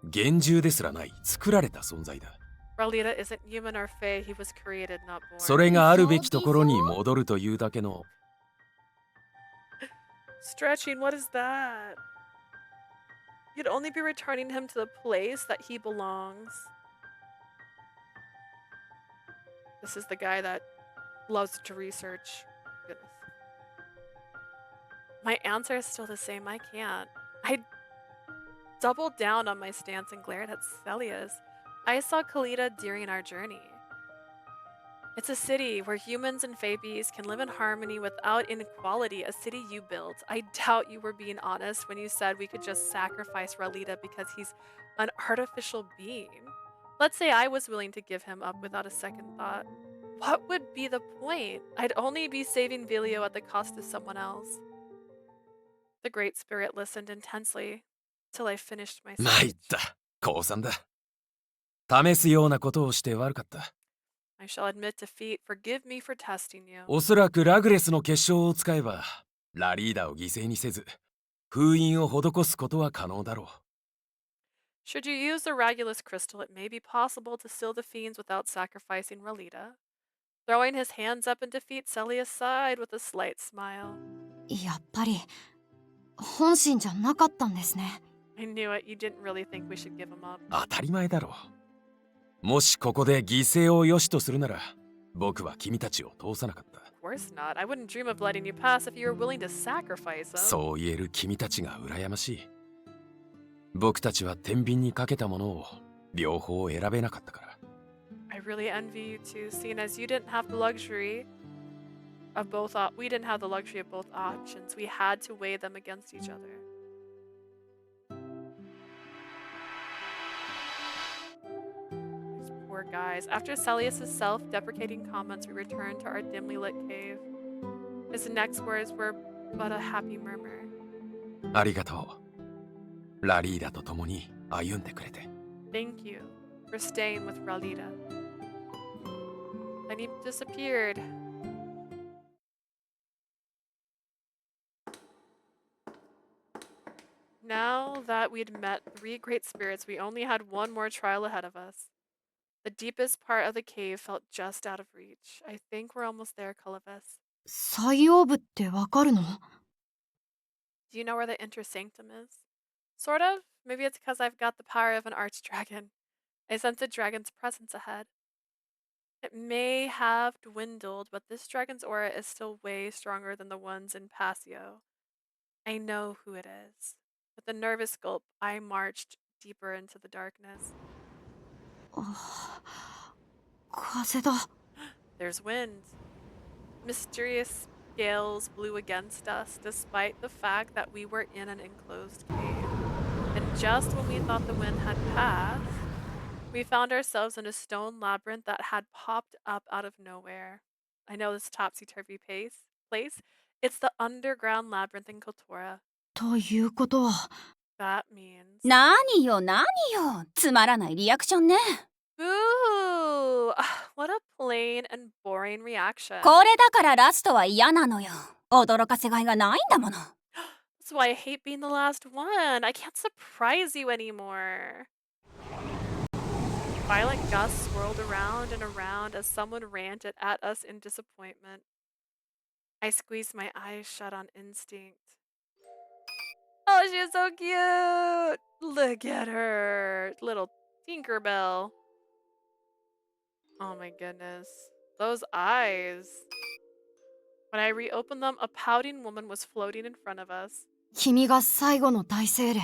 幻獣ですらない。作られた存在だ。 Ralita isn't human or fey. He was created, not born. それがあるべきところに戻るというだけの。 Stretching, what is that? You'd only be returning him to the place that he belongs. This is the guy that loves to research. Goodness. My answer is still the same. I can't. I doubled down on my stance and glared at Celius. I saw Kalita during our journey. It's a city where humans and Fabies can live in harmony without inequality, a city you built. I doubt you were being honest when you said we could just sacrifice Ralita because he's an artificial being. Let's say I was willing to give him up without a second thought. What would be the point? I'd only be saving Vilio at the cost of someone else. The Great Spirit listened intensely till I finished my 参っ speech. た。降参だ。試すようなことをして悪かった。I shall admit defeat. Forgive me for testing you. おそらくラグレスの結晶を使えば、ラリーダを犠牲にせず、封印を施すことは可能だろう。Should you use the Regulus crystal, it may be possible to seal the fiends without sacrificing Ralita. Throwing his hands up in defeat, Celius sighed with a slight smile. やっぱり本心じゃなかったんですね。I knew it. You didn't really think we should give him up. 当たり前だろう。もしここで犠牲を良しとするなら、僕は君たちを通さなかった。Of course not. I wouldn't dream of letting you pass if you were willing to sacrifice him. そう言える君たちが羨ましい。僕たちは天秤にかけたものを両方選べなかったから。I really envy you too, seeing as you didn't have the luxury of both. We didn't have the luxury of both options. We had to weigh them against each other. These poor guys. After Celius' self-deprecating comments, we returned to our dimly lit cave. His next words were but a happy murmur. ありがとう。ラリーダと共に歩んでくれて。Thank you for staying with Ralita. Then he disappeared. Now that we'd met 3 great spirits, we only had one more trial ahead of us. The deepest part of the cave felt just out of reach. I think we're almost there, Calavis. 最王部ってわかるの？ Do you know where the intersanctum is? Sort of. Maybe it's because I've got the power of an archdragon. I sense a dragon's presence ahead. It may have dwindled, but this dragon's aura is still way stronger than the ones in Passio. I know who it is. With a nervous gulp, I marched deeper into the darkness. 風だ。There's wind. Mysterious gales blew against us, despite the fact that we were in an enclosed cave. And just when we thought the wind had passed, we found ourselves in a stone labyrinth that had popped up out of nowhere. I know this topsy-turvy place. It's the underground labyrinth in Kotora. ということは。That means... 何よつまらないリアクションね。 Boo! What a plain and boring reaction. これだからラストは嫌なのよ。驚かせがいがないんだもの。That's why I hate being the last one. I can't surprise you anymore. Violent gusts swirled around and around as someone ranted at us in disappointment. I squeezed my eyes shut on instinct. Oh, she's so cute! Look at her. Little Tinkerbell. Oh my goodness. Those eyes. When I reopened them, a pouting woman was floating in front of us. 君が最後の大精霊。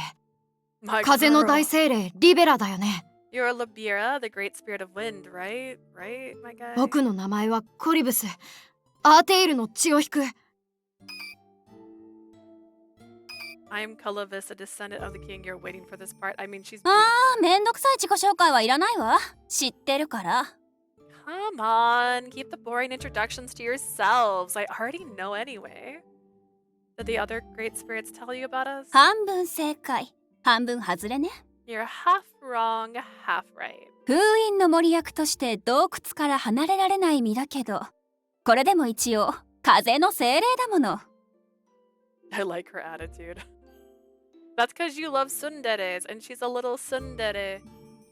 My 風の girl. 大精霊、リベラだよね。You're Libera, the great spirit of wind, right? Right, my guy? 僕の名前はコリブス。アーテイルの血を引く。I am Calavis, a descendant of the king. You're waiting for this part. I mean, she's... めんどくさい自己紹介はいらないわ。知ってるから。Come on, keep the boring introductions to yourselves. I already know anyway. Did the other great spirits tell you about us? 半分正解、半分外れね。You're half wrong, half right. 封印の森役として洞窟から離れられない身だけど、これでも一応風の精霊だもの。I like her attitude. That's because you love tsunderes, and she's a little tsundere.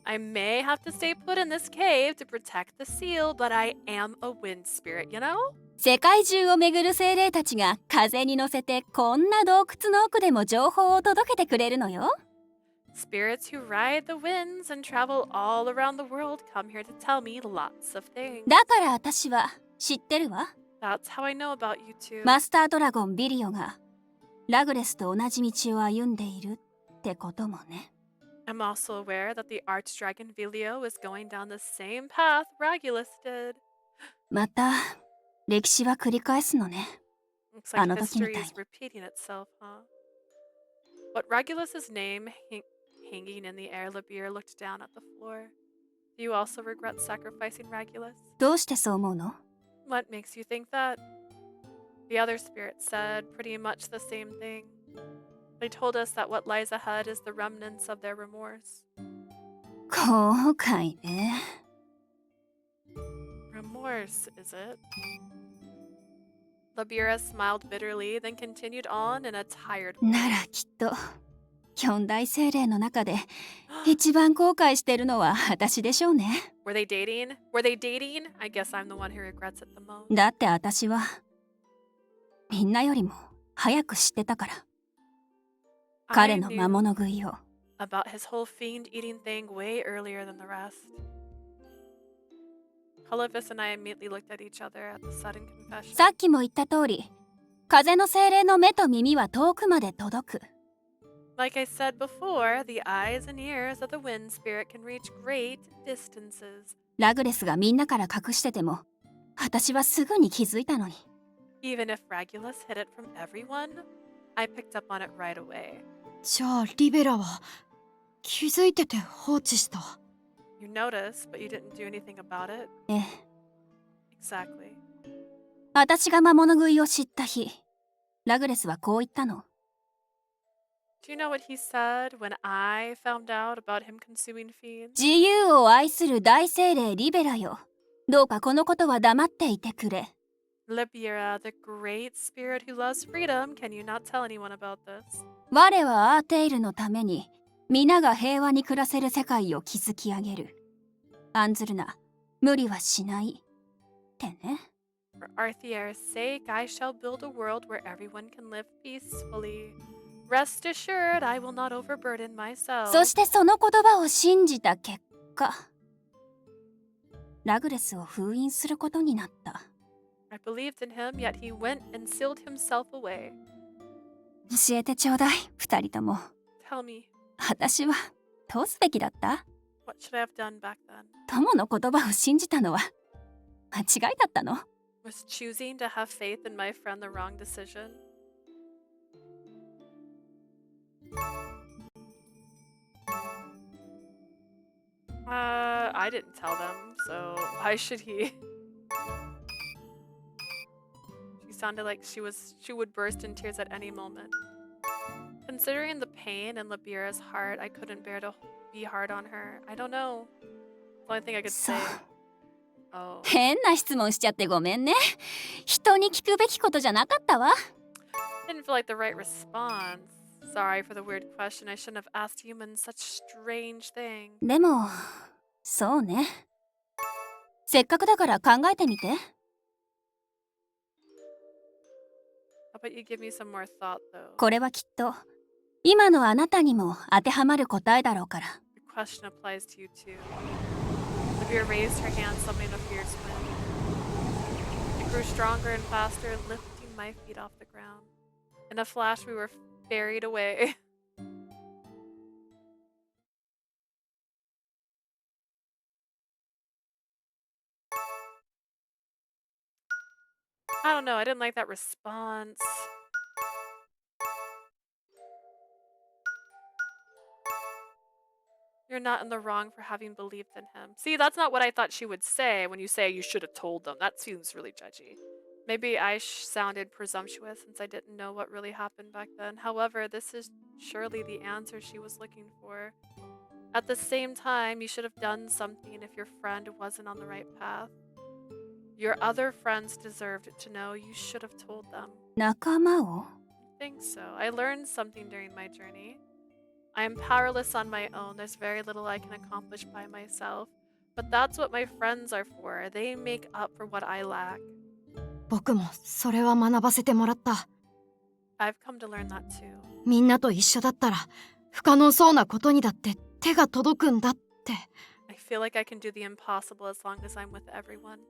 I may have to stay put in this cave to protect the seal, but I am a wind spirit, you know? 世界中を巡る精霊たちが風に乗せてこんな洞窟の奥でも情報を届けてくれるのよ。Spirits who ride the winds and travel all around the world come here to tell me lots of things. だから私は知ってるわ。 That's how I know about you two. マスタードラゴンビリオがラグレスと同じ道を歩んでいるってこともね。 I'm also aware that the archdragon Vilio is going down the same path Regulus did. また歴史は繰り返すのね。 Looks like あの時み history たい is に。 repeating itself, huh? But Regulus's name hanging in the air, Labir looked down at the floor. Do you also regret sacrificing Regulus? どうしてそう思うの？ What makes you think that? The other spirits said pretty much the same thing. They told us that what lies ahead is the remnants of their remorse. 後悔ね。 Remorse, is it? Labira smiled bitterly, then continued on in a tired ならきっと四大精霊の中で一番後悔してるのは私でしょうね。 Were they dating? Were they dating? I guess I'm the one who regrets it the most. だって私はみんなよりも早く知ってたから。 彼 I の knew 魔物食いを。 about his whole fiend eating thing way earlier than the rest. Colovis and I immediately looked at each other at the sudden confession. さっきも言った通り、風の精霊の目と耳は遠くまで届く。 Like I said before, the eyes and ears of the wind spirit can reach great distances. ラグレスがみんなから隠してても、私はすぐに気づいたのに。 Even if Regulus hid it from everyone, I picked up on it right away. じゃあリベラは気づいてて放置した。 You noticed, but you didn't do anything about it. ええ。 Exactly. 私が魔物食いを知った日、ラグレスはこう言ったの。 Do you know what he said when I found out about him consuming fiends? 自由を愛する大精霊リベラよ。どうかこのことは黙っていてくれ。 Libera, the great spirit who loves freedom, can you not tell anyone about this? 我はアーテイルのために、皆が平和に暮らせる世界を築き上げる。案ずるな、無理はしない。ってね。 For Arthier's sake, I shall build a world where everyone can live peacefully. Rest assured, I will not overburden myself. そしてその言葉を信じた結果、ラグレスを封印することになった。 I believed in him, yet he went and sealed himself away. 教えてちょうだい、二人とも。 Tell me, 私はどうすべきだった？ what should I have done back then? 友の言葉を信じたのは間違いだったの？ Was choosing to have faith in my friend the wrong decision? I didn't tell them, so why should he? She sounded like she would burst in tears at any moment. Considering the pain in Labira's heart, I couldn't bear to be hard on her. I don't know. The only thing I could say. Oh. 変な質問しちゃってごめんね。人に聞くべきことじゃなかったわ。 Didn't feel like the right response. Sorry for the weird question. I shouldn't have asked humans such strange things. でも、そうね。せっかくだから考えてみて。 How about you give me some more thought, though? これはきっと、今のあなたにも当てはまる答えだろうから。 The question applies to you too. Labir raised her hand, summoning a fierce wind. It grew stronger and faster, lifting my feet off the ground. In a flash, we were buried away. I don't know, I didn't like that response. You're not in the wrong for having believed in him. See, that's not what I thought she would say when you say you should have told them. That seems really judgy. Maybe I sounded presumptuous since I didn't know what really happened back then. However, this is surely the answer she was looking for. At the same time, you should have done something if your friend wasn't on the right path. Your other friends deserved to know. You should have told them. 仲間を？ I think so. I learned something during my journey. I am powerless on my own. There's very little I can accomplish by myself. But that's what my friends are for. They make up for what I lack. 僕もそれは学ばせてもらった。 I've come to learn that too. みんなと一緒だったら不可能そうなことにだって手が届くんだって。I feel like I can do the impossible as long as I'm with everyone.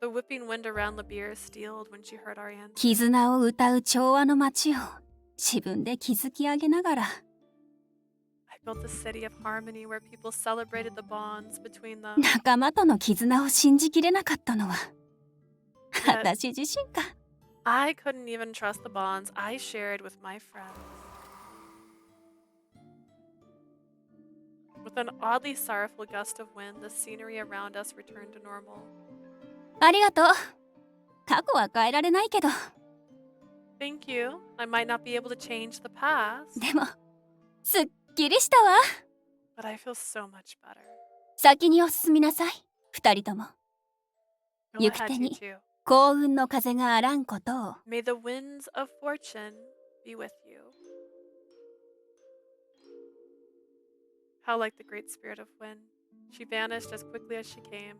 The whipping wind around the beer steeled when she heard our answer. 絆を歌う調和の街を自分で築き上げながら。I built a city of harmony where people celebrated the bonds between them. 仲間との絆を信じきれなかったのは Yet, 私自身か。I couldn't even trust the bonds I shared with my friends. With an oddly sorrowful gust of wind, the scenery around us returned to normal. ありがとう。過去は変えられないけど。Thank you. I might not be able to change the past. でも、すっきりしたわ。But I feel so much better. 先にお進みなさい、二人とも。 Go 行く ahead, 手 you に two. 幸運の風があらんことを。 May the winds of fortune be with you. How like the great spirit of wind. She vanished as quickly as she came.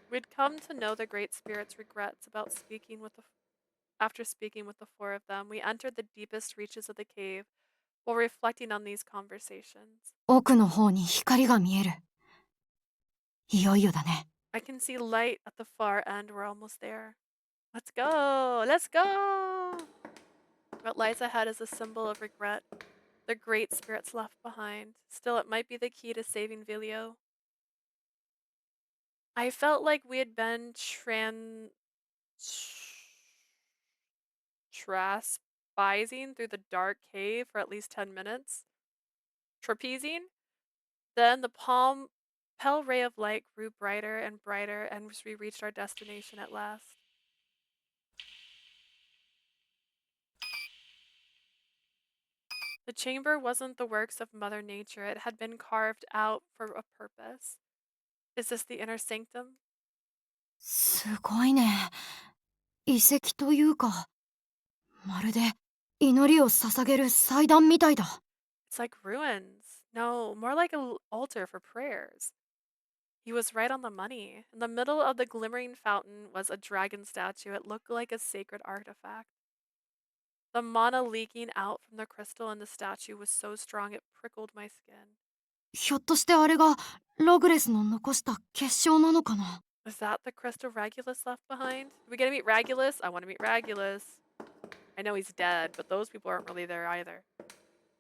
We'd come to know the great spirit's regrets about after speaking with the four of them. We entered the deepest reaches of the cave while reflecting on these conversations. 奥の方に光が見える。いよいよだね。I can see light at the far end. We're almost there. Let's go! Let's go! What lies ahead is a symbol of regret. The great spirits left behind. Still, it might be the key to saving Vilio. I felt like we had been trapezing through the dark cave for at least 10 minutes. Trapezing? Then the pale ray of light grew brighter and brighter, and we reached our destination at last. The chamber wasn't the works of Mother Nature. It had been carved out for a purpose. Is this the inner sanctum? すごいね。遺跡というか、まるで祈りを捧げる祭壇みたいだ。It's like ruins. No, more like an altar for prayers. He was right on the money. In the middle of the glimmering fountain was a dragon statue. It looked like a sacred artifact. The mana leaking out from the crystal in the statue was so strong it prickled my skin. ひょっとしてあれがラグレスの残した結晶なのかな。 Is that the crystal Regulus left behind? Do we get to meet Regulus? I want to meet Regulus. I know he's dead, but those people aren't really there either.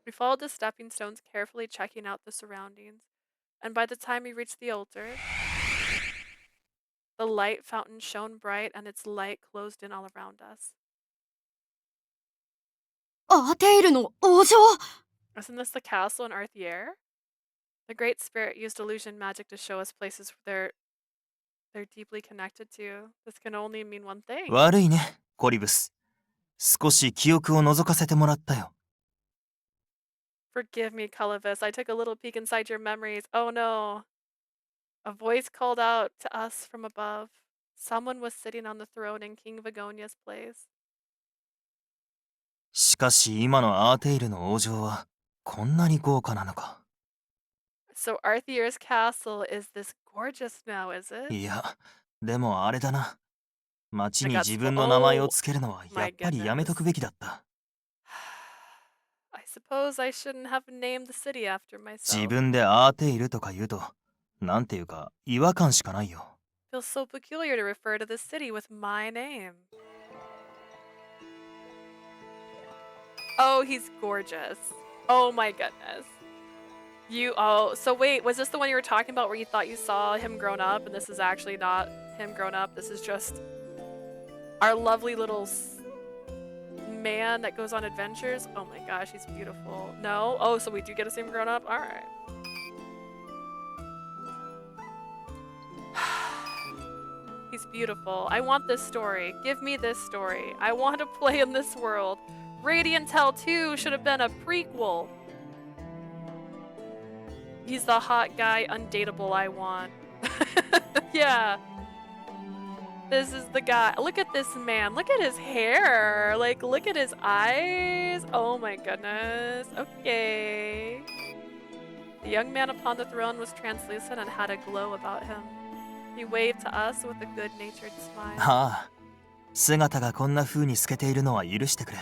We followed the stepping stones, carefully checking out the surroundings. And by the time we reached the altar, the light fountain shone bright and its light closed in all around us. アーテイルの王女。 Isn't this the castle in Arthier? The Great Spirit used illusion magic to show us places they're deeply connected to. This can only mean one thing. 悪いね、コリブス。少し記憶を覗かせてもらったよ。Forgive me, Cullivis. I took a little peek inside your memories. Oh no. A voice called out to us from above. Someone was sitting on the throne in King Vigonia's place. しかし今のアーテイルの王城はこんなに豪華なのか。 So Arthier's castle is this gorgeous now, is it? いや、でもあれだな。町に自分の名前をつけるのはやっぱりやめとくべきだった。I suppose I shouldn't have named the city after myself. 自分でアーテイルとか言うと、なんていうか違和感しかないよ。Feels so peculiar to refer to the city with my name. Oh, he's gorgeous. Oh my goodness. So wait, was this the one you were talking about where you thought you saw him grown up and this is actually not him grown up? This is just our lovely little man that goes on adventures? Oh my gosh, he's beautiful. No? Oh, so we do get to see him grown up? Alright. He's beautiful. I want this story. Give me this story. I want to play in this world. Radiant Tale 2 should have been a prequel. He's the hot guy, undateable I want. Yeah. This is the guy. Look at this man. Look at his hair. Like, look at his eyes. Oh my goodness. Okay. The young man upon the throne was translucent and had a glow about him. He waved to us with a good-natured smile. ああ、姿がこんな風に透けているのは許してくれ。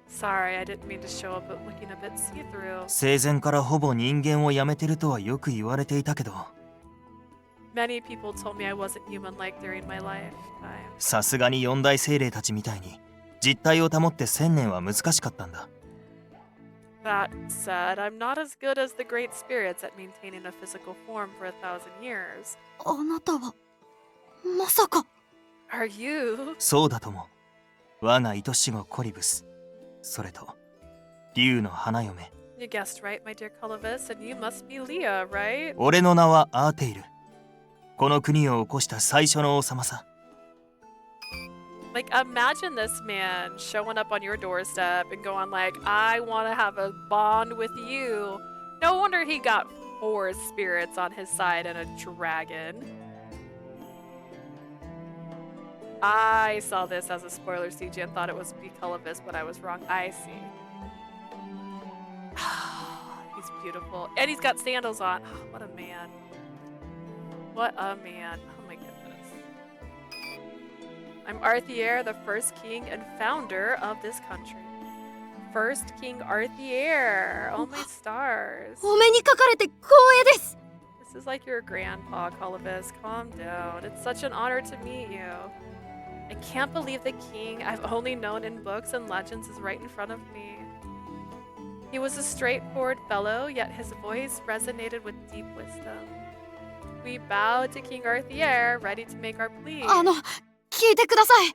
Sorry, I didn't mean to show up, but looking a bit see-through. 生前からほぼ人間をやめてるとはよく言われていたけど、 Many people told me I wasn't human-like during my lifetime. さすがに四大精霊たちみたいに実体を保って1000年は難しかったんだ。 That said, I'm not as good as the great spirits at maintaining a physical form for 1,000 years. あなたはまさか。 Are you? そうだと思う。我が愛し子コリブス、それと竜の花嫁。 You guessed right, my dear Cullivis, and you must be Leah, right? 俺の名はアーテイル。この国を起こした最初の王様さ。 Like, imagine this man showing up on your doorstep and going like, I want to have a bond with you. No wonder he got 4 spirits on his side and a dragon. I saw this as a spoiler CG and thought it was B. Cullivis, but I was wrong. I see. He's beautiful. And he's got sandals on. What a man. What a man. Oh my goodness. I'm Arthier, the first king and founder of this country. First King Arthier. Oh my stars. お目にかかれて光栄です。 This is like your grandpa, Cullivis. Calm down. It's such an honor to meet you. I can't believe the king I've only known in books and legends is right in front of me. He was a straightforward fellow, yet his voice resonated with deep wisdom. We bowed to King Arthier, ready to make our plea. 聞いてください。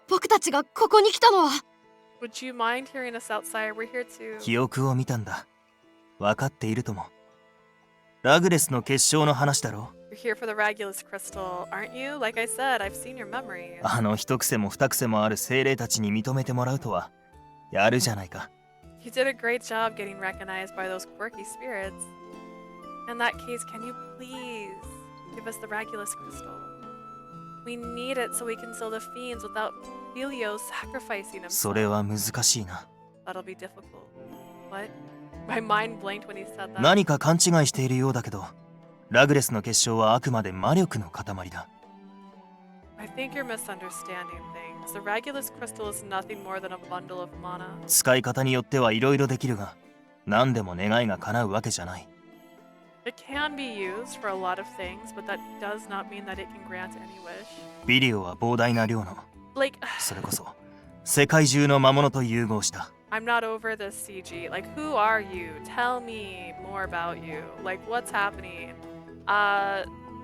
僕たちがここに来たのは。 Would you mind hearing us outside? We're here to... 記憶を見たんだ。分かっているとも。ラグレスの結晶の話だろ。 You're here for the Regulus crystal, aren't you? Like I said, I've seen your memory. あの一癖も二癖もある精霊たちに認めてもらうとは、やるじゃないか。 You did a great job getting recognized by those quirky spirits. In that case, can you please give us the Regulus crystal? We need it so we can kill the fiends without Vilio sacrificing himself. それは難しいな。 That'll be difficult. What? My mind blanked when he said that. 何か勘違いしているようだけど、ラグレスの結晶はあくまで魔力の塊だ。 I think you're misunderstanding things. The Regulus crystal is nothing more than a bundle of mana. 使い方によってはいろいろできるが、何でも願いが叶うわけじゃない。 It can be used for a lot of things, but that does not mean that it can grant any wish. ビリオは膨大な量の、 Like, それこそ世界中の魔物と融合した。 I'm not over this CG. Like, who are you? Tell me more about you. Like, what's happening?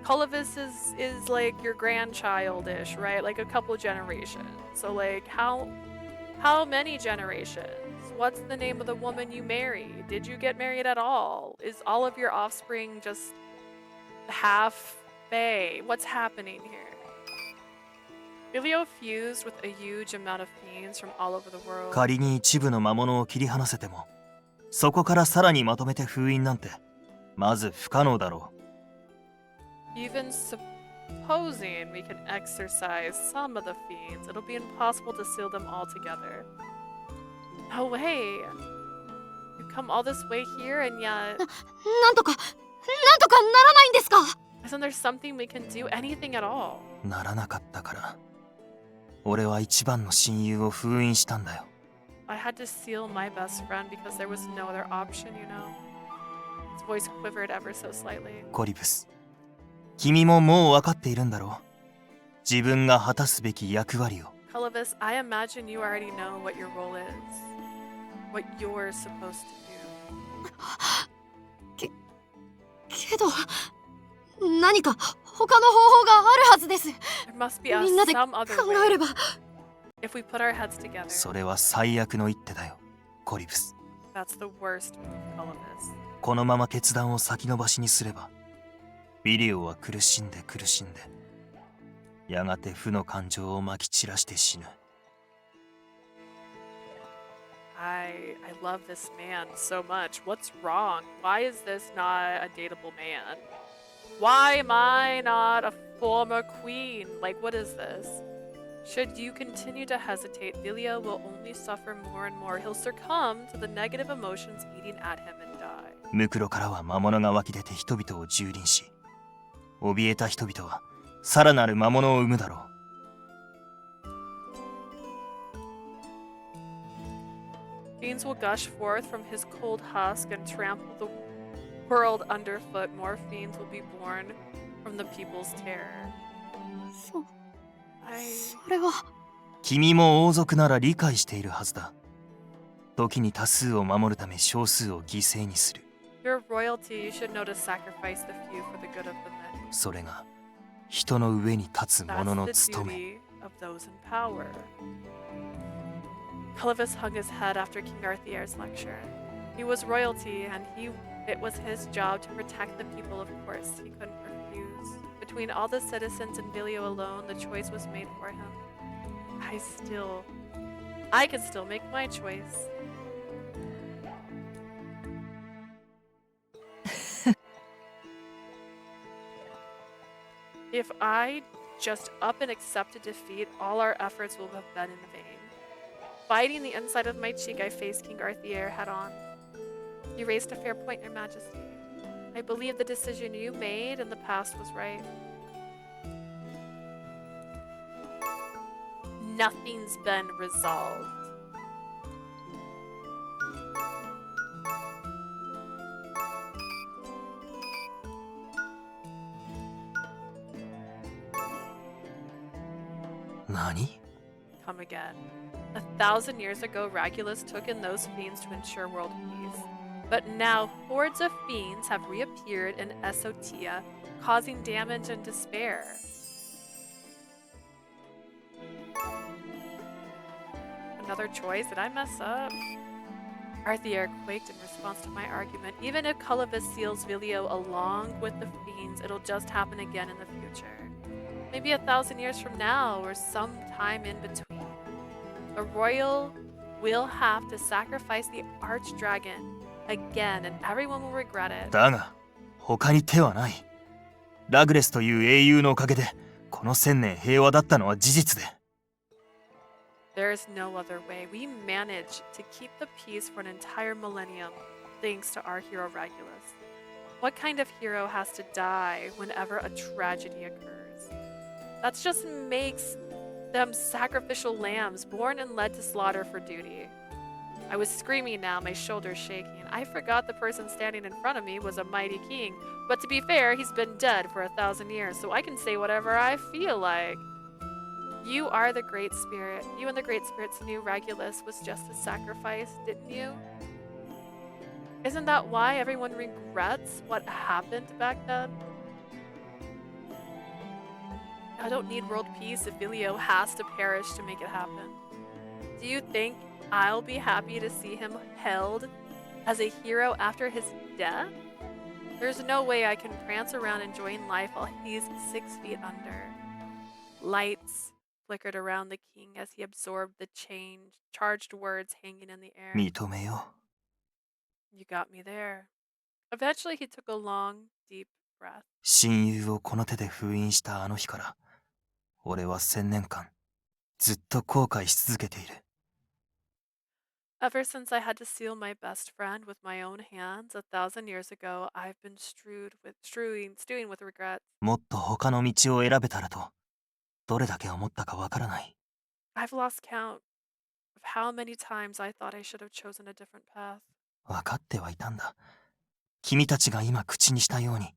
Cullivis is like your grandchildish, right? Like a couple generations. So like, how many generations? What's the name of the woman you married? Did you get married at all? Is all of your offspring just half Fae? What's happening here? Vilio fused with a huge amount of fiends from all over the world. 仮に一部の魔物を切り離せても、そこからさらにまとめて封印なんて、まず不可能だろう。 Even supposing we can exorcise some of the fiends, it'll be impossible to seal them all together. No way! You come all this way here and yet... なんとかならないんですか? Isn't there something we can do? Anything at all? ならなかったから。俺は一番の親友を封印したんだよ。 I had to seal my best friend because there was no other option, you know? His voice quivered ever so slightly. コリブス、君ももう分かっているんだろう。自分が果たすべき役割を。 Cullivis, I imagine you already know what your role is. What you're supposed to do. けど、何か他の方法があるはずです。 There must be みんなで some 考 other えれ way. ば。 If we put our heads together. それは最悪の一手だよ、コリブス。 That's the worst move, Cullivis. このまま決断を先延ばしにすれば、ビリオは苦しんで、やがて負の感情をまき散らして死ぬ。 I love this man so much. What's wrong? Why is this not a dateable man? Why am I not a former queen? Like, what is this? Should you continue to hesitate, Vilio will only suffer more and more. He'll succumb to the negative emotions eating at him and die. ムクロからは魔物が湧き出て人々を蹂躙し、怯えた人々はさらなる魔物を生むだろう。Fiends will gush forth from his cold husk and trample the world underfoot. More fiends will be born from the people's terror. それは。君も王族なら理解しているはずだ。時に多数を守るため少数を犠牲にする。You're royalty, you should know to sacrifice the few for the good of the many. それが人の上に立つ者の That's the 務め。 duty of those in power. Clovis hung his head after King Arthier's lecture. He was royalty, and it was his job to protect the people, of course. He couldn't refuse. Between all the citizens and Vilio alone, the choice was made for him. I can still make my choice. If I just up and accepted defeat, all our efforts will have been in vain. Biting the inside of my cheek, I faced King Arthier head on. You raised a fair point, Your Majesty. I believe the decision you made in the past was right. Nothing's been resolved. Nani? Come again. 1,000 years ago, Regulus took in those fiends to ensure world peace. But now, hordes of fiends have reappeared in Esotia, causing damage and despair. Another choice? Did I mess up? Arthier quaked in response to my argument. Even if Clovis seals Vilio along with the fiends, it'll just happen again in the future. Maybe 1,000 years from now, or some time in between. The royal will have to sacrifice the archdragon again, and everyone will regret it. だが、他に手はない。ラグレスという英雄のおかげで、この1000年平和だったのは事実で。There is no other way. We managed to keep the peace for an entire millennium, thanks to our hero Regulus. What kind of hero has to die whenever a tragedy occurs? That just makes them sacrificial lambs born and led to slaughter for duty. I was screaming now, my shoulders shaking. I forgot the person standing in front of me was a mighty king, but to be fair, he's been dead for 1,000 years, so I can say whatever I feel like. You are the Great Spirit. You and the Great Spirits knew Regulus was just a sacrifice, didn't you? Isn't that why everyone regrets what happened back then? I don't need world peace if Vilio has to perish to make it happen. Do you think I'll be happy to see him held as a hero after his death? There's no way I can prance around enjoying life while he's 6 feet under. Lights flickered around the king as he absorbed the charged words hanging in the air. 認めよ You got me there. Eventually he took a long, deep breath. 親友をこの手で封印したあの日から、俺は1000年間、ずっと後悔し続けている。Ever since I had to seal my best friend with my own hands 1,000 years ago, I've been stewing with regret. もっと他の道を選べたらと、どれだけ思ったかわからない。I've lost count of how many times I thought I should have chosen a different path. 分かってはいたんだ。君たちが今口にしたように、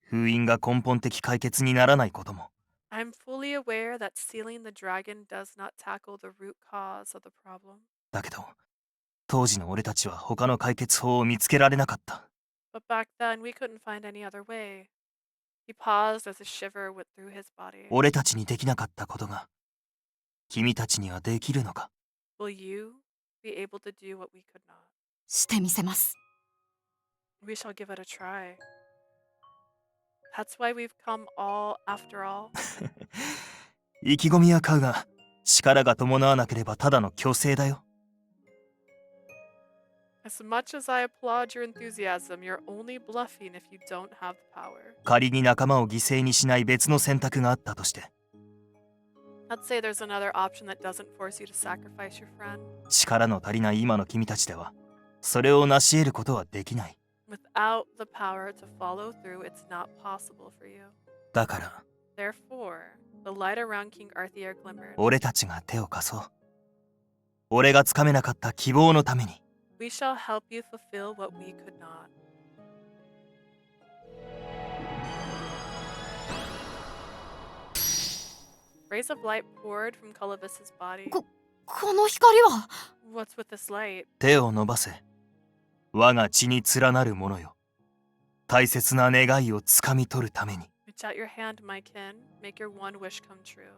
封印が根本的解決にならないことも。I'm fully aware that sealing the dragon does not tackle the root cause of the problem. だけど、当時の俺たちは他の解決法を見つけられなかった。But back then, we couldn't find any other way. He paused as a shiver went through his body. 俺たちにできなかったことが、君たちにはできるのか。Will you be able to do what we could not? してみせます。We shall give it a try. That's why we've come all after all. 意気込みは買うが、力が伴わなければただの強制だよ。As much as I applaud your enthusiasm, you're only bluffing if you don't have the power. 仮に仲間を犠牲にしない別の選択があったとして。Let's say there's another option that doesn't force you to sacrifice your friend. 力の足りない今の君たちでは、それを成し得ることはできない。Without the power to follow through, it's not possible for you. だから Therefore, the light around King Arthur glimmered. 俺たちが手を貸そう。俺がつかめなかった希望のために。We shall help you fulfill what we could not. Rays of light poured from Colovis's body. この光は What's with this light? 手を伸ばせ。我が血に連なるものよ。大切な願いをつかみ取るために。Reach out your hand, my kin. Make your one wish come true.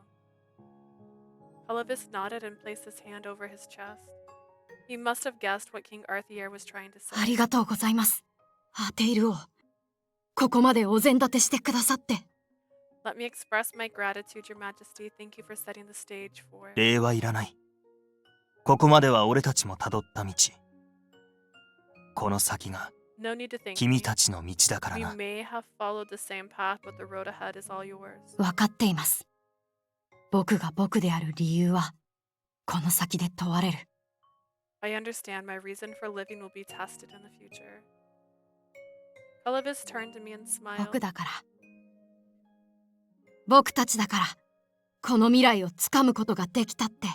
Colovis nodded and placed his hand over his chest. He must have guessed what King Arthur was trying to say. ありがとうございます。アーテイル王。ここまでお膳立てしてくださって。Let me express my gratitude, Your Majesty. Thank you for setting the stage for it. 礼はいらない。ここまでは俺たちもたどった道。この先が No need to thank 君 me. たちの道だから We な。 may have followed the same path, but the road ahead is all yours. わかっています。僕が僕である理由はこの先で問われる。I understand my reason for living will be tested in the future. Colovis turned to me and smiled. 僕だから。僕たちだから。この未来をつかむことができたって。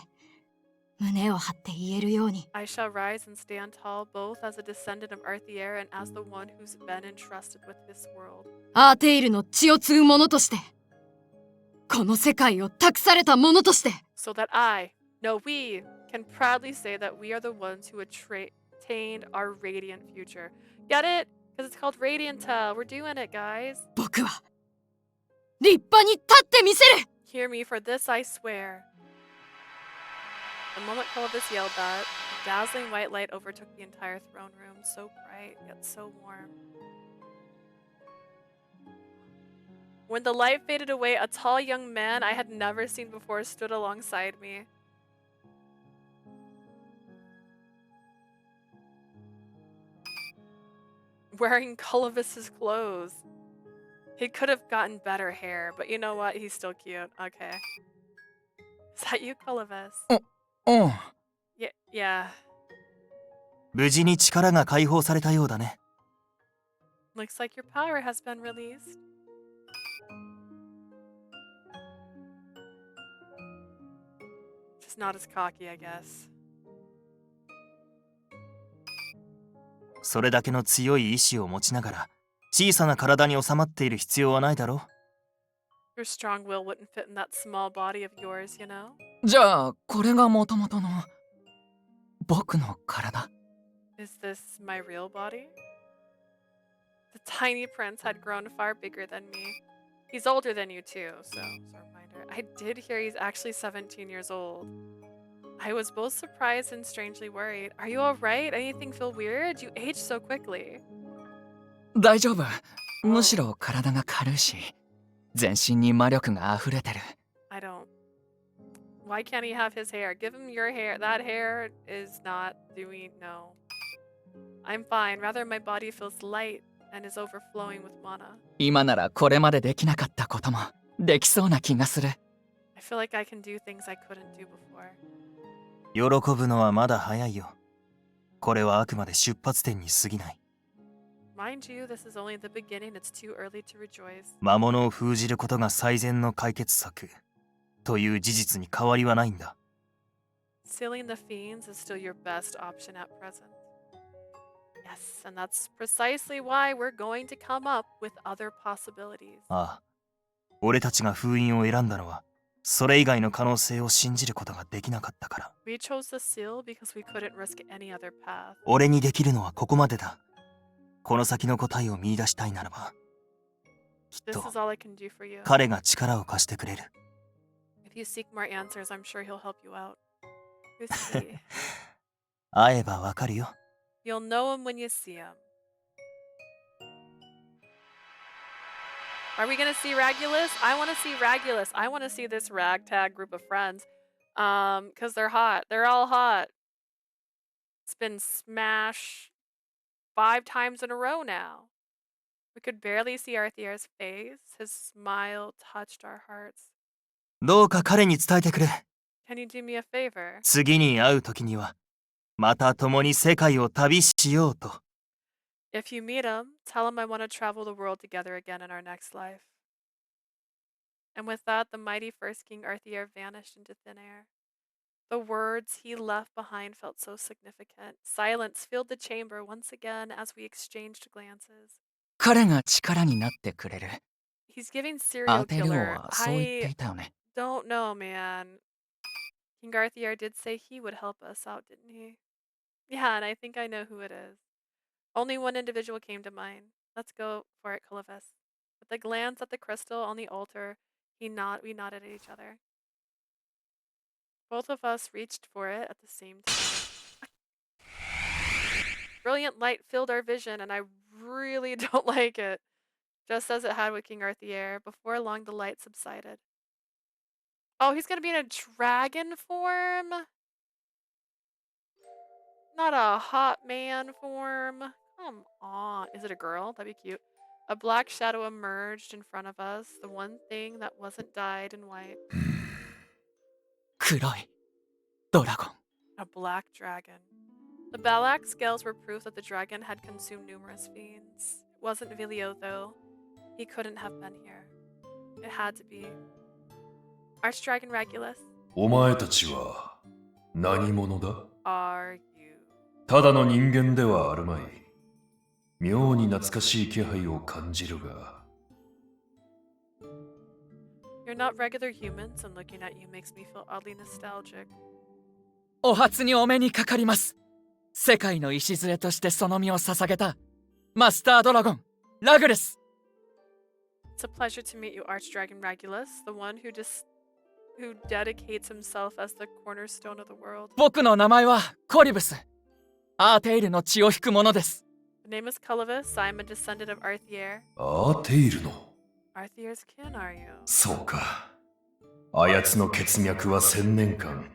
胸を張って言えるように。I shall rise and stand tall, both as a descendant of Arthur and as the one who's been entrusted with this world. アーテイルの血を継ぐ者として。この世界を託された者として。So that I, no we, can proudly say that we are the ones who attained our radiant future. Get it? Because it's called Radiant Tale. We're doing it, guys. 僕は立派に立ってみせる。 Hear me, for this I swear. The moment Colovis yelled that, a dazzling white light overtook the entire throne room, so bright yet so warm. When the light faded away, a tall young man I had never seen before stood alongside me. Wearing Colovis's clothes. He could have gotten better hair, but you know what? He's still cute. Okay. Is that you, Colovis? うん。Yeah. 無事に力が解放されたようだね。Looks like your power has been released. Just not as cocky, I guess. それだけの強い意志を持ちながら小さな体に収まっている必要はないだろう。 Your strong will wouldn't fit in that small body of yours, you know? じゃあこれがもともとの僕の体。 Is this my real body? The tiny prince had grown far bigger than me. He's older than you too, so as a reminder. I did hear he's actually 17 years old. I was both surprised and strangely worried. Are you alright? Anything feel weird? You aged so quickly. 大丈夫。むしろ体が軽いし、全身に魔力が溢れてる。I don't. Why can't he have his hair? Give him your hair. That hair is not doing. No. I'm fine. Rather, my body feels light and is overflowing with mana. 今ならこれまでできなかったこともできそうな気がする。I feel like I can do things I couldn't do before. 喜ぶのはまだ早いよ。これはあくまで出発点に過ぎない。Mind you, this is only the beginning. It's too early to rejoice. 魔物を封じることが最善の解決策という事実に変わりはないんだ。Sealing the fiends is still your best option at present. Yes, and that's precisely why we're going to come up with other possibilities. ああ、俺たちが封印を選んだのはそれ以外の可能性を信じることができなかったから。 We chose the seal because we couldn't risk any other path. 俺にできるのはここまでだ。この先の答えを見出したいならば、きっ This と is all I can do for you. 彼が力を貸してくれる。 If you seek more answers, I'm sure he'll help you out. You'll see. 会えばわかるよ。 You'll know him when you see him. Are we gonna see Regulus? I want to see Regulus. I want to see this ragtag group of friends. Because they're hot. They're all hot. It's been smashed 5 times in a row now. We could barely see Arthur's face. His smile touched our hearts. どうか彼に伝えてくれ。 Can you do me a favor? 次に会う時にはまた共に世界を旅しようと。If you meet him, tell him I want to travel the world together again in our next life. And with that, the mighty first King Arthur vanished into thin air. The words he left behind felt so significant. Silence filled the chamber once again as we exchanged glances. 彼が力になってくれる。 He's giving ア serial ーテイル王 killer. はそう言って I いたよね。 don't know, man. King Arthur did say he would help us out, didn't he? Yeah, and I think I know who it is. Only one individual came to mind. Let's go for it, Clovis. With a glance at the crystal on the altar, we nodded at each other. Both of us reached for it at the same time. Brilliant light filled our vision, and I really don't like it. Just as it had with King Arthur. Before long, the light subsided. Oh, he's gonna be in a dragon form? Not a hot man form. Come on. Is it a girl? That'd be cute. A black shadow emerged in front of us, the one thing that wasn't dyed in white. 黒いドラゴン。 A black dragon. The Balak scales were proof that the dragon had consumed numerous fiends. It wasn't Vilio, though. He couldn't have been here. It had to be. Archdragon Regulus. お前たちは何者だ？ Are you? ただの人間ではあるまい。妙に懐かしい気配を感じるが。You're not regular humans, and looking at you makes me feel oddly nostalgic. お初にお目にかかります。世界の礎としてその身を捧げたマスタードラゴンラグレス。 It's a pleasure to meet you, Archdragon Regulus, the one who dedicates himself as the cornerstone of the world. 僕の名前はコリブス。アーテイルの血を引く者です。 The name is Clovis. I'm a descendant of Arthur. アーテイルの。 Arthur's kin, are you? そうか。あやつの血脈は1000年間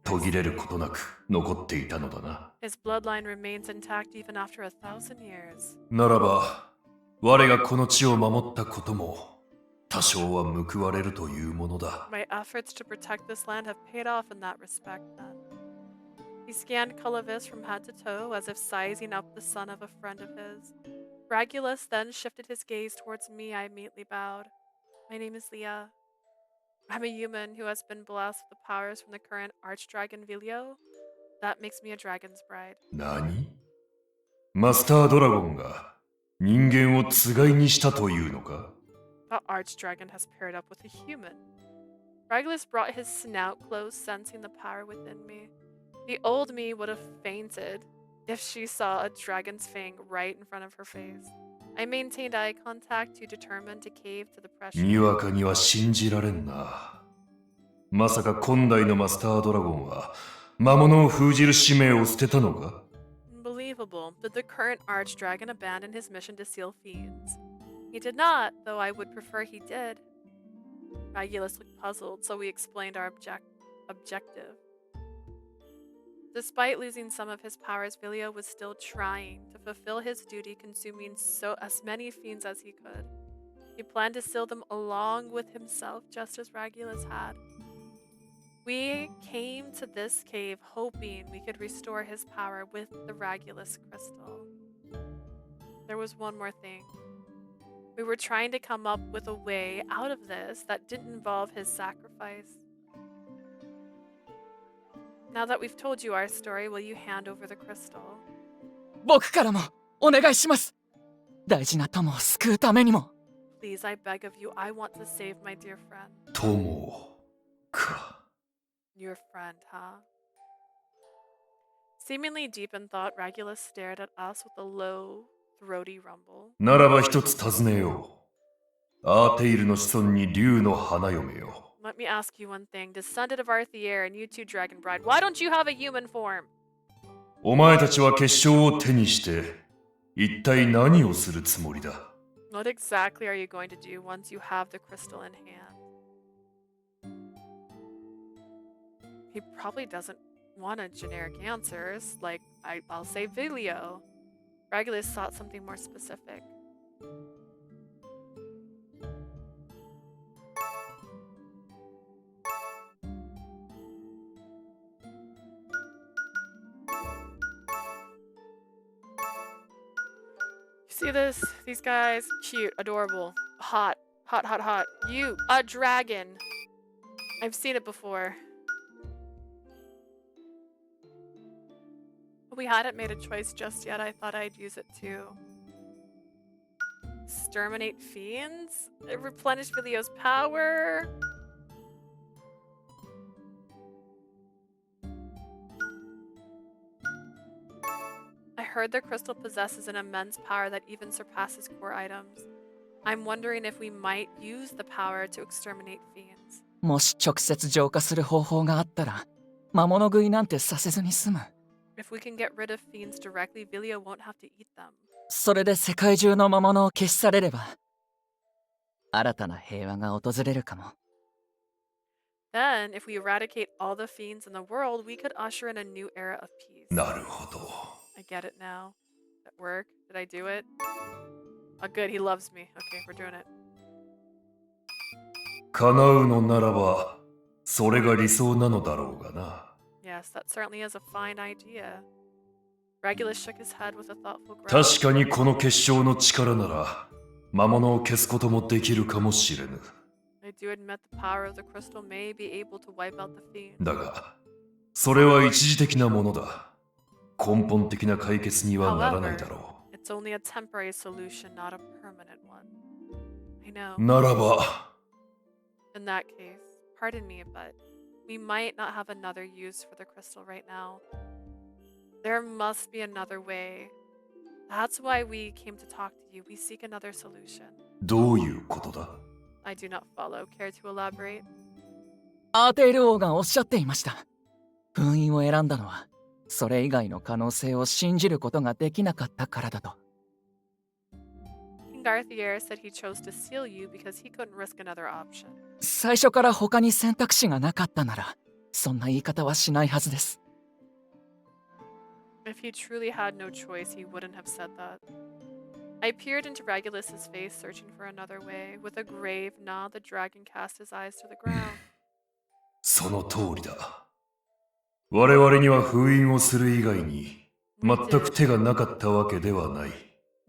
途切れることなく残っていたのだな。His bloodline remains intact even after 1,000 years. ならば、我がこの地を守ったことも多少は報われるというものだ。My efforts to protect this land have paid off in that respect, then. He scanned Clovis from head to toe as if sizing up the son of a friend of his. Regulus then shifted his gaze towards me. I immediately bowed. My name is Leah. I'm a human who has been blessed with the powers from the current Archdragon Vilio. That makes me a dragon's bride. 何？マスタードラゴンが人間をつがいにしたというのか？ The Archdragon has paired up with a human. Regulus brought his snout close, sensing the power within me. The old me would have fainted if she saw a dragon's fang right in front of her face. I maintained eye contact, too determined to cave to the pressure. にわかには信じられんな。まさか今代のマスタードラゴンは魔物を封じる使命を捨てたのか？ Unbelievable. Did the current Archdragon abandon his mission to seal fiends? He did not, though I would prefer he did. Regulus looked puzzled, so we explained our objective. Despite losing some of his powers, Vilio was still trying to fulfill his duty, consuming as many fiends as he could. He planned to seal them along with himself, just as Regulus had. We came to this cave hoping we could restore his power with the Regulus crystal. There was one more thing. We were trying to come up with a way out of this that didn't involve his sacrifice. Now that we've told you our story, will you hand over the crystal? 僕からもお願いします。大事な友を救うためにも。 Please, I beg of you, I want to save my dear friend. 友か。 Your friend, huh? Seemingly deep in thought, Regulus stared at us with a low, throaty rumble. ならば一つ尋ねよう。アーテイルの子孫に竜の花嫁よ。 Let me ask you one thing. Descendant of Arthur and you two Dragon Bride, why don't you have a human form? お前たちは結晶を手にして一体何をするつもりだ？ What exactly are you going to do once you have the crystal in hand? He probably doesn't want a generic answers, like I'll say Vilio. Regulus sought something more specific. See this? These guys, cute, adorable, hot, hot, hot, hot. You, a dragon. I've seen it before. We hadn't made a choice just yet. I thought I'd use it too. Exterminate fiends? Replenish Vilio's power? I heard the crystal possesses an immense power that even surpasses core items. I'm wondering if we might use the power to exterminate fiends. もし直接浄化する方法があったら、魔物食いなんてさせずに済む。If we can get rid of fiends directly, Vilio won't have to eat them. それで世界中の魔物を消し去れれば、新たな平和が訪れるかも。Then, if we eradicate all the fiends in the world, we could usher in a new era of peace. なるほど。I get it now. At work? Did I do it? Oh, good. He loves me. Okay, we're doing it. 叶うのならば、それが理想なのだろうがな。Yes, that certainly is a fine idea. Regulus shook his head with a thoughtful growl. 確かにこの結晶の力なら、魔物を消すこともできるかもしれぬ。I do admit the power of the crystal may be able to wipe out the fiend. だが、それは一時的なものだ。根本的な解決にはならないだろう。It's only a temporary solution, not a permanent one. I know. ならば。In that case, pardon me, but we might not have another use for the crystal right now. There must be another way. That's why we came to talk to you. We seek another solution. どういうことだ? I do not follow. Care to elaborate? アーテイル王がおっしゃっていました。封印を選んだのは、それ以外の可能性を信じることができなかったからだと。King Garthier said he chose to seal you because he couldn't risk another option. 最初から他に選択肢がなかったなら、そんな言い方はしないはずです。If he truly had no choice, he wouldn't have said that. I peered into Regulus's face, searching for another way. With a grave nod, the dragon cast his eyes to the ground. その通りだ。我々には封印をする以外に全く手がなかったわけではない。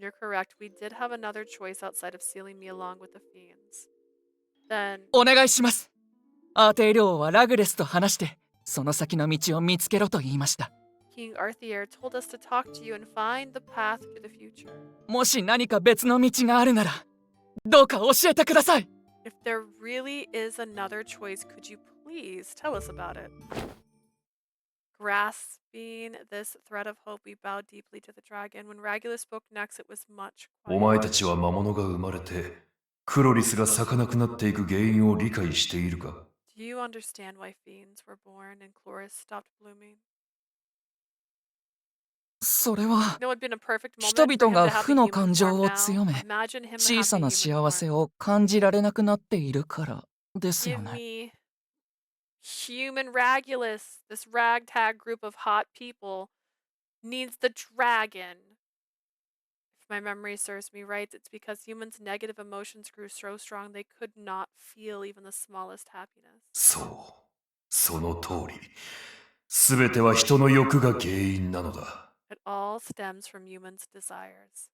You're correct. We did have another choice outside of sealing me along with the fiends. Then お願いします。アーテイル王はラグレスと話して、その先の道を見つけろと言いました。King Arthier told us to talk to you and find the path to the future. もし何か別の道があるなら、どうか教えてください。If there really is another choice, could you please tell us about it? Grasping this thread of hope, we bowed deeply to the dragon. When Regulus spoke next, it was much お前たちは魔物が生まれて、クロリスが咲かなくなっていく原因を理解しているか? Do you understand why fiends were born and Chloris stopped blooming? それは It would have been a perfect 人 moment for 々 him が to have 負 a の human 感情 form を now. 強め、 Imagine him 小さ having a な human 幸せ form. を感じられなくなっているからですよ Give ね。 me human Regulus. This ragtag group of hot people needs the dragon. If my memory serves me right, it's because humans' negative emotions grew so strong they could not feel even the smallest happiness. そう、その通り。すべては人の欲が原因なのだ。It all stems from humans' desires.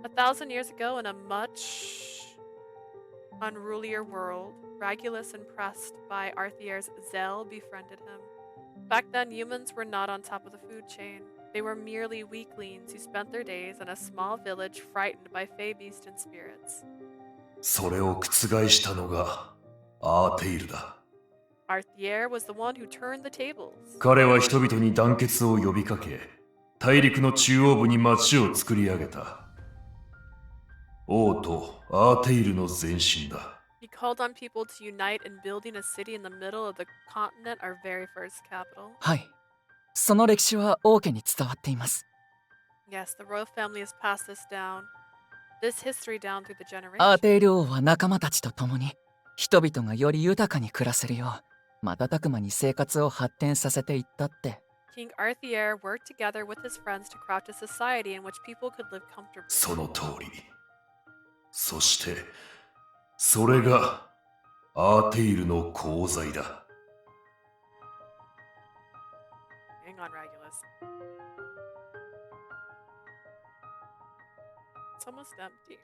1,000 years ago, in a much unrulier world, Regulus, impressed by Arthier's zeal, befriended him. Back then, humans were not on top of the food chain. They were merely weaklings who spent their days in a small village frightened by fey beasts and spirits. それを覆したのがアーテイルだ。Arthier was the one who turned the tables. 彼は人々に団結を呼びかけ、大陸の中央部に町を作り上げた。王とアーテイルの前身だ。He called on people to unite in building a city in the middle of the continent, our very first capital. はい。その歴史は王家に伝わっています。Yes, the royal family has passed this history down through the アー generations. テイル王は仲間たちと共に、人々がより豊かに暮らせるよう、瞬く間に生活を発展させていったって。King Arthier worked together with his friends to craft a society in which people could live comfortably. その通り。そして、それがアーテイルの功罪だ。Hang on, Regulus. It's almost empty.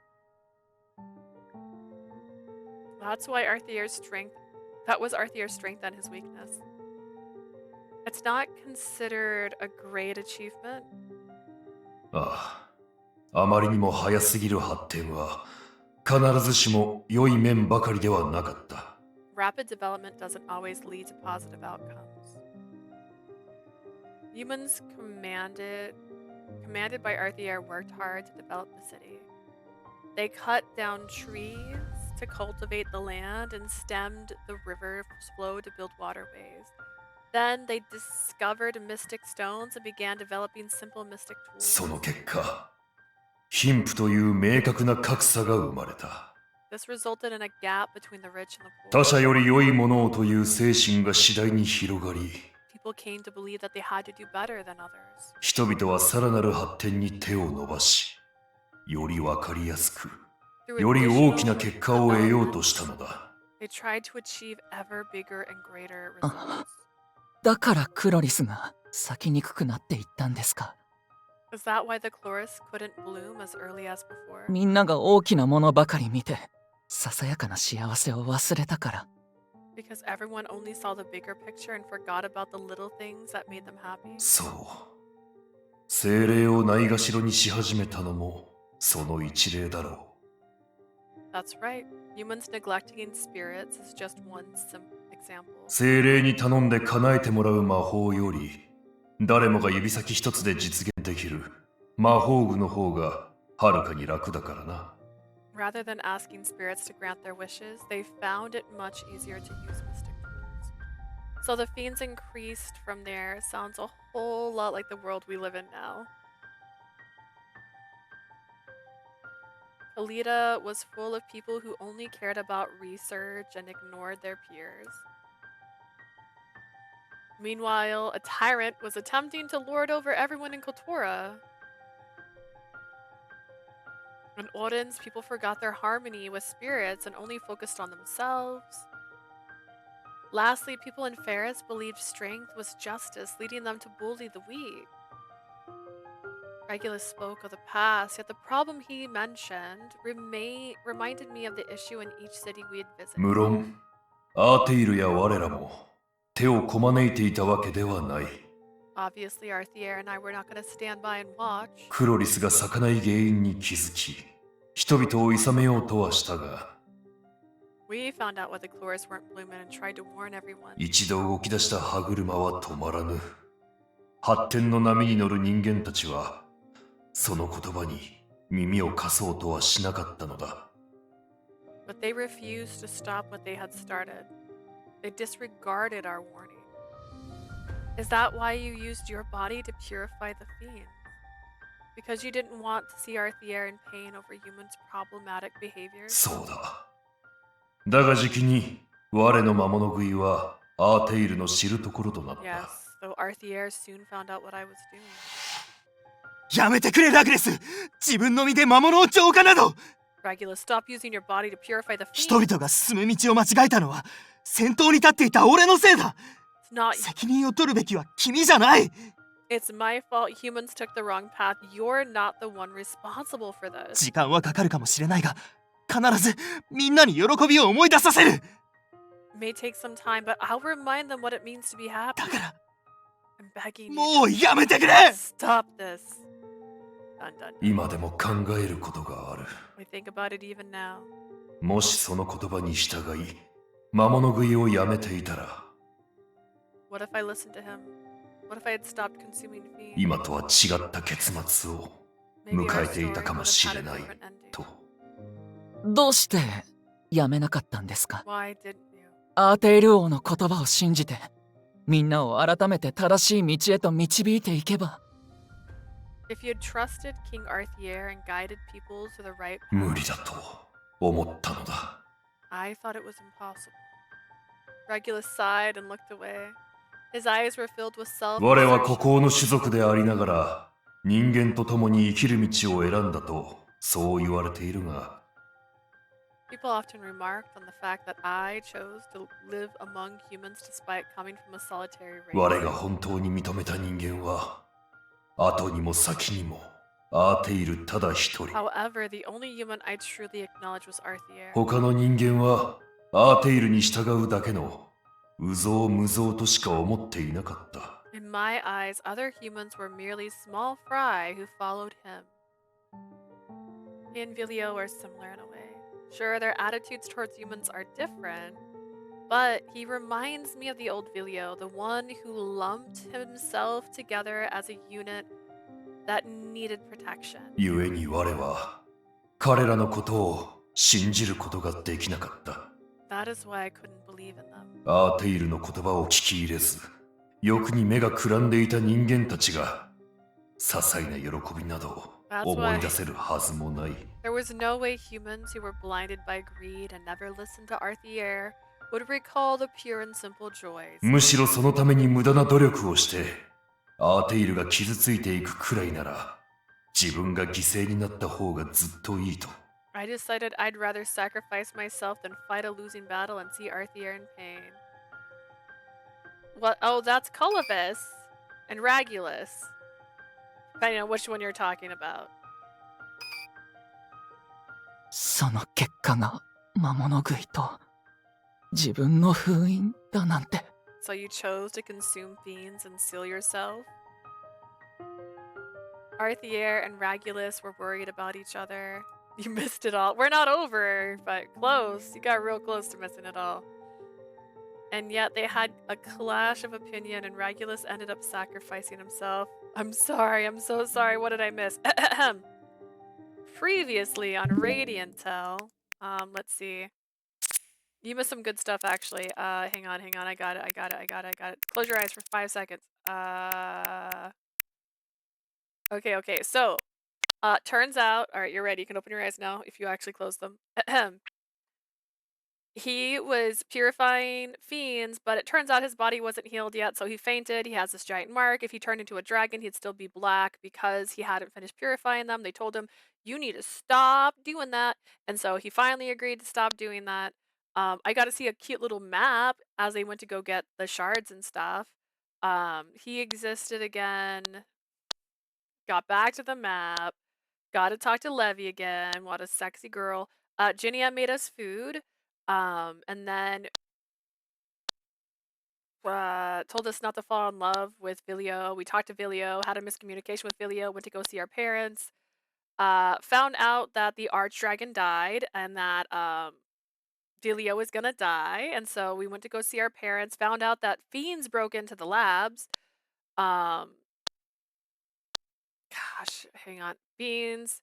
That's why Arthier's strength. That was Arthier's strength and his weakness. It's not considered a great achievement. ああ、あまりにも早すぎる発展は必ずしも良い面ばかりではなかった。Rapid development doesn't always lead to positive outcomes. Humans commanded by Arthier worked hard to develop the city. They cut down trees to cultivate the land and stemmed the river's flow to build waterways. Then they discovered mystic stones and began developing simple mystic tools. その結果、貧富という明確な格差が生まれた。This resulted in a gap between the rich and the poor. 他者より良いものをという精神が次第に広がり、People came to believe that they had to do better than others. 人々はさらなる発展に手を伸ばし、よりわかりやすく、より大きな結果を得ようとしたのだ。They tried to achieve ever bigger and greater results. だからクロリスが咲きにくくなっていったんですか。 Is that why the chloris couldn't bloom as early as before? みんなが大きなものばかり見て、ささやかな幸せを忘れたから。Because everyone only saw the bigger picture and forgot about the little things that made them happy. そう。精霊をないがしろにし始めたのもその一例だろう。That's right. Humans neglecting spirits is just one example. 精霊に頼んで叶えてもらう魔法より、誰もが指先一つで実現できる魔法具の方がはるかに楽だからな。Rather than asking spirits to grant their wishes, they found it much easier to use mystic tools. So the fiends increased from there. Sounds a whole lot like the world we live in now. Alita was full of people who only cared about research and ignored their peers. Meanwhile, a tyrant was attempting to lord over everyone in Kotora. In Odin's, people forgot their harmony with spirits and only focused on themselves. Lastly, people in Ferris believed strength was justice, leading them to bully the weak. Regulus spoke of the past, yet the problem he mentioned reminded me of the issue in each city we had visited. 無論、アーテイルや我らも手をこまねいていたわけではない。Obviously, Arthier and I were not going to stand by and watch. クロリスが咲かない原因に気づき、人々を諌めようとはしたが、We found out why the chloris weren't blooming and tried to warn everyone. 一度動き出した歯車は止まらぬ。発展の波に乗る人間たちは、その言葉に耳を貸そうとはしなかったのだ。But they refused to stop what they had started. They disregarded our warning. Is that why you used your body to purify the fiends? Because you didn't want to see Arthier in pain over humans' problematic behaviors? そうだ。だがじきに我の魔物食いはアーテイルの知るところとなった。Yes, though Arthier soon found out what I was doing. やめてくれラグレス。自分の身で魔物を浄化など。Regulus, stop using your body to purify the fiends. 人々が進む道を間違えたのは先頭に立っていた俺のせいだ。責任を取るべきは君じゃない。It's my fault humans took the wrong path. You're not the one responsible for this. 時間はかかるかもしれないが、必ずみんなに喜びを思い出させる。It may take some time, but I'll remind them what it means to be happy. だから、I'm begging you. もうやめてくれ。Stop this. Dun, dun, dun. 今でも考えることがある。We think about it even now. もしその言葉に従い、魔物食いをやめていたら、What if I listened to him? What if I had stopped consuming fiends? 今とは違った結末を迎えていたかもしれないと。どうしてやめなかったんですか。 Why didn't you? アーテイル王の言葉を信じて、みんなを改めて正しい道へと導いていけば。If you had trusted King Arthier and guided people to the right path, 無理だと思ったのだ。I thought it was impossible. Regulus sighed and looked away. His eyes were filled with self. 我は孤高の種族でありながら、人間と共に生きる道を選んだと、そう言われているが、People often remarked on the fact that I chose to live among humans despite coming from a solitary race. 我が本当に認めた人間は、後にも先にもアーテイルただ一人。 However, the only human I truly acknowledge was Arthier. 他の人間はアーテイルに従うだけのうぞうむぞうとしか思っていなかった。 In my eyes, other humans were merely small fry who followed him. He and Vilio are similar in a way. Sure, their attitudes towards humans are different, but he reminds me of the old Vilio, the one who lumped himself together as a unit that needed protection. 故に我は彼らのことを信じることができなかった。 That is why I couldn't believe in them. アーテイルの言葉を聞き入れず、欲に目がくらんでいた人間たちが些細な喜びなどを思い出せるはずもない。 There was no way humans who were blinded by greed and never listened to Arthier would recall the pure and simple joys. むしろそのために無駄な努力をしてアーテイルが傷ついていくくらいなら自分が犠牲になった方がずっといいと。 I decided I'd rather sacrifice myself than fight a losing battle and see Arthier in pain. What? Oh, that's Colovis and Regulus. Depending on which one you're talking about. その結果が魔物食いと自分の封印だなんて。 So you chose to consume fiends and seal yourself? Arthier and Regulus were worried about each other. You missed it all. We're not over, but close. You got real close to missing it all. And yet they had a clash of opinion and Regulus ended up sacrificing himself. I'm sorry, I'm so sorry. What did I miss? Previously on Radiant Tale, let's see. You missed some good stuff actually. Hang on. I got it. Close your eyes for 5 seconds. Okay. So, turns out, all right, you're ready. You can open your eyes now if you actually close them. He was purifying fiends, but it turns out his body wasn't healed yet, so he fainted. He has this giant mark. If he turned into a dragon, he'd still be black because he hadn't finished purifying them. They told him, you need to stop doing that. And so he finally agreed to stop doing that. I got to see a cute little map as they went to go get the shards and stuff. He existed again. Got back to the map. Got to talk to Levy again. What a sexy girl. Jinnia made us food. And then told us not to fall in love with Vilio. We talked to Vilio, had a miscommunication with Vilio, went to go see our parents. Found out that the archdragon died and that Vilio was gonna die. And so we went to go see our parents. Found out that fiends broke into the labs. Gosh, hang on. Fiends.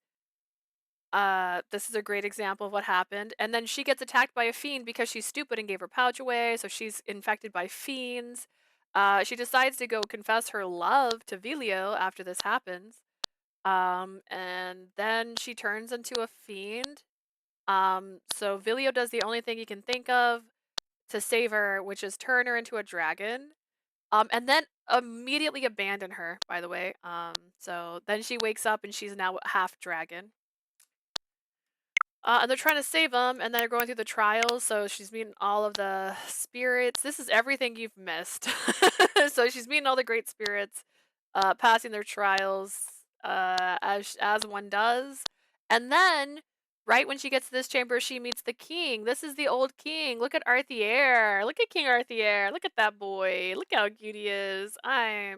This is a great example of what happened. And then she gets attacked by a fiend because she's stupid and gave her pouch away, so she's infected by fiends. She decides to go confess her love to Vilio after this happens. And then she turns into a fiend. So Vilio does the only thing he can think of to save her, which is turn her into a dragon. And then immediately abandon her, by the way. So then she wakes up and she's now half dragon. And they're trying to save him, and then they're going through the trials, so she's meeting all of the spirits. This is everything you've missed. So she's meeting all the great spirits, passing their trials, as one does. And then, right when she gets to this chamber, she meets the king. This is the old king. Look at Arthier. Look at King Arthier. Look at that boy. Look how cute he is. I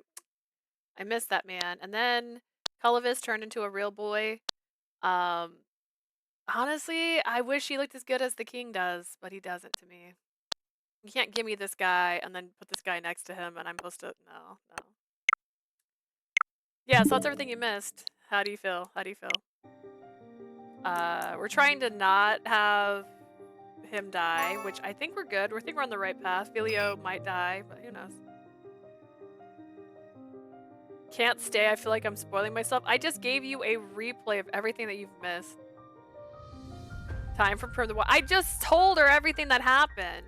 miss that man. And then Colovis turned into a real boy. Honestly, I wish he looked as good as the king does, but he doesn't to me. You can't give me this guy and then put this guy next to him and I'm supposed to... No. Yeah, so that's everything you missed. How do you feel? We're trying to not have him die, which I think we're good. I think we're on the right path. Vilio might die, but who knows. Can't stay. I feel like I'm spoiling myself. I just gave you a replay of everything that you've missed. Time for the I just told her everything that happened.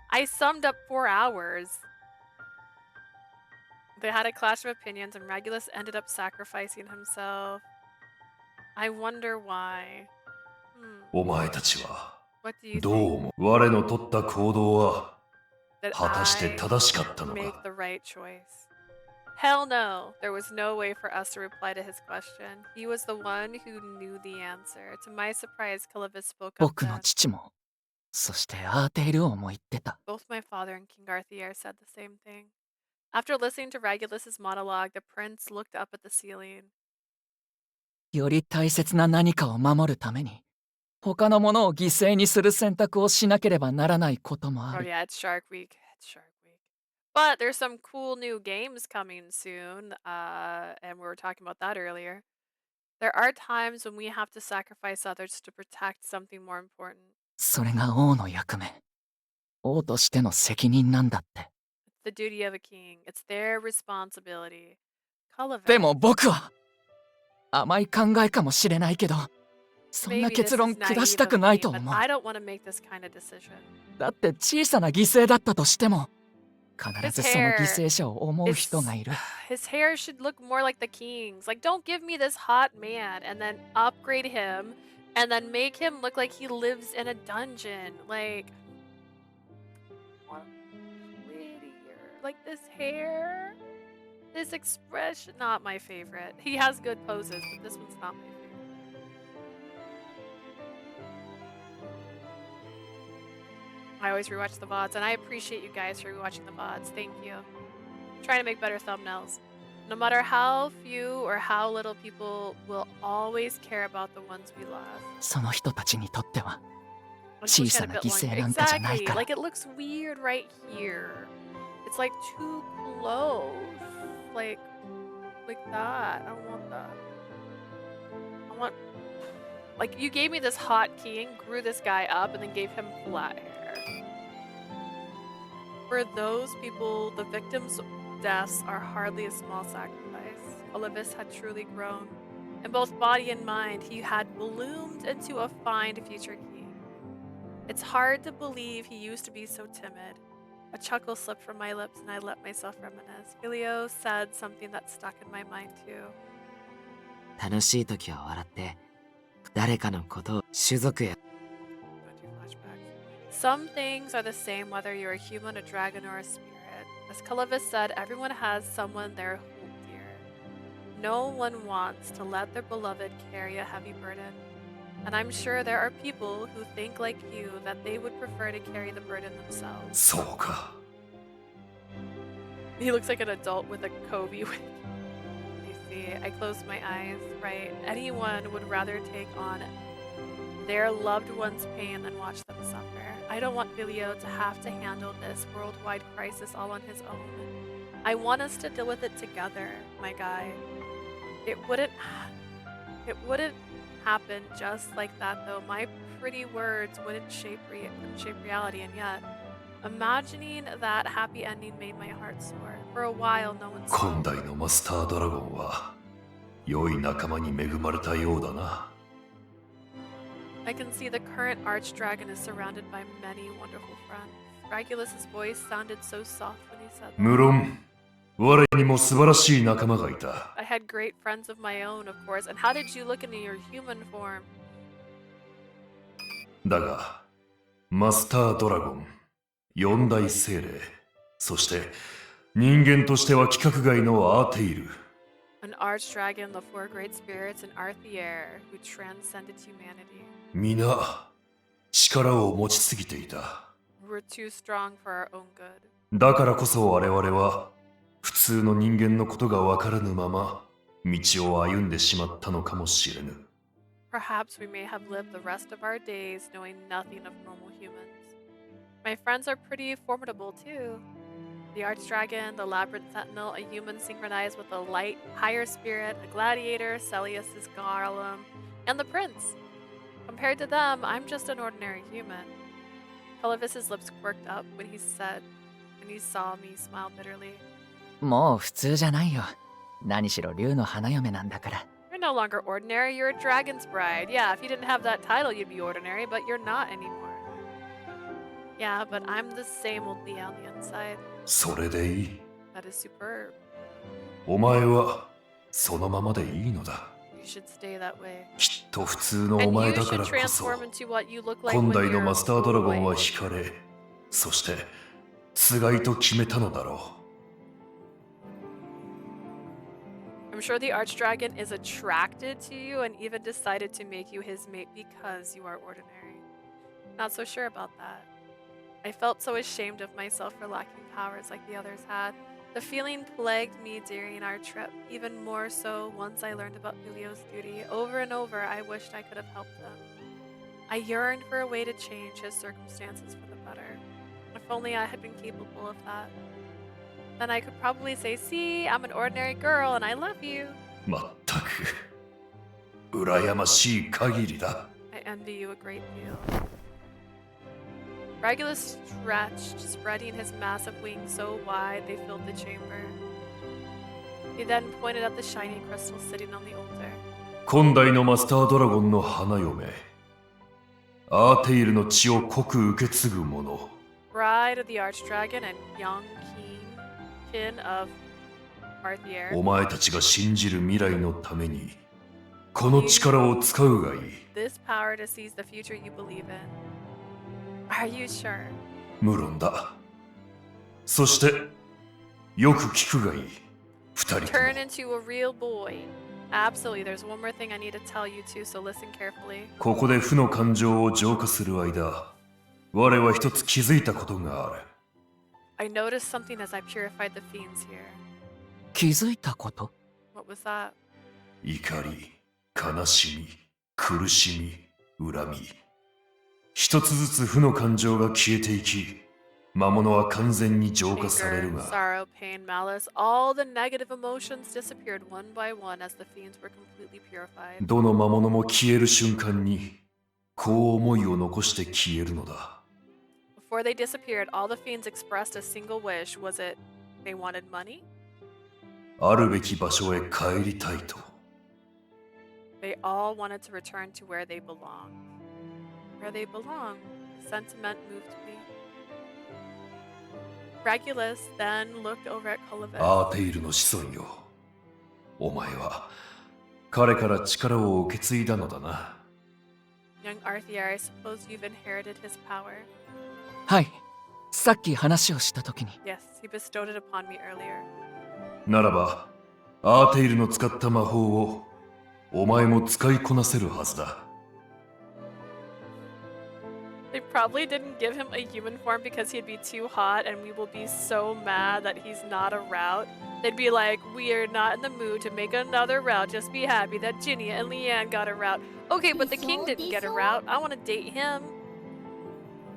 I summed up 4 hours. They had a clash of opinions and Regulus ended up sacrificing himself. I wonder why. お前たちは What do you どう think? 思う？我の取った行動は That 果たして I 正しかったの make か？ the right choice. Hell no. There was no way for us to reply to his question. He was the one who knew the answer. To my surprise, Clovis spoke up 僕の then. 父も、そしてアーテイル王も言ってた。 Both my father and King Arthier said the same thing. After listening to Regulus's monologue, the prince looked up at the ceiling. より大切な何かを守るために、他のものを犠牲にする選択をしなければならないこともあ Oh る。 yeah, it's Shark Week. It's Shark Week. But there's some cool new games coming soon, and we were talking about that earlier. There are times when we have to sacrifice others to protect something more important. それが王の役目。王としての責任なんだって。 It's the duty of a king. It's their responsibility. で Colovis. も僕は、甘い考えかもしれないけど、そんな Maybe this 結 is 論下 naive した of くない me, と but 思う。 I don't want to make this kind of decision. だって小さな犠牲だったとしても、必 His ずその犠 hair 牲者を思う is 人がいる。 his hair should look more like the king's. Like, don't give me this hot man and then upgrade him and then make him look like he lives in a dungeon. Like, I want prettier. Like this hair, this expression, not my favorite. He has good poses, but this one's not my favorite. I always rewatch the VODs, and I appreciate you guys for rewatching the VODs. Thank you. I'm trying to make better thumbnails. No matter how few or how little people will always care about the ones we love. その人たちにとっては、 Let's 小 push さ it a な bit 犠 longer. 牲なんかじゃない Exactly. から。 Like it looks weird right here. It's like too close. Like that. I don't want that. I want like you gave me this hot king, grew this guy up, and then gave him flat hair. For those people, the victims' deaths are hardly a small sacrifice. Clovis had truly grown. In both body and mind, he had bloomed into a fine future king. It's hard to believe he used to be so timid. A chuckle slipped from my lips and I let myself reminisce. Vilio said something that stuck in my mind too. 楽しい時は笑って、誰かのことを種族や Go to flashbacks. Some things are the same whether you're a human, a dragon, or a spirit. As Clovis said, everyone has someone they hold dear. No one wants to let their beloved carry a heavy burden. And I'm sure there are people who think like you that they would prefer to carry the burden themselves. そうか。 He looks like an adult with a Kobe wig. You see, I closed my eyes, right? Anyone would rather take on their loved one's pain than watch them suffer. I don't want Vilio to have to handle this worldwide crisis all on his own. I want us to deal with it together, my guy. It wouldn't happen just like that though. My pretty words wouldn't shape reality, and yet imagining that happy ending made my heart sore. For a while, no one 今 spoke. 代のマスタードラゴンは良い仲間に恵まれたようだな。 I can see the current archdragon is surrounded by many wonderful friends. Regulus's voice sounded so soft when he said that. 無論、我にも素晴らしい仲間がいた。 I had great friends of my own, of course. And how did you look in your human form? だが、マスタードラゴン、四大精霊、そして人間としては規格外のアーテイル。 An archdragon, the four great spirits, and Arthier, who transcended humanity. 皆、力を持ちすぎていた。 We were too strong for our own good. だからこそ我々は、普通の人間のことがわからぬまま、道を歩んでしまったのかもしれぬ。 Perhaps we may have lived the rest of our days knowing nothing of normal humans. My friends are pretty formidable too. The Archdragon, the Labyrinth Sentinel, a human synchronized with a light, higher spirit, a gladiator, Celius's Garlem, and the Prince. Compared to them, I'm just an ordinary human. Clovis's lips quirked up when he saw me smile bitterly. もう普通じゃないよ。何しろ竜の花嫁なんだから。 You're no longer ordinary, you're a dragon's bride. Yeah, if you didn't have that title, you'd be ordinary, but you're not anymore. Yeah, but I'm the same old Leah on the inside. それでいい。 That is superb. お前は、そのままでいいのだ。 You should stay that way. きっと普通のお And 前 you だか should らこそ、 transform into what you look like 今 when 代の you're マスタードラゴンは awake. 惹かれ、そして、つがいと決めたのだろう。I'm sure the Archdragon is attracted to you and even decided to make you his mate because you are ordinary. Not so sure about that. I felt so ashamed of myself for lacking powers like the others had. The feeling plagued me during our trip, even more so once I learned about Vilio's duty. Over and over, I wished I could have helped them. I yearned for a way to change his circumstances for the better. If only I had been capable of that. Then I could probably say, see, I'm an ordinary girl and I love you. まったく羨ましい限りだ。 I envy you a great deal. Regulus stretched, spreading his massive wings so wide they filled the chamber. He then pointed at the shining crystal sitting on the altar. 今代のマスタードラゴンの花嫁アーテイルの血を濃く受け継ぐ者 Bride of the Archdragon and young kin of Arthier. お前たちが信じる未来のためにこの力を使うがいい。 This power to seize the future you believe in. Are you sure? 無論だ。そしてよく聞くがいい。二人とも Turn into a real boy. Absolutely. There's one more thing I need to tell you too, so listen carefully. ここで負の感情を浄化する間、我は一つ気づいたことがある。 I noticed something as I purified the fiends here. 気づいたこと？ What was that? 怒り、悲しみ、苦しみ、恨み。一つずつ負の感情が消えていき、魔物は完全に浄化される Anger, が、 sorrow, pain, malice, all the negative emotions disappeared one by one as the fiends were completely purified. どの魔物も消える瞬間に、こう思いを残して消えるのだ。 Before they disappeared, all the fiends expressed a single wish. Was it they wanted money? あるべき場所へ帰りたいと。 They all wanted to return to where they belong. Where they belong. Sentiment moved me. Regulus then looked over at Colovis. アーテイルの子孫よ。お前は彼から力を受け継いだのだな。 Young Arthier, I suppose you've inherited his power. はい、さっき話をした時に。 Yes, he bestowed it upon me earlier. ならば、アーテイルの使った魔法をお前も使いこなせるはずだ。 They probably didn't give him a human form because he'd be too hot and we will be so mad that he's not a route. They'd be like, we are not in the mood to make another route, just be happy that Jinnia and Leanne got a route. Okay, but the king didn't get a route. I want to date him.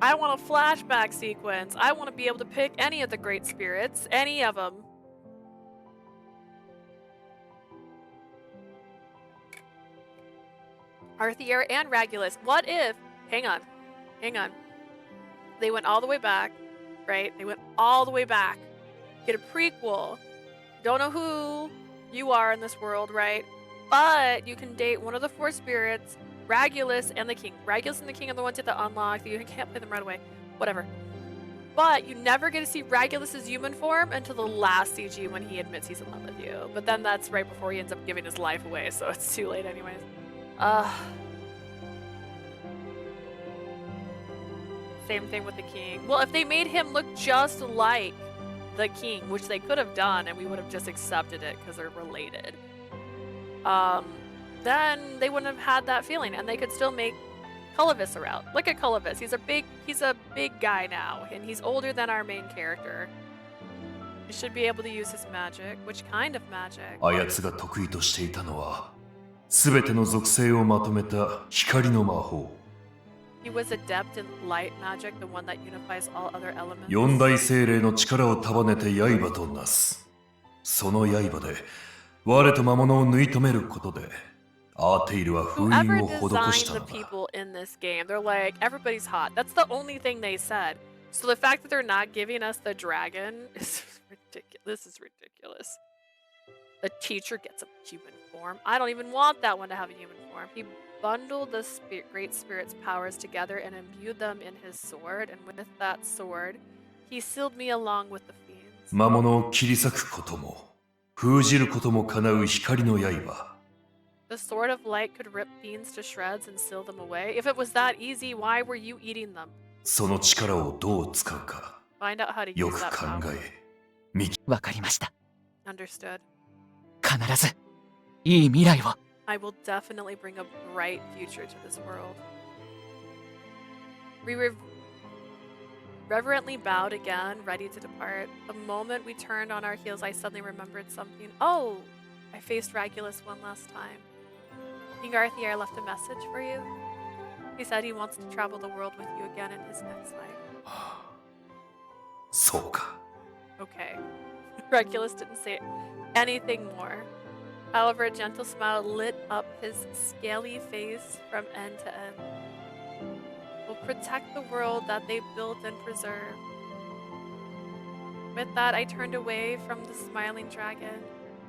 I want a flashback sequence. I want to be able to pick any of the great spirits, any of them. Arthier and Regulus. What if... Hang on. They went all the way back, right? They went all the way back. Get a prequel. Don't know who you are in this world, right? But you can date one of the four spirits, Regulus and the king. Regulus and the king are the ones that unlock. You can't play them right away. Whatever. But you never get to see Regulus's human form until the last CG when he admits he's in love with you. But then that's right before he ends up giving his life away, so it's too late anyways. Same thing with the king. Well, if they made him look just like the king, which they could have done, and we would have just accepted it because they're related, then they wouldn't have had that feeling, and they could still make Colovis a route. Look at Colovis. He's a big guy now, and he's older than our main character. He should be able to use his magic. Which kind of magic? あやつが得意としていたのは、すべての属性をまとめた光の魔法。 He was adept in light magic, the one that unifies all other elements. 四大精霊の力を束ねて刃となす。その刃で我と魔物を縫い止めることで、アーテイルは封印 Whoever を施した designed の the だ。 people in this game, they're like, everybody's hot. That's the only thing they said. So the fact that they're not giving us the dragon is ridiculous. This is ridiculous. The teacher gets a human form. I don't even want that one to have a human form. He bundled the great spirit's powers together and imbued them in his sword, and with that sword, he sealed me along with the fiends. 魔物を切り裂くことも、封じることも叶う光の刃。 The sword of light could rip fiends to shreds and seal them away. If it was that easy, why were you eating them? その力をどう使うか、 Find out how to よ use く that 考 power. え、見わかりました。 Understood. 必ずいい未来を。 I will definitely bring a bright future to this world. We reverently bowed again, ready to depart. The moment we turned on our heels, I suddenly remembered something. Oh! I faced Regulus one last time. King Arthur left a message for you. He said he wants to travel the world with you again in his next life. そうか。 Okay. Regulus didn't say anything more. However, a gentle smile lit up his scaly face from end to end. We'll protect the world that they built and preserved. With that, I turned away from the smiling dragon.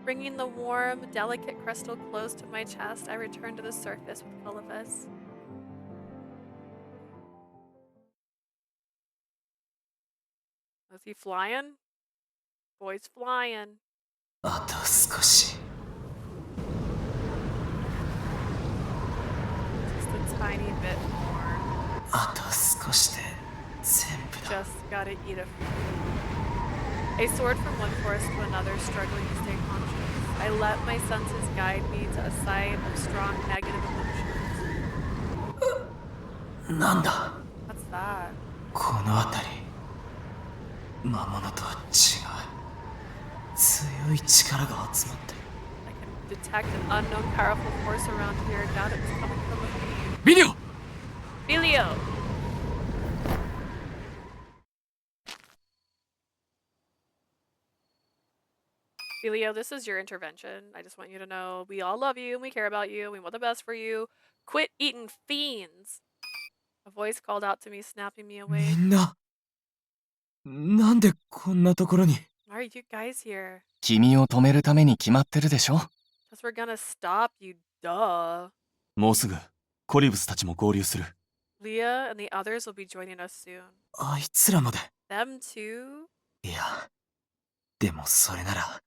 Bringing the warm, delicate crystal close to my chest, I returned to the surface with Columbus. Was he flying? Boy's flying. あと少し。 Just a tiny bit more. あと少しで全部だ。 Just gotta eat a few. I soared from one forest to another, struggling to stay conscious. I let my senses guide me to a sight of strong negative emotions. なんだ What's that? この辺り。魔物とは違う。強い力が集まって。 I can detect an unknown powerful force around here. Doubt it was coming from within. ビデオ Vilio! Vilio, this is your intervention. I just want you to know we all love you and we care about you. We want the best for you. Quit eating fiends. A voice called out to me, snapping me み awake. んな。なんでこんなところに。 Why are you guys here? 君を止めるために決まってるでしょ。 Because we're gonna stop you, duh. もうすぐコリブスたちも合流する。 Leah and the others will be joining us soon. あいつらまで。 Them too? いや。でもそれなら。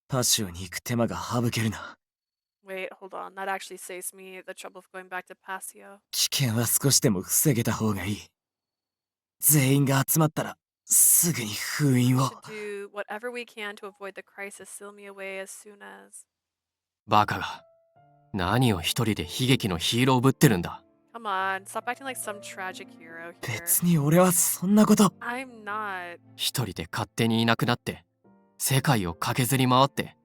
パシューに行く手間が省けるな。 Wait, hold on. That actually saves me the trouble of going back to Passio. 危険は少しでも防げた方がいい。全員が集まったらすぐに封印 We を。 should do whatever we can to avoid the crisis. Seal me away as soon as. バカが。何を一人で悲劇のヒーローぶってるんだ。 Come on, stop acting like some tragic hero here. 別に俺はそんなこと。 I'm not. 一人で勝手にいなくなって、世界を駆けずり回って、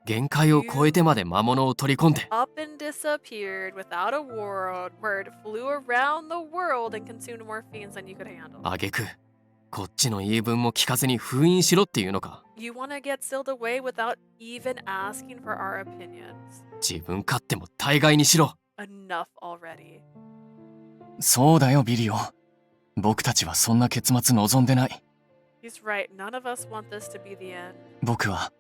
限界を超えてまで魔物を取り込んで。Up and disappeared without a word, flew around the world and consumed more fiends than you could handle. 挙句、こっちの言い分も聞かずに封印しろっていうのか。 You wanna get sealed away without even asking for our opinions. 自分勝手も大概にしろ。 Enough already. そうだよビリオ。僕たちはそんな結末望んでない。 He's right. None of us want this to be the end. 僕は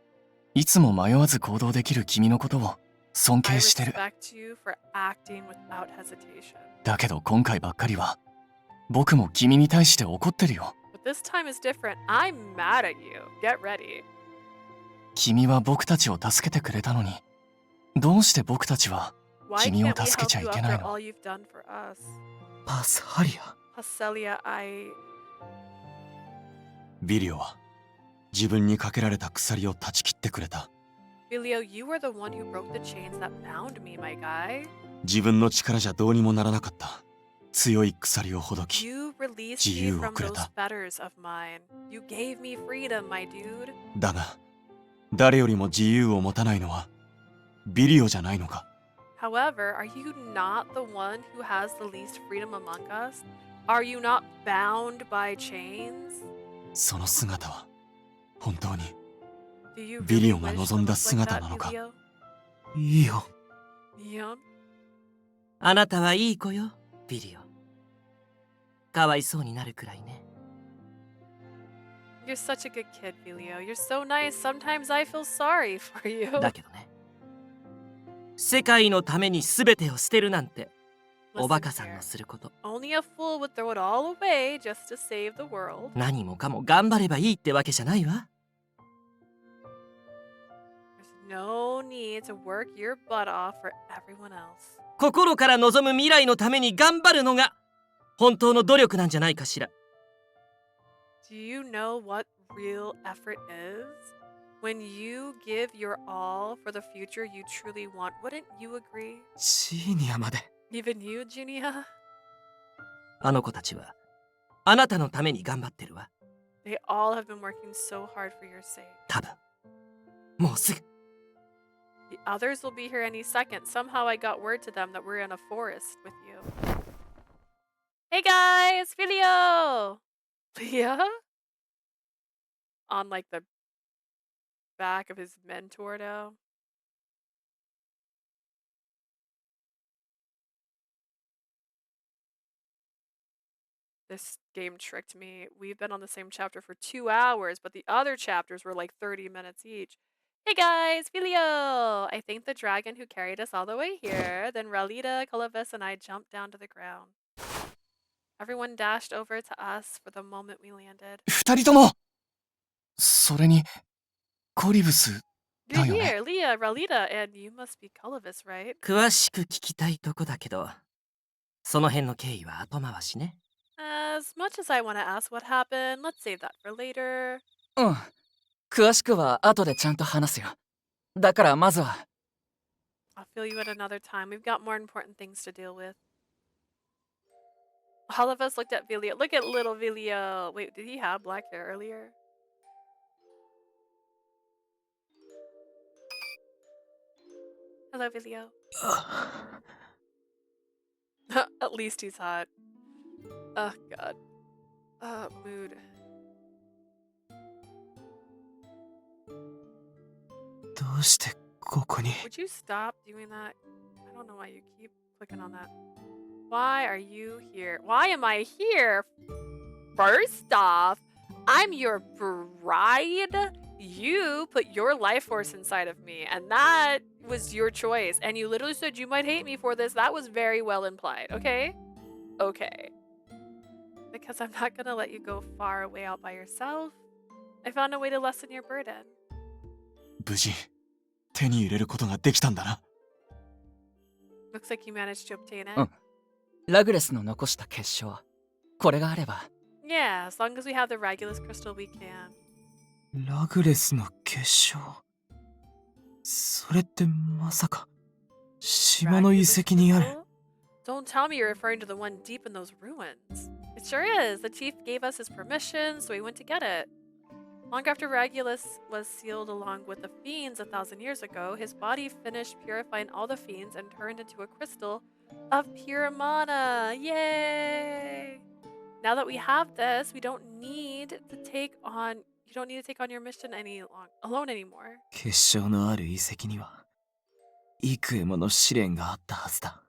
いつも迷わず行動できる君のことを尊 I 敬してる。 respect you for acting without hesitation. だけど今回ばっかりは僕も君に対して怒ってるよ。 But this time is different. I'm mad at you. Get ready. 君は僕たちを助けてくれたのに、どうして僕たちは Why 君を can't we 助けちゃ help い you けない after の？ all you've done for us? パスハリア。 Passelia, I... ビリオは自分にかけられた鎖を断ち切ってくれた。 Vilio, you were the one who broke the chains that bound me, my guy. 自分の力じゃどうにもならなかった強い鎖をほどき、 You released 自 me 由を from くれ those た。 fetters of mine. You gave me freedom, my dude. だが誰よりも自由を持たないのはビリオじゃないのか。 However, are you not the one who has the least freedom among us? Are you not bound by chains? その姿は本当に Do you ビリ really オが wish 望 to んだ look like 姿 that, なのか。 Vilio? いいよ。 Yeah. あなたはいい子よ、ビリオ。かわいそうになるくらいね。 You're such a good kid, Vilio. You're so nice. Sometimes I feel sorry for you. だけどね。世界のために全てを捨てるなんて、おバカさんのすること。 Only a fool would throw it all away just to save the world. 何もかも頑張ればいいってわけじゃないわ。 There's no need to work your butt off for everyone else. 心から望む未来のために頑張るのが本当の努力なんじゃないかしら。 Do you know what real effort is? When you give your all for the future you truly want, wouldn't you agree? ジーニアまで。 Even you, Jinnia? あの子たちはあなたのために頑張ってるわ。 They all have been working so hard for your sake. 多分もうすぐ。 The others will be here any second. Somehow I got word to them that we're in a forest with you. Hey guys, Vilio! Leah? On like the back of his mentor now. This game tricked me. We've been on the same chapter for 2 hours, but the other chapters were like 30 minutes each. Hey guys, Vilio! I thanked the dragon who carried us all the way here. Then Ralita, Calavis, and I jumped down to the ground. Everyone dashed over to us for the moment we landed. 二人ともそれに、コリブス You're だよね。 here, Leah, Ralita, and you must be Calavis, right? 詳しく聞きたいとこだけど、その辺の経緯は後回しね。 As much as I want to ask what happened, let's save that for later. うん。詳しくは後でちゃんと話すよ。だからまずは。I'll fill you in another time. We've got more important things to deal with. All of us looked at Vilio. Look at little Vilio. Wait, did he have black hair earlier? Hello, Vilio. At least he's hot. Oh, God. Mood. どうしてここに。 Would you stop doing that? I don't know why you keep clicking on that. Why are you here? Why am I here? First off, I'm your bride. You put your life force inside of me, and that was your choice. And you literally said you might hate me for this. That was very well implied, okay? Okay. Because I'm not gonna let you go far away out by yourself. I found a way to lessen your burden. 無事手に入れることができたんだな。 Looks like you managed to obtain it. うん。ラグレスの残した結晶。これがあれば。 Yeah, as long as we have the Regulus crystal, we can. ラグレスの結晶。それってまさか島の遺跡にある。 Don't tell me you're referring to the one deep in those ruins. It sure is. The chief gave us his permission, so we went to get it. Long after Regulus was sealed along with the fiends 1,000 years ago, his body finished purifying all the fiends and turned into a crystal of pure mana. Yay! Now that we have this, we don't need to take on your mission alone anymore. 結晶のある遺跡には幾重もの試練があったはずだ。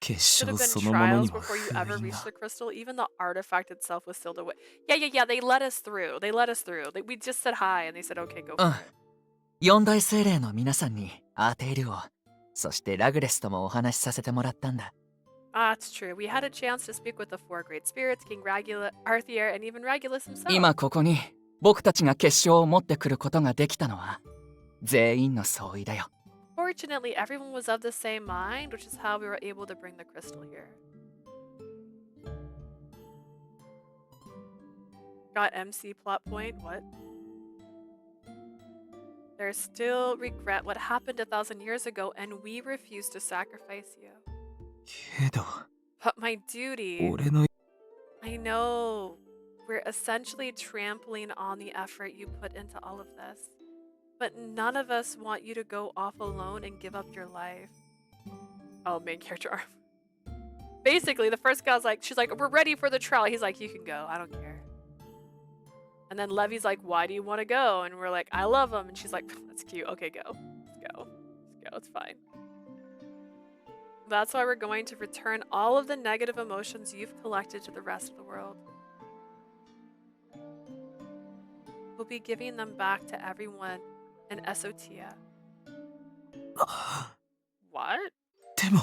結 Should 晶 have been そのもの trials にも before you 封 ever 印 reached が。 the crystal. Even the artifact itself was sealed away. Yeah. They let us through. We just said hi and they said, okay, go for うん。 it. 四大精霊の皆さんにアーテイルを、そしてラグレスともお話しさせてもらったんだ。 Ah, it's true. We had a chance to speak with the four great spirits, King Arthier, and even Regulus himself. 今ここに僕たちが結晶を持ってくることができたのは全員の相違だよ。 Fortunately, everyone was of the same mind, which is how we were able to bring the crystal here. Got MC plot point? What? There's still regret what happened 1,000 years ago, and we refuse to sacrifice you. けど But my duty... 俺の I know. We're essentially trampling on the effort you put into all of this. But none of us want you to go off alone and give up your life. Oh, main character arc. Basically, the first guy's like, she's like, we're ready for the trial. He's like, you can go. I don't care. And then Levy's like, why do you want to go? And we're like, I love him. And she's like, that's cute. Okay, go. Let's go. Let's go. It's fine. That's why we're going to return all of the negative emotions you've collected to the rest of the world. We'll be giving them back to everyone in Esotia. What? でも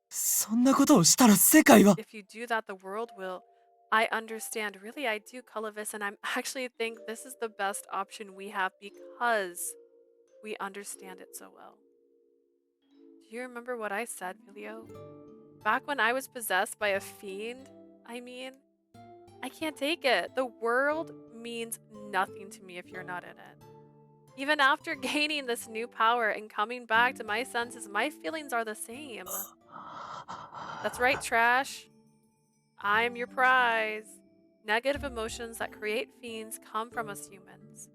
そんなことをしたら世界は。 If you do that, the world will. I understand. Really, I do, Calavis, and I actually think this is the best option we have because we understand it so well. Do you remember what I said, Vilio? Back when I was possessed by a fiend, I can't take it. The world means nothing to me if you're not in it. Even after gaining this new power and coming back to my senses, my feelings are the same. That's right, Trash. I'm your prize. Negative emotions that create fiends come from us humans.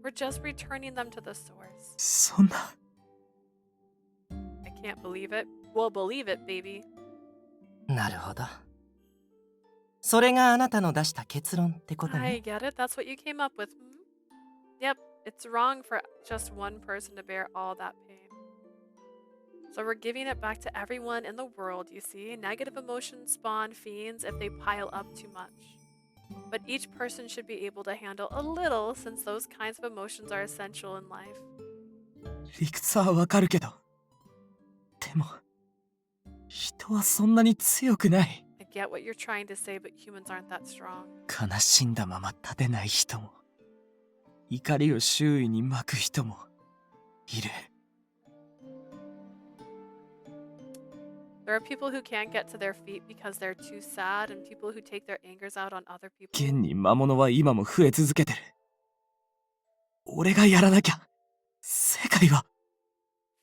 We're just returning them to the source. そんな I can't believe it. We'll believe it, baby. なるほど。それがあなたの出した結論ってこと I ね。 get it. That's what you came up with. Yep, it's wrong for just one person to bear all that pain. So we're giving it back to everyone in the world, you see. Negative emotions spawn fiends if they pile up too much. But each person should be able to handle a little since those kinds of emotions are essential in life. 理屈はわかるけど。でも、人はそんなに強くない。 I get what you're trying to say, but humans aren't that strong. 悲しんだまま立てない人も、怒りを周囲に撒く人もいる。 There are people who can't get to their feet because they're too sad, and people who take their angers out on other people. 現に魔物は今も増え続けてる。俺がやらなきゃ、世界は。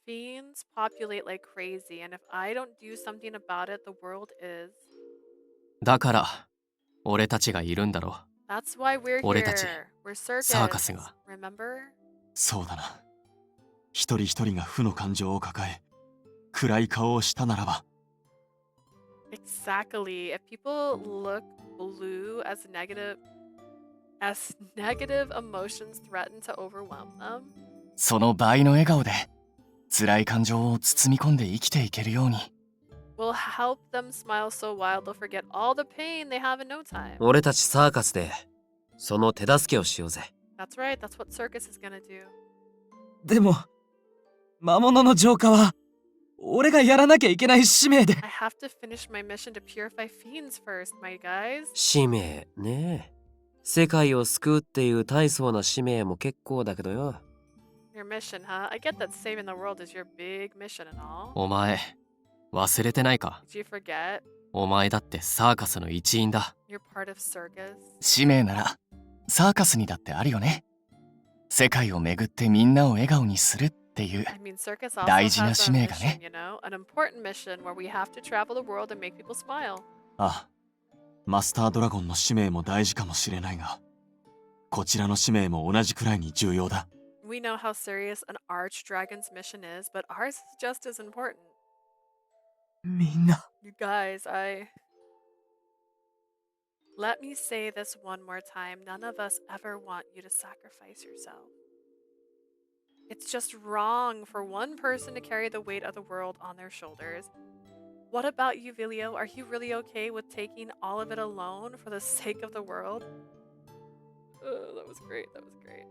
Fiends populate like crazy, and if I don't do something about it, the world is. だから俺たちがいるんだろ。 That's why we're 俺たち here. We're circus. サーカスが。 Remember? そうだな。一人一人が負の感情を抱え、暗い顔をしたならば。Exactly. If people look blue as negative emotions threaten to overwhelm them. その倍の笑顔で辛い感情を包み込んで生きていけるように。 Will help them smile so wild they'll forget all the pain they have in no time. 俺たちサーカスでその手助けをしようぜ。 That's right. That's what circus is gonna do. でも、魔物の浄化は、俺がやらなきゃいけない使命で。 I have to finish my mission to purify fiends first, my guys. 使命ねえ。世界を救うっていう大層な使命も結構だけどよ。 Your mission, huh? I get that saving the world is your big mission and all. お前忘れてないか。 Did you forget? お前だってサーカスの一員だ。 You're part of circus. 使命ならサーカスにだってあるよね。世界を巡ってみんなを笑顔にするっていう I mean, circus also 大事な has 使 a 命がね。 mission, you know, an important mission where we have to travel the world and make people smile. ああ、マスタードラゴンの使命も大事かもしれないが、こちらの使命も同じくらいに重要だ。We know how serious an archdragon's mission is, but ours is just as important. みんな。 You guys, Let me say this one more time. None of us ever want you to sacrifice yourself. It's just wrong for one person to carry the weight of the world on their shoulders. What about you, Vilio? Are you really okay with taking all of it alone for the sake of the world? That was great. That was great.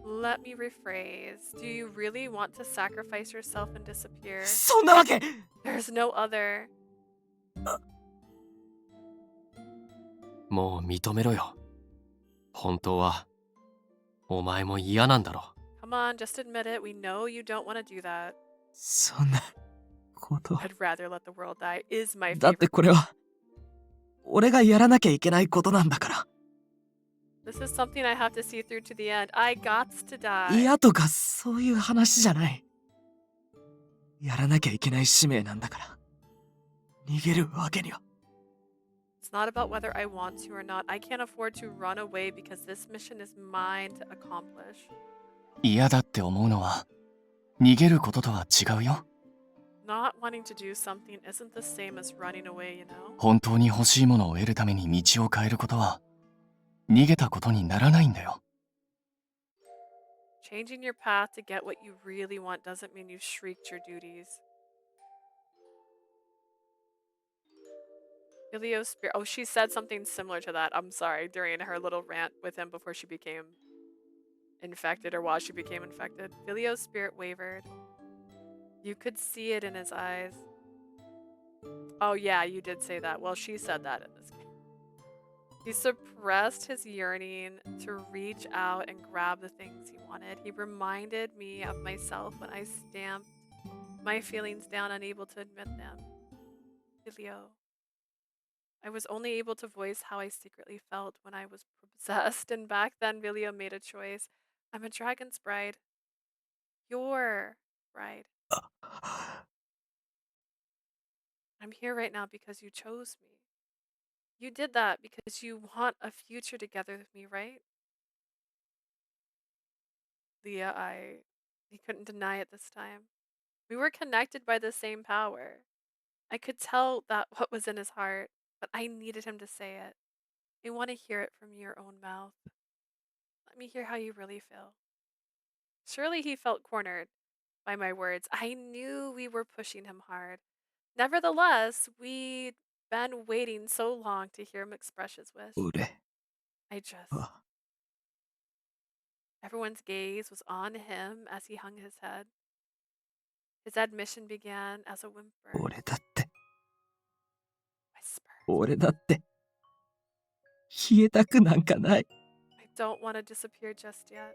Let me rephrase. Do you really want to sacrifice yourself and disappear? そんなわけ。 There's no other. もう認めろよ。本当はお前も嫌なんだろ。 Come on, just admit it. We know you don't want to do that. そんなこと。 I'd rather let the world die is my だって favorite. これは、俺がやらなきゃいけないことなんだから。 This is something I have to see through to the end. I gots to die. 嫌とかそういう話じゃない。やらなきゃいけない使命なんだから。逃げるわけには。 It's not about whether I want to or not. I can't afford to run away because this mission is mine to accomplish. 嫌だって思うのは逃げることとは違うよ。 Not wanting to do something isn't the same as running away, you know? 本当に欲しいものを得るために道を変えることは逃げたことにならないんだよ。 Changing your path to get what you really want doesn't mean you've shrieked your duties. Vilio's spirit. Oh, she said something similar to that. I'm sorry. During her little rant with him before she became infected or while she became infected. Vilio's spirit wavered. You could see it in his eyes. Oh, yeah, you did say that. Well, she said that in this game. He suppressed his yearning to reach out and grab the things he wanted. He reminded me of myself when I stamped my feelings down, unable to admit them. Vilio. I was only able to voice how I secretly felt when I was possessed, and back then Vilio made a choice. I'm a dragon's bride. Your bride. I'm here right now because you chose me. You did that because you want a future together with me, right? Leah, he couldn't deny it this time. We were connected by the same power. I could tell that what was in his heart, but I needed him to say it. I want to hear it from your own mouth. Let me hear how you really feel. Surely he felt cornered by my words. I knew we were pushing him hard. Nevertheless, we'd been waiting so long to hear him express his wish. 俺 I just. は Everyone's gaze was on him as he hung his head. His admission began as a whimper. 俺だって Whisper. 俺だって消えたくなんかない I don't want to disappear just yet.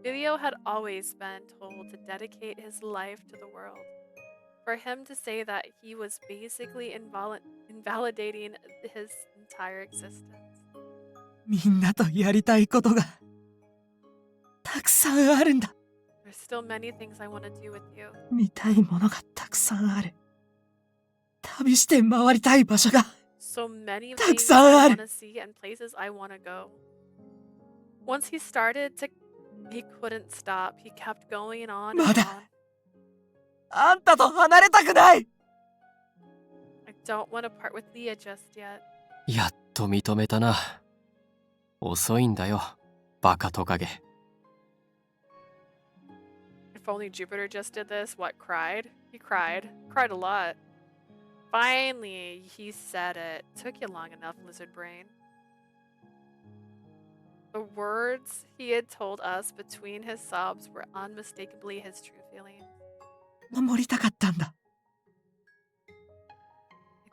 Vilio had always been told to dedicate his life to the world. For him to say that he was basically invalidating his entire existence. みんなとやりたいことがたくさんあるんだ There's still many things I want to do with you. 見たいものがたくさんある旅して回りたい場所が So many たく things さん I あ want る to see and places I want to go. Once he started to, he couldn't stop. He kept going on and まだ on. あんたと離れたくない I don't want to part with Leah just yet. やっと認めたな。遅いんだよ、バカトカゲ。If only Jupiter just did this. What, cried? He cried. Cried a lot. Finally, he said it. Took you long enough, lizard brain. The words he had told us between his sobs were unmistakably his true feelings. 守りたかったんだ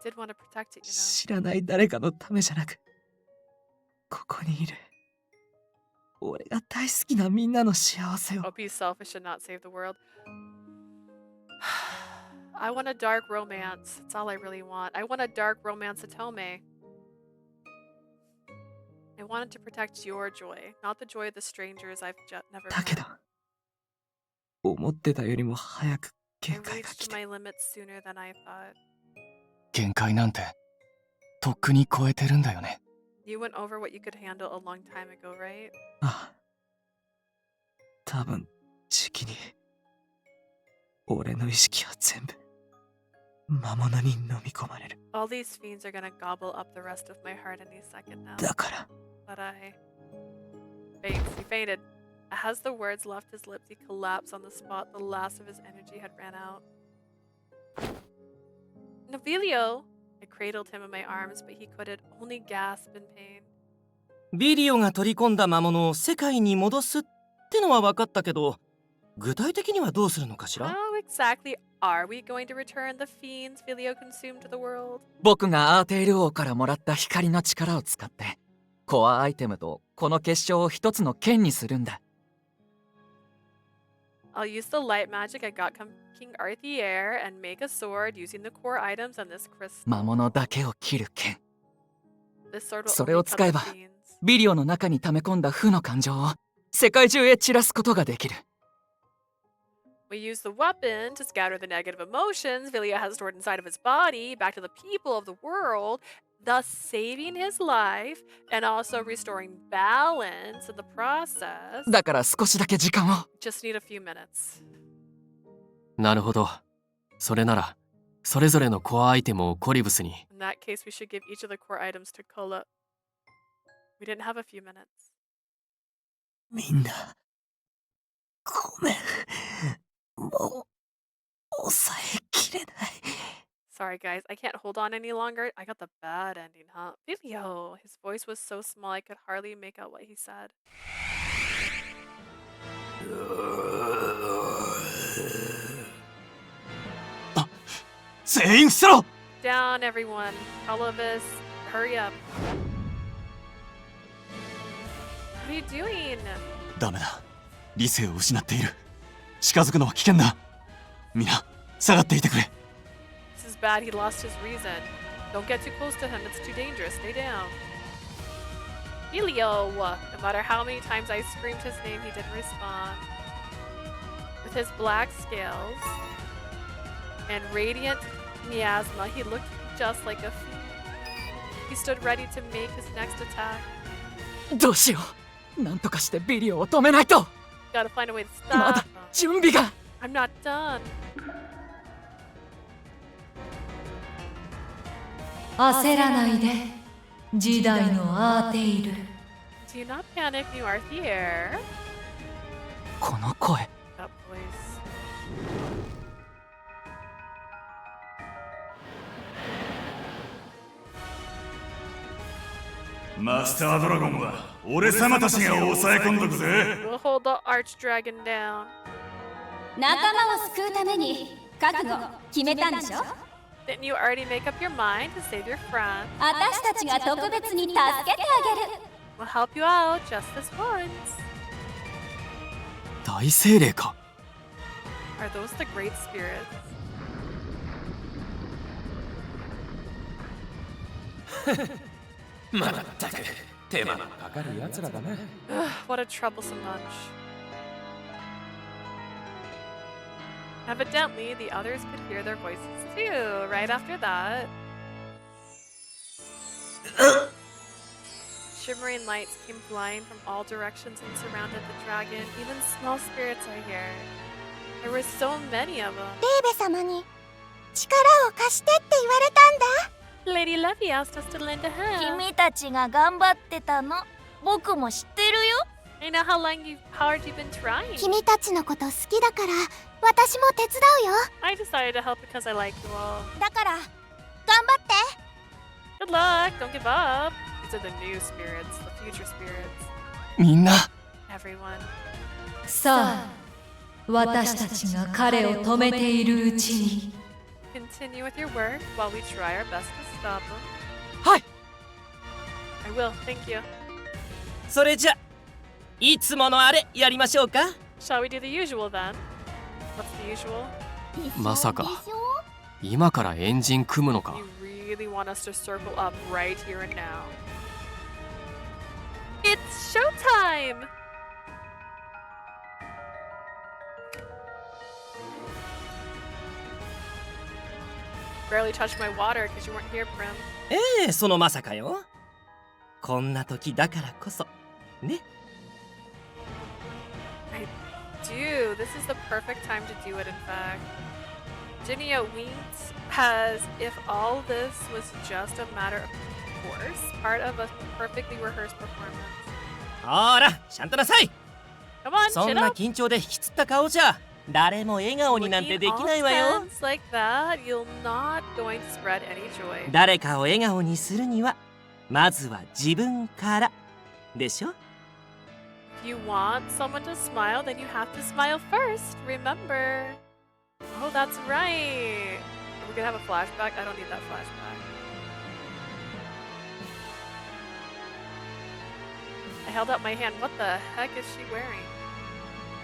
I did want to protect it, you know. 知らない誰かのためじゃなくここにいる俺が大好きなみんなの幸せを Hope he's selfish and not save the world. I want a dark romance. That's all I really want. I want a dark romance Atome. I wanted to protect your joy, not the joy of the strangers I've never だけ met. ど思ってたよりも早く I 限界が reached 来て my limits sooner than I thought. 限界なんてとっくに超えてるんだよね。 You went over what you could handle a long time ago, right? ああ多分時期に俺の意識は全部魔物に飲み込まれる All these fiends are gonna gobble up the rest of my heart any second now. だから But He fainted. As the words left his lips, he collapsed on the spot. The last of his energy had ran out. Novilio! I cradled him in my arms, but he could only gasp in pain. ビリオが取り込んだ魔物を世界に戻すってのは分かったけど、具体的にはどうするのかしら How exactly are we going to return the fiends Vilio consumed to the world? 僕がアーテイル王からもらった光の力を使ってコアアイテムとこの結晶を一つの剣にするんだ I'll use the light magic I got from King Arthier and make a sword using the core items and this crystal. 魔物だけを切る剣 This sword will それを only 使え cut ば the fiends. ビリオの中に溜め込んだ負の感情を世界中へ散らすことができる We use the weapon to scatter the negative emotions Vilio has stored inside of his body back to the people of the world, thus saving his life and also restoring balance in the process. だから少しだけ時間を Just need a few minutes. なるほど。それなら、それぞれのコアアイテムをコリブスに。 In that case, we should give each of the core items to Kola. We didn't have a few minutes. みんなごめんもう抑えきれない Sorry, guys, I can't hold on any longer. I got the bad ending, huh? Vilio! His voice was so small I could hardly make out what he said. 全員伏せろ Down, everyone. Colobus, hurry up. What are you doing? ダメだ理性を失っている近づくのは危険だみんな下がっていてくれ This is bad he lost his reason. Don't get too close to him, it's too dangerous. Stay down. Vilio! No matter how many times I screamed his name, he didn't respond. With his black scales and radiant miasma, he looked just like a fiend. He stood ready to make his next attack. どうしよう。なんとかしてビリオを止めないと。 Gotta find a way to ま stop だ him. 準備が。 I'm not done. 焦らないで、時代のアーテイル。 Do not panic, you are here. この声。 That voice. マスタードラゴンは俺様たちが抑え込んどくぜ。 We'll hold the archdragon down. 仲間を救うために覚悟決めたんでしょ？ Didn't you already make up your mind to save your friend? 私たちが特別に助けてあげる。 We'll help you out just this once. 大精霊か。 Are those the great spirits? まったく手間のかかるやつらだね。 What a troublesome bunch. Evidently, the others could hear their voices too. Right after that, shimmering lights came flying from all directions and surrounded the dragon. Even small spirits are here. There were so many of them. レイベ様に力を貸してって言われたんだ。 Lady Levy asked us to lend a hand. 君たちが頑張ってたの。僕も知ってるよ。 I know how hard you've been trying. 君たちのこと好きだから私も手伝うよ。 I decided to help because I like you all. だから頑張って。 Good luck. Don't give up. These are the new spirits, the future spirits. みんな。 Everyone. さあ、私たちが彼を止めているうちに。 Continue with your work while we try our best to stop them. はい。 I will. Thank you. それじゃ、いつものあれやりましょうか。 Shall we do the usual then? What's the usual? まさか今からエンジン組むのか。 You really want us to circle up right here and now. It's showtime! Barely touched my water because you weren't here, Prim. ええ、そのまさかよ。こんな時だからこそ。ね。 I do. This is the perfect time to do it, in fact. Jinnia winked as if all this was just a matter of course, part of a perfectly rehearsed performance. ほら、ちゃんとなさい。 Come on, そん chin な up. 緊張で引きつった顔じゃ誰も笑顔になんて Looking でき all ないわよ。 tense like that, you're not going to spread any joy. 誰かを笑顔にするにはまずは自分からでしょ。 If you want someone to smile, then you have to smile first. Remember. Oh, that's right. We're gonna have a flashback. I don't need that flashback. I held out my hand. What the heck is she wearing?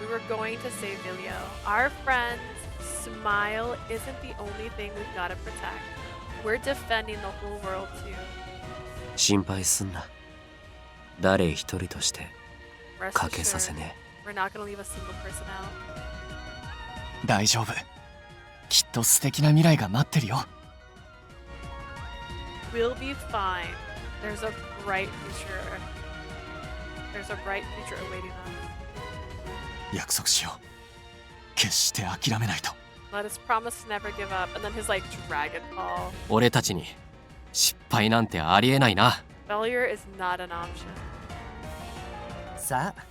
We were going to save Vilio. Our friend's smile isn't the only thing we've got to protect. We're defending the whole world too. 心配すんな。誰一人として Rest かけさせ assured, ね we're not gonna leave a single person out. 大丈夫。きっと素敵な未来が待ってるよ。 We'll be fine. There's a bright future. There's a bright future awaiting us. 約束しよう。決して諦めないと。 Let us promise to never give up. And then his like dragon ball. 俺たちに失敗なんてありえないな。 Failure is not an option. さあ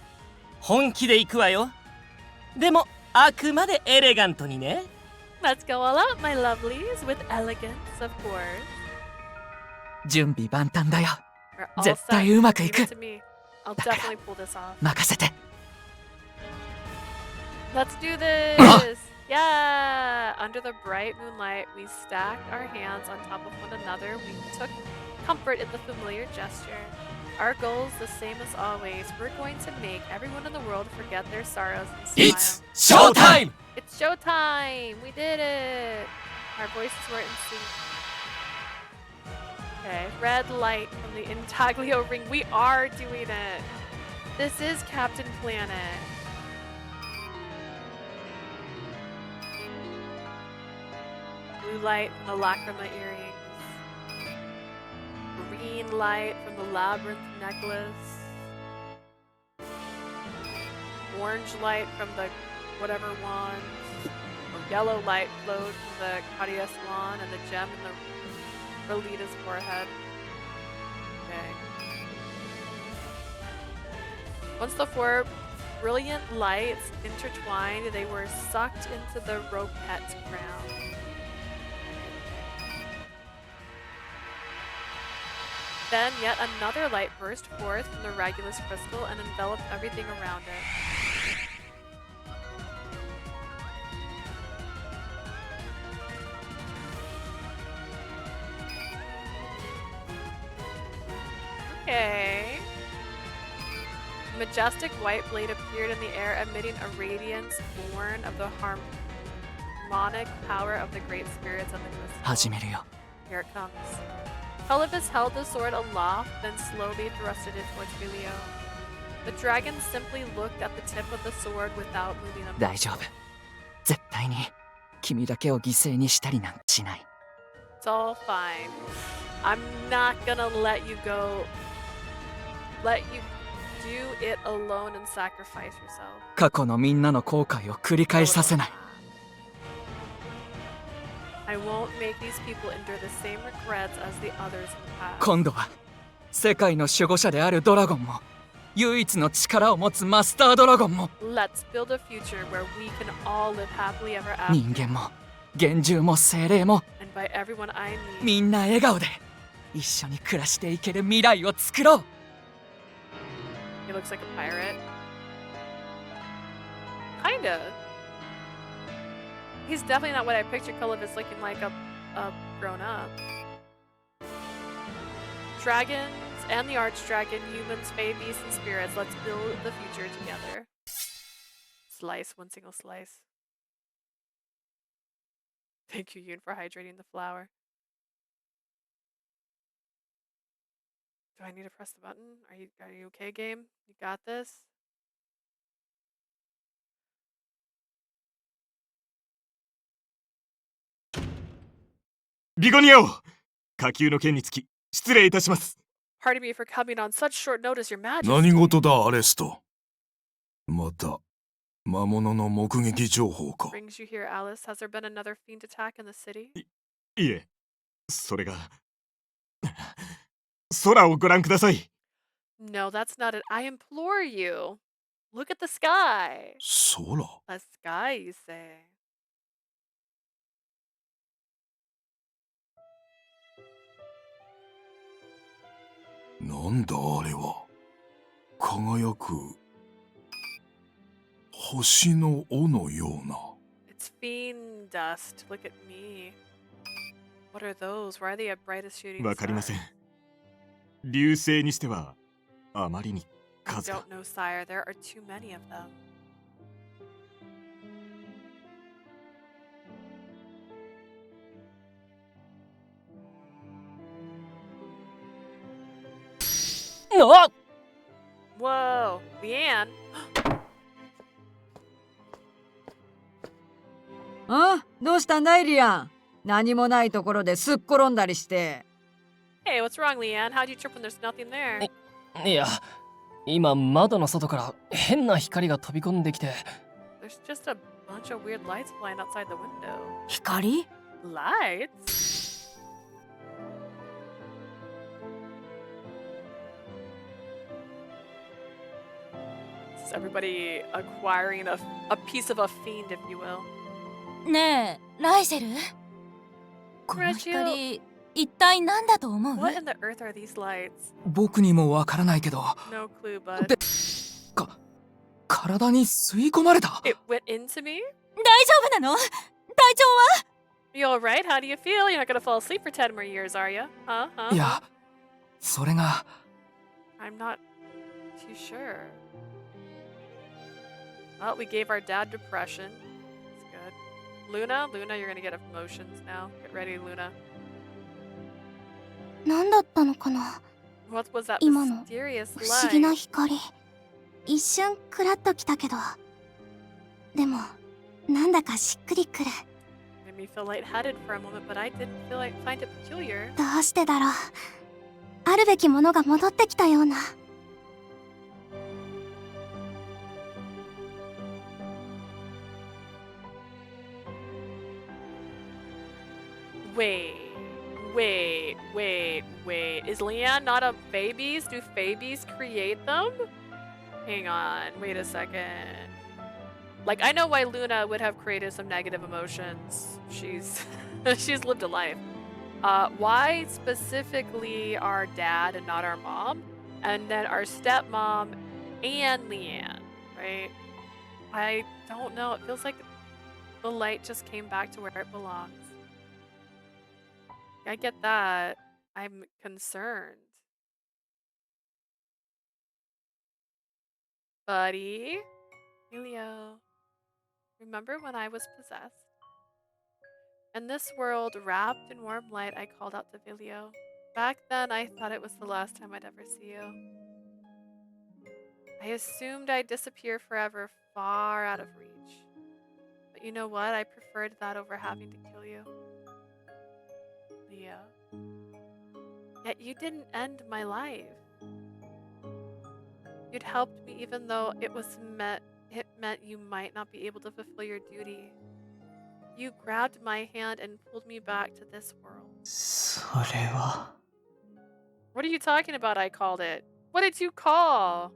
本気で行くわよ。でもあくまでエレガントにね。 Let's go all out, my lovelies, with elegance, of course. 準備万端だよ。 We're all 絶 set. 対うまくい Leave く it。to me. I'll definitely pull this off. 任せて。 Let's do this! Yeah! Under the bright moonlight, we stacked our hands on top of one another. We took comfort in the familiar gesture. Our goal is the same as always. We're going to make everyone in the world forget their sorrows and smile. It's showtime! It's showtime! We did it! Our voices were in sync. Okay, red light from the intaglio ring. We are doing it. This is Captain Planet. Blue light from the lacrima earrings. Green light from the labyrinth necklace. Orange light from the whatever wand. Yellow light flowed from the Kadia swan and the gem in the Rolita's forehead. Okay. Once the four brilliant lights intertwined, they were sucked into the roquette crown. Then yet another light burst forth from the Regulus crystal and enveloped everything around it. Okay. The majestic white blade appeared in the air, emitting a radiance born of the harmonic power of the great spirits and the crystal. 始めるよ。 Here it comes. Columbus held the sword aloft, then slowly thrusted it towards Vilio. The dragon simply looked at the tip of the sword without moving a 大丈夫。絶対に君だけを犠牲にしたりなんかしない。 It's all fine. I'm not gonna let you go. Let you do it alone and sacrifice yourself. 過去のみんなの後悔を繰り返させない。 I won't make these people endure the same regrets as the others in the past. 今度は世界の守護者であるドラゴンも唯一の力を持つマスタードラゴンも Let's build a future where we can all live happily ever after. 人間も幻獣も精霊も And by everyone I meet. みんな笑顔で一緒に暮らしていける未来を作ろう。 He looks like a pirate. Kinda. He's definitely not what I pictured Columbus looking like a grown up. Dragons and the archdragon, humans, fae, beasts, and spirits. Let's build the future together. Slice, one single slice. Thank you, Yoon, for hydrating the flower. Do I need to press the button? Are you okay, game? You got this? Bigonio! 下級の件につき失礼いたします。 Pardon me for coming on such short notice, Your Majesty. 何事だ、アレスト。また魔物の目撃情報か。 Brings you here, Alice. Has there been another fiend attack in the city? いえ、それが空をご覧ください。 No, that's not it. I implore you. Look at the sky. 空 The sky, you say. なんだあれは。輝く星の尾のような。 It's fiend dust. Look at me. What are those? Why are they a brightest shooting わかりませ star? ん。流星にしてはあまりに I 数が。 don't know, sire. There are too many of them. Whoa, Leanne. あ、どうしたんだいリアン。何もないところですっ転んだりして。Hey, what's wrong, Leanne? How'd you trip when there's nothing there? いや、今窓の外から変な光が飛び込んできて。 There's just a bunch of weird lights flying outside the window. 光 Lights? This is everybody acquiring a piece of a fiend, if you will. ねえ、ライゼルこの光、一体何だと思う What in the earth are these lights? 僕にもわからないけど。 No clue, bud. で、体に吸い込まれた。 It went into me? 大丈夫なの？体調は？ You alright? How do you feel? You're not gonna fall asleep for 10 more years, are you? Huh? いや、それが。 I'm not too sure. Well, we gave our dad depression. That's good. Luna, you're gonna get emotions now. Get ready, Luna. 何だったのかな What was that 今の mysterious 不思議な light? 光。一瞬クラッときたけど。でも、なんだかしっくりくる。Made me feel lightheaded for a moment, but I didn't find it peculiar. どうしてだろう。あるべきものが戻ってきたような。Wait. Is Leanne not a Phoebes? Do Phoebes create them? Hang on, wait a second. Like, I know why Luna would have created some negative emotions. She's she's lived a life. Why specifically our dad and not our mom? And then our stepmom and Leanne, right? I don't know. It feels like the light just came back to where it belongs. I get that. I'm concerned. Buddy? Vilio. Remember when I was possessed? In this world, wrapped in warm light, I called out to Vilio. Back then, I thought it was the last time I'd ever see you. I assumed I'd disappear forever, far out of reach. But you know what? I preferred that over having to kill you. Leo. Yet you didn't end my life. You'd helped me even though it meant you might not be able to fulfill your duty. You grabbed my hand and pulled me back to this world. それは What are you talking about? I called it. What did you call?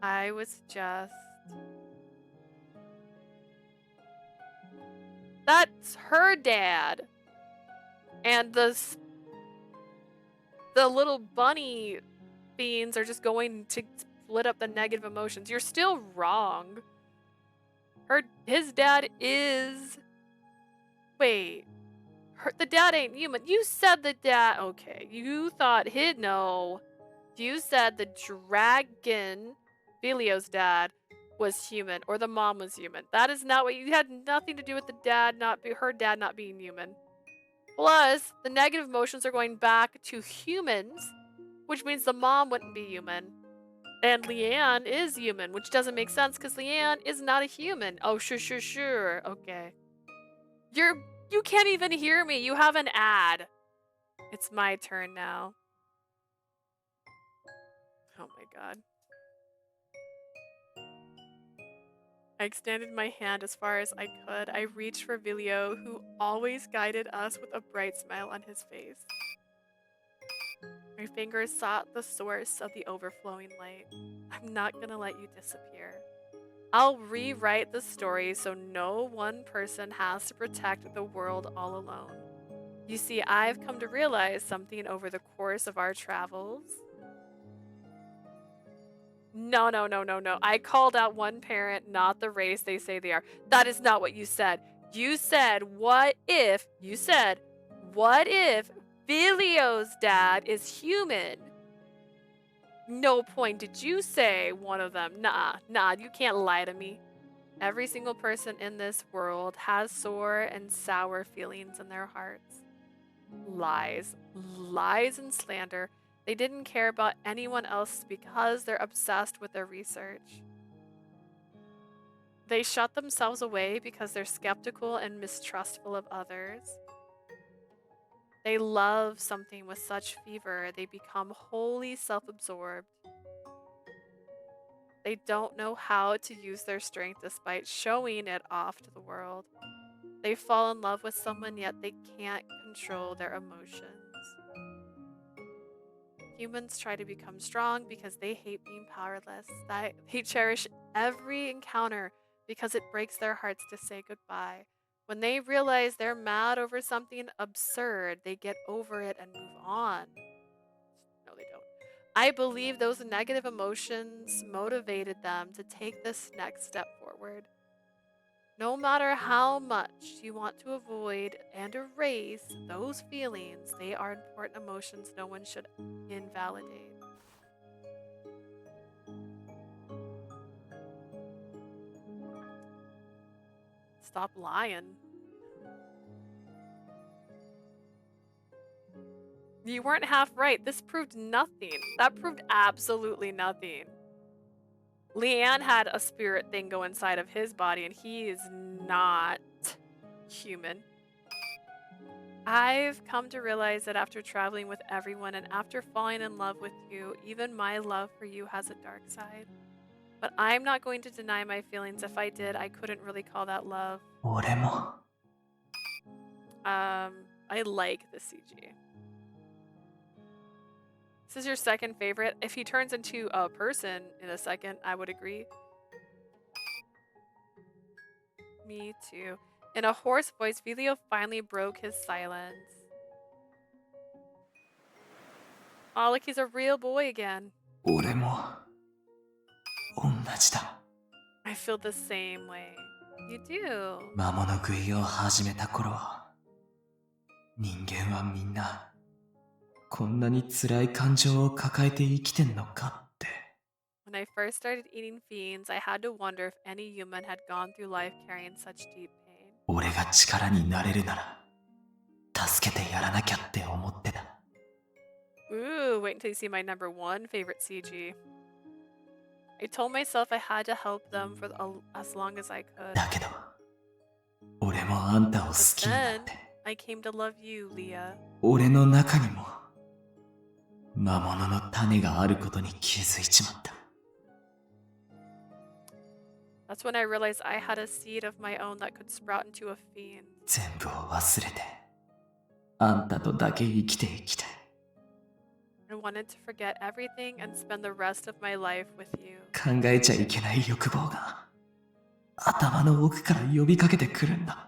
I was just... That's her dad. And the little bunny beans are just going to split up the negative emotions. You're still wrong. His dad is... Wait. The dad ain't human. You said the dad... Okay. You thought... No. You said the dragon, Vilio's dad, was human. Or the mom was human. That is not what... You had nothing to do with the dad her dad not being human. Plus, the negative emotions are going back to humans, which means the mom wouldn't be human. And Leanne is human, which doesn't make sense because Leanne is not a human. Oh, sure. Okay. You can't even hear me. You have an ad. It's my turn now. Oh my god. I extended my hand as far as I could. I reached for Vilio, who always guided us with a bright smile on his face. My fingers sought the source of the overflowing light. I'm not gonna let you disappear. I'll rewrite the story so no one person has to protect the world all alone. You see, I've come to realize something over the course of our travels. No. I called out one parent, not the race they say they are. That is not what you said. You said, what if Vilio's dad is human? No point did you say one of them. Nah, you can't lie to me. Every single person in this world has sore and sour feelings in their hearts. Lies and slander. They didn't care about anyone else because they're obsessed with their research. They shut themselves away because they're skeptical and mistrustful of others. They love something with such fever, they become wholly self-absorbed. They don't know how to use their strength despite showing it off to the world. They fall in love with someone, yet they can't control their emotions. Humans try to become strong because they hate being powerless. They cherish every encounter because it breaks their hearts to say goodbye. When they realize they're mad over something absurd, they get over it and move on. No, they don't. I believe those negative emotions motivated them to take this next step forward. No matter how much you want to avoid and erase those feelings, they are important emotions no one should invalidate. Stop lying. You weren't half right. This proved nothing. That proved absolutely nothing. Leanne had a spirit thing go inside of his body, and he is not human. I've come to realize that after traveling with everyone and after falling in love with you, even my love for you has a dark side. But I'm not going to deny my feelings. If I did, I couldn't really call that love. 俺も I like the CG. This is your second favorite. If he turns into a person in a second, I would agree. Me too. In a hoarse voice, Vilio finally broke his silence. Oh, look, he's a real boy again. 俺も同じだ。 I feel the same way. You do. 魔物食いを始めた頃、人間はみんなこんなに辛い感情を抱えて生きてんのかって。 When I first started eating fiends, I had to wonder if any human had gone through life carrying such deep pain. 俺が力になれるなら助けてやらなきゃって思ってた。 Ooh, wait until you see my number one favorite CG. I told myself I had to help them for as long as I could. だけど俺もあんたを好きになっ Then て、 I came to love you, Leah. 俺の中にも魔物の種があることに気づいちまった。 That's when I realized I had a seed of my own that could sprout into a fiend. 全部を忘れてあんたとだけ生きていきたい。 I wanted to forget everything and spend the rest of my life with you. 考えちゃいけない欲望が頭の奥から呼びかけてくるんだ。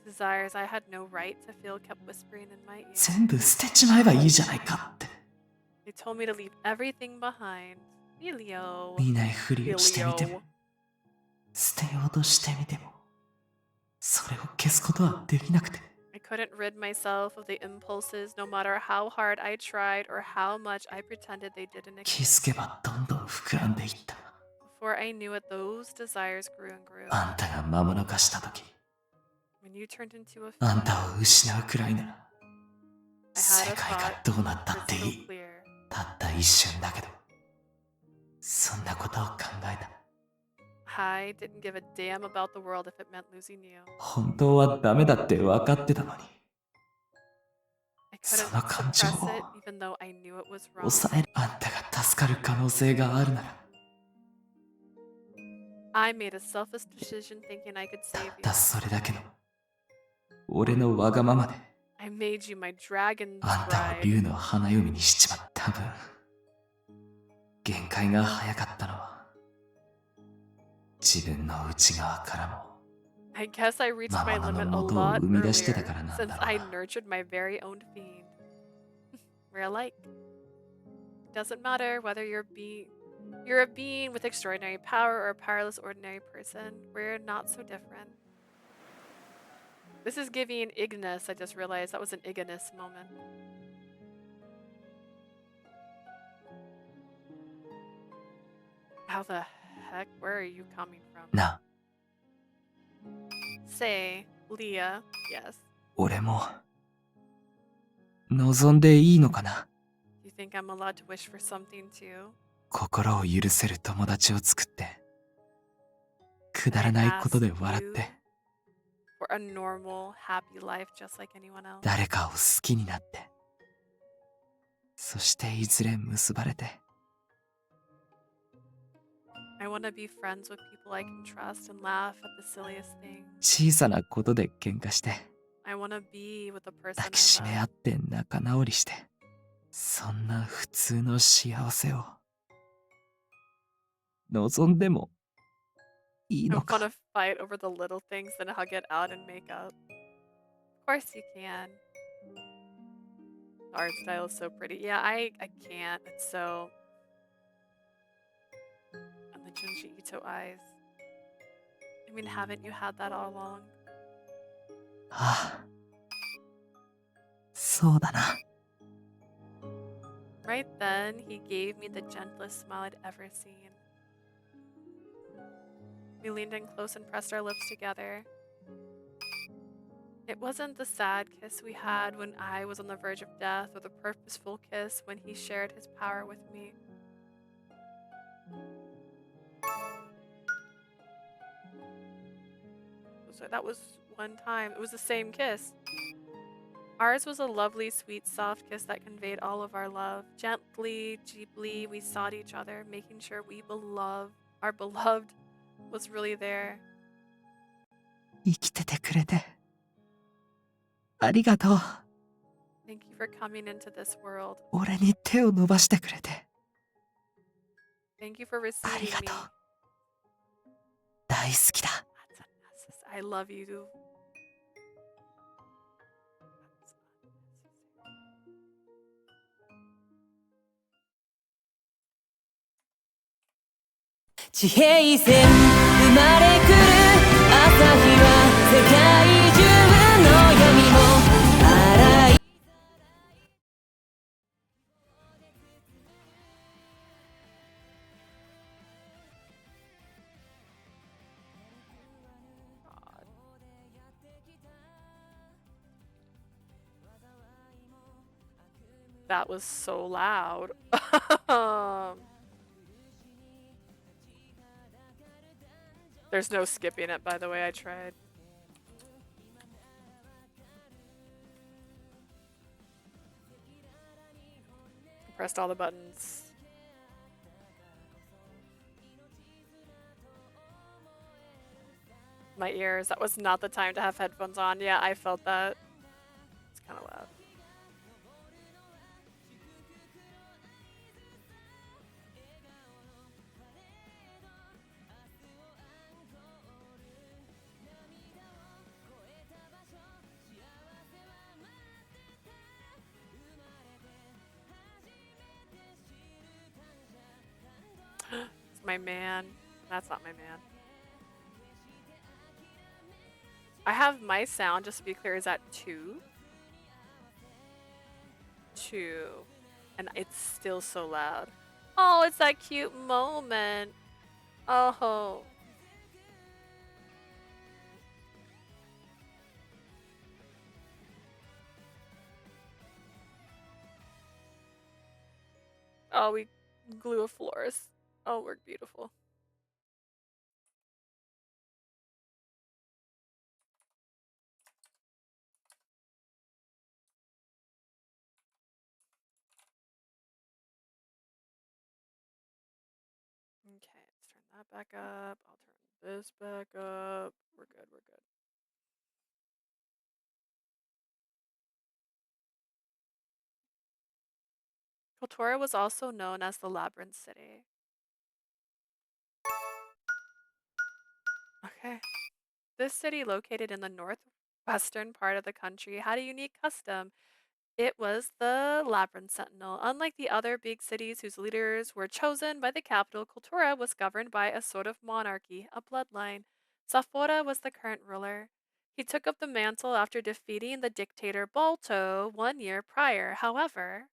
Desires I had no right to feel kept whispering in my ear. 全部捨てちまえばいいじゃないかって。 They told me to leave everything behind. Vilio. 見ないふりをしてみて Vilio. も捨てようとしてみてもそれを消すことはできなくて。 I couldn't rid myself of the impulses no matter how hard I tried or how much I pretended they didn't 気 exist. づけばどんどん膨らんでいった。 Before I knew it, those desires grew and grew. あんたが魔物化した時、 When you turned into a あん fiend, たを失うくらいなら I 世 had a 界が thought どうなったってい crystal い。 clear. たった一瞬だけどそんなことを考えた。 I didn't give a damn about the world if it meant losing you. 本当はダメだって分かってたのに I そ couldn't の感情 suppress を it even though I knew it was wrong. 抑える。あんたが助かる可能性があるなら I made a selfish decision thinking I could た save っ you. たそれだけの俺のわがままで I made you my dragon's あんたを bride. 竜の花嫁にしちまった。多分限界が早かったのは自分の内側からも I guess I reached my 魔物 limit の a 元を lot 生み出してた earlier からなんだ since ろう I な。 nurtured my very own fiend. We're alike. Doesn't matter whether you're a being with extraordinary power or a powerless ordinary person. We're not so different. This is giving Ignis. I just realized that was an Ignis moment. How the heck? Where are you coming from? な Say, Leah. Yes. 俺も望んでいいのかな。 You think I'm allowed to wish for something too? 心を許せる友達を作ってくだらないことで笑って For a normal, happy life just like anyone else. 誰かを好きになってそしていずれ結ばれて I want to be friends with people I can trust and laugh at the silliest things. 小さなことで喧嘩して I want to be with the person 抱き I しめ合 love. って仲直りしてそんな普通の幸せを望んでもいい I の want か to fight over the little things, then hug it out and make up. Of course you can. The art style is so pretty. Yeah, I can't. It's so... And the Junji Ito eyes. I mean, haven't you had that all along? ああそうだな Right then, he gave me the gentlest smile I'd ever seen. We leaned in close and pressed our lips together. It wasn't the sad kiss we had when I was on the verge of death, or the purposeful kiss when he shared his power with me. So that was one time. It was the same kiss. Ours was a lovely, sweet, soft kiss that conveyed all of our love. Gently, deeply, we sought each other, making sure our beloved was really there. 生きててくれてありがとう。 Thank you for coming into this world. 俺に手を伸ばしてくれて Thank you for receiving me. 大好きだ。 I love you. 地平線生まれ来る朝日は世界中の闇も洗い That was so loud. There's no skipping it, by the way. I tried. Pressed all the buttons. My ears. That was not the time to have headphones on. Yeah, I felt that. It's kind of loud. It's my man. That's not my man. I have my sound, just to be clear, is at 2. 2. And it's still so loud. Oh, it's that cute moment. Oh. Oh, we glue a florist. Oh, we're beautiful. Okay, let's turn that back up. I'll turn this back up. We're good, we're good. Kotora was also known as the Labyrinth City. Okay. This city, located in the northwestern part of the country, had a unique custom. It was the Labyrinth Sentinel. Unlike the other big cities whose leaders were chosen by the capital, Kultura was governed by a sort of monarchy, a bloodline. Safora was the current ruler. He took up the mantle after defeating the dictator Balto 1 year prior. However,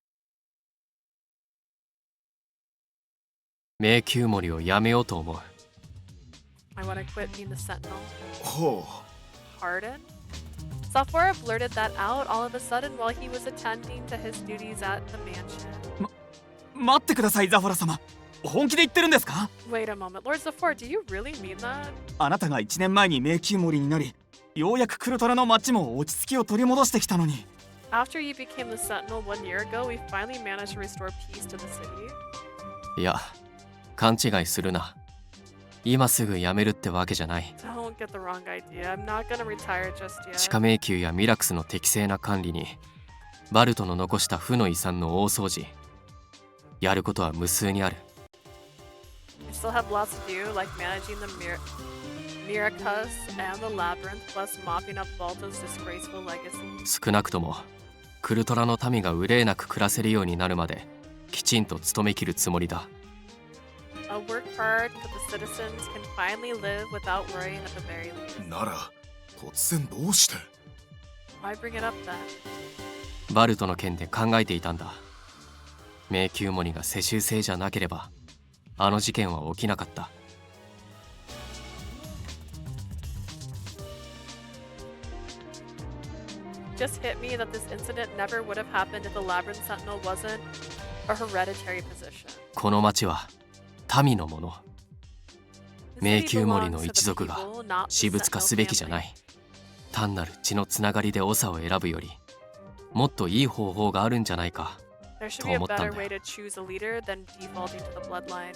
迷宮森をやめようと思う。 I want to quit being the sentinel. ほ Pardon? Safora blurted that out all of a sudden while he was attending to his duties at the mansion. 待ってくださいザフォラ様。本気で言ってるんですか？ Wait a moment, Lord Zafora, do you really mean that? あなたが1年前に迷宮森になり、ようやくクルトラの町も落ち着きを取り戻してきたのに。 After you became the sentinel 1 year ago, we finally managed to restore peace to the city. いや、勘違いするな。今すぐ辞めるってわけじゃない。 Don't get the wrong idea. I'm not gonna retire just yet. 地下迷宮やミラクスの適正な管理に、バルトの残した負の遺産の大掃除。やることは無数にある。 I still have lots to do, like managing the Miracus and the Labyrinth, plus mopping up Balto's disgraceful legacy. 少なくとも、クルトラの民が憂いなく暮らせるようになるまで、きちんと務めきるつもりだ。 I'll work hard so the citizens can finally live without worrying at the very least. なら突然どうして？ Why bring it up then? バルトの件で考えていたんだ。迷宮森が世襲制じゃなければ、あの事件は起きなかった。just hit me that this incident never would have happened if the Labyrinth Sentinel wasn't a hereditary position. この町は民のもの。迷宮森の一族が私物化すべきじゃない。単なる血のつながりで長を選ぶよりもっといい方法があるんじゃないかと思ったんだよ。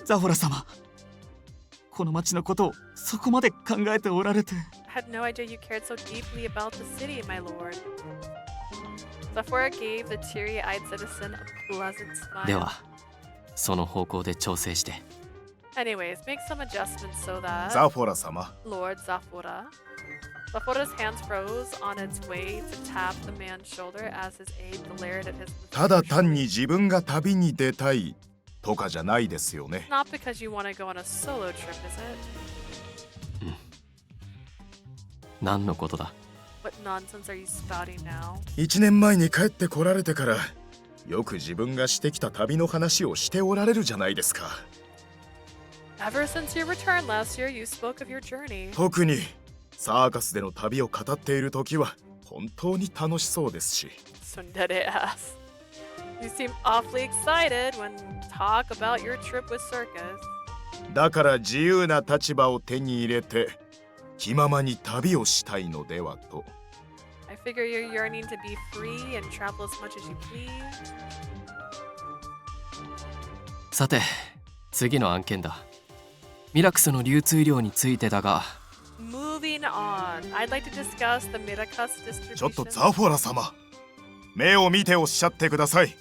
ザフォラ様、この町のことをそこまで考えておられて。I had no idea you cared so deeply about the city, my lord. Zaphora gave the teary-eyed citizen a pleasant smile. ではその方向で調整して。 Anyways, make some adjustments so that ザフォラ様。 Lord Zaphora. Zaphora's hands froze on its way to tap the man's shoulder as his aide glared at his. ただ単に自分が旅に出たいとかじゃないですよね。 Not because you want to go on a solo trip, is it? 何のことだ。 What nonsense are you spouting now? 1年前に帰ってこられてからよく自分がしてきた旅の話をしておられるじゃないですか。 Ever since your return last year, you spoke of your journey. 特にサーカスでの旅を語っている時は本当に楽しそうですし。 Sundere ass. You seem awfully excited when talk about your trip with circus. だから自由な立場を手に入れて気ままに旅をしたいのではと。 I figure you're yearning to be free and travel as much as you please. さて次の案件だ。ミラクスの流通量についてだが。 Moving on, I'd like to discuss the Miracus distribution. ちょっとザフォラ様、目を見ておっしゃってください。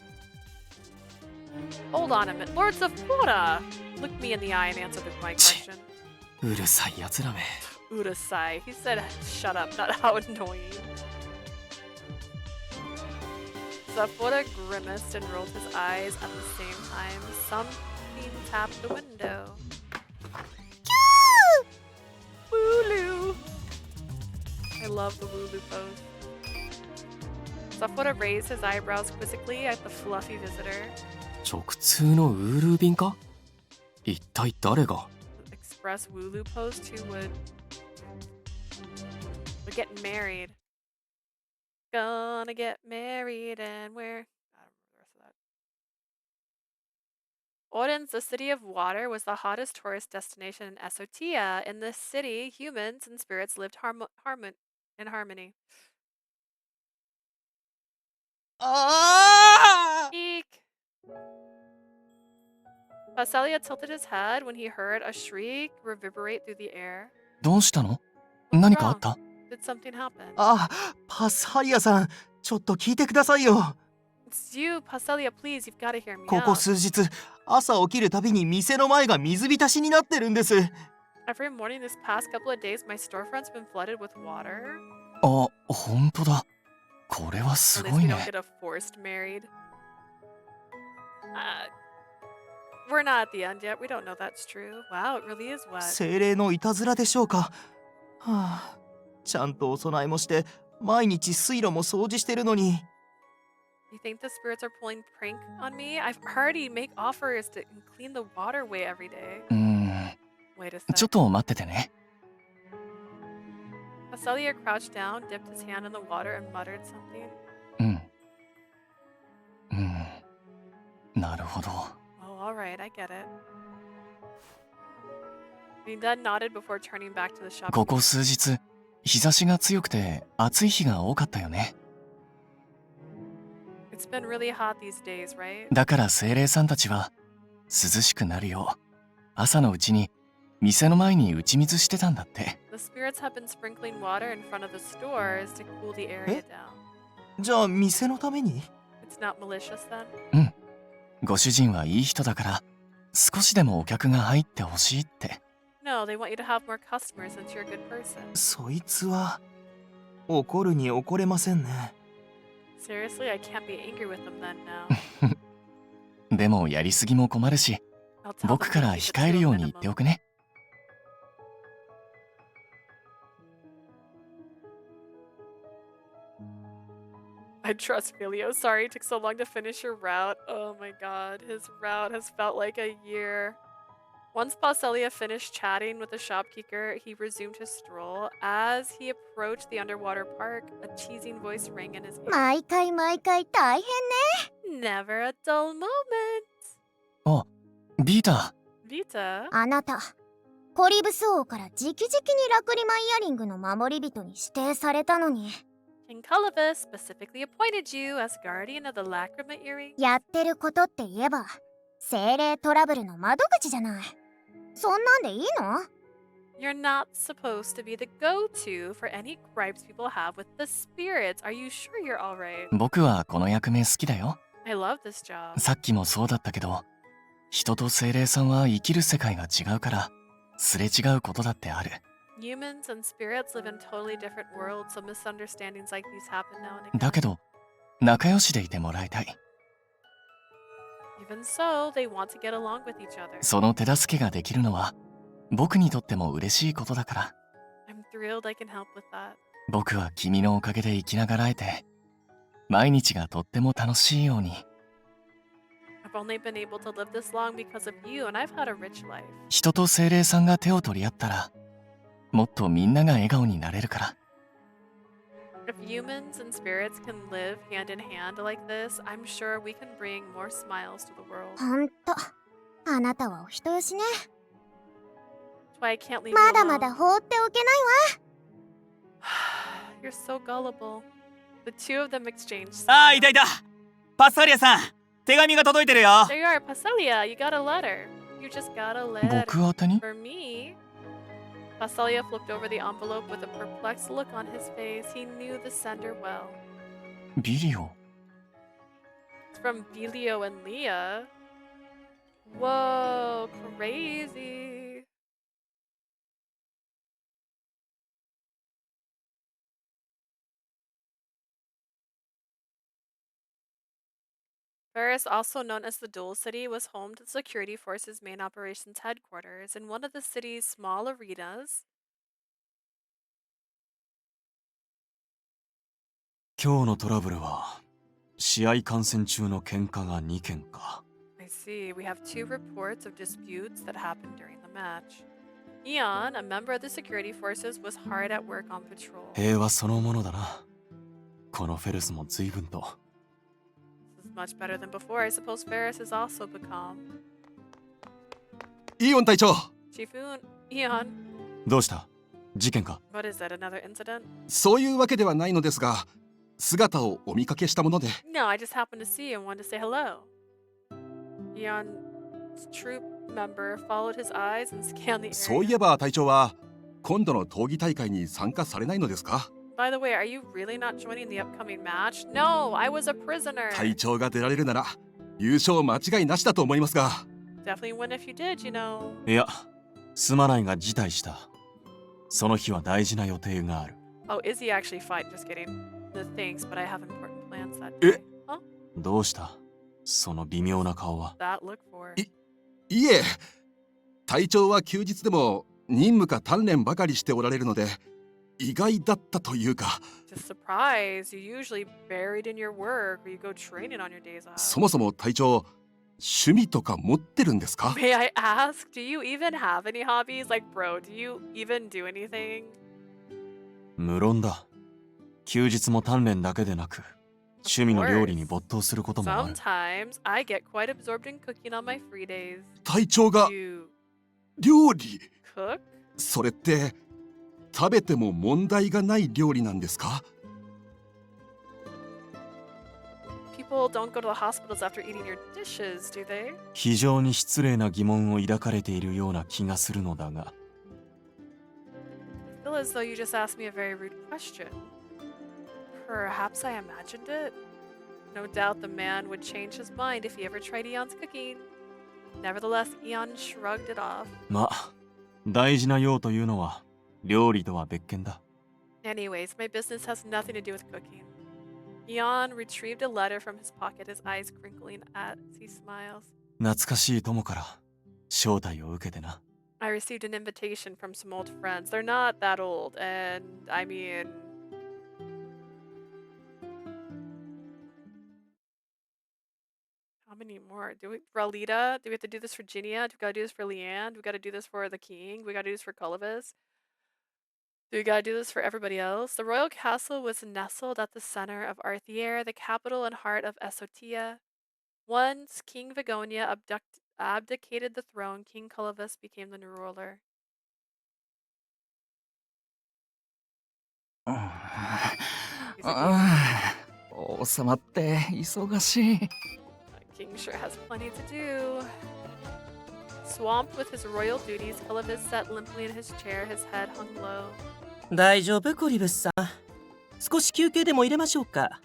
Hold on a minute, Lord Zaphora! Look me in the eye and answer my question. うるさいやつらめ。 Urasai. He said, shut up, not how annoying. Zaphora grimaced and rolled his eyes at the same time. Something tapped the window. Wooloo! I love the wooloo pose. Zaphora raised his eyebrows quizzically at the fluffy visitor. 直通のウールー便か。一体誰が。 Express wooloo pose too would get married. Gonna get married and where? I don't remember the rest of that. Oden's, the city of water, was the hottest tourist destination in Esotia. In this city, humans and spirits lived in harmony. Eek! Basilia tilted his head when he heard a shriek reverberate through the air. どうしたの？何かあった？ Did something happen? あ、パスハリアさん、ちょっと聞いてくださいよ。 It's you, Pastelia, please, you've got to hear me ここ out. 数日、朝起きるたびに店の前が水浸しになってるんです。 Every morning this past couple of days, my storefront's been flooded with water. あ、本当だ。これはす At ご least い we ね。 don't get a forced married. We're not at the end yet. We don't know that's true. Wow, it really is wet. 精霊のいたずらでしょうか。はあ、ちゃんとお供えもして毎日水路も掃除してるのに。 You think the spirits are pulling prank on me? I've already make offers to clean the waterway every day. Wait a ちょ sec. っと待っててね。 Pastelia crouched down, dipped his hand in the water, and muttered something. なるほど。 Oh, all right, I get it. Linda nodded before turning back to the shop. ここ数日、日差しが強くて暑い日が多かったよね。 It's been really hot these days, right? だから精霊さんたちは涼しくなるよう朝のうちに店の前に打ち水してたんだって。 The spirits have been sprinkling water in front of the stores to cool the area down. じゃあ店のために？ It's not malicious then? ご主人はいい人だから少しでもお客が入ってほしいって。 No, they want you to have more customers since you're a good person. そいつは怒るに怒れませんね。 Seriously, I can't be angry with them then now. でもやりすぎも困るし、僕から控えるように言っておくね。 I trust Vilio. Sorry it took so long to finish your route. Oh my god, his route has felt like a year. Once Basilia finished chatting with the shopkeeper, he resumed his stroll. As he approached the underwater park, a teasing voice rang in his ear. 毎回毎回大変ね。 Never a dull moment. あ、ビータ。 Vita? あなた、コリブス王から直々にラクリマイヤリングの守り人に指定されたのに。 King Calibus specifically appointed you as guardian of the Lacrima earring. やってることって言えば、精霊トラブルの窓口じゃない。そんなんでいいの？ You're not supposed to be the go-to for any gripes people have with the spirits. Are you sure you're alright? 僕はこの役目好きだよ。 I love this job. さっきもそうだったけど、人と精霊さんは生きる世界が違うから、すれ違うことだってある。Humans and spirits live in totally different worlds, so misunderstandings like these happen now and again. だけど、仲良しでいてもらいたい。 Even so, they want to get along with each other. その手助けができるのは、僕にとっても嬉しいことだから。 I'm thrilled I can help with that. 僕は君のおかげで生きながらえて、毎日がとっても楽しいように。 I've only been able to live this long because of you, and I've had a rich life. 人と精霊さんが手を取り合ったら、もっとみんなが笑顔になれるから。 If humans and spirits can live hand in hand like this, I'm sure we can bring more smiles to the world. ほんと、あなたはお人よしね。 That's why I can't leave you まだまだ alone. 放っておけないわ。 You're so gullible. The two of them exchanged ああ、 smiles. いたいた。パッサリアさん、手紙が届いてるよ。 There you are, Pasalia. You got a letter. You just got a letter. 僕宛てに？ For me? Pasalia flipped over the envelope with a perplexed look on his face. He knew the sender well. ビリオ。 It's from Vilio and Leah. Whoa, crazy. Paris, also known as the Dual City, was home to the security force's main operations headquarters. In one of the city's small arenas, 今日のトラブルは試合観戦中の喧嘩が2件か。 I see, we have two reports of disputes that happened during the match. Eon, a member of the security forces, was hard at work on patrol. 平和そのものだな。このフェルスも随分と。 This is much better than before. I suppose Ferris has also become. イオン隊長、 Chifoon, Eon, どうした？事件か？ what is that, another incident? そういうわけではないのですが、姿をお見かけしたもので。 No, I just happened to see you and wanted to say hello. Eon's troop member followed his eyes and scanned the そうい area. えば隊長は今度の闘技大会に参加されないのですか？ By the way, are you really not joining the upcoming match? No, I was a prisoner. 隊長が出られるなら優勝間違いなしだと思いますが。 Definitely win if you did, you know. いや、すまないが辞退した。その日は大事な予定がある。 Oh, is he actually fight? Just kidding. No thanks, but I have important plans that え？ day. Huh? どうした？その微妙な顔は。 That look for. いえ、隊長は休日でも任務か鍛錬ばかりしておられるので意外だったというか。 Just surprised. You usually buried in your work or you go training on your days off. そもそも隊長、趣味とか持ってるんですか？ May I ask, do you even have any hobbies? Like, bro, do you even do anything? 無論だ。休日も鍛錬だけでなく、趣味の料理に没頭することもある。 Sometimes I get quite absorbed in cooking on my free days. 隊長が You 料理？ cook? それって食べても問題がない料理なんですか？ People don't go to the hospitals after eating your dishes, do they? 非常に失礼な疑問を抱かれているような気がするのだが。 I feel as though you just asked me a very rude question. Perhaps I imagined it? No doubt the man would change his mind if he ever tried Eon's cooking. Nevertheless, Eon shrugged it off. まあ、大事な用というのは料理とは別件だ。 Anyways, my business has nothing to do with cooking. Eon retrieved a letter from his pocket, his eyes crinkling as he smiles. 懐かしい友から招待を受けてな。 I received an invitation from some old friends. They're not that old, and I mean... How many more? Do we for Alita? Do we have to do this for Jinnia? Do we gotta do this for Leanne? Do we gotta do this for the king? Do we gotta do this for Colovis? Do we gotta do this for everybody else? The royal castle was nestled at the center of Arthier, the capital and heart of Esotia. Once King Vigonia abdicated the throne, King Colovis became the new ruler. Oh, 王様って忙しい。King sure has plenty to do. Swamped with his royal duties, Colovis sat limply in his chair, his head hung low. 大丈夫コリブスさん。少し休憩でも入れましょうか。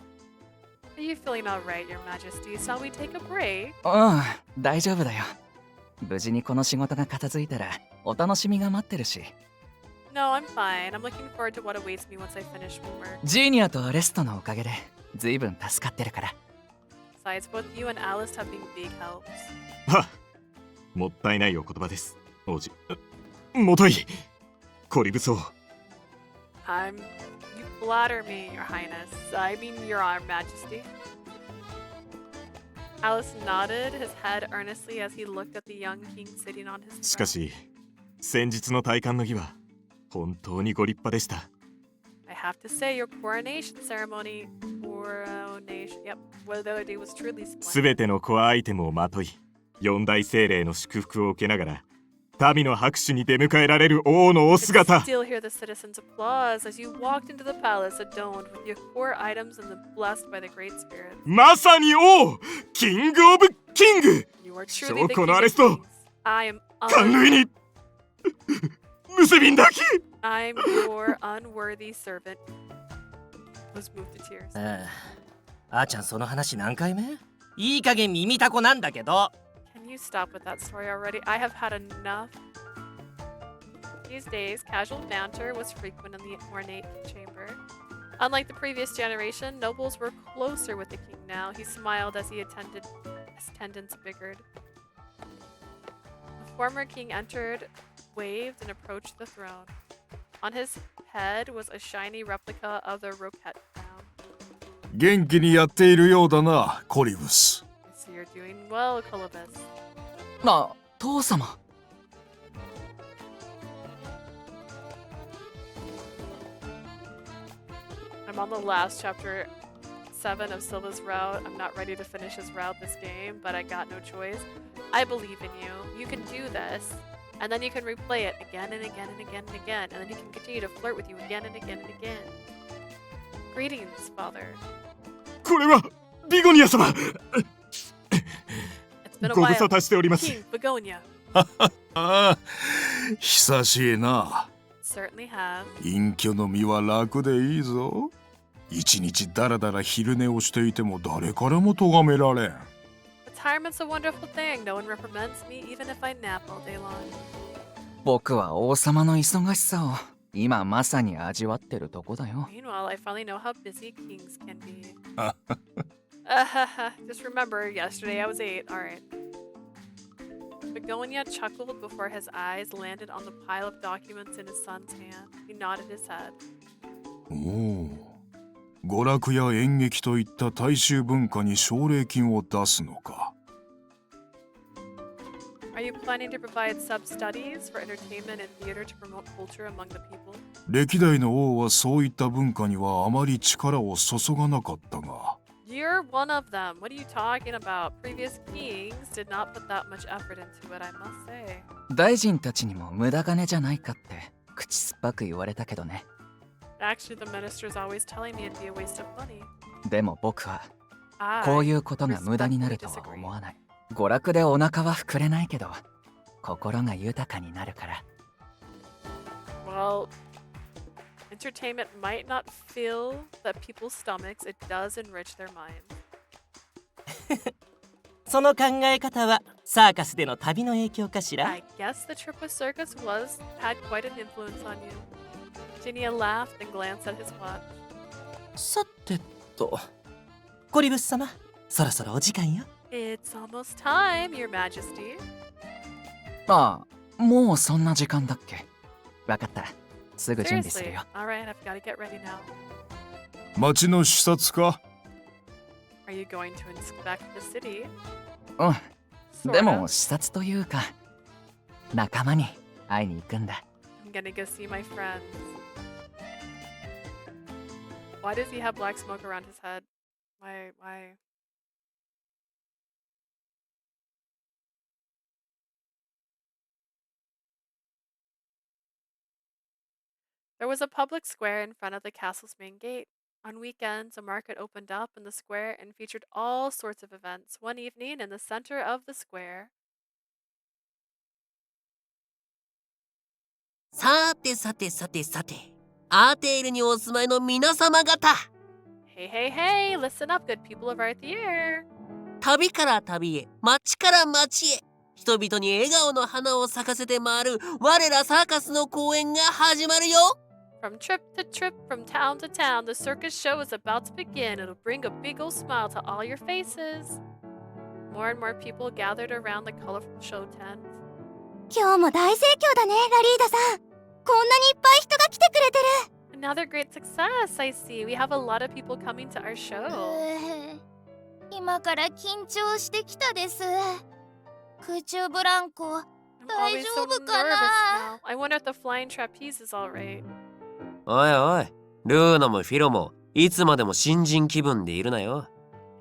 Are you feeling alright, Your Majesty? Shall we take a break? うん、大丈夫だよ。無事にこの仕事が片付いたらお楽しみが待ってるし。No, I'm fine. I'm looking forward to what awaits me once I finish homework. ジーニアとアレストのおかげで随分助かってるから。Besides, both you and Alice have been big helps. はもったいないお言葉です、王子。もとい、コリブソー。You flatter me, Your Highness. I mean, Your Majesty. Alice nodded his head earnestly as he looked at the young king sitting on his throne. しかし、先日の戴冠の儀は本当にご立派でした。I have to say, your coronation ceremony, yep, what the other day was truly splendid. すべてのコアアイテムをまとい、四大精霊の祝福を受けながら、民の拍手に出迎えられる王のお姿。I still hear the citizens' applause as you walked into the palace adorned with your core items and blessed by the great spirit. まさに王、キングオブキング。 You are truly the 証拠 king のア of レスト。 kings. I am 感類に結びんだき。I'm your unworthy servant. Was moved to tears. あーちゃんその話何回目？いい加減耳たこなんだけど。Can you stop with that story already? I have had enough. These days, casual banter was frequent in the ornate chamber. Unlike the previous generation, nobles were closer with the king now. He smiled as his attendants bickered. The former king entered, waved, and approached the throne. On his head was a shiny replica of the roquette crown. 元気にやっているようだな、コリブス。So you're doing well, Colovis. 父様。I'm on the last chapter 7 of Silva's route. I'm not ready to finish his route this game, but I got no choice. I believe in you. You can do this. And then you can replay it again and again and again and again. And then he can continue to flirt with you again and again and again. Greetings, father. これはビゴニア様。 It's been a ご無 while. 沙汰しております。 King Begonia. 久しいな。 Certainly have. 隠居の身は楽でいいぞ。一日だらだら昼寝をしていても誰からも咎められん。Retirement's a wonderful thing. No one reprimands me, even if I nap all day long. 僕は王様の忙しさを今まさに味わってるとこだよ。Meanwhile, I finally know how busy kings can be. Just remember, yesterday I was 8. Alright. Begonia chuckled before his eyes landed on the pile of documents in his son's hand. He nodded his head. おお、娯楽や演劇といった大衆文化に奨励金を出すのか。Are you planning to provide sub-studies for entertainment and theater to promote culture among the people? 歴代の王はそういった文化にはあまり力を注がなかったが。You're one of them. What are you talking about? Previous kings did not put that much effort into it, I must say. 大臣たちにも無駄金じゃないかって口酸っぱく言われたけどね。Actually, the minister's always telling me it'd be a waste of money. でも僕はこういうことが無駄になるとは思わない。娯楽でお腹は膨れないけど心が豊かになるから。 Well, entertainment might not fill the people's stomachs, it does enrich their minds. その考え方はサーカスでの旅の影響かしら？ I guess the trip with circus had quite an influence on you. Jinnia laughed and glanced at his watch. さてと、コリブス様、そろそろお時間よ。It's almost time, Your Majesty. ああ、もうそんな時間だっけ？わかった。すぐ準備する Seriously, よ。 alright, I've got to get ready now. 町の視察か？ Are you going to inspect the city? うん。でも視察というか仲間に会いに行くんだ。I'm gonna go see my friends. Why does he have black smoke around his head? Why? There was a public square in front of the castle's main gate. On weekends, a market opened up in the square and featured all sorts of events. One evening, in the center of the square. さてさてさてさて、アーテールにお住まいの皆様方、 Hey, hey, hey! Listen up, good people of Arthier! 旅から旅へ、街から街へ、人々に笑顔の花を咲かせて回る我らサーカスの公演が始まるよ。 From trip to trip, from town to town, the circus show is about to begin. It'll bring a big old smile to all your faces. More and more people gathered around the colorful show tent. 今日も大盛況だね、ラリーダさん。こんなにいっぱい人が来てくれてる。Another great success, I see. We have a lot of people coming to our show. 今から緊張してきたです。空中ブランコ、大 Always 丈 so 夫 nervous かな？ now. I wonder if the flying trapeze is alright. おいおい、ルーナもフィロもいつまでも新人気分でいるなよ。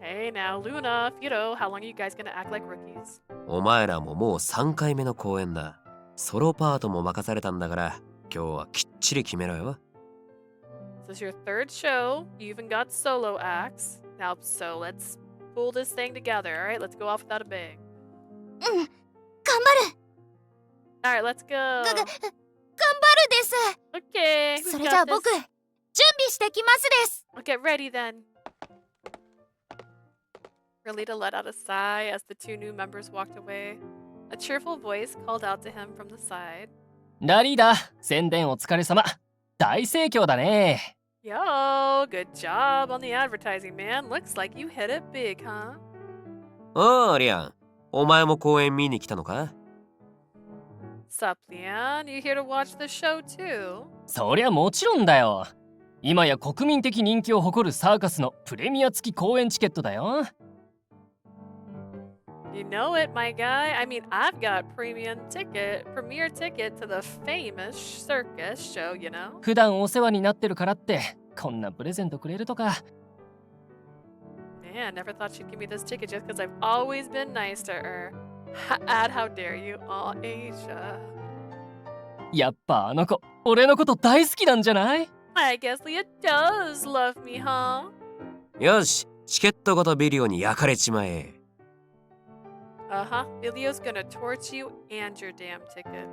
Hey now, Luna, Fido, how long are you guys gonna act like rookies? お前らももう3回目の公演だ。ソロパートも任されたんだから、今日はきっちり決めろよ。 This is your third show. You even got solo acts. Now, so let's pull this thing together, alright? Let's go off without a bang. うん、頑張る。Alright, let's go. 頑張るです。Okay, そ who's れじゃあ got 僕、 this? 準備してきますです。I'll get ready then. Relita let out a sigh as the two new members walked away. A cheerful voice called out to him from the side. ラリーダ、宣伝お疲れ様。大盛況だね。Yo, good job on the advertising, man. Looks like you hit it big, huh? おー、リアン。お前も公演見に来たのか？ Sup, Leon? You here to watch the show too? そりゃもちろんだよ。今や国民的人気を誇るサーカスのプレミア付き公演チケットだよ。You know it, my guy. I mean, I've got premier ticket to the famous circus show, you know? 普段お世話になってるからってこんなプレゼントくれるとか。Man, never thought she'd give me this ticket just because I've always been nice to her. Ad, how dare you? Aw, Asia. やっぱあの子、俺のこと大好きなんじゃない？ I guess Leah does love me, huh? よし、チケットごとビリオに焼かれちまえ。Uh-huh. Vilio's gonna torch you and your damn ticket.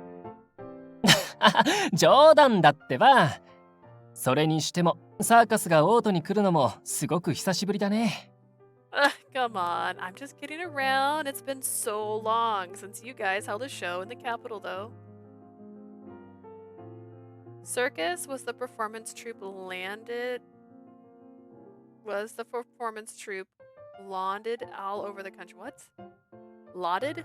冗談だってば。それにしてもサーカスがオートに来るのもすごく久しぶりだね。Come on, I'm just kidding around. It's been so long since you guys held a show in the capital, though. Circus was the performance troupe lauded all over the country. What? Lauded?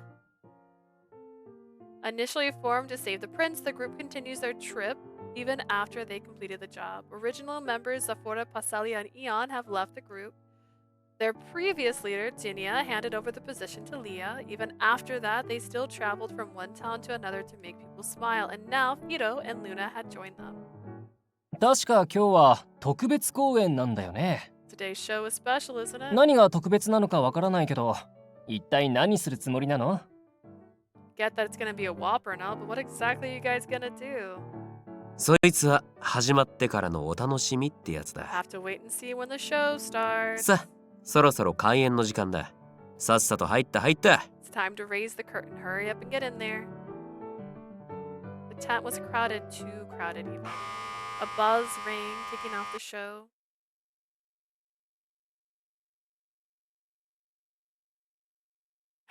Initially formed to save the prince, the group continues their trip even after they completed the job. Original members Zafora, Pasalia, and Eon have left the group. Their previous leader, Jinnia, handed over the position to Leah. Even after that, they still traveled from one town to another to make people smile, and now Fido and Luna had joined them. 確か今日は特別公演なんだよね。Today's show is special, isn't it? 何が特別なのかわからないけど、一体何するつもりなの？ Get that it's gonna be a whopper now, but what exactly are you guys gonna do? そいつは始まってからのお楽しみってやつだ。 Have to wait and see when the show starts. さあ、そろそろ開演の時間だ。さっさと入った。 It's time to raise the curtain. Hurry up and get in there. The tent was crowded, too crowded even. A buzz rang, kicking off the show.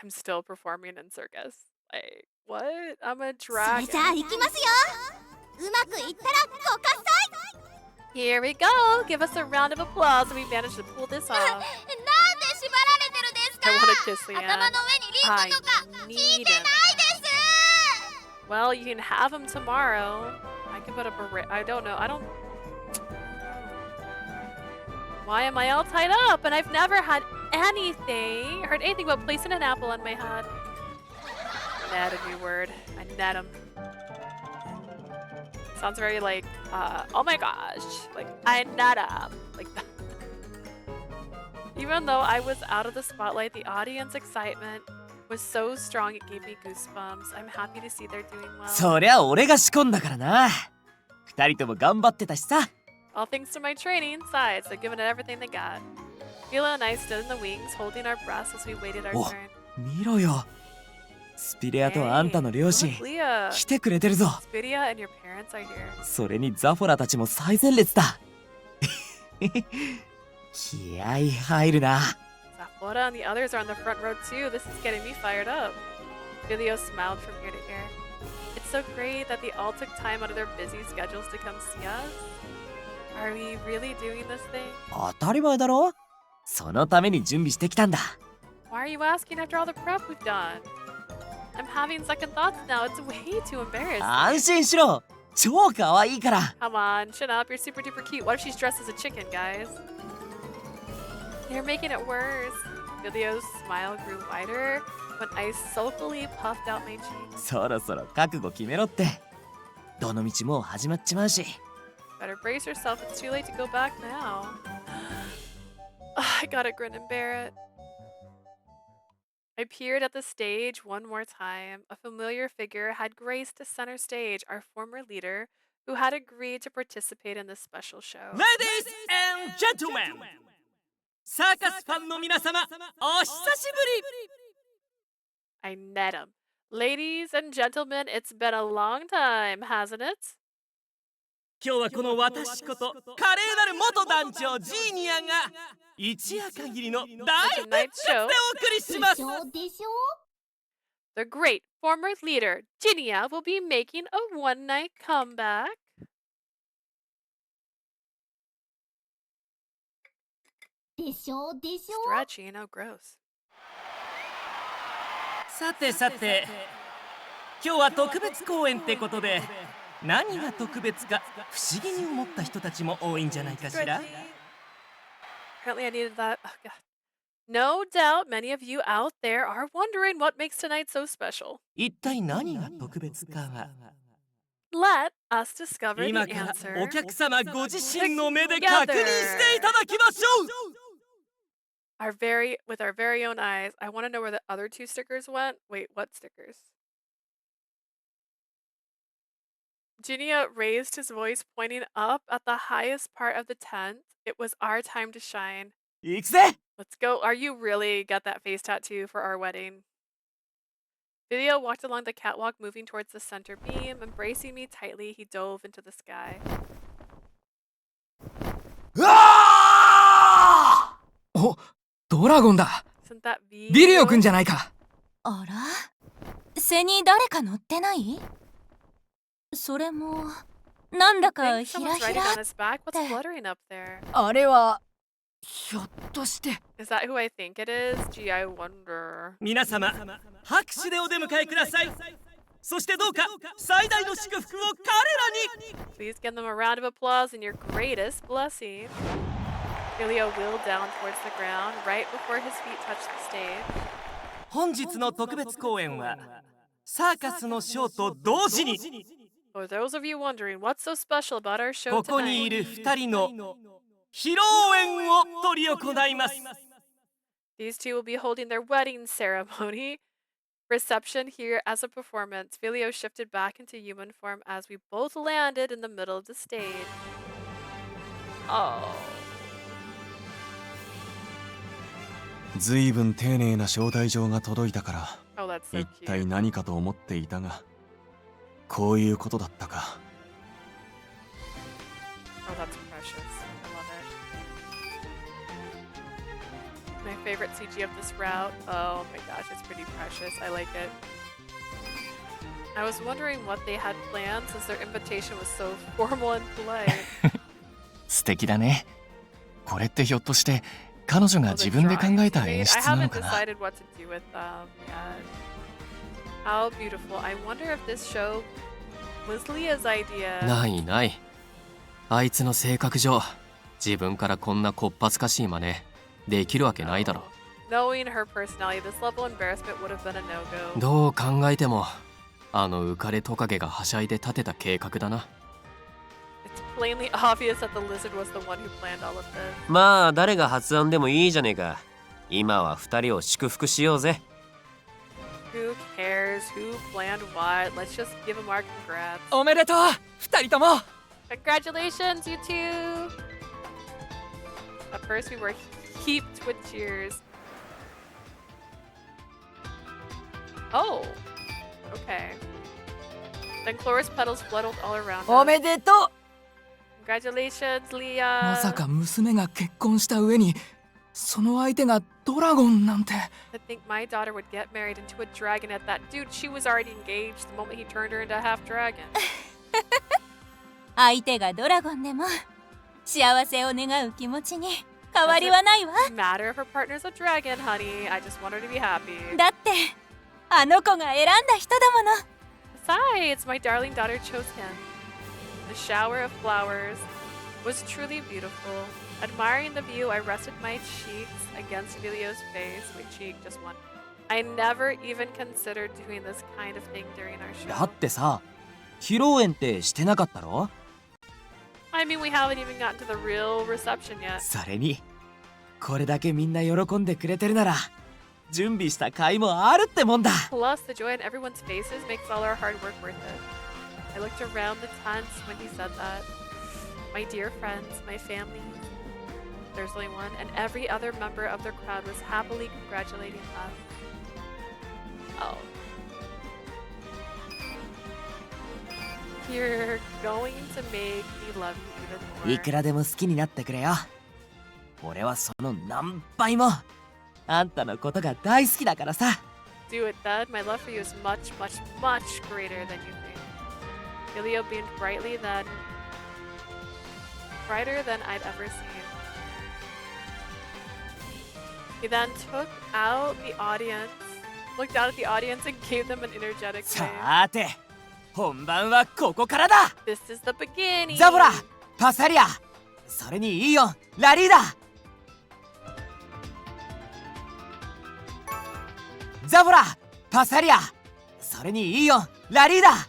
I'm still performing in circus. Like, what? I'm a それ dragon. じゃあ行きますよ。うまくいったらご喝采。 Here we go. Give us a round of applause. We managed to pull this off. なんで縛られてるんですか？ I want to kiss Leanne. 頭の上にリングとか I 聞 need いてない him. です。 Well, you can have him tomorrow. I can put up a I don't know. I don't. Why am I all tied up? And I've never had heard anything about placing an apple on my head. Net, a new word. I net him. Sounds very like, oh my gosh. Like, I net him. Like that. Even though I was out of the spotlight, the audience excitement was so strong it gave me goosebumps. I'm happy to see they're doing well. そりゃ俺が仕込んだからな。二人とも頑張ってたしさ。All thanks to my training, sides, they're giving it everything they got. Vilio and I stood in the wings, holding our breaths as we waited our turn. 見ろよ。スピレアとあんたの両親、来てくれてるぞ。Spidia and your parents are here. それにザフォラたちも最前列だ。気合い入るな。Zaphora and the others are on the front row too. This is getting me fired up. Vilio smiled from ear to ear. It's so great that they all took time out of their busy schedules to come see us. Are we really doing this thing? 当たり前だろ。そのために準備してきたんだ。Why are you asking after all the prep we've done? I'm having second thoughts now. It's way too embarrassing. 安心しろ。超可愛いから。Come on, chin up. You're super duper cute. What if she's dressed as a chicken, guys? You're making it worse. Vilio's smile grew wider when I sulkily puffed out my cheeks. そろそろ覚悟決めろって。どの道もう始まっちまうし。Better brace yourself. It's too late to go back now. I gotta grin and bear it. I peered at the stage one more time. A familiar figure had graced the center stage, our former leader, who had agreed to participate in this special show. Ladies and gentlemen! サーカスファンの皆様、お久しぶり I net him. Ladies and gentlemen, it's been a long time, hasn't it? 今日はこの私こと華麗なる元団長ジーニアが一夜限りの大特別でお送りします。The great former leader Jinnia will be making a one-night comeback. Stretching, oh gross. さてさて、今日は特別公演ってことで。何が特別か不思議に思った人たちも多いんじゃないかしら。Apparently I needed that. Oh, God. No doubt many of you out there are wondering what makes tonight so special. 一体何が特別かは。Let us discover the 今から answer. お客様ご自身の目で確認していただきましょう。With our very own eyes. I want to know where the other two stickers went. Wait, what stickers? Jinnia raised his voice, pointing up at the highest part of the tent. It was our time to shine. 行くぜ! Let's go. Are you really got that face tattoo for our wedding? Vilio walked along the catwalk, moving towards the center beam. Embracing me tightly, he dove into the sky. お、ドラゴンだ。 Isn't that ビリオくんじゃないか。あら？背に誰か乗ってない？それもなんだかひらひらって。あれはひょっとして。Is that who I think it is? Gee, I wonder. 皆様、拍手でお出迎えください。そしてどうか最大の祝福を彼らに。 Please give them a round of applause and your greatest blessing. Vilio wheeled down towards the ground right before his feet touched the stage. 本日の特別公演はサーカスのショーと同時に。For those of you wondering what's so special about our show tonight, ここにいる2人の披露宴を執り行います。These two will be holding their wedding ceremony. Reception here as a performance. Vilio shifted back into human form as we both landed in the middle of the stage. Oh. ずいぶん丁寧な招待状が届いたから、 Oh, that's so 一 cute. 体何かと思っていたが、こういうことだったか。 Oh, that's precious. I love it. My favorite CG of this route. Oh my gosh, it's pretty precious. I like it. I was wondering what they had planned since their invitation was so formal and polite. 素敵だね。これってひょっとして彼女が自分で考えた演出なのかな。 I haven't decided what to do with them yet. How beautiful. I wonder if this show was Leah's idea. ないない。あいつの性格上、自分からこんなこっぱずかしい真似できるわけないだろ。 Knowing her personality, this level of embarrassment would have been a no-go. どう考えてもあの浮かれトカゲがはしゃいで立てた計画だな。 It's plainly obvious that the lizard was the one who planned all of this. まあ誰が発案でもいいじゃねえか。今は二人を祝福しようぜ。 Who cares who planned what? Let's just give them our congrats. おめでとう二人とも Congratulations, you two! At first we were heaped with cheers. Oh, okay. Then Chloris petals fluttered all around お us. めでとう Congratulations, ま Leah! さか娘が結婚した上にその相手がドラゴンなんて To think my daughter would get married into a dragon at that. Dude, she was already engaged the moment he turned her into a half dragon. 相手がドラゴンでも幸せを願う気持ちに変わりはないわ。 Matter if her partner's a dragon, honey. I just want her to be happy. だってあの子が選んだ人だもの。 Besides, my darling daughter chose him. The shower of flowers was truly beautiful. Admiring the view, I rested my cheeks against Vilio's face. My cheek, just one. I never even considered doing this kind of thing during our show. だってさ、披露宴ってしてなかったろ？ I mean, we haven't even gotten to the real reception yet. それに、これだけみんな喜んでくれてるなら、準備した甲斐もあるってもんだ。 Plus, the joy on everyone's faces makes all our hard work worth it. I looked around the tents when he said that. My dear friends, my family, there's only one, and every other member of the crowd was happily congratulating us. Oh. You're going to make me love you even more. いくらでも好きになってくれよ。俺はその何倍もあんたのことが大好きだからさ。 Do it then. My love for you is much, much, much greater than you think. Vilio beamed brighter than I'd ever seen. He then took out the audience, looked out at the audience, and gave them an energetic さ wave. て、本番はここからだ。 This is the beginning. ザボラ、パサリア、それにイオン、ラリーダ。ザボラ、パサリア、それにイオン、ラリーダ。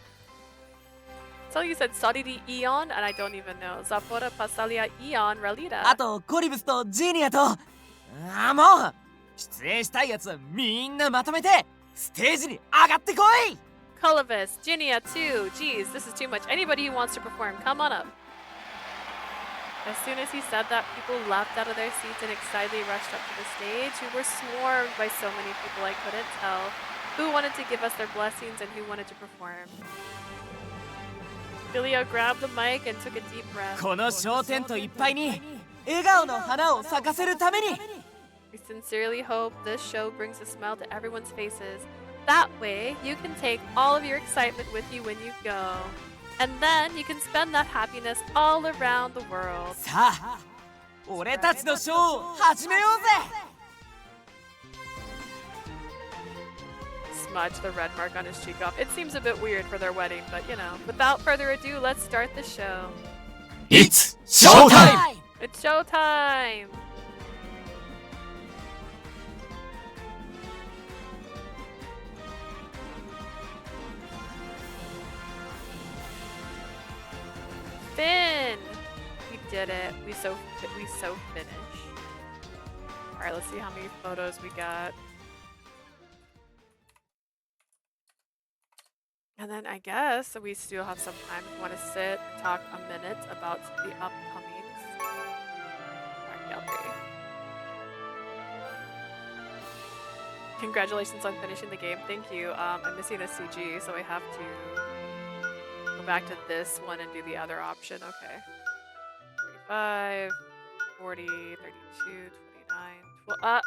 So you said Sadidi Eon, and I don't even know. Zapora Pasalia Eon Relita. あとコリブスとジーニアと、もう出演したいやつはみんなまとめてステージに上がってこい。 Colovis, Jinnia too. Geez, this is too much. Anybody who wants to perform, come on up. As soon as he said that, people leapt out of their seats and excitedly rushed up to the stage. We were swarmed by so many people I couldn't tell who wanted to give us their blessings and who wanted to perform. Vilio grabbed the mic and took a deep breath. この小テントいっぱいに笑顔の花を咲かせるために。 We sincerely hope this show brings a smile to everyone's faces. That way, you can take all of your excitement with you when you go. And then you can spend that happiness all around the world. さあ、俺たちのショーを始めようぜ。 Smudge the red mark on his cheek off. It seems a bit weird for their wedding, but you know. Without further ado, let's start the show. It's showtime! It's showtime! Finn! We did it. We so finished. Alright, let's see how many photos we got. And then I guess we still have some time if you want to sit, talk a minute about the upcomings. Alright, Gallery. Congratulations on finishing the game. Thank you. I'm missing a CG, so I have to go back to this one and do the other option. Okay. 35, 40, 32, 29, 12, 20.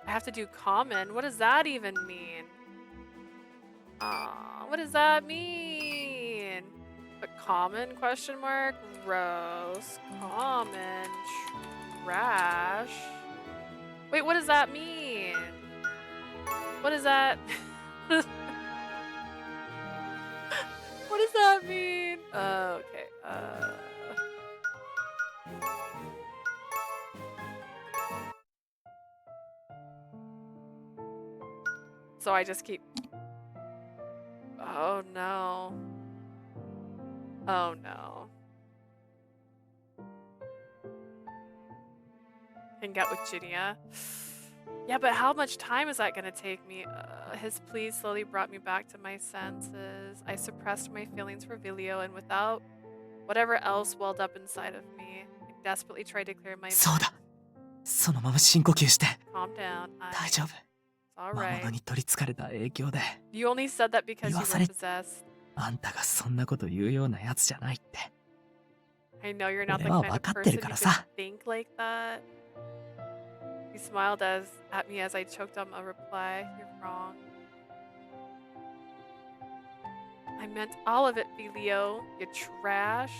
I have to do common. What does that even mean? What does that mean? But common question mark? Gross. Common. Trash. Wait, what does that mean? What is that? What does that mean? Okay. So I just keep... Oh no. Oh no. Hang out with Jinnia. Yeah, but how much time is that gonna take me? His pleas slowly brought me back to my senses. I suppressed my feelings for Vilio, and without whatever else welled up inside of me, I desperately tried to clear my mind. そうだ。そのまま深呼吸して。 Calm down. 大丈夫。 It's 魔 alright. 物に取りつかれた影響で。 You only said that because you 言わ were され possessed. あんたがそんなこと言うようなやつじゃないって。 I know you're not the 俺は kind 分 of かってる person か who ら could さ。 think like that. He smiled at me as I choked on a reply. You're wrong. I meant all of it, Vilio. You trash.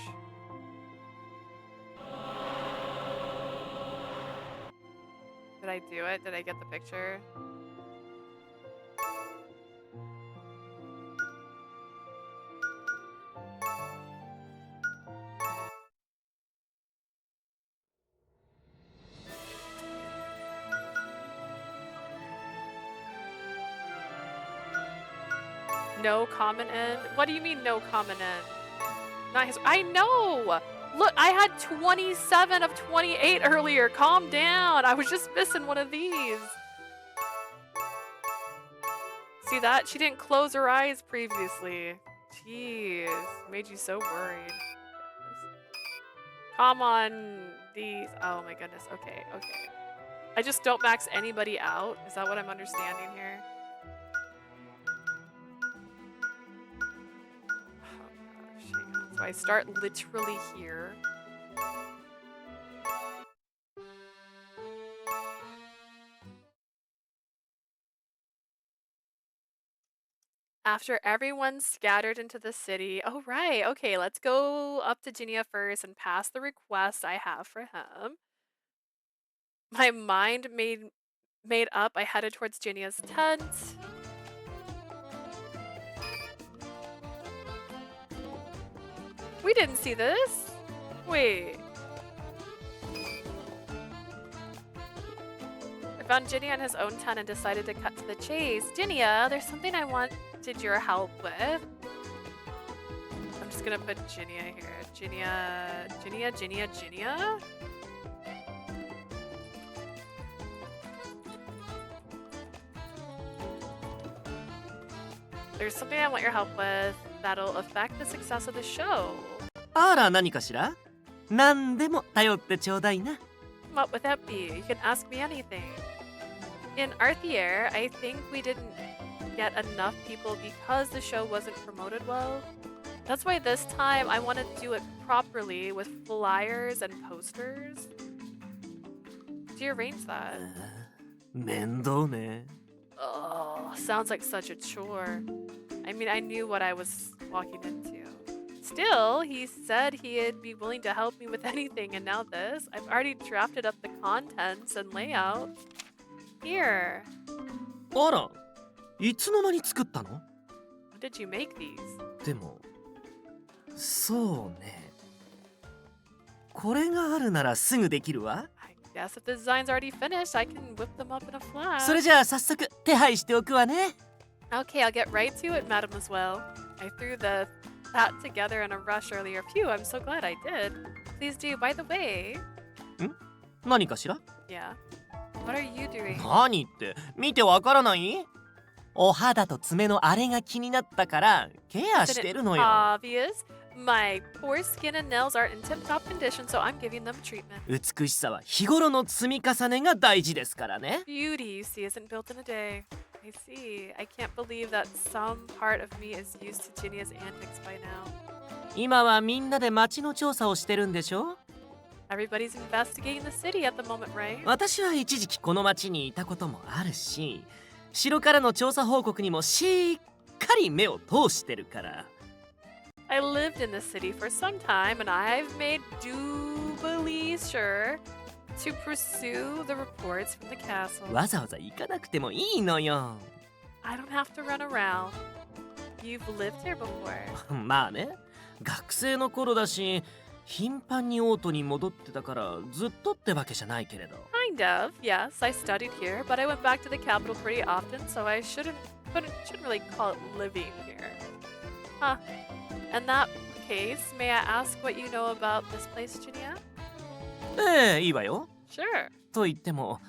Did I do it? Did I get the picture? No common end? What do you mean no common end? Not his. I know! Look, I had 27 of 28 earlier. Calm down. I was just missing one of these. See that? She didn't close her eyes previously. Jeez. Made you so worried. Come on, these. Oh my goodness. Okay, okay. I just don't max anybody out. Is that what I'm understanding here? So I start literally here. After everyone's scattered into the city. Oh, right. Okay, let's go up to Jinnia first and pass the request I have for him. My mind made up, I headed towards Jinnia's tent. We didn't see this. Wait. I found Jinnia in his own tent and decided to cut to the chase. Jinnia, there's something I wanted your help with. I'm just gonna put Jinnia here. Jinnia? There's something I want your help with that'll affect the success of the show. あら、何かしら？何でも頼ってちょうだいな。 What would that be? You can ask me anything. In Arthier, I think we didn't get enough people because the show wasn't promoted well. That's why this time I want to do it properly with flyers and posters. Do you arrange that? 面倒ね。 Oh, sounds like such a chore. I mean, I knew what I was walking into. Still, he said he'd be willing to help me with anything, and now this? I've already drafted up the contents and layout. Here. あら、いつの間に作ったの？ When did you make these? でも、そうね。これがあるならすぐできるわ。Yes, if the design's already finished, I can whip them up in a flash. それじゃあ早速手配しておくわね。Okay, I'll get right to it, mademoiselle. I threw that together in a rush earlier. Phew, I'm so glad I did. Please do. By the way... ん？何かしら？ Yeah. What are you doing? 何って見てわからない？お肌と爪のあれが気になったからケアしてるのよ。 Obvious. My poor skin and nails are in tip-top condition, so I'm giving them treatment. 美しさは日頃の積み重ねが大事ですからね。 Beauty, you see, isn't built in a day. I see. I can't believe that some part of me is used to Jinnia's antics by now. 今はみんなで街の調査をしてるんでしょ？ Everybody's investigating the city at the moment, right? 私は一時期この街にいたこともあるし、城からの調査報告にもしっかり目を通してるから。 I lived in the city for some time, and I've made doubly sure to pursue the reports from the castle. わざわざ行かなくてもいいのよ。I don't have to run around. You've lived here before. まあね、学生の頃だし、頻繁にオートに戻ってたからずっとってわけじゃないけれど。Kind of, yes. I studied here, but I went back to the capital pretty often, so I shouldn't really call it living here. Huh. In that case, may I ask what you know about this place, Jinnia? ええ、いいわよ。Sure. と言っても、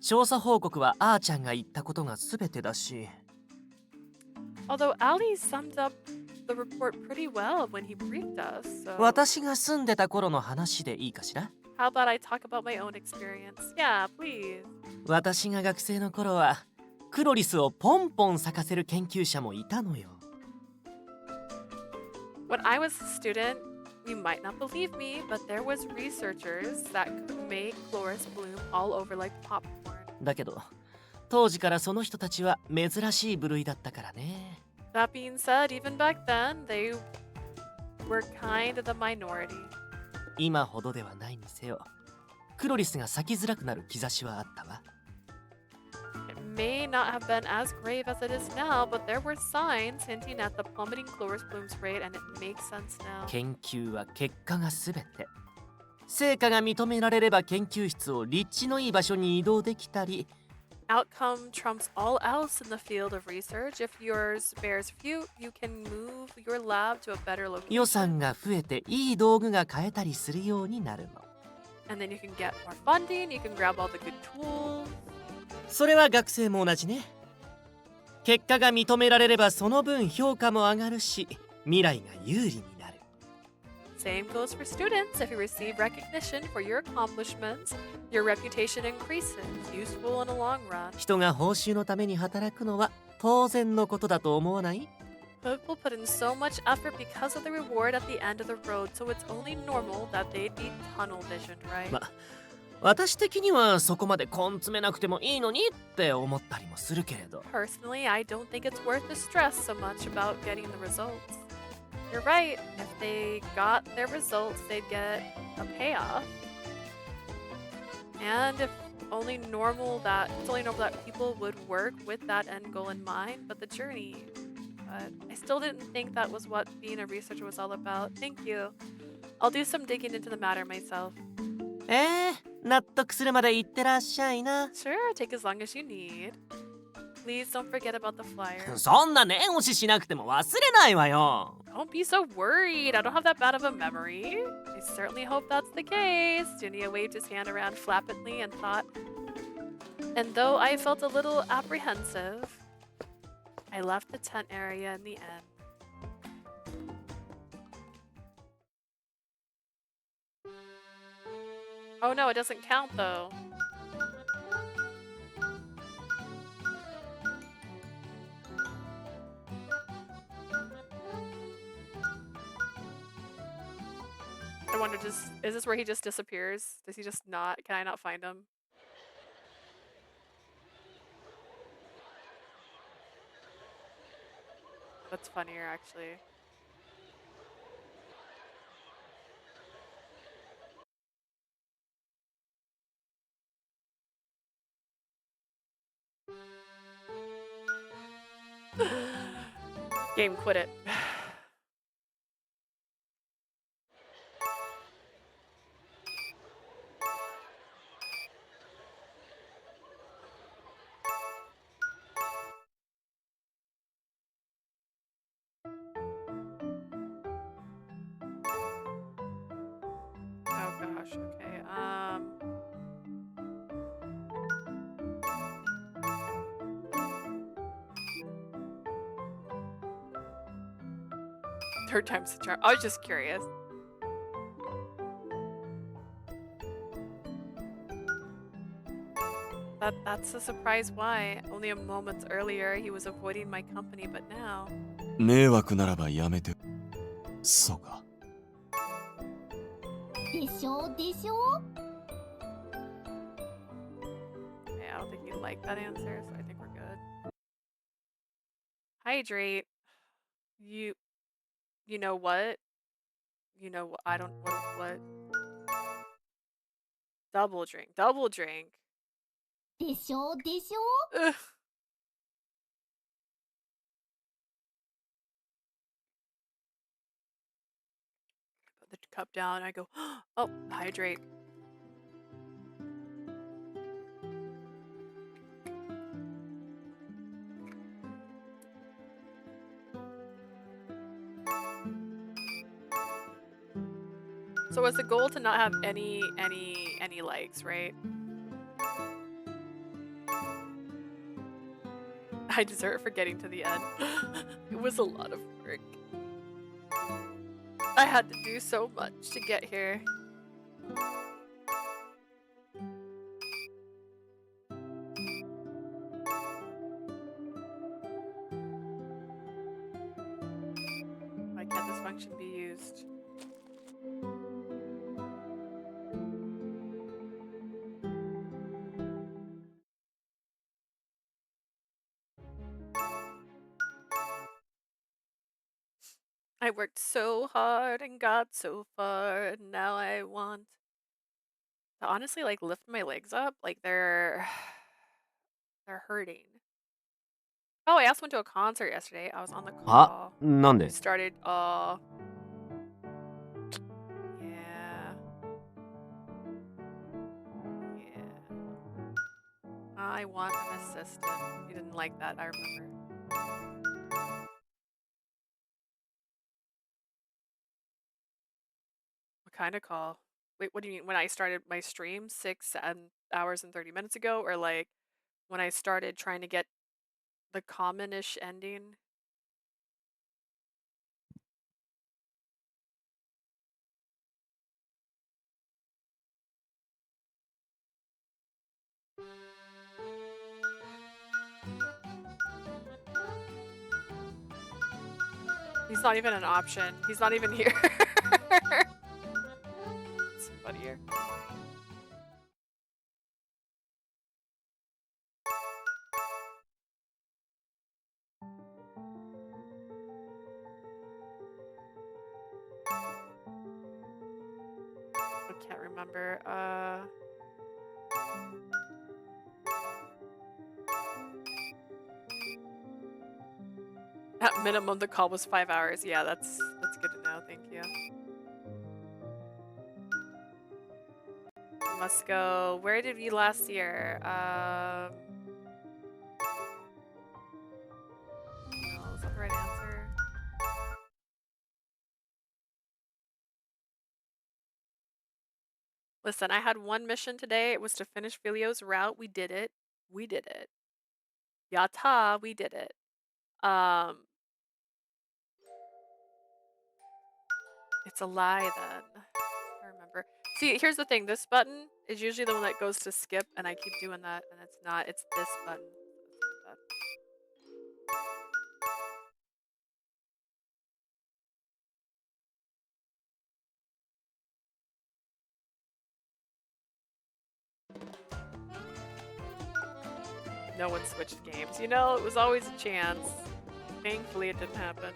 調査報告はあーちゃんが言ったことが全てだし。Although Ali summed up the report pretty well when he briefed us, so... 私が住んでた頃の話でいいかしら？ How about I talk about my own experience? Yeah, please. 私が学生の頃は、クロリスをポンポン咲かせる研究者もいたのよ。When I was a student, you might not believe me, but there was researchers that could make chloris bloom all over like popcorn. だけど、当時からその人たちは珍しい部類だったからね。That being said, even back then, they were kind of the minority. 今ほどではないにせよ、クロリスが咲きづらくなる兆しはあったわ。It may not have been as grave as it is now, but there were signs hinting at the plummeting chloris blooms rate, and it makes sense now. 研究は結果が全て。成果が認められれば研究室を立地のいい場所に移動できたり。Outcome trumps all else in the field of research. If yours bears fruit, you can move your lab to a better location. 予算が増えていい道具が買えたりするようになるの。And then you can get more funding, you can grab all the good tools. それは学生も同じね。結果が認められればその分評価も上がるし、未来が有利になる。Same goes for students. If you receive recognition for your accomplishments, your reputation increases, useful in the long run. 人が報酬のために働くのは当然のことだと思わない？ People put in so much effort because of the reward at the end of the road, so it's only normal that they'd be tunnel visioned, right? 私的にはそこまで根詰めなくてもいいのにって思ったりもするけれど。Personally, I don't think it's worth the stress so much about getting the results. You're right. If they got their results, they'd get a payoff. And if it's only normal that people would work with that end goal in mind, but the journey. But I still didn't think that was what being a researcher was all about. Thank you. I'll do some digging into the matter myself. 納得するまで行ってらっしゃいな。Sure, take as long as you need. Please don't forget about the flyer. そんな念押ししなくても忘れないわよ。Don't be so worried. I don't have that bad of a memory. I certainly hope that's the case. Jinnia waved his hand around flippantly and thought. And though I felt a little apprehensive, I left the tent area in the end. Oh no, it doesn't count though. I wonder, is this where he just disappears? Does he just not? Can I not find him? That's funnier, actually. Game, quit it. Oh gosh, okay. Third time's the charm. I was just curious. That's a surprise why. Only a moment earlier he was avoiding my company, but now. 迷惑ならばやめて。そうか。でしょでしょ Yeah, I don't think you like that answer, so I think we're good. Hydrate. You know what? You know what? I don't what? Double drink. Double drink. でしょでしょ Ugh. cup down. I go, oh, hydrate. So it's the goal to not have any legs, right? I deserve it for getting to the end. It was a lot of work. I had to do so much to get here. Why can't this function be used? I worked so hard and got so far, and now I want to honestly like lift my legs up. Like they're hurting. Oh, I also went to a concert yesterday. I was on the あ、 call. なん We で started yeah. I want an assistant. You didn't like that, I remember. What kind of call? Wait, what do you mean? When I started my stream 6 hours and 30 minutes ago, or like when I started trying to get the common-ish ending? He's not even an option. He's not even here. It's funnier. I can't remember. At minimum, the call was 5 hours. Yeah, that's good to know. Thank you. Must go. Where did we last year? No, is that the right answer? Listen, I had one mission today. It was to finish Vilio's route. We did it. We did it. Yata, we did it. It's a lie then. I remember. See, here's the thing. This button is usually the one that goes to skip, and I keep doing that, and it's not. It's this button. No one switched games. You know, it was always a chance. Thankfully, it didn't happen.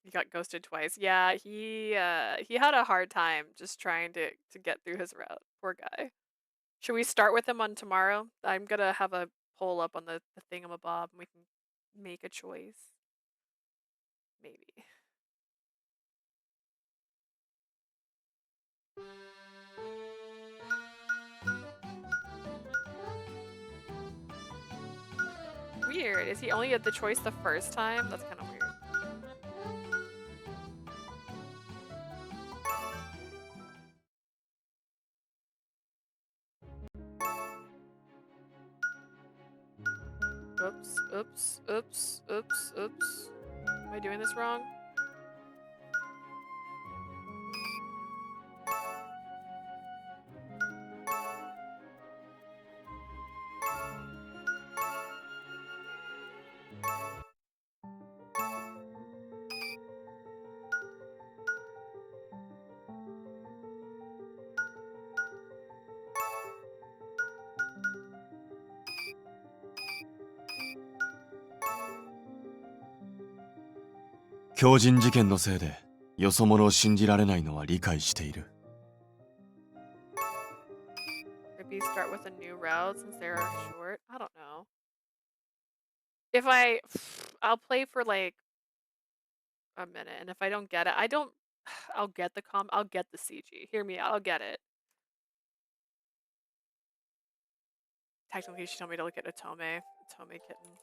He got ghosted twice. Yeah, he had a hard time just trying to get through his route. Poor guy. Should we start with him on tomorrow? I'm gonna have a poll up on the thingamabob and we can make a choice. Maybe. Weird. Is he only at the choice the first time? That's kind of weird. Oops, oops, oops, oops, oops. Am I doing this wrong?「強靭事件のせいでよそ者を信じられないのは理解している。 Maybe start with a new route since they are short. I don't know. If I'll play for like a minute, and if I don't get it, I'll get I'll get the CG. Hear me out, I'll get it. Technically, she told me to look at Otome kitten.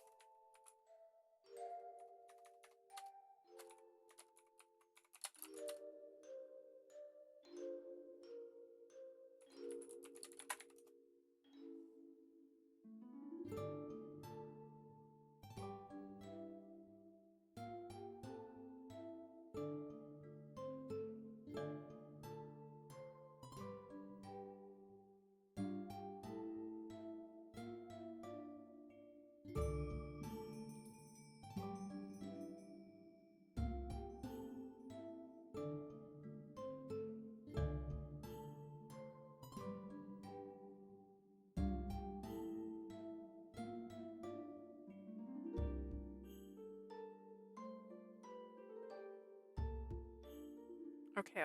Okay.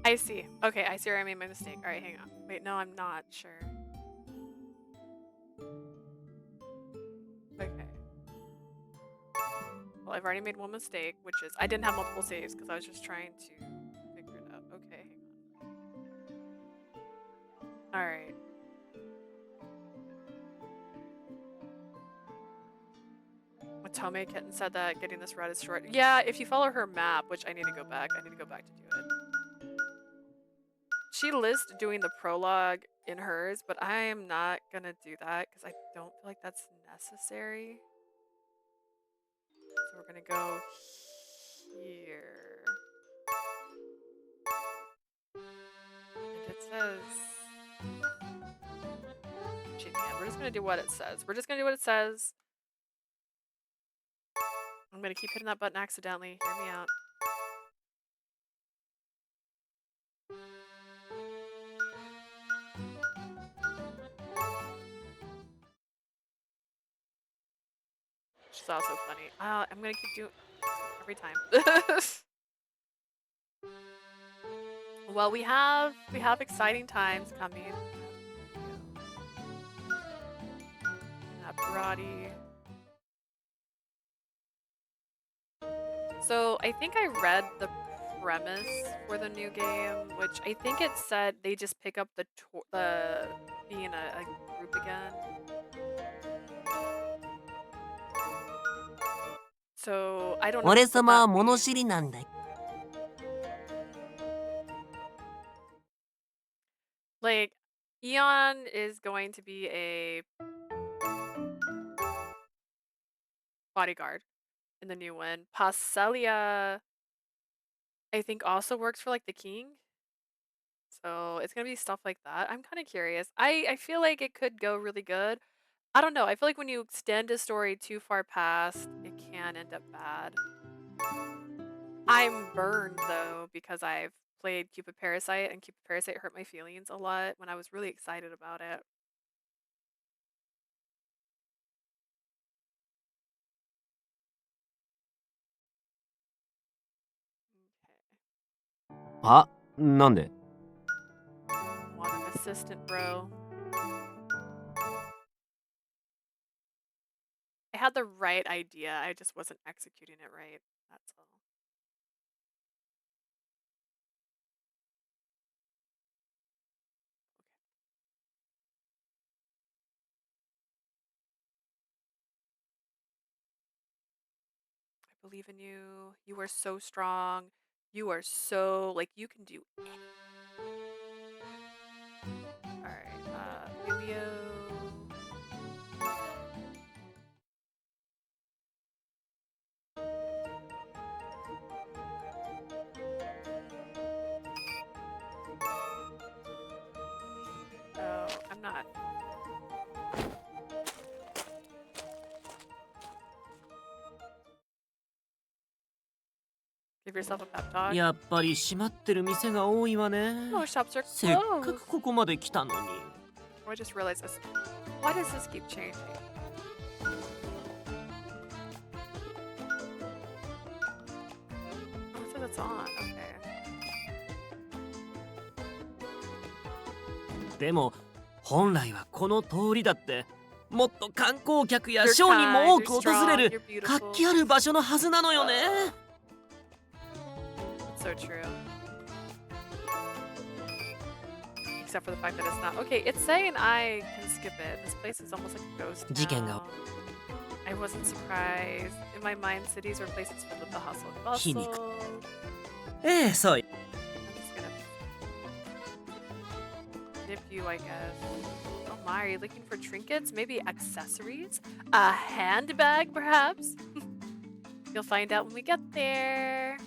I see. Okay, I see where I made my mistake. Alright, hang on. Wait, no, I'm not sure. Okay. Well, I've already made one mistake, which is I didn't have multiple saves because I was just trying to figure it out. Okay, hang on. Alright. Otome Kitten said that getting this route is short. Yeah, if you follow her map, which I need to go back to do it. She lists doing the prologue in hers, but I am not gonna do that because I don't feel like that's necessary. So we're gonna go here. And it says Jinnia. We're just gonna do what it says. I'm gonna keep hitting that button accidentally. Hear me out. Which is also funny. I'm gonna keep doing every time. Well, we have exciting times coming. Karate. So I think I read the premise for the new game, which I think it said they just pick up the being a group again. So I don't know. 俺様は物知りなんだ。 Like, Eon is going to be a bodyguard in the new one. Passelia, I think, also works for like the king. So it's gonna be stuff like that. I'm kind of curious. I feel like it could go really good. I don't know. I feel like when you extend a story too far past, it can end up bad. I'm burned though because I've played Cupid Parasite, and Cupid Parasite hurt my feelings a lot when I was really excited about it. Ah, なんで? Want an assistant, bro. I had the right idea, I just wasn't executing it right. That's all. I believe in you. You are so strong. You are so, like, you can do anything. Alright, Vilio. Oh, I'm not. Give yourself a pep talk. やっぱり閉まってる店が多いわね。 No, shops are せっか closed. くここまで来たのに。 I just realized this. Why does this keep changing? Oh, it says it's on. Okay. でも本来はこの通りだってもっと観光客や商人も多く訪れる活気ある場所のはずなのよね。So true. Except for the fact that it's not. Okay, it's saying I can skip it. This place is almost like a ghost town. 事件が I wasn't surprised. In my mind, cities were places filled with the hustle and 皮 bustle. 肉。ええ、そう。 I'm just gonna nip you, I guess. Oh my, are you looking for trinkets? Maybe accessories? A handbag, perhaps? You'll find out when we get there.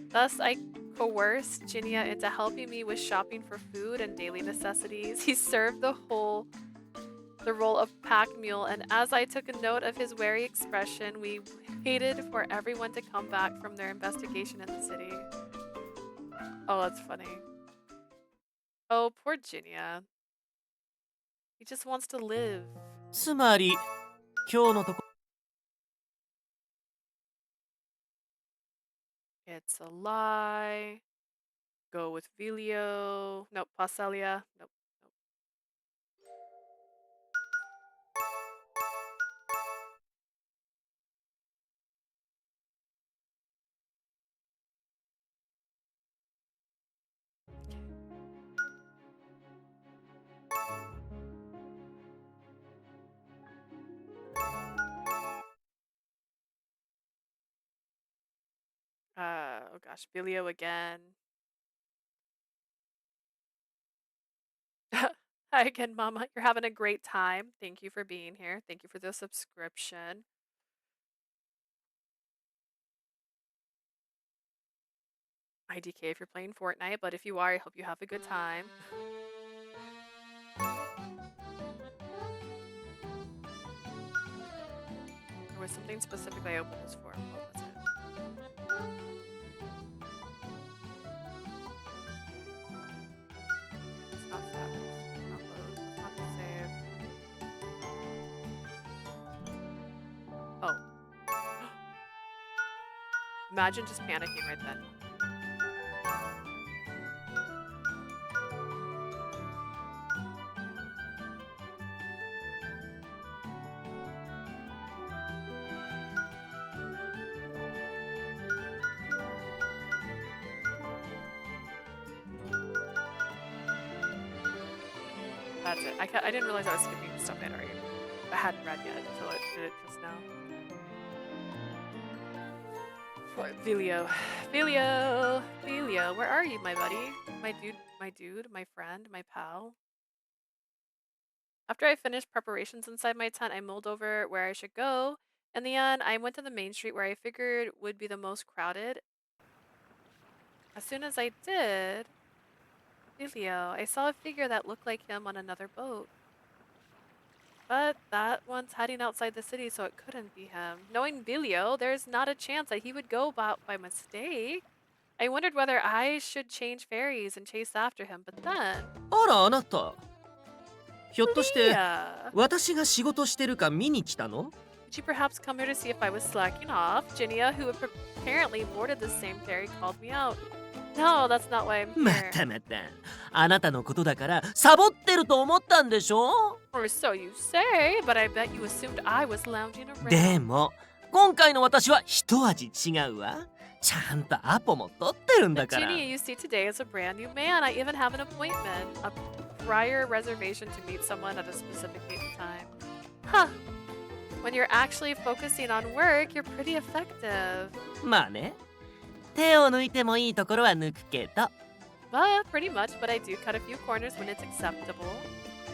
Thus, I coerced Jinnia into helping me with shopping for food and daily necessities. He served the role of pack mule, and as I took a note of his wary expression, we waited for everyone to come back from their investigation in the city. Oh, that's funny. Oh, poor Jinnia. He just wants to live. つまり今日のとこ It's a lie. Go with Vilio. Nope, Passelia. Nope. Oh gosh, Vilio again. Hi again, Mama. You're having a great time. Thank you for being here. Thank you for the subscription. IDK if you're playing Fortnite, but if you are, I hope you have a good time. There was something specific I opened this for. What was it? It's not status. It's not load. It's not the save. Oh. Imagine just panicking right then. That's it. I didn't realize I was skipping stuff I hadn't read yet until I did it just now. Vilio. Vilio! Vilio, where are you, my buddy? My friend, my pal? After I finished preparations inside my tent, I mulled over where I should go. In the end, I went to the main street where I figured would be the most crowded. As soon as I did, Vilio, I saw a figure that looked like him on another boat. But that one's heading outside the city, so it couldn't be him. Knowing Vilio, there's not a chance that he would go about by mistake. I wondered whether I should change ferries and chase after him, but then... あらあなたひょっとして私が仕事してるか見に来たの Did you perhaps come here to see if I was slacking off? Jinnia, who apparently boarded the same ferry, called me out. No, that's not why I'm here. またまたあなたのことだからサボってると思ったんでしょ Or so you say, but I bet you assumed I was lounging around. でも今回の私は一味違うわちゃんとアポも取ってるんだから The Jinnia you see today is a brand new man. I even have an appointment. A prior reservation to meet someone at a specific date and time. Huh. When you're actually focusing on work, you're pretty effective. まあね手を抜いてもいいところは抜くけど Well, pretty much, but I do cut a few corners when it's acceptable.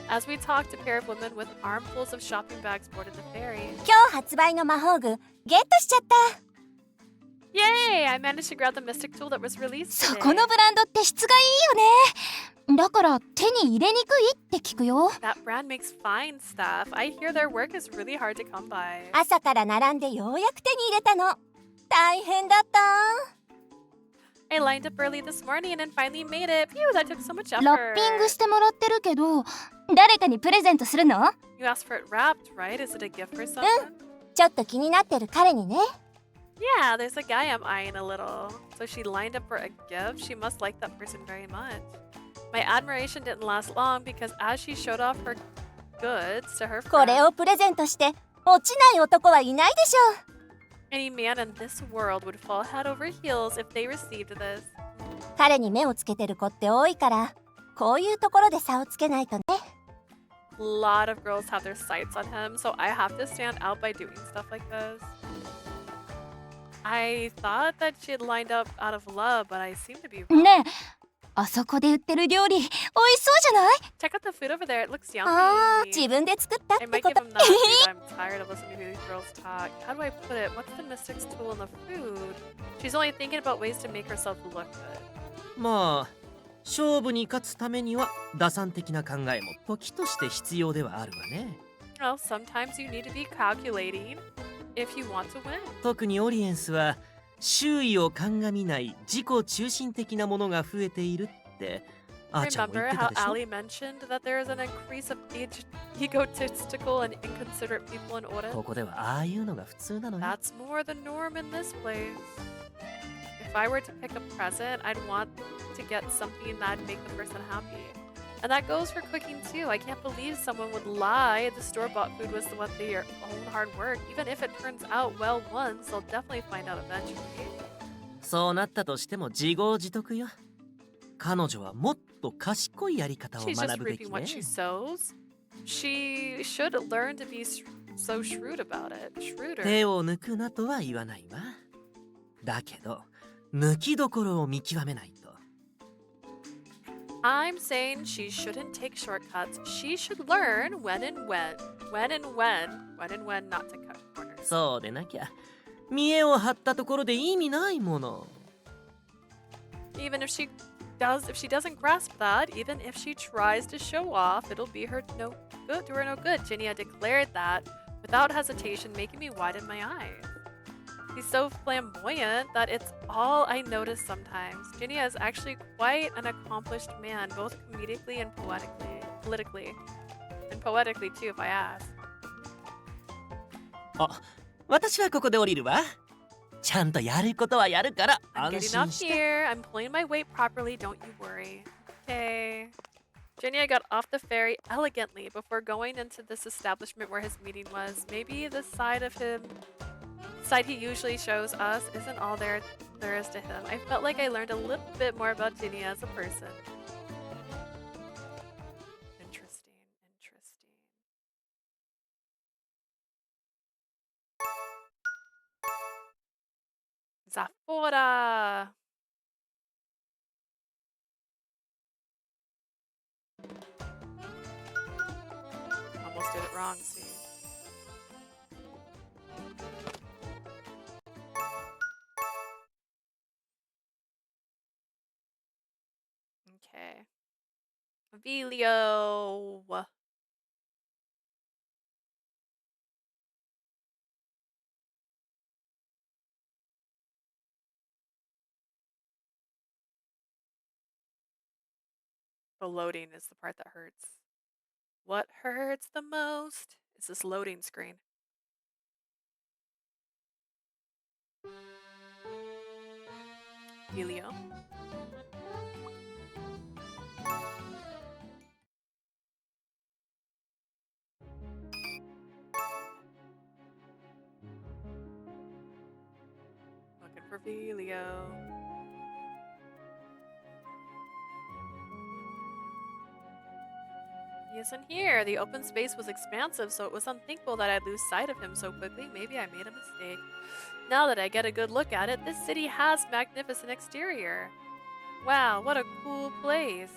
As we talked, a pair of women with armfuls of shopping bags boarded the ferry. 今日発売の魔法具ゲットしちゃった。 Yay! I managed to grab the mystic tool that was released そ today. このブランドって質がいいよね。だから手に入れにくいって聞くよ。 That brand makes fine stuff. I hear their work is really hard to come by. 朝から並んでようやく手に入れたの。大変だった。 I lined up early this morning and finally made it. Phew, that took so much ラ effort. ッピングしてもらってるけど、誰かにプレゼントするの？ You asked for it wrapped, right? Is it a gift for someone? ちょっと気になってる彼にね。 Yeah, there's a guy I'm eyeing a little. So she lined up for a gift. She must like that person very much. My admiration didn't last long because as she showed off her goods to her これ friend, をプレゼントして落ちない男はいないでしょう。 any man in this world would fall head over heels if they received this. 彼に目をつけてる子って多いから、こういうところで差をつけないとね。A lot of girls have their sights on him, so I have to stand out by doing stuff like this. I thought that she had lined up out of love, but I seem to be wrong. ねえ、あそこで売ってる料理、美味しそうじゃない？ Check out the food over there. It looks yummy. ああ、自分で作ったっ I て might こ give と。 him that food. I'm tired of listening to these girls talk. How do I put it? What's the mystic's tool in the food? She's only thinking about ways to make herself look good. まあ勝負に勝つためには打算的な考えも時として必要ではあるわね。 Well, sometimes you need to be calculating if you want to win. 特にオリエンスは周囲を鑑みない自己中心的なものが増えているってあーちゃんも言っ Remember てた how でしょ。 Ali mentioned that there is an increase of egotistical and inconsiderate people in Oda? ここではああいうのが普通なのよ。 That's more the norm in this place. If I were to pick a present, I'd want to get something that'd make the person happy. And that goes for cooking too. I can't believe someone would lie the store-bought food was what their own hard work. Even if it turns out well once, they'll definitely find out eventually. そうなったとしても自業自得よ。彼女はもっと賢いやり方を She's 学 just ぶべき reaping ね what。she sows. She should learn to be so shrewd about it. 手 Shrewder. を抜くなとは言わないわ。だけど抜きどころを見極めないと。 I'm saying she shouldn't take shortcuts. She should learn when and when. When and when not to cut corners. そうでなきゃ見栄を張ったところで意味ないもの。 Even if she doesn't grasp that, even if she tries to show off, it'll be her no good to her no good. Jinnia declared that without hesitation, making me widen my eyes. He's so flamboyant that it's all I notice sometimes. Jinnia is actually quite an accomplished man, both comedically and politically, and poetically too, if I ask. あ、私はここで降りるわ。ちゃんとやることはやるから安 I'm getting 心 up して。 here. I'm pulling my weight properly. Don't you worry. Okay. Jinnia got off the ferry elegantly before going into this establishment where his meeting was. Maybe the side he usually shows us isn't all there is to him. I felt like I learned a little bit more about Jinnia as a person. Interesting. Zafora! Almost did it wrong, see. Okay. Vilio! The loading is the part that hurts. What hurts the most is this loading screen. Vilio. Looking for Vilio. He isn't here. The open space was expansive, so it was unthinkable that I'd lose sight of him so quickly. Maybe I made a mistake. Now that I get a good look at it, this city has magnificent exterior. Wow, what a cool place.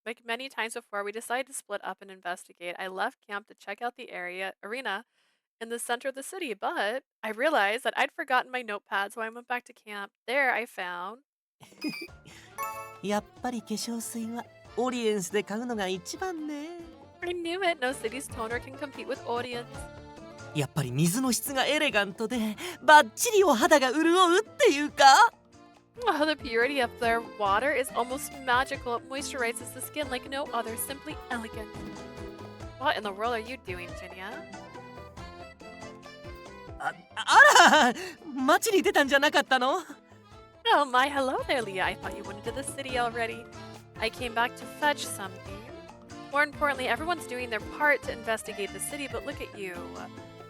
Like many times before, we decided to split up and investigate. I left camp to check out the arena in the center of the city, but I realized that I'd forgotten my notepad, so I went back to camp. There I found やっぱり化粧水はオリエンスで買うのが一番ね。 I knew it. No city's toner can compete with audience. やっぱり水の質がエレガントでバッチリお肌が潤うっていうか。 Oh, the purity of their water is almost magical. It moisturizes the skin like no other. Simply elegant. What in the world are you doing, Jinnia? あら、街に出たんじゃなかったの？ Oh my, hello there, Leah. I thought you went into the city already. I came back to fetch something. More importantly, everyone's doing their part to investigate the city, but look at you.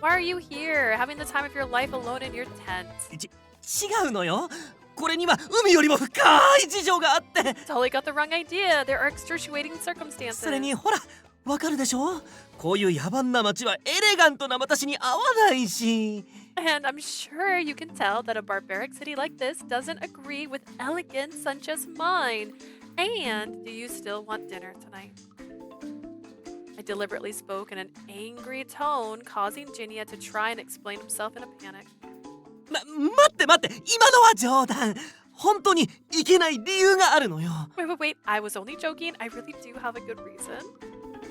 Why are you here, having the time of your life alone in your tent? 違うのよ。これには海よりも深い事情があって。Totally got the wrong idea. There are extenuating circumstances. それにほら、わかるでしょ？こういう野蛮な街はエレガントな私に合わないし。And I'm sure you can tell that a barbaric city like this doesn't agree with elegance such as mine. And do you still want dinner tonight? I deliberately spoke in an angry tone, causing Jinnia to try and explain himself in a panic. 待って今のは冗談。本当にいけない理由があるのよ。Wait, I was only joking. I really do have a good reason.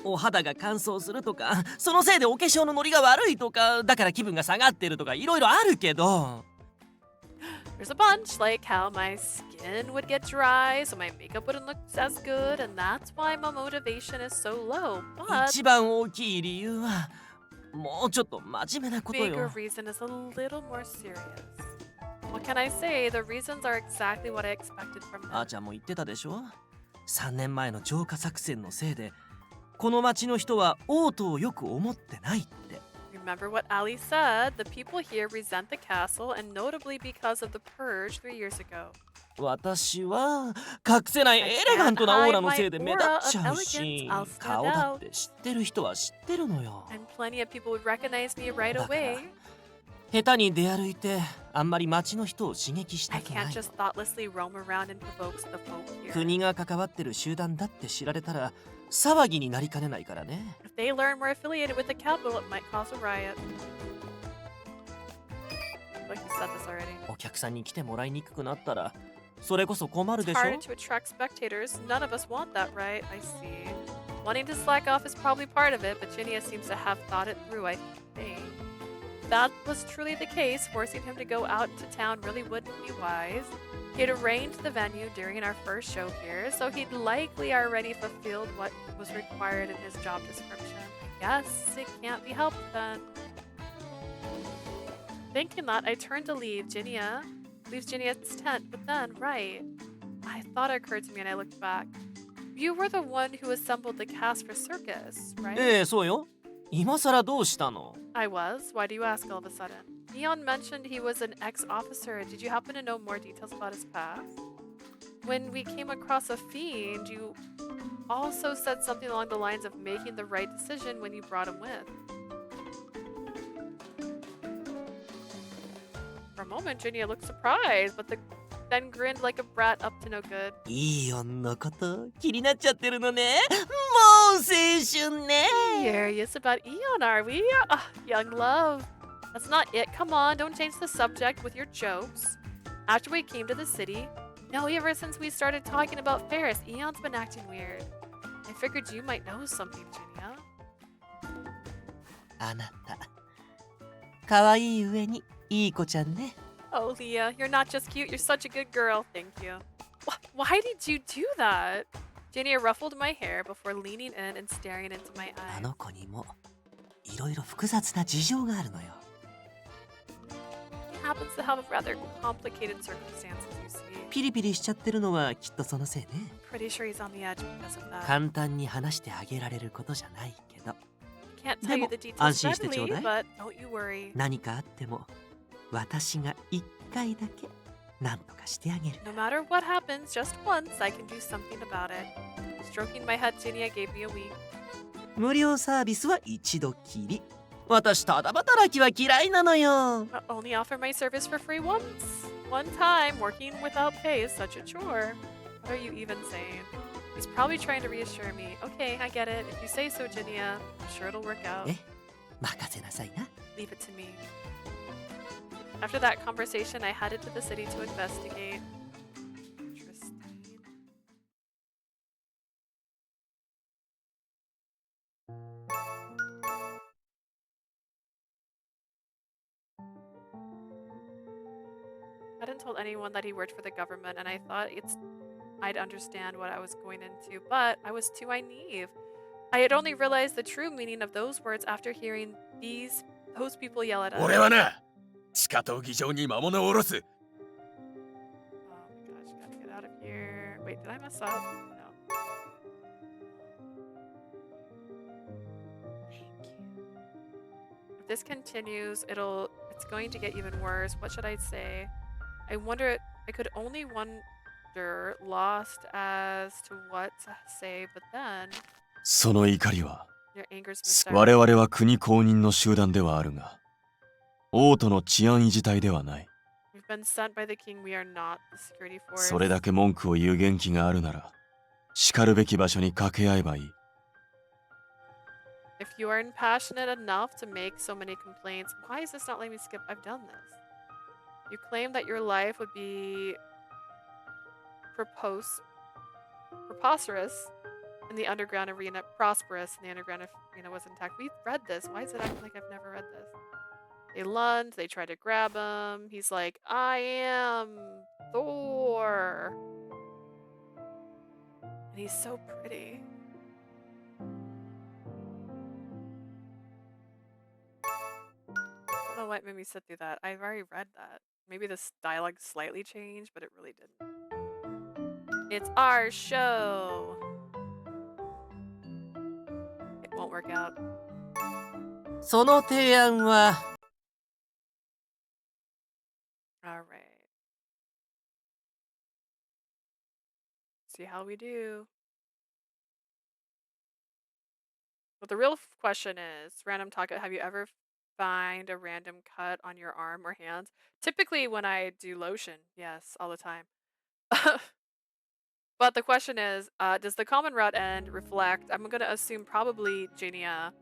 お肌が乾燥するとか、そのせいでお化粧のノリが悪いとか、だから気分が下がってるとかいろいろあるけど。There's a bunch, like how my skin would get dry, so my makeup wouldn't look as good, and that's why my motivation is so low. But 一番大きい理由は、もうちょっと真面目なことよ。 bigger reason is a little more serious. What can I say? The reasons are exactly what I expected from them. あーちゃんも言ってたでしょ？ 3年前の浄化作戦のせいで、この町の人は王都をよく思ってないって。Remember what Ali said? The people here resent the castle, and notably because of the purge 3 years ago. 私は隠せないエレガントなオーラのせいで目立っちゃうし、顔だって知ってる人は知ってるのよ。And plenty of people would recognize me right away. 下手に出歩いてあんまり町の人を刺激した I くない can't just thoughtlessly roam around and provoke the folk here. 国が関わってる集団だって知られたら騒ぎになりかねないからね。 If they learn we're affiliated with the capital, it might cause a riot. Like you said this already. お客さんに来てもらいにくくなったらそれこそ困る It's でしょ。 harder to attract spectators. None of us want that, right? I see. Wanting to slack off is probably part of it, but Jinnia seems to have thought it through, I think. If that was truly the case, forcing him to go out into town really wouldn't be wise. He had arranged the venue during our first show here, so he'd likely already fulfilled what was required in his job description. I guess it can't be helped then. Thinking that, I turned to leave. Jinnia leaves Jinnia's tent, but then, right, I thought it occurred to me and I looked back. You were the one who assembled the cast for circus, right? ええ、そうよ。今さらどうしたの？ I was. Why do you ask all of a sudden? Eon mentioned he was an ex-officer. Did you happen to know more details about his past? When we came across a fiend, you also said something along the lines of making the right decision when you brought him with. For a moment, Jinnia looked surprised, but then grinned like a brat up to no good. イオンのこと気になっちゃってるのね。もう青春ね。 Curious about Eon, are we? Young love. That's not it. Come on, don't change the subject with your jokes. After we came to the city, no, ever since we started talking about Ferris, Eon's been acting weird. I figured you might know something, Jinnia. あなた、可愛い上にいい子ちゃんね。 Oh, Leah, you're not just cute, you're such a good girl. Thank you. Why did you do that? Jinnia ruffled my hair before leaning in and staring into my あ eyes. の子にもいろいろ複雑な事情があるのよ。 He happens to have rather complicated circumstances, you see. ピリピリしちゃってるのはきっとそのせいね。 Pretty sure he's on the edge because of that. 簡単に話してあげられることじゃないけど。 Can't tell で you も the details 安心してちょう readily, だい。 but don't you worry. 何かあっても私が1回だけ何とかしてあげる。 No matter what happens, just once I can do something about it. Stroking my head, Jinnia gave me a wink. 無料サービスは一度きり。私ただ働きは嫌いなのよ。 Only offer my service for free once. One time, working without pay is such a chore. What are you even saying? He's probably trying to reassure me. Okay, I get it. If you say so, Jinnia, I'm sure it'll work out. え、任せなさいな。 Leave it to me. After that conversation, I headed to the city to investigate. Interesting. I hadn't told anyone that he worked for the government, and I thought I'd understand what I was going into, but I was too naive. I had only realized the true meaning of those words after hearing those people yell at us. 俺はな、地下闘技場に魔物を下ろす。Oh my gosh, gotta get out of here. Wait, did I mess up? No. If this continues, it's going to get even worse. What should I say? I could only wonder, lost as to what to say, but then その怒りは your anger's mysterious. 我々は国公認の集団ではあるが王都の治安維持隊ではない。 We've been sent by the king. We are not the security force. それだけ文句を言う元気があるなら叱るべき場所に掛け合えばいい。 If you are impassionate enough to make so many complaints, why is this not letting me skip? I've done this. You claim that your life would be preposterous in the underground arena, prosperous in the underground arena was intact. We've read this. Why is it acting like I've never read this? They lunge, they try to grab him. He's like, I am Thor. And he's so pretty. I don't know what made me sit through that. I've already read that. Maybe this dialogue slightly changed, but it really didn't. It's our show. It won't work out. その提案は All right. See how we do. But the real question is, random talk, have you ever find a random cut on your arm or hands? Typically when I do lotion, yes, all the time. But the question is, does the common route end reflect, I'm going to assume probably Jinnia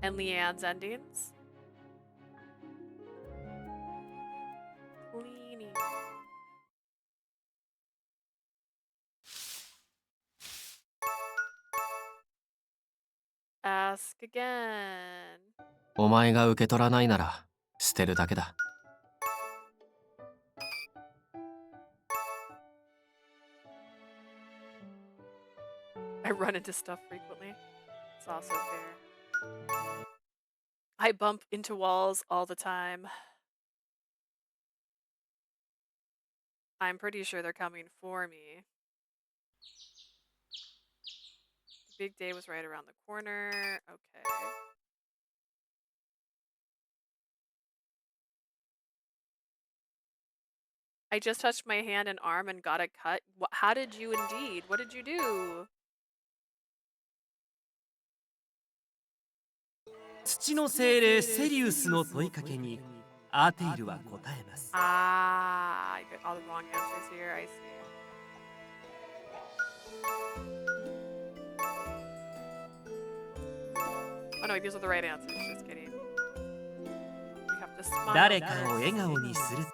and Leanne's endings? Cleaning. Ask again. お前が受け取らないなら捨てるだけだ。I run into stuff frequently. It's also fair. I bump into walls all the time. I'm pretty sure they're coming for me. The big day was right around the corner. Okay. I just touched my hand and arm and got a cut. How did you indeed? What did you do? 土の精霊セリウスの問いかけにアーテイルは答えます。Ah, I got all the wrong answers here. I see. Oh no, these are the right answers. Just kidding. You have to smile. 誰かを笑顔にする。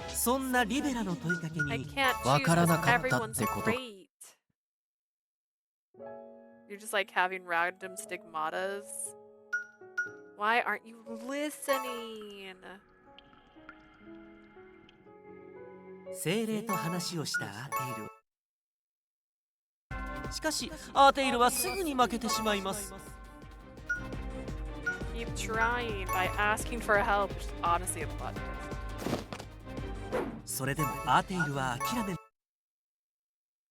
そんなリベラの問いかけにわからなかったってこと。You're just like having random stigmatas. Why aren't you listening? 精霊と話をしたアーテイル。しかしアーテイルはすぐに負けてしまいます。Keep trying by asking for help. Honestly, a plot twist. それでもアーテイルは諦め。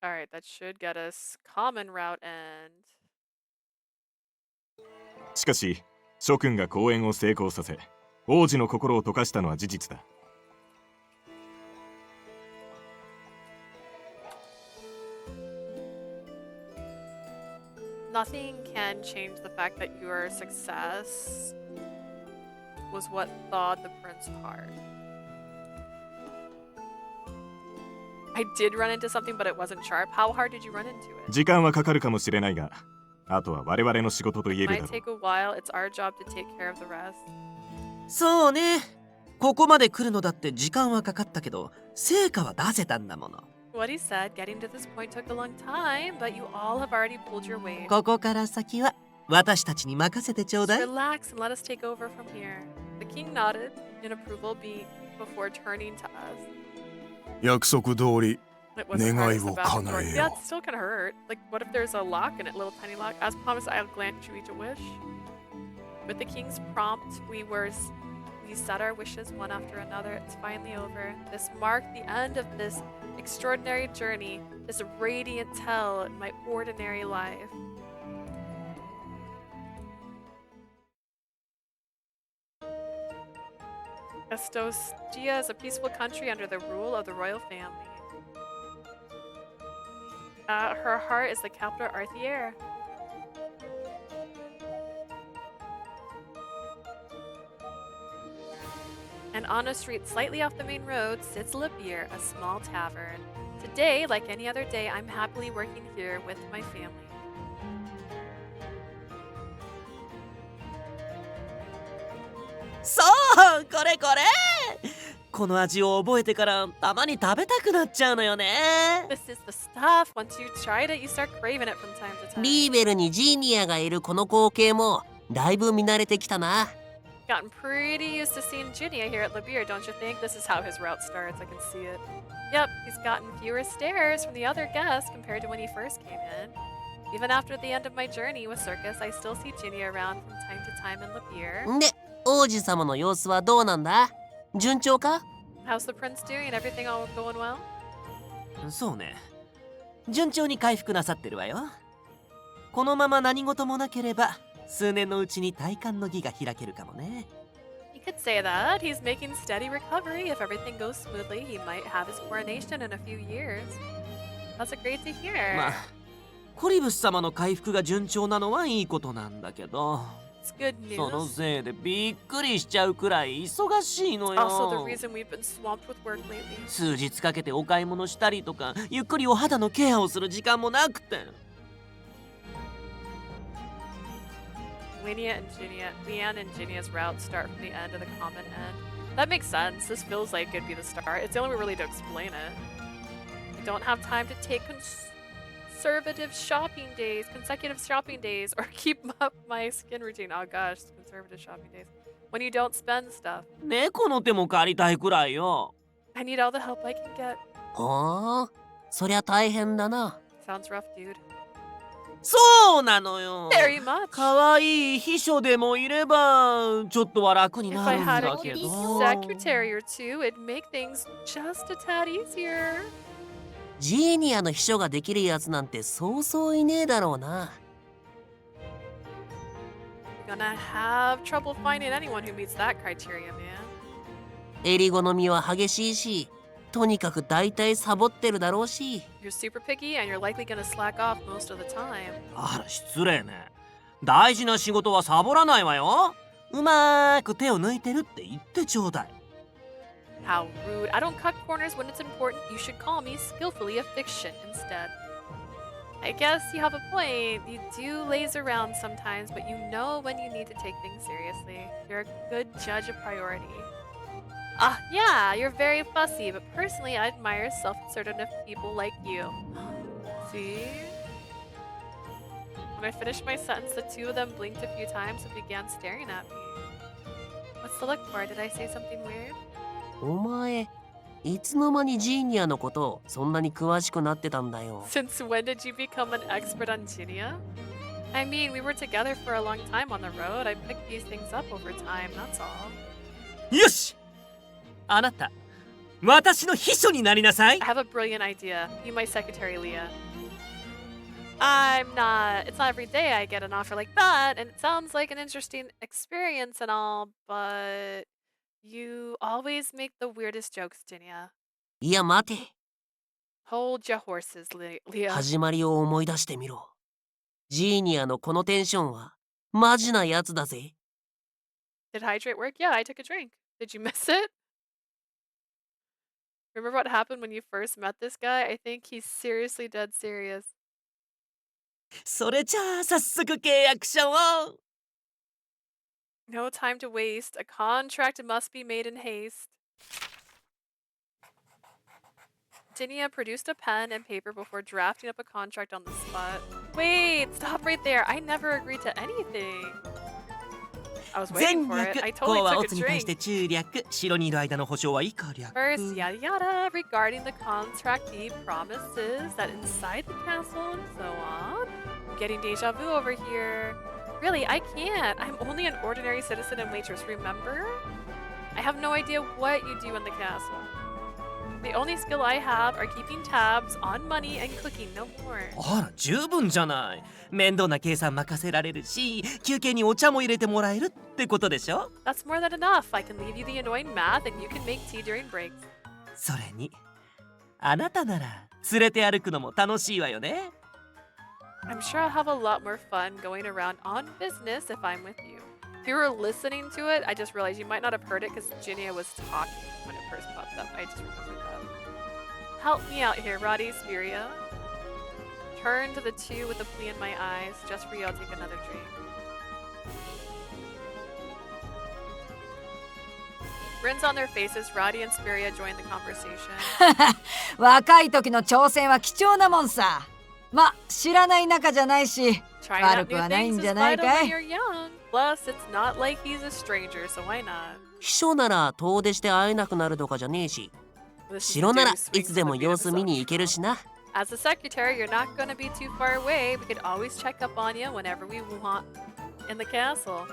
Alright, that should get us common route end. しかし諸君が公演を成功させ王子の心を溶かしたのは事実だ。 Nothing can change the fact that your success was what thawed the prince's heart. I did run into something, but it wasn't sharp. How hard did you run into it? 時間はかかるかもしれないが、あとは我々の仕事と言えるだ Might ろう。 take a while. It's our job to take care of the rest. そうね。ここまで来るのだって時間はかかったけど、成果は出せたんだもの。What he said, getting to this point took a long time, but you all have already pulled your weight. ここから先は私たちに任せてちょうだい。 Relax and let us take over from here. The king nodded in approval before turning to us. 約束通り It wasn't hard, 願い it's the を bathroom 叶 door. え Yeah, よ it's still gonna hurt. Like, what if there's a lock in it, little tiny lock? As promised, I'll grant you each a wish. With the king's prompt, we said our wishes one after another. It's finally over. This marked the end of this extraordinary journey, this radiant tale in my ordinary life. Estostia is a peaceful country under the rule of the royal family. Her heart is the capital Arthier. And on a street slightly off the main road sits Le Beer, a small tavern. Today, like any other day, I'm happily working here with my family. そうこれこれこの味を覚えてからたまに食べたくなっちゃうのよね。 This is the stuff. Once you tried it, you start craving it from time to time. リーベルにジーニアがいるこの光景もだいぶ見慣れてきたな。Gotten pretty used to seeing Jinnia here at Le Beer, don't you think? This is how his route starts, I can see it. Yep, he's gotten fewer stares from the other guests compared to when he first came in. Even after the end of my journey with Circus, I still see Jinnia around from time to time in Le Beer. で、王子様の様子はどうなんだ？順調か？ How's the prince doing? Everything all going well? そうね。順調に回復なさってるわよ。このまま何事もなければ数年のうちに体感の儀が開けるかもね。 You could say that. He's making steady recovery. If everything goes smoothly, he might have his coronation in a few years. That's great to hear. まあ、コリブス様の回復が順調なのはいいことなんだけど。 It's good news. そのせいでびっくりしちゃうくらい忙しいのよ。 Also the reason we've been swamped with work lately. 数日かけてお買い物したりとか、ゆっくりお肌のケアをする時間もなくて。 Leanne and Jinnia's route start from the end of the common end. That makes sense. This feels like it'd be the start. It's the only way really to explain it. I don't have time to take consecutive shopping days, or keep up my skin routine. Oh gosh, conservative shopping days. When you don't spend stuff. 猫の手も借りたいくらいよ。 I need all the help I can get. ほー、そりゃ大変だな。 Sounds rough, dude. そうなのよ。 Very much. 可愛い秘書でもいればちょっとは楽に If な I るん had だ a け cute ど。 secretary or two, it'd make things just a tad easier. ジーニアの秘書ができるやつなんてそうそういねえだろうな。 You're gonna have trouble finding anyone who meets that criteria, man. 襟好みは激しいし、とにかく大体サボってるだろうし。 You're super picky and you're likely gonna slack off most of the time. あら失礼ね。大事な仕事はサボらないわよ。うまーく手を抜いてるって言ってちょうだい。 How rude. I don't cut corners when it's important. You should call me skillfully a fiction instead. I guess you have a point. You do laze around sometimes, but you know when you need to take things seriously. You're a good judge of priority. Yeah, you're very fussy, but personally I admire self-assertive people like you. See? When I finished my sentence, the two of them blinked a few times and began staring at me. What's the look for? Did I say something weird? お前、いつの間にジーニアのことをそんなに詳しくなってたんだよ。 Since when did you become an expert on Jinnia? I mean, we were together for a long time on the road. I picked these things up over time, that's all. よしあなた、私の秘書になりなさい。 I have a brilliant idea. Be my secretary, Leah. It's not every day I get an offer like that, and it sounds like an interesting experience and all, but you always make the weirdest jokes, Jinnia. いや待て。 Hold your horses, Leah. 始まりを思い出してみろ。ジーニアのこのテンションはマジなやつだぜ。 Did hydrate work? Yeah, I took a drink. Did you miss it? Remember what happened when you first met this guy? I think he's seriously dead serious. それじゃあ早速契約書を。 No time to waste. A contract must be made in haste. Jinnia produced a pen and paper before drafting up a contract on the spot. Wait, stop right there. I never agreed to anything. I was 全 waiting for it. 略 I こ totally うは took オ a ツに対して drink. 中略白にいる間の保証は以下略 First, yada yada, regarding the contractee promises that inside the castle and so on. I'm getting deja vu over here. Really, I can't. I'm only an ordinary citizen and waitress, remember? I have no idea what you do in the castle. The only skill I have are keeping tabs on money and cooking, no more. あら十分じゃない。面倒な計算任せられるし、休憩にお茶も入れてもらえるってことでしょ。 That's more than enough. I can leave you the annoying math and you can make tea during breaks. それにあなたなら連れて歩くのも楽しいわよね。 I'm sure I'll have a lot more fun going around on business if I'm with you. If you were listening to it, I just realized you might not have heard it because Jinnia was talking when it first popped up. I just remembered that. Help me out here, Roddy Spiria. Turn to the two with a plea in my eyes. Just for you, I'll take another drink. Grins on their faces, Roddy and Spiria join the conversation. 若い時の挑戦は貴重なもんさ。ま、知らない仲じゃないし、 Trying 悪 out く new はないん things じ is ゃない vital か when い you're young. Plus, it's not like he's a stranger, so why not? 秘書なら遠出して会えなくなるとかじゃねえし、城ならいつでも様子見に行けるしな。 As a secretary, you're not going to be too far away. We could always check up on you whenever we want in the castle.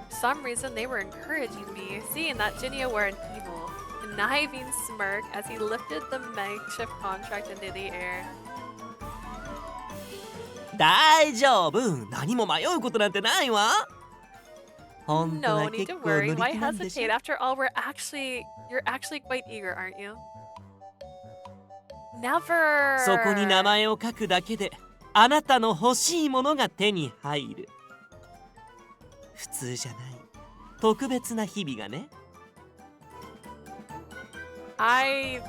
For some reason, they were encouraging me, seeing that Jinnia wore an evil, conniving smirk as he lifted the makeshift contract into the air. 大丈夫。何も迷うことなんてないわ。本当 No は need 結 to 構 worry. 乗り Why 気なんでし hesitate? ょ。 After all, you're actually quite eager, aren't you? Never. そこに名前を書くだけであなたの欲しいものが手に入る。普通じゃない特別な日々がね。 I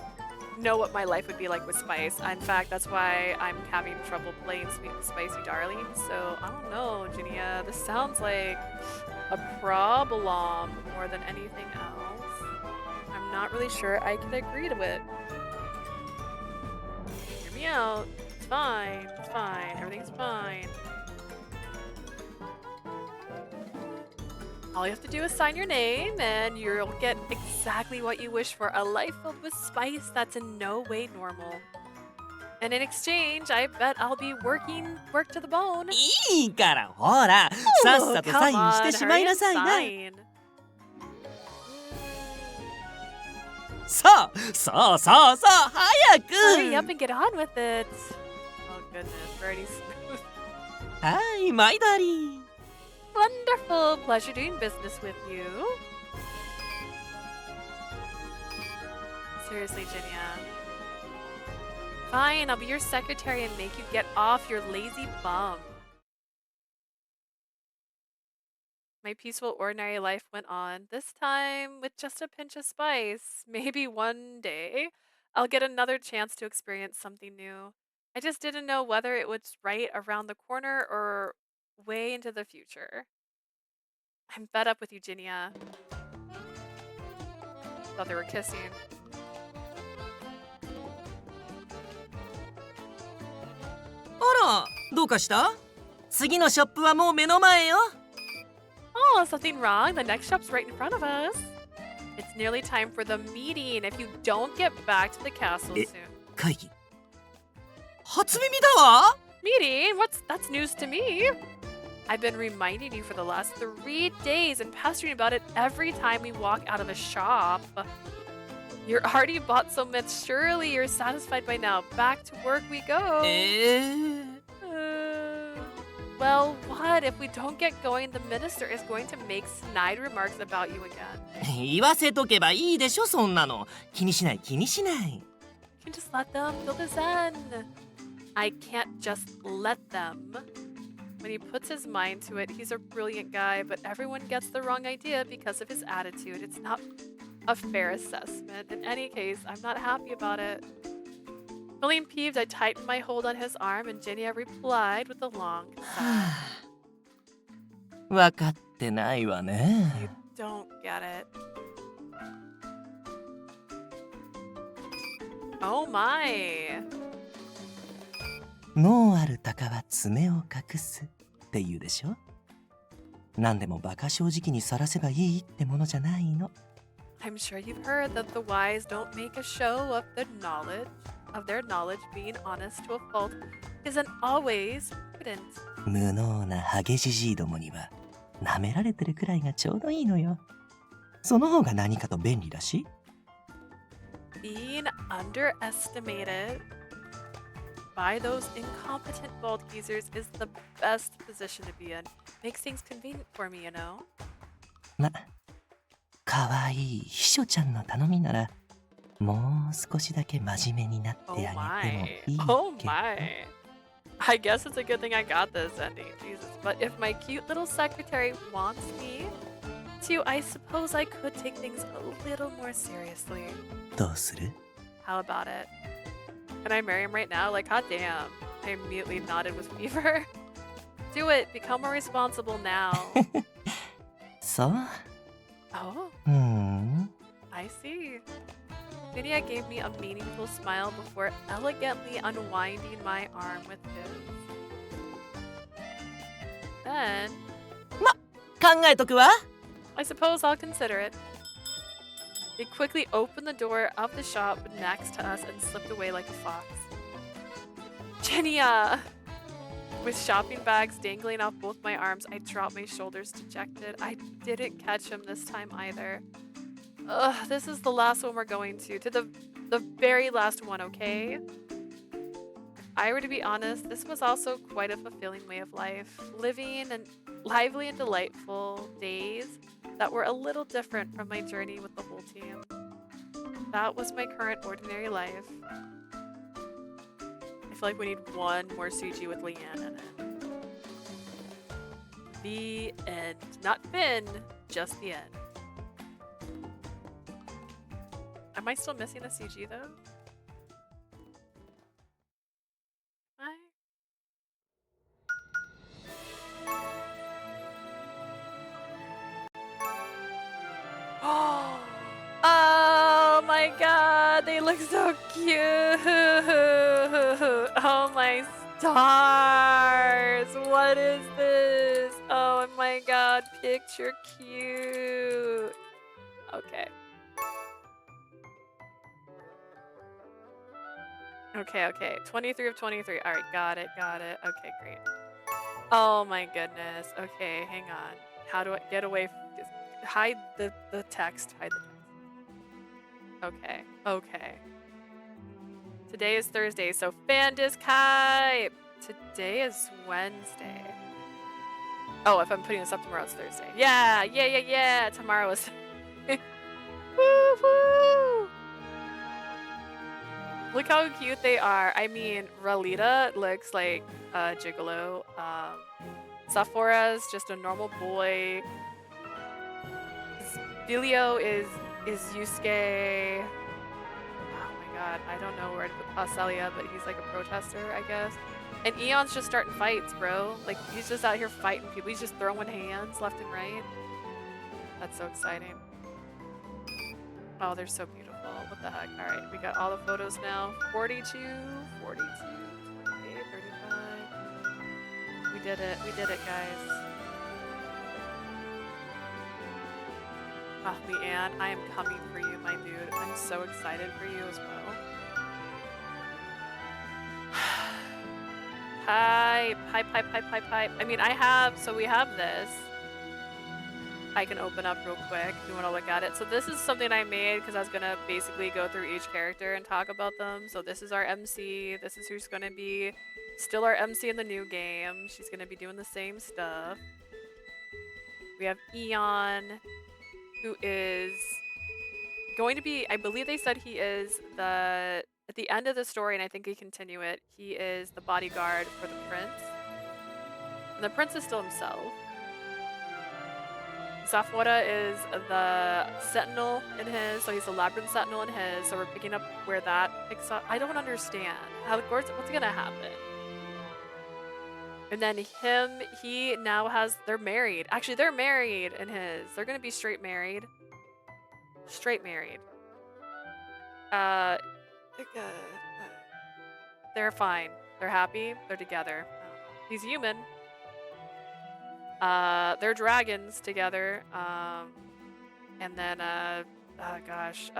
know what my life would be like with spice. In fact, that's why I'm having trouble playing Sweet and Spicy Darling. So I don't know, Jinnia. This sounds like a problem more than anything else. I'm not really sure I can agree to it. Hear me out. It's fine. It's fine. Everything's fine. All you have to do is sign your name and you'll get exactly what you wish for. A life filled with spice that's in no way normal. And in exchange, I bet I'll be work to the bone. いいからほら、さっさとサインしてしまいなさいな。さあ、さあ、さあ、さあ、早く Hurry up and get on with it. Oh goodness, we're already smooth. はい、マイダーリー。 Wonderful. Pleasure doing business with you. Seriously, Jinnia. Fine, I'll be your secretary and make you get off your lazy bum. My peaceful, ordinary life went on, this time with just a pinch of spice. Maybe one day I'll get another chance to experience something new. I just didn't know whether it was right around the corner or way into the future. I'm fed up with you, Jinnia. Thought they were kissing. あら、どうかした？次のショップはもう目の前よ。Oh, something wrong? The next shop's right in front of us. It's nearly time for the meeting if you don't get back to the castle soon. 会議。初耳だわ。Meeting? That's news to me. I've been reminding you for the last 3 days and pestering about it every time we walk out of a shop. You're already bought so much. Surely you're satisfied by now. Back to work we go. Well, what? If we don't get going, the minister is going to make snide remarks about you again. 言わせとけばいいでしょ、そんなの。気にしない、気にしない。You can just let them feel the zen. I can't just let them. When he puts his mind to it, he's a brilliant guy, but everyone gets the wrong idea because of his attitude. It's not a fair assessment. In any case, I'm not happy about it. Feeling peeved, I tightened my hold on his arm, and Jinnia replied with a long sigh. わかってないわね。 You don't get it. Oh my. 脳ある鷹は爪を隠すって言うでしょ。何でも馬鹿正直にさらせばいいってものじゃないの。I'm sure you've heard that the wise don't make a show of their knowledge being honest to a fault isn't always prudent. 無能なハゲジジイどもには舐められてるくらいがちょうどいいのよ。その方が何かと便利だし。Being underestimated by those incompetent bald geezers is the best position to be in. Makes things convenient for me, you know? ま、かわいい秘書ちゃんの頼みなら、もう少しだけ真面目になってあげてもいいけど。Oh my. I guess it's a good thing I got this ending, Jesus. But if my cute little secretary wants me to, I suppose I could take things a little more seriously. どうする？ How about it? Can I marry him right now? Like, hot damn. I immediately nodded with fever. Do it. Become more responsible now. そう？ Oh, うーん。 I see. Jinnia gave me a meaningful smile before elegantly unwinding my arm with his. Then, 考えとくわ。I suppose I'll consider it. He quickly opened the door of the shop next to us and slipped away like a fox. Jinnia! With shopping bags dangling off both my arms, I dropped my shoulders dejected. I didn't catch him this time either. Ugh, this is the last one we're going to the very last one, okay? If I were to be honest, this was also quite a fulfilling way of life. Living and lively and delightful days that were a little different from my journey with the whole team. That was my current ordinary life. I feel like we need one more CG with Leanne in it. The end. Not Finn, just the end. Am I still missing a CG though? Oh my god, they look so cute. Oh my stars. What is this? Oh my god, picture cute. Okay. Okay. 23 of 23. Alright, got it. Okay, great. Oh my goodness. Okay, hang on. How do I get away from this? Hide the text. Okay. Today is Thursday, so Fandiskype! Today is Wednesday. Oh, if I'm putting this up tomorrow, it's Thursday. Yeah! Tomorrow is... Woo! Look how cute they are. I mean, Ralita looks like a gigolo. Sephora's just a normal boy. Vilio is Yusuke. Oh my god, I don't know where to put Celia, but he's like a protester, I guess. And Eon's just starting fights, bro. Like, he's just out here fighting people. He's just throwing hands left and right. That's so exciting. Oh, they're so beautiful. What the heck? Alright, we got all the photos now. 42, 42, 28, 35. We did it, guys. Oh, Leanne, I am coming for you, my dude. I'm so excited for you as well. Hype. I mean, we have this. I can open up real quick if you want to look at it. So this is something I made because I was going to basically go through each character and talk about them. So this is our MC. This is who's going to be still our MC in the new game. She's going to be doing the same stuff. We have Eon, who is going to be, I believe they said he is at the end of the story, and I think they continue it, he is the bodyguard for the prince. And the prince is still himself. Sephora is the sentinel in his, so he's the labyrinth sentinel in his, so we're picking up where that picks up. I don't understand. What's gonna happen? And then he now has, they're married. Actually, they're married in his. They're gonna be straight married. They're fine. They're happy. They're together. He's human. They're dragons together. And then, oh gosh,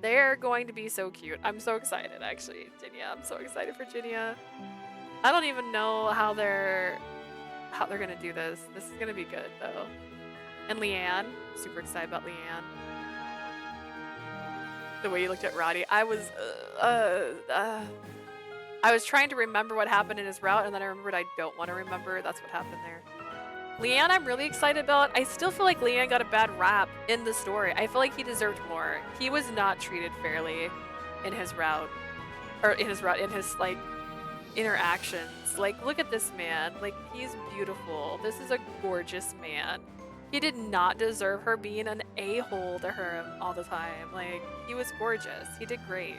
they're going to be so cute. I'm so excited, actually, Jinnia. I'm so excited for Jinnia. I don't even know how they're gonna do this. This is gonna be good though. And Leanne, super excited about Leanne. The way you looked at Roddy, I was trying to remember what happened in his route, and then I remembered I don't want to remember. That's what happened there. Leanne, I'm really excited about. I still feel like Leanne got a bad rap in the story. I feel like he deserved more. He was not treated fairly in his route, or in his like interactions. Like, look at this man. Like, he's beautiful. This is a gorgeous man. He did not deserve her being an a-hole to her all the time. Like, he was gorgeous. He did great.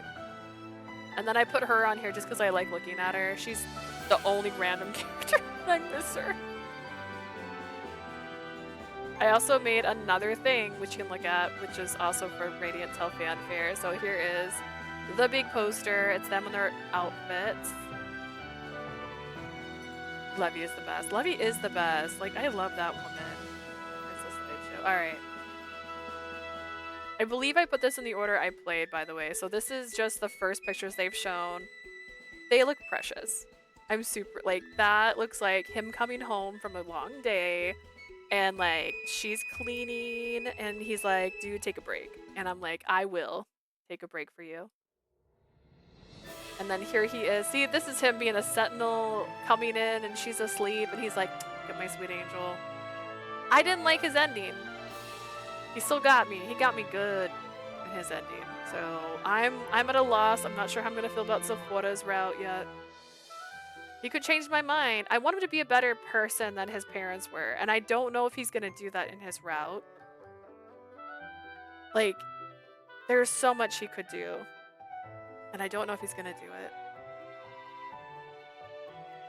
And then I put her on here just because I like looking at her. She's the only random character I miss her. I also made another thing which you can look at, which is also for Radiant Tale Fanfare. So here is the big poster. It's them in their outfits. Levy is the best. Levy is the best. Like, I love that woman. Alright. I believe I put this in the order I played, by the way. So this is just the first pictures they've shown. They look precious. I'm super, like, that looks like him coming home from a long day. And, like, she's cleaning. And he's like, dude, take a break. And I'm like, I will take a break for you. And then here he is. See, this is him being a sentinel coming in. And she's asleep. And he's like, get my sweet angel. I didn't like his ending. He still got me. He got me good in his ending. So I'm at a loss. I'm not sure how I'm gonna feel about Sephora's route yet. He could change my mind. I want him to be a better person than his parents were, and I don't know if he's gonna do that in his route. Like, there's so much he could do, and I don't know if he's gonna do it.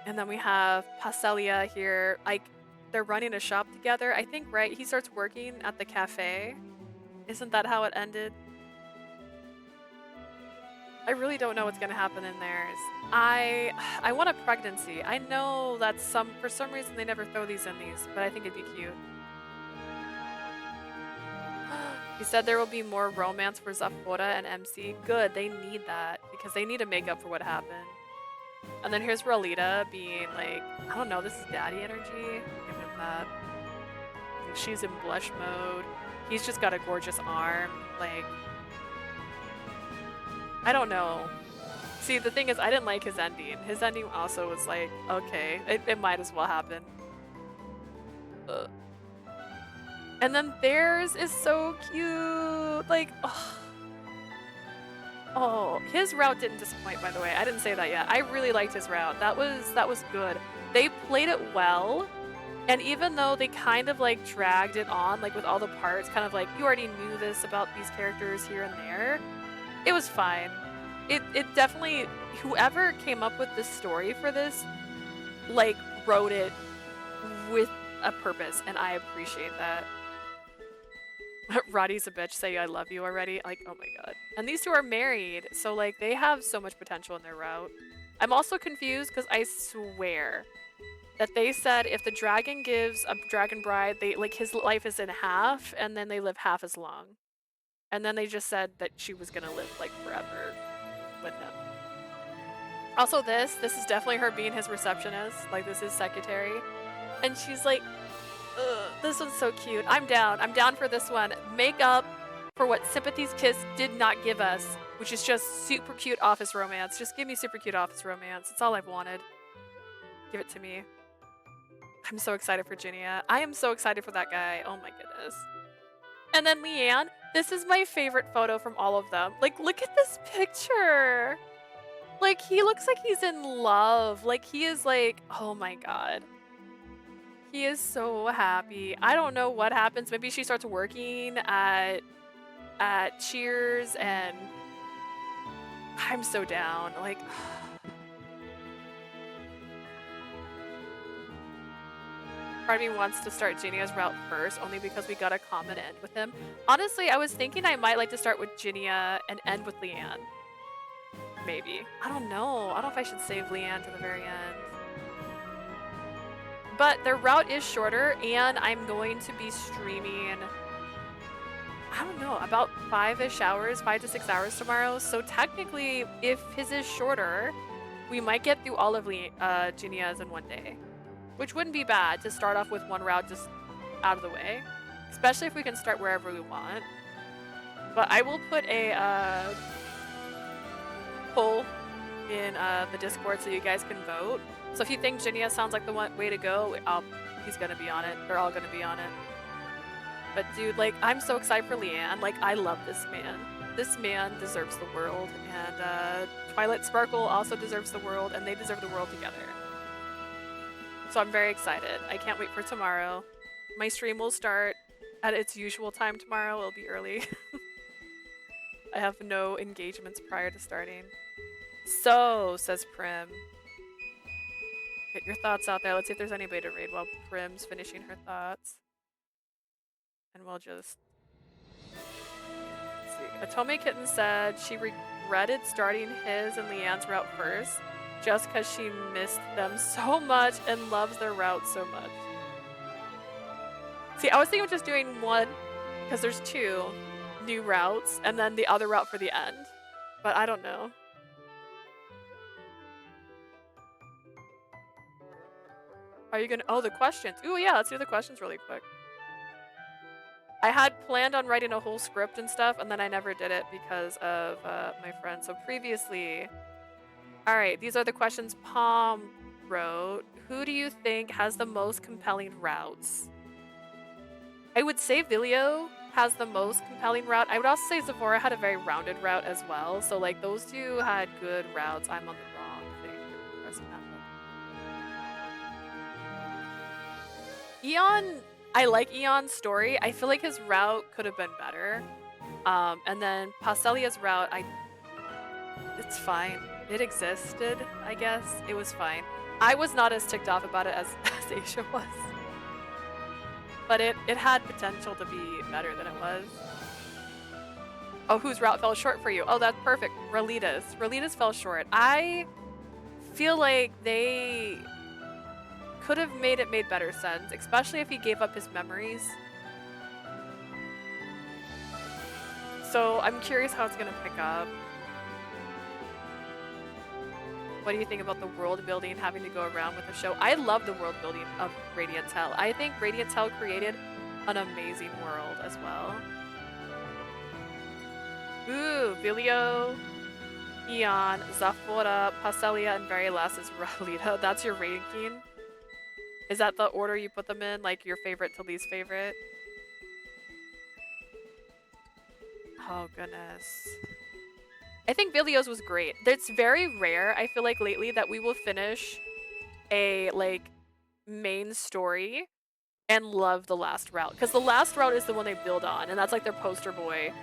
And then we have Paselia here. Like, they're running a shop together. I think, right? He starts working at the cafe. Isn't that how it ended? I really don't know what's gonna happen in theirs. I want a pregnancy. I know that for some reason they never throw these in these, but I think it'd be cute. He said there will be more romance for Zephora and MC. Good, they need that because they need to make up for what happened. And then here's Rolita being like, I don't know, this is daddy energy. Give him that. Like, she's in blush mode. He's just got a gorgeous arm. Like, I don't know. See, the thing is, I didn't like his ending. His ending also was like, okay, it might as well happen. Ugh. And then theirs is so cute. Like, oh. Oh, his route didn't disappoint, by the way. I didn't say that yet. I really liked his route. That was good. They played it well, and even though they kind of like dragged it on, like with all the parts, kind of like you already knew this about these characters here and there, it was fine. It definitely, whoever came up with the story for this, like, wrote it with a purpose, and I appreciate that. Roddy's a bitch, say I love you already. Like, oh my god. And these two are married, so like they have so much potential in their route. I'm also confused because I swear that they said if the dragon gives a dragon bride, they like his life is in half and then they live half as long. And then they just said that she was gonna live like forever with him. Also this is definitely her being his receptionist. Like, this is secretary. And she's like, ugh, this one's so cute. I'm down. I'm down for this one. Make up for what Sympathy's Kiss did not give us, which is just super cute office romance. Just give me super cute office romance. That's all I've wanted. Give it to me. I'm so excited for Jinnia. I am so excited for that guy. Oh my goodness. And then Leanne. This is my favorite photo from all of them. Like, look at this picture. Like, he looks like he's in love. Like, he is like, oh my god. He is so happy. I don't know what happens. Maybe she starts working at Cheers, and I'm so down. Like, part of me wants to start Jinnia's route first, only because we got a common end with him. Honestly, I was thinking I might like to start with Jinnia and end with Leanne. Maybe. I don't know. I don't know if I should save Leanne to the very end. But their route is shorter, and I'm going to be streaming, I don't know, about 5-ish hours, 5 to 6 hours tomorrow. So technically, if his is shorter, we might get through all of Jinnia's in one day, which wouldn't be bad to start off with one route just out of the way, especially if we can start wherever we want. But I will put a poll in the Discord so you guys can vote. So if you think Jinnia sounds like the way to go, he's gonna be on it. They're all gonna be on it. But dude, like, I'm so excited for Leanne. Like, I love this man. This man deserves the world, and Twilight Sparkle also deserves the world, and they deserve the world together. So I'm very excited. I can't wait for tomorrow. My stream will start at its usual time tomorrow. It'll be early. I have no engagements prior to starting. So, says Prim. Get your thoughts out there. Let's see if there's anybody to raid while Prim's finishing her thoughts. And we'll just... Let's see. Atome Kitten said she regretted starting his and Leanne's route first just because she missed them so much and loves their route so much. See, I was thinking of just doing one, because there's 2 new routes, and then the other route for the end. But I don't know. Are you gonna... Oh, the questions. Ooh, yeah, let's do the questions really quick. I had planned on writing a whole script and stuff, and then I never did it because of my friend. So previously... Alright, these are the questions Palm wrote. Who do you think has the most compelling routes? I would say Vilio has the most compelling route. I would also say Zavora had a very rounded route as well. So, like, those 2 had good routes. I'm on the wrong thing. Pressing that button. Eon, I like Eon's story. I feel like his route could have been better. And then Paselia's route, it's fine. It existed, I guess. It was fine. I was not as ticked off about it as Asia was. But it had potential to be better than it was. Oh, whose route fell short for you? Oh, that's perfect. Rolita's. Rolita's fell short. I feel like they could have made better sense, especially if he gave up his memories. So I'm curious how it's gonna pick up. What do you think about the world building having to go around with the show? I love the world building of Radiant Hell. I think Radiant Hell created an amazing world as well. Ooh, Vilio, Eon, Zafora, Paselia, and very last is Ralita. That's your ranking? Is that the order you put them in? Like your favorite to least favorite? Oh, goodness. I think Vilio's was great. It's very rare, I feel like, lately that we will finish a, like, main story and love the last route. Because the last route is the one they build on, and that's, like, their poster boy.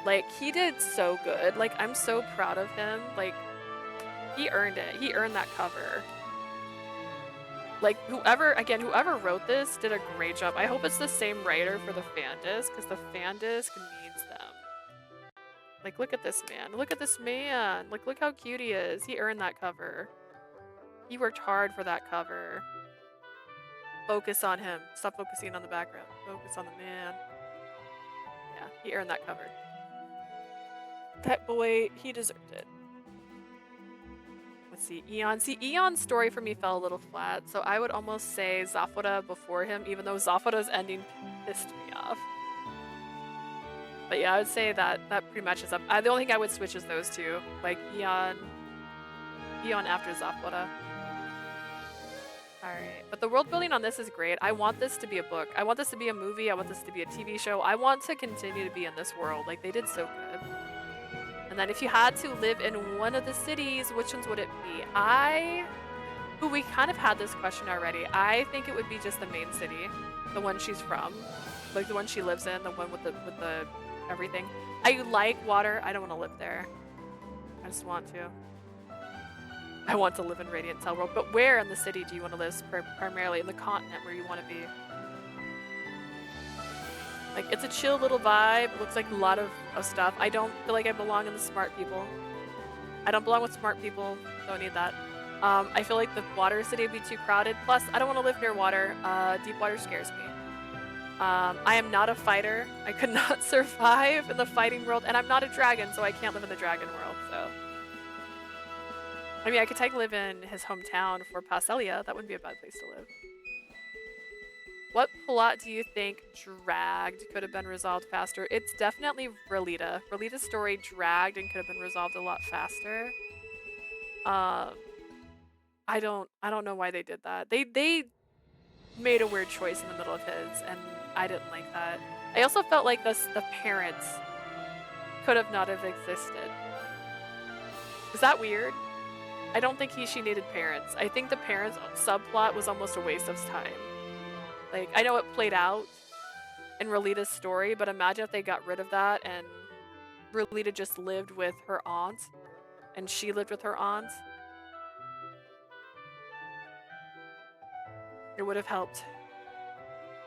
Like, he did so good. Like, I'm so proud of him. Like, he earned it. He earned that cover. Like, whoever wrote this did a great job. I hope it's the same writer for the fan disc, because the fan disc needs them. Like, look at this man. Look at this man. Like, look how cute he is. He earned that cover. He worked hard for that cover. Focus on him. Stop focusing on the background. Focus on the man. Yeah, he earned that cover. That boy, he deserved it. Let's see, Eon. See, Eon's story for me fell a little flat, so I would almost say Zafora before him, even though Zafora's ending pissed me off. But yeah, I would say that pretty much is up. The only thing I would switch is those 2. Like, Eon after Zafora. Alright, but the world building on this is great. I want this to be a book. I want this to be a movie. I want this to be a TV show. I want to continue to be in this world. Like, they did so good. And then if you had to live in one of the cities, which ones would it be? We kind of had this question already. I think it would be just the main city. The one she's from. Like, the one she lives in. The one with the everything. I like water. I don't want to live there. I just want to. I want to live in Radiant Hell World. But where in the city do you want to live? Primarily in the continent where you want to be. Like, it's a chill little vibe. Looks like a lot of stuff. I don't feel like I belong in the smart people. I don't belong with smart people. Don't need that. I feel like the water city would be too crowded. Plus, I don't want to live near water. Deep water scares me. I am not a fighter. I could not survive in the fighting world, and I'm not a dragon, so I can't live in the dragon world, so. I mean, I could technically live in his hometown for Passelia. That wouldn't be a bad place to live. What plot do you think dragged could have been resolved faster? It's definitely Relita. Relita's story dragged and could have been resolved a lot faster. I don't know why they did that. They made a weird choice in the middle of his, and I didn't like that. I also felt like the parents could have not have existed. Is that weird? I don't think she needed parents. I think the parents subplot was almost a waste of time. Like, I know it played out in Relita's story, but imagine if they got rid of that and Relita just lived with her aunt and she lived with her aunt. It would have helped.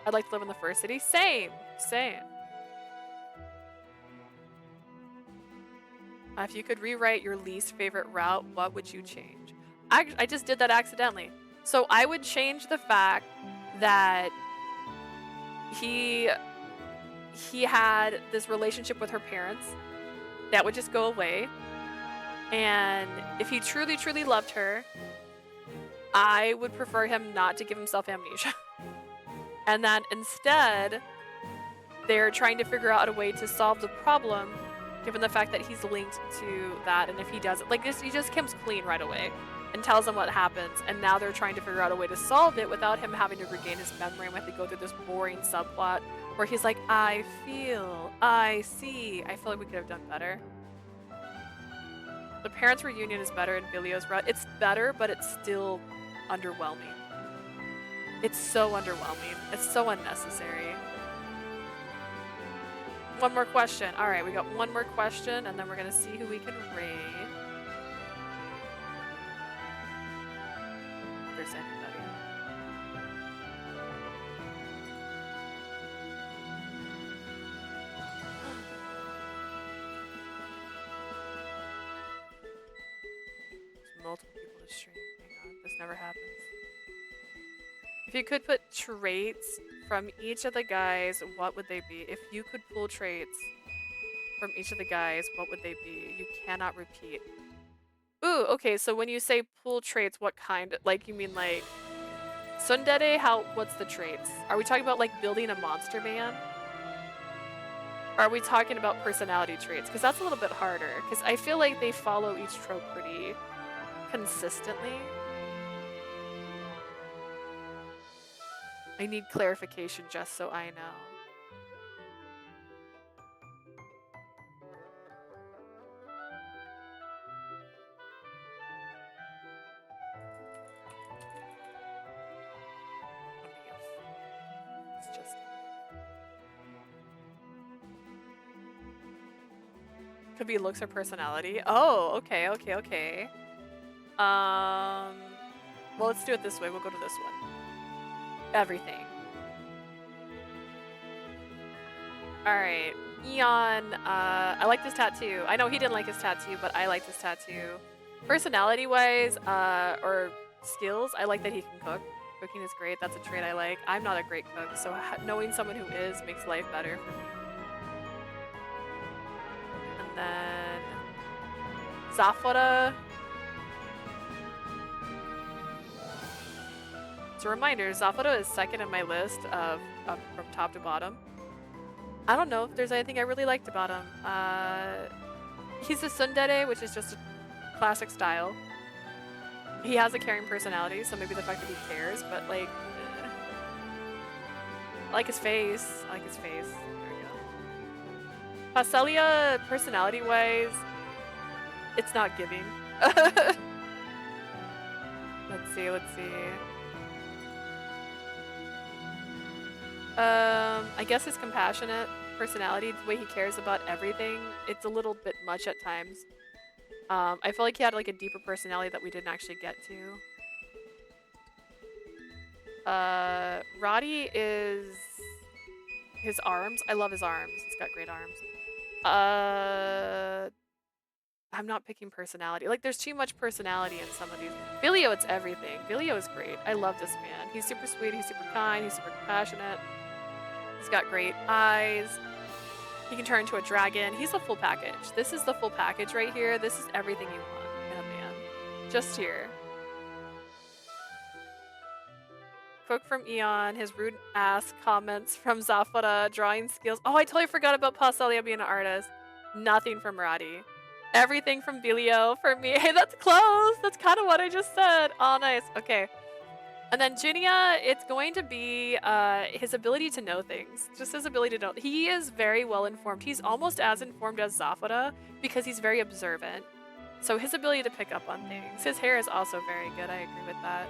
I'd like to live in the first city. Same. If you could rewrite your least favorite route, what would you change? I just did that accidentally. So I would change the fact that he had this relationship with her parents. That would just go away. And if he truly, truly loved her, I would prefer him not to give himself amnesia. And that instead, they're trying to figure out a way to solve the problem, given the fact that he's linked to that. And if he doesn't, like this, he just comes clean right away and tells them what happens. And now they're trying to figure out a way to solve it without him having to regain his memory and we have to go through this boring subplot where he's like, I feel, I see. I feel like we could have done better. The parents' reunion is better in Vilio's route. It's better, but it's still underwhelming. It's so underwhelming. It's so unnecessary. One more question. All right, we got one more question, and then we're going to see who we can raid. If there's anybody. There's multiple people to stream. Hang on, this never happens. If you could put traits from each of the guys, what would they be? If you could pull traits from each of the guys, what would they be? You cannot repeat. Ooh, okay, so when you say pull traits, what kind? Like, you mean like Tsundere? What's the traits? Are we talking about like building a monster man? Or are we talking about personality traits? Because that's a little bit harder. Because I feel like they follow each trope pretty consistently. I need clarification just so I know. It's just... Could be looks or personality. Oh, okay. Well, let's do it this way. We'll go to this one. Everything. Alright. Eon, I like this tattoo. I know he didn't like his tattoo, but I like this tattoo. Personality-wise, or skills, I like that he can cook. Cooking is great. That's a trait I like. I'm not a great cook, so knowing someone who is makes life better for me. And then... Zafora... As a reminder, Zafora is second in my list of from top to bottom. I don't know if there's anything I really liked about him. He's a tsundere, which is just a classic style. He has a caring personality, so maybe the fact that he cares, but like... I like his face. There we go. Passelia, personality-wise, it's not giving. Let's see. I guess his compassionate personality, the way he cares about everything, it's a little bit much at times. I feel like he had like a deeper personality that we didn't actually get to. Roddy is his arms. I love his arms. He's got great arms. I'm not picking personality. Like, there's too much personality in some of these. Vilio, it's everything. Vilio is great. I love this man. He's super sweet. He's super kind. He's super compassionate. He's got great eyes. He can turn into a dragon. He's a full package. This is the full package right here. This is everything you want in a man. Just here. Quote from Eon, his rude ass comments from Zafara, drawing skills. Oh, I totally forgot about Pastelia being an artist. Nothing from Radi. Everything from Vilio for me. Hey, that's close. That's kind of what I just said. Oh, nice. Okay. And then Jinnia, it's going to be his ability to know things. Just his ability to know. He is very well informed. He's almost as informed as Zafara because he's very observant. So his ability to pick up on things. His hair is also very good. I agree with that.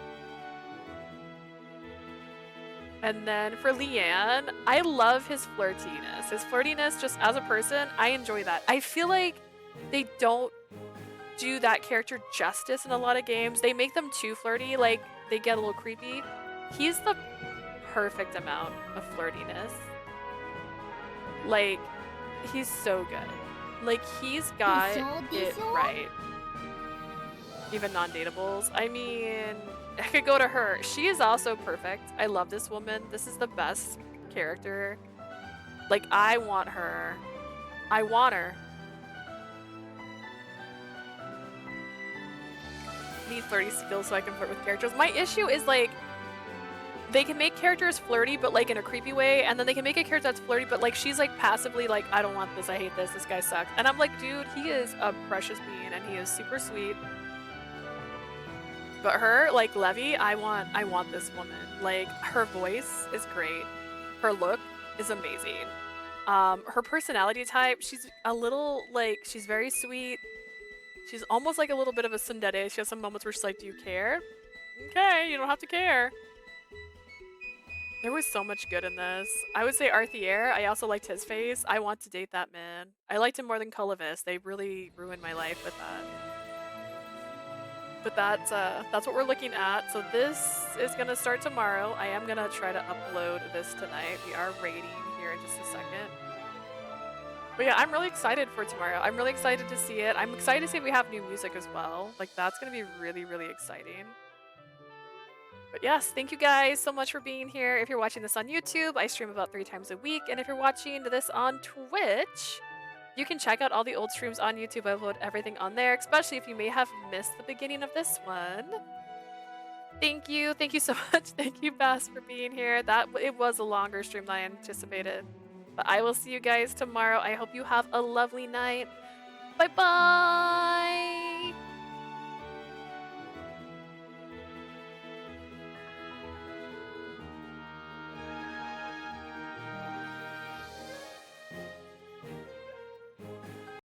And then for Leanne, I love his flirtiness. His flirtiness, just as a person, I enjoy that. I feel like they don't do that character justice in a lot of games. They make them too flirty, like they get a little creepy. He's the perfect amount of flirtiness. Like, he's so good. Like, he's got it right. Even non-datables. I mean, I could go to her. She is also perfect. I love this woman. This is the best character. Like, I want her. I want her. Need flirty skills so I can flirt with characters. My issue is, like, they can make characters flirty, but, like, in a creepy way, and then they can make a character that's flirty, but, like, she's, like, passively, like, I don't want this, I hate this guy sucks. And I'm like, dude, he is a precious being, and he is super sweet. But her, like, Levy, I want this woman. Like, her voice is great. Her look is amazing. Her personality type, she's a little, like, she's very sweet. She's almost like a little bit of a tsundere. She has some moments where she's like, do you care? Okay, you don't have to care. There was so much good in this. I would say Arthier. I also liked his face. I want to date that man. I liked him more than Culavis. They really ruined my life with that. But that's what we're looking at. So this is gonna start tomorrow. I am gonna try to upload this tonight. We are rating here in just a second. But yeah, I'm really excited for tomorrow. I'm really excited to see it. I'm excited to see if we have new music as well. Like, that's gonna be really, really exciting. But yes, thank you guys so much for being here. If you're watching this on YouTube, I stream about 3 times a week. And if you're watching this on Twitch, you can check out all the old streams on YouTube. I upload everything on there, especially if you may have missed the beginning of this one. Thank you so much. Thank you, Bass, for being here. It was a longer stream than I anticipated. But I will see you guys tomorrow. I hope you have a lovely night. Bye-bye!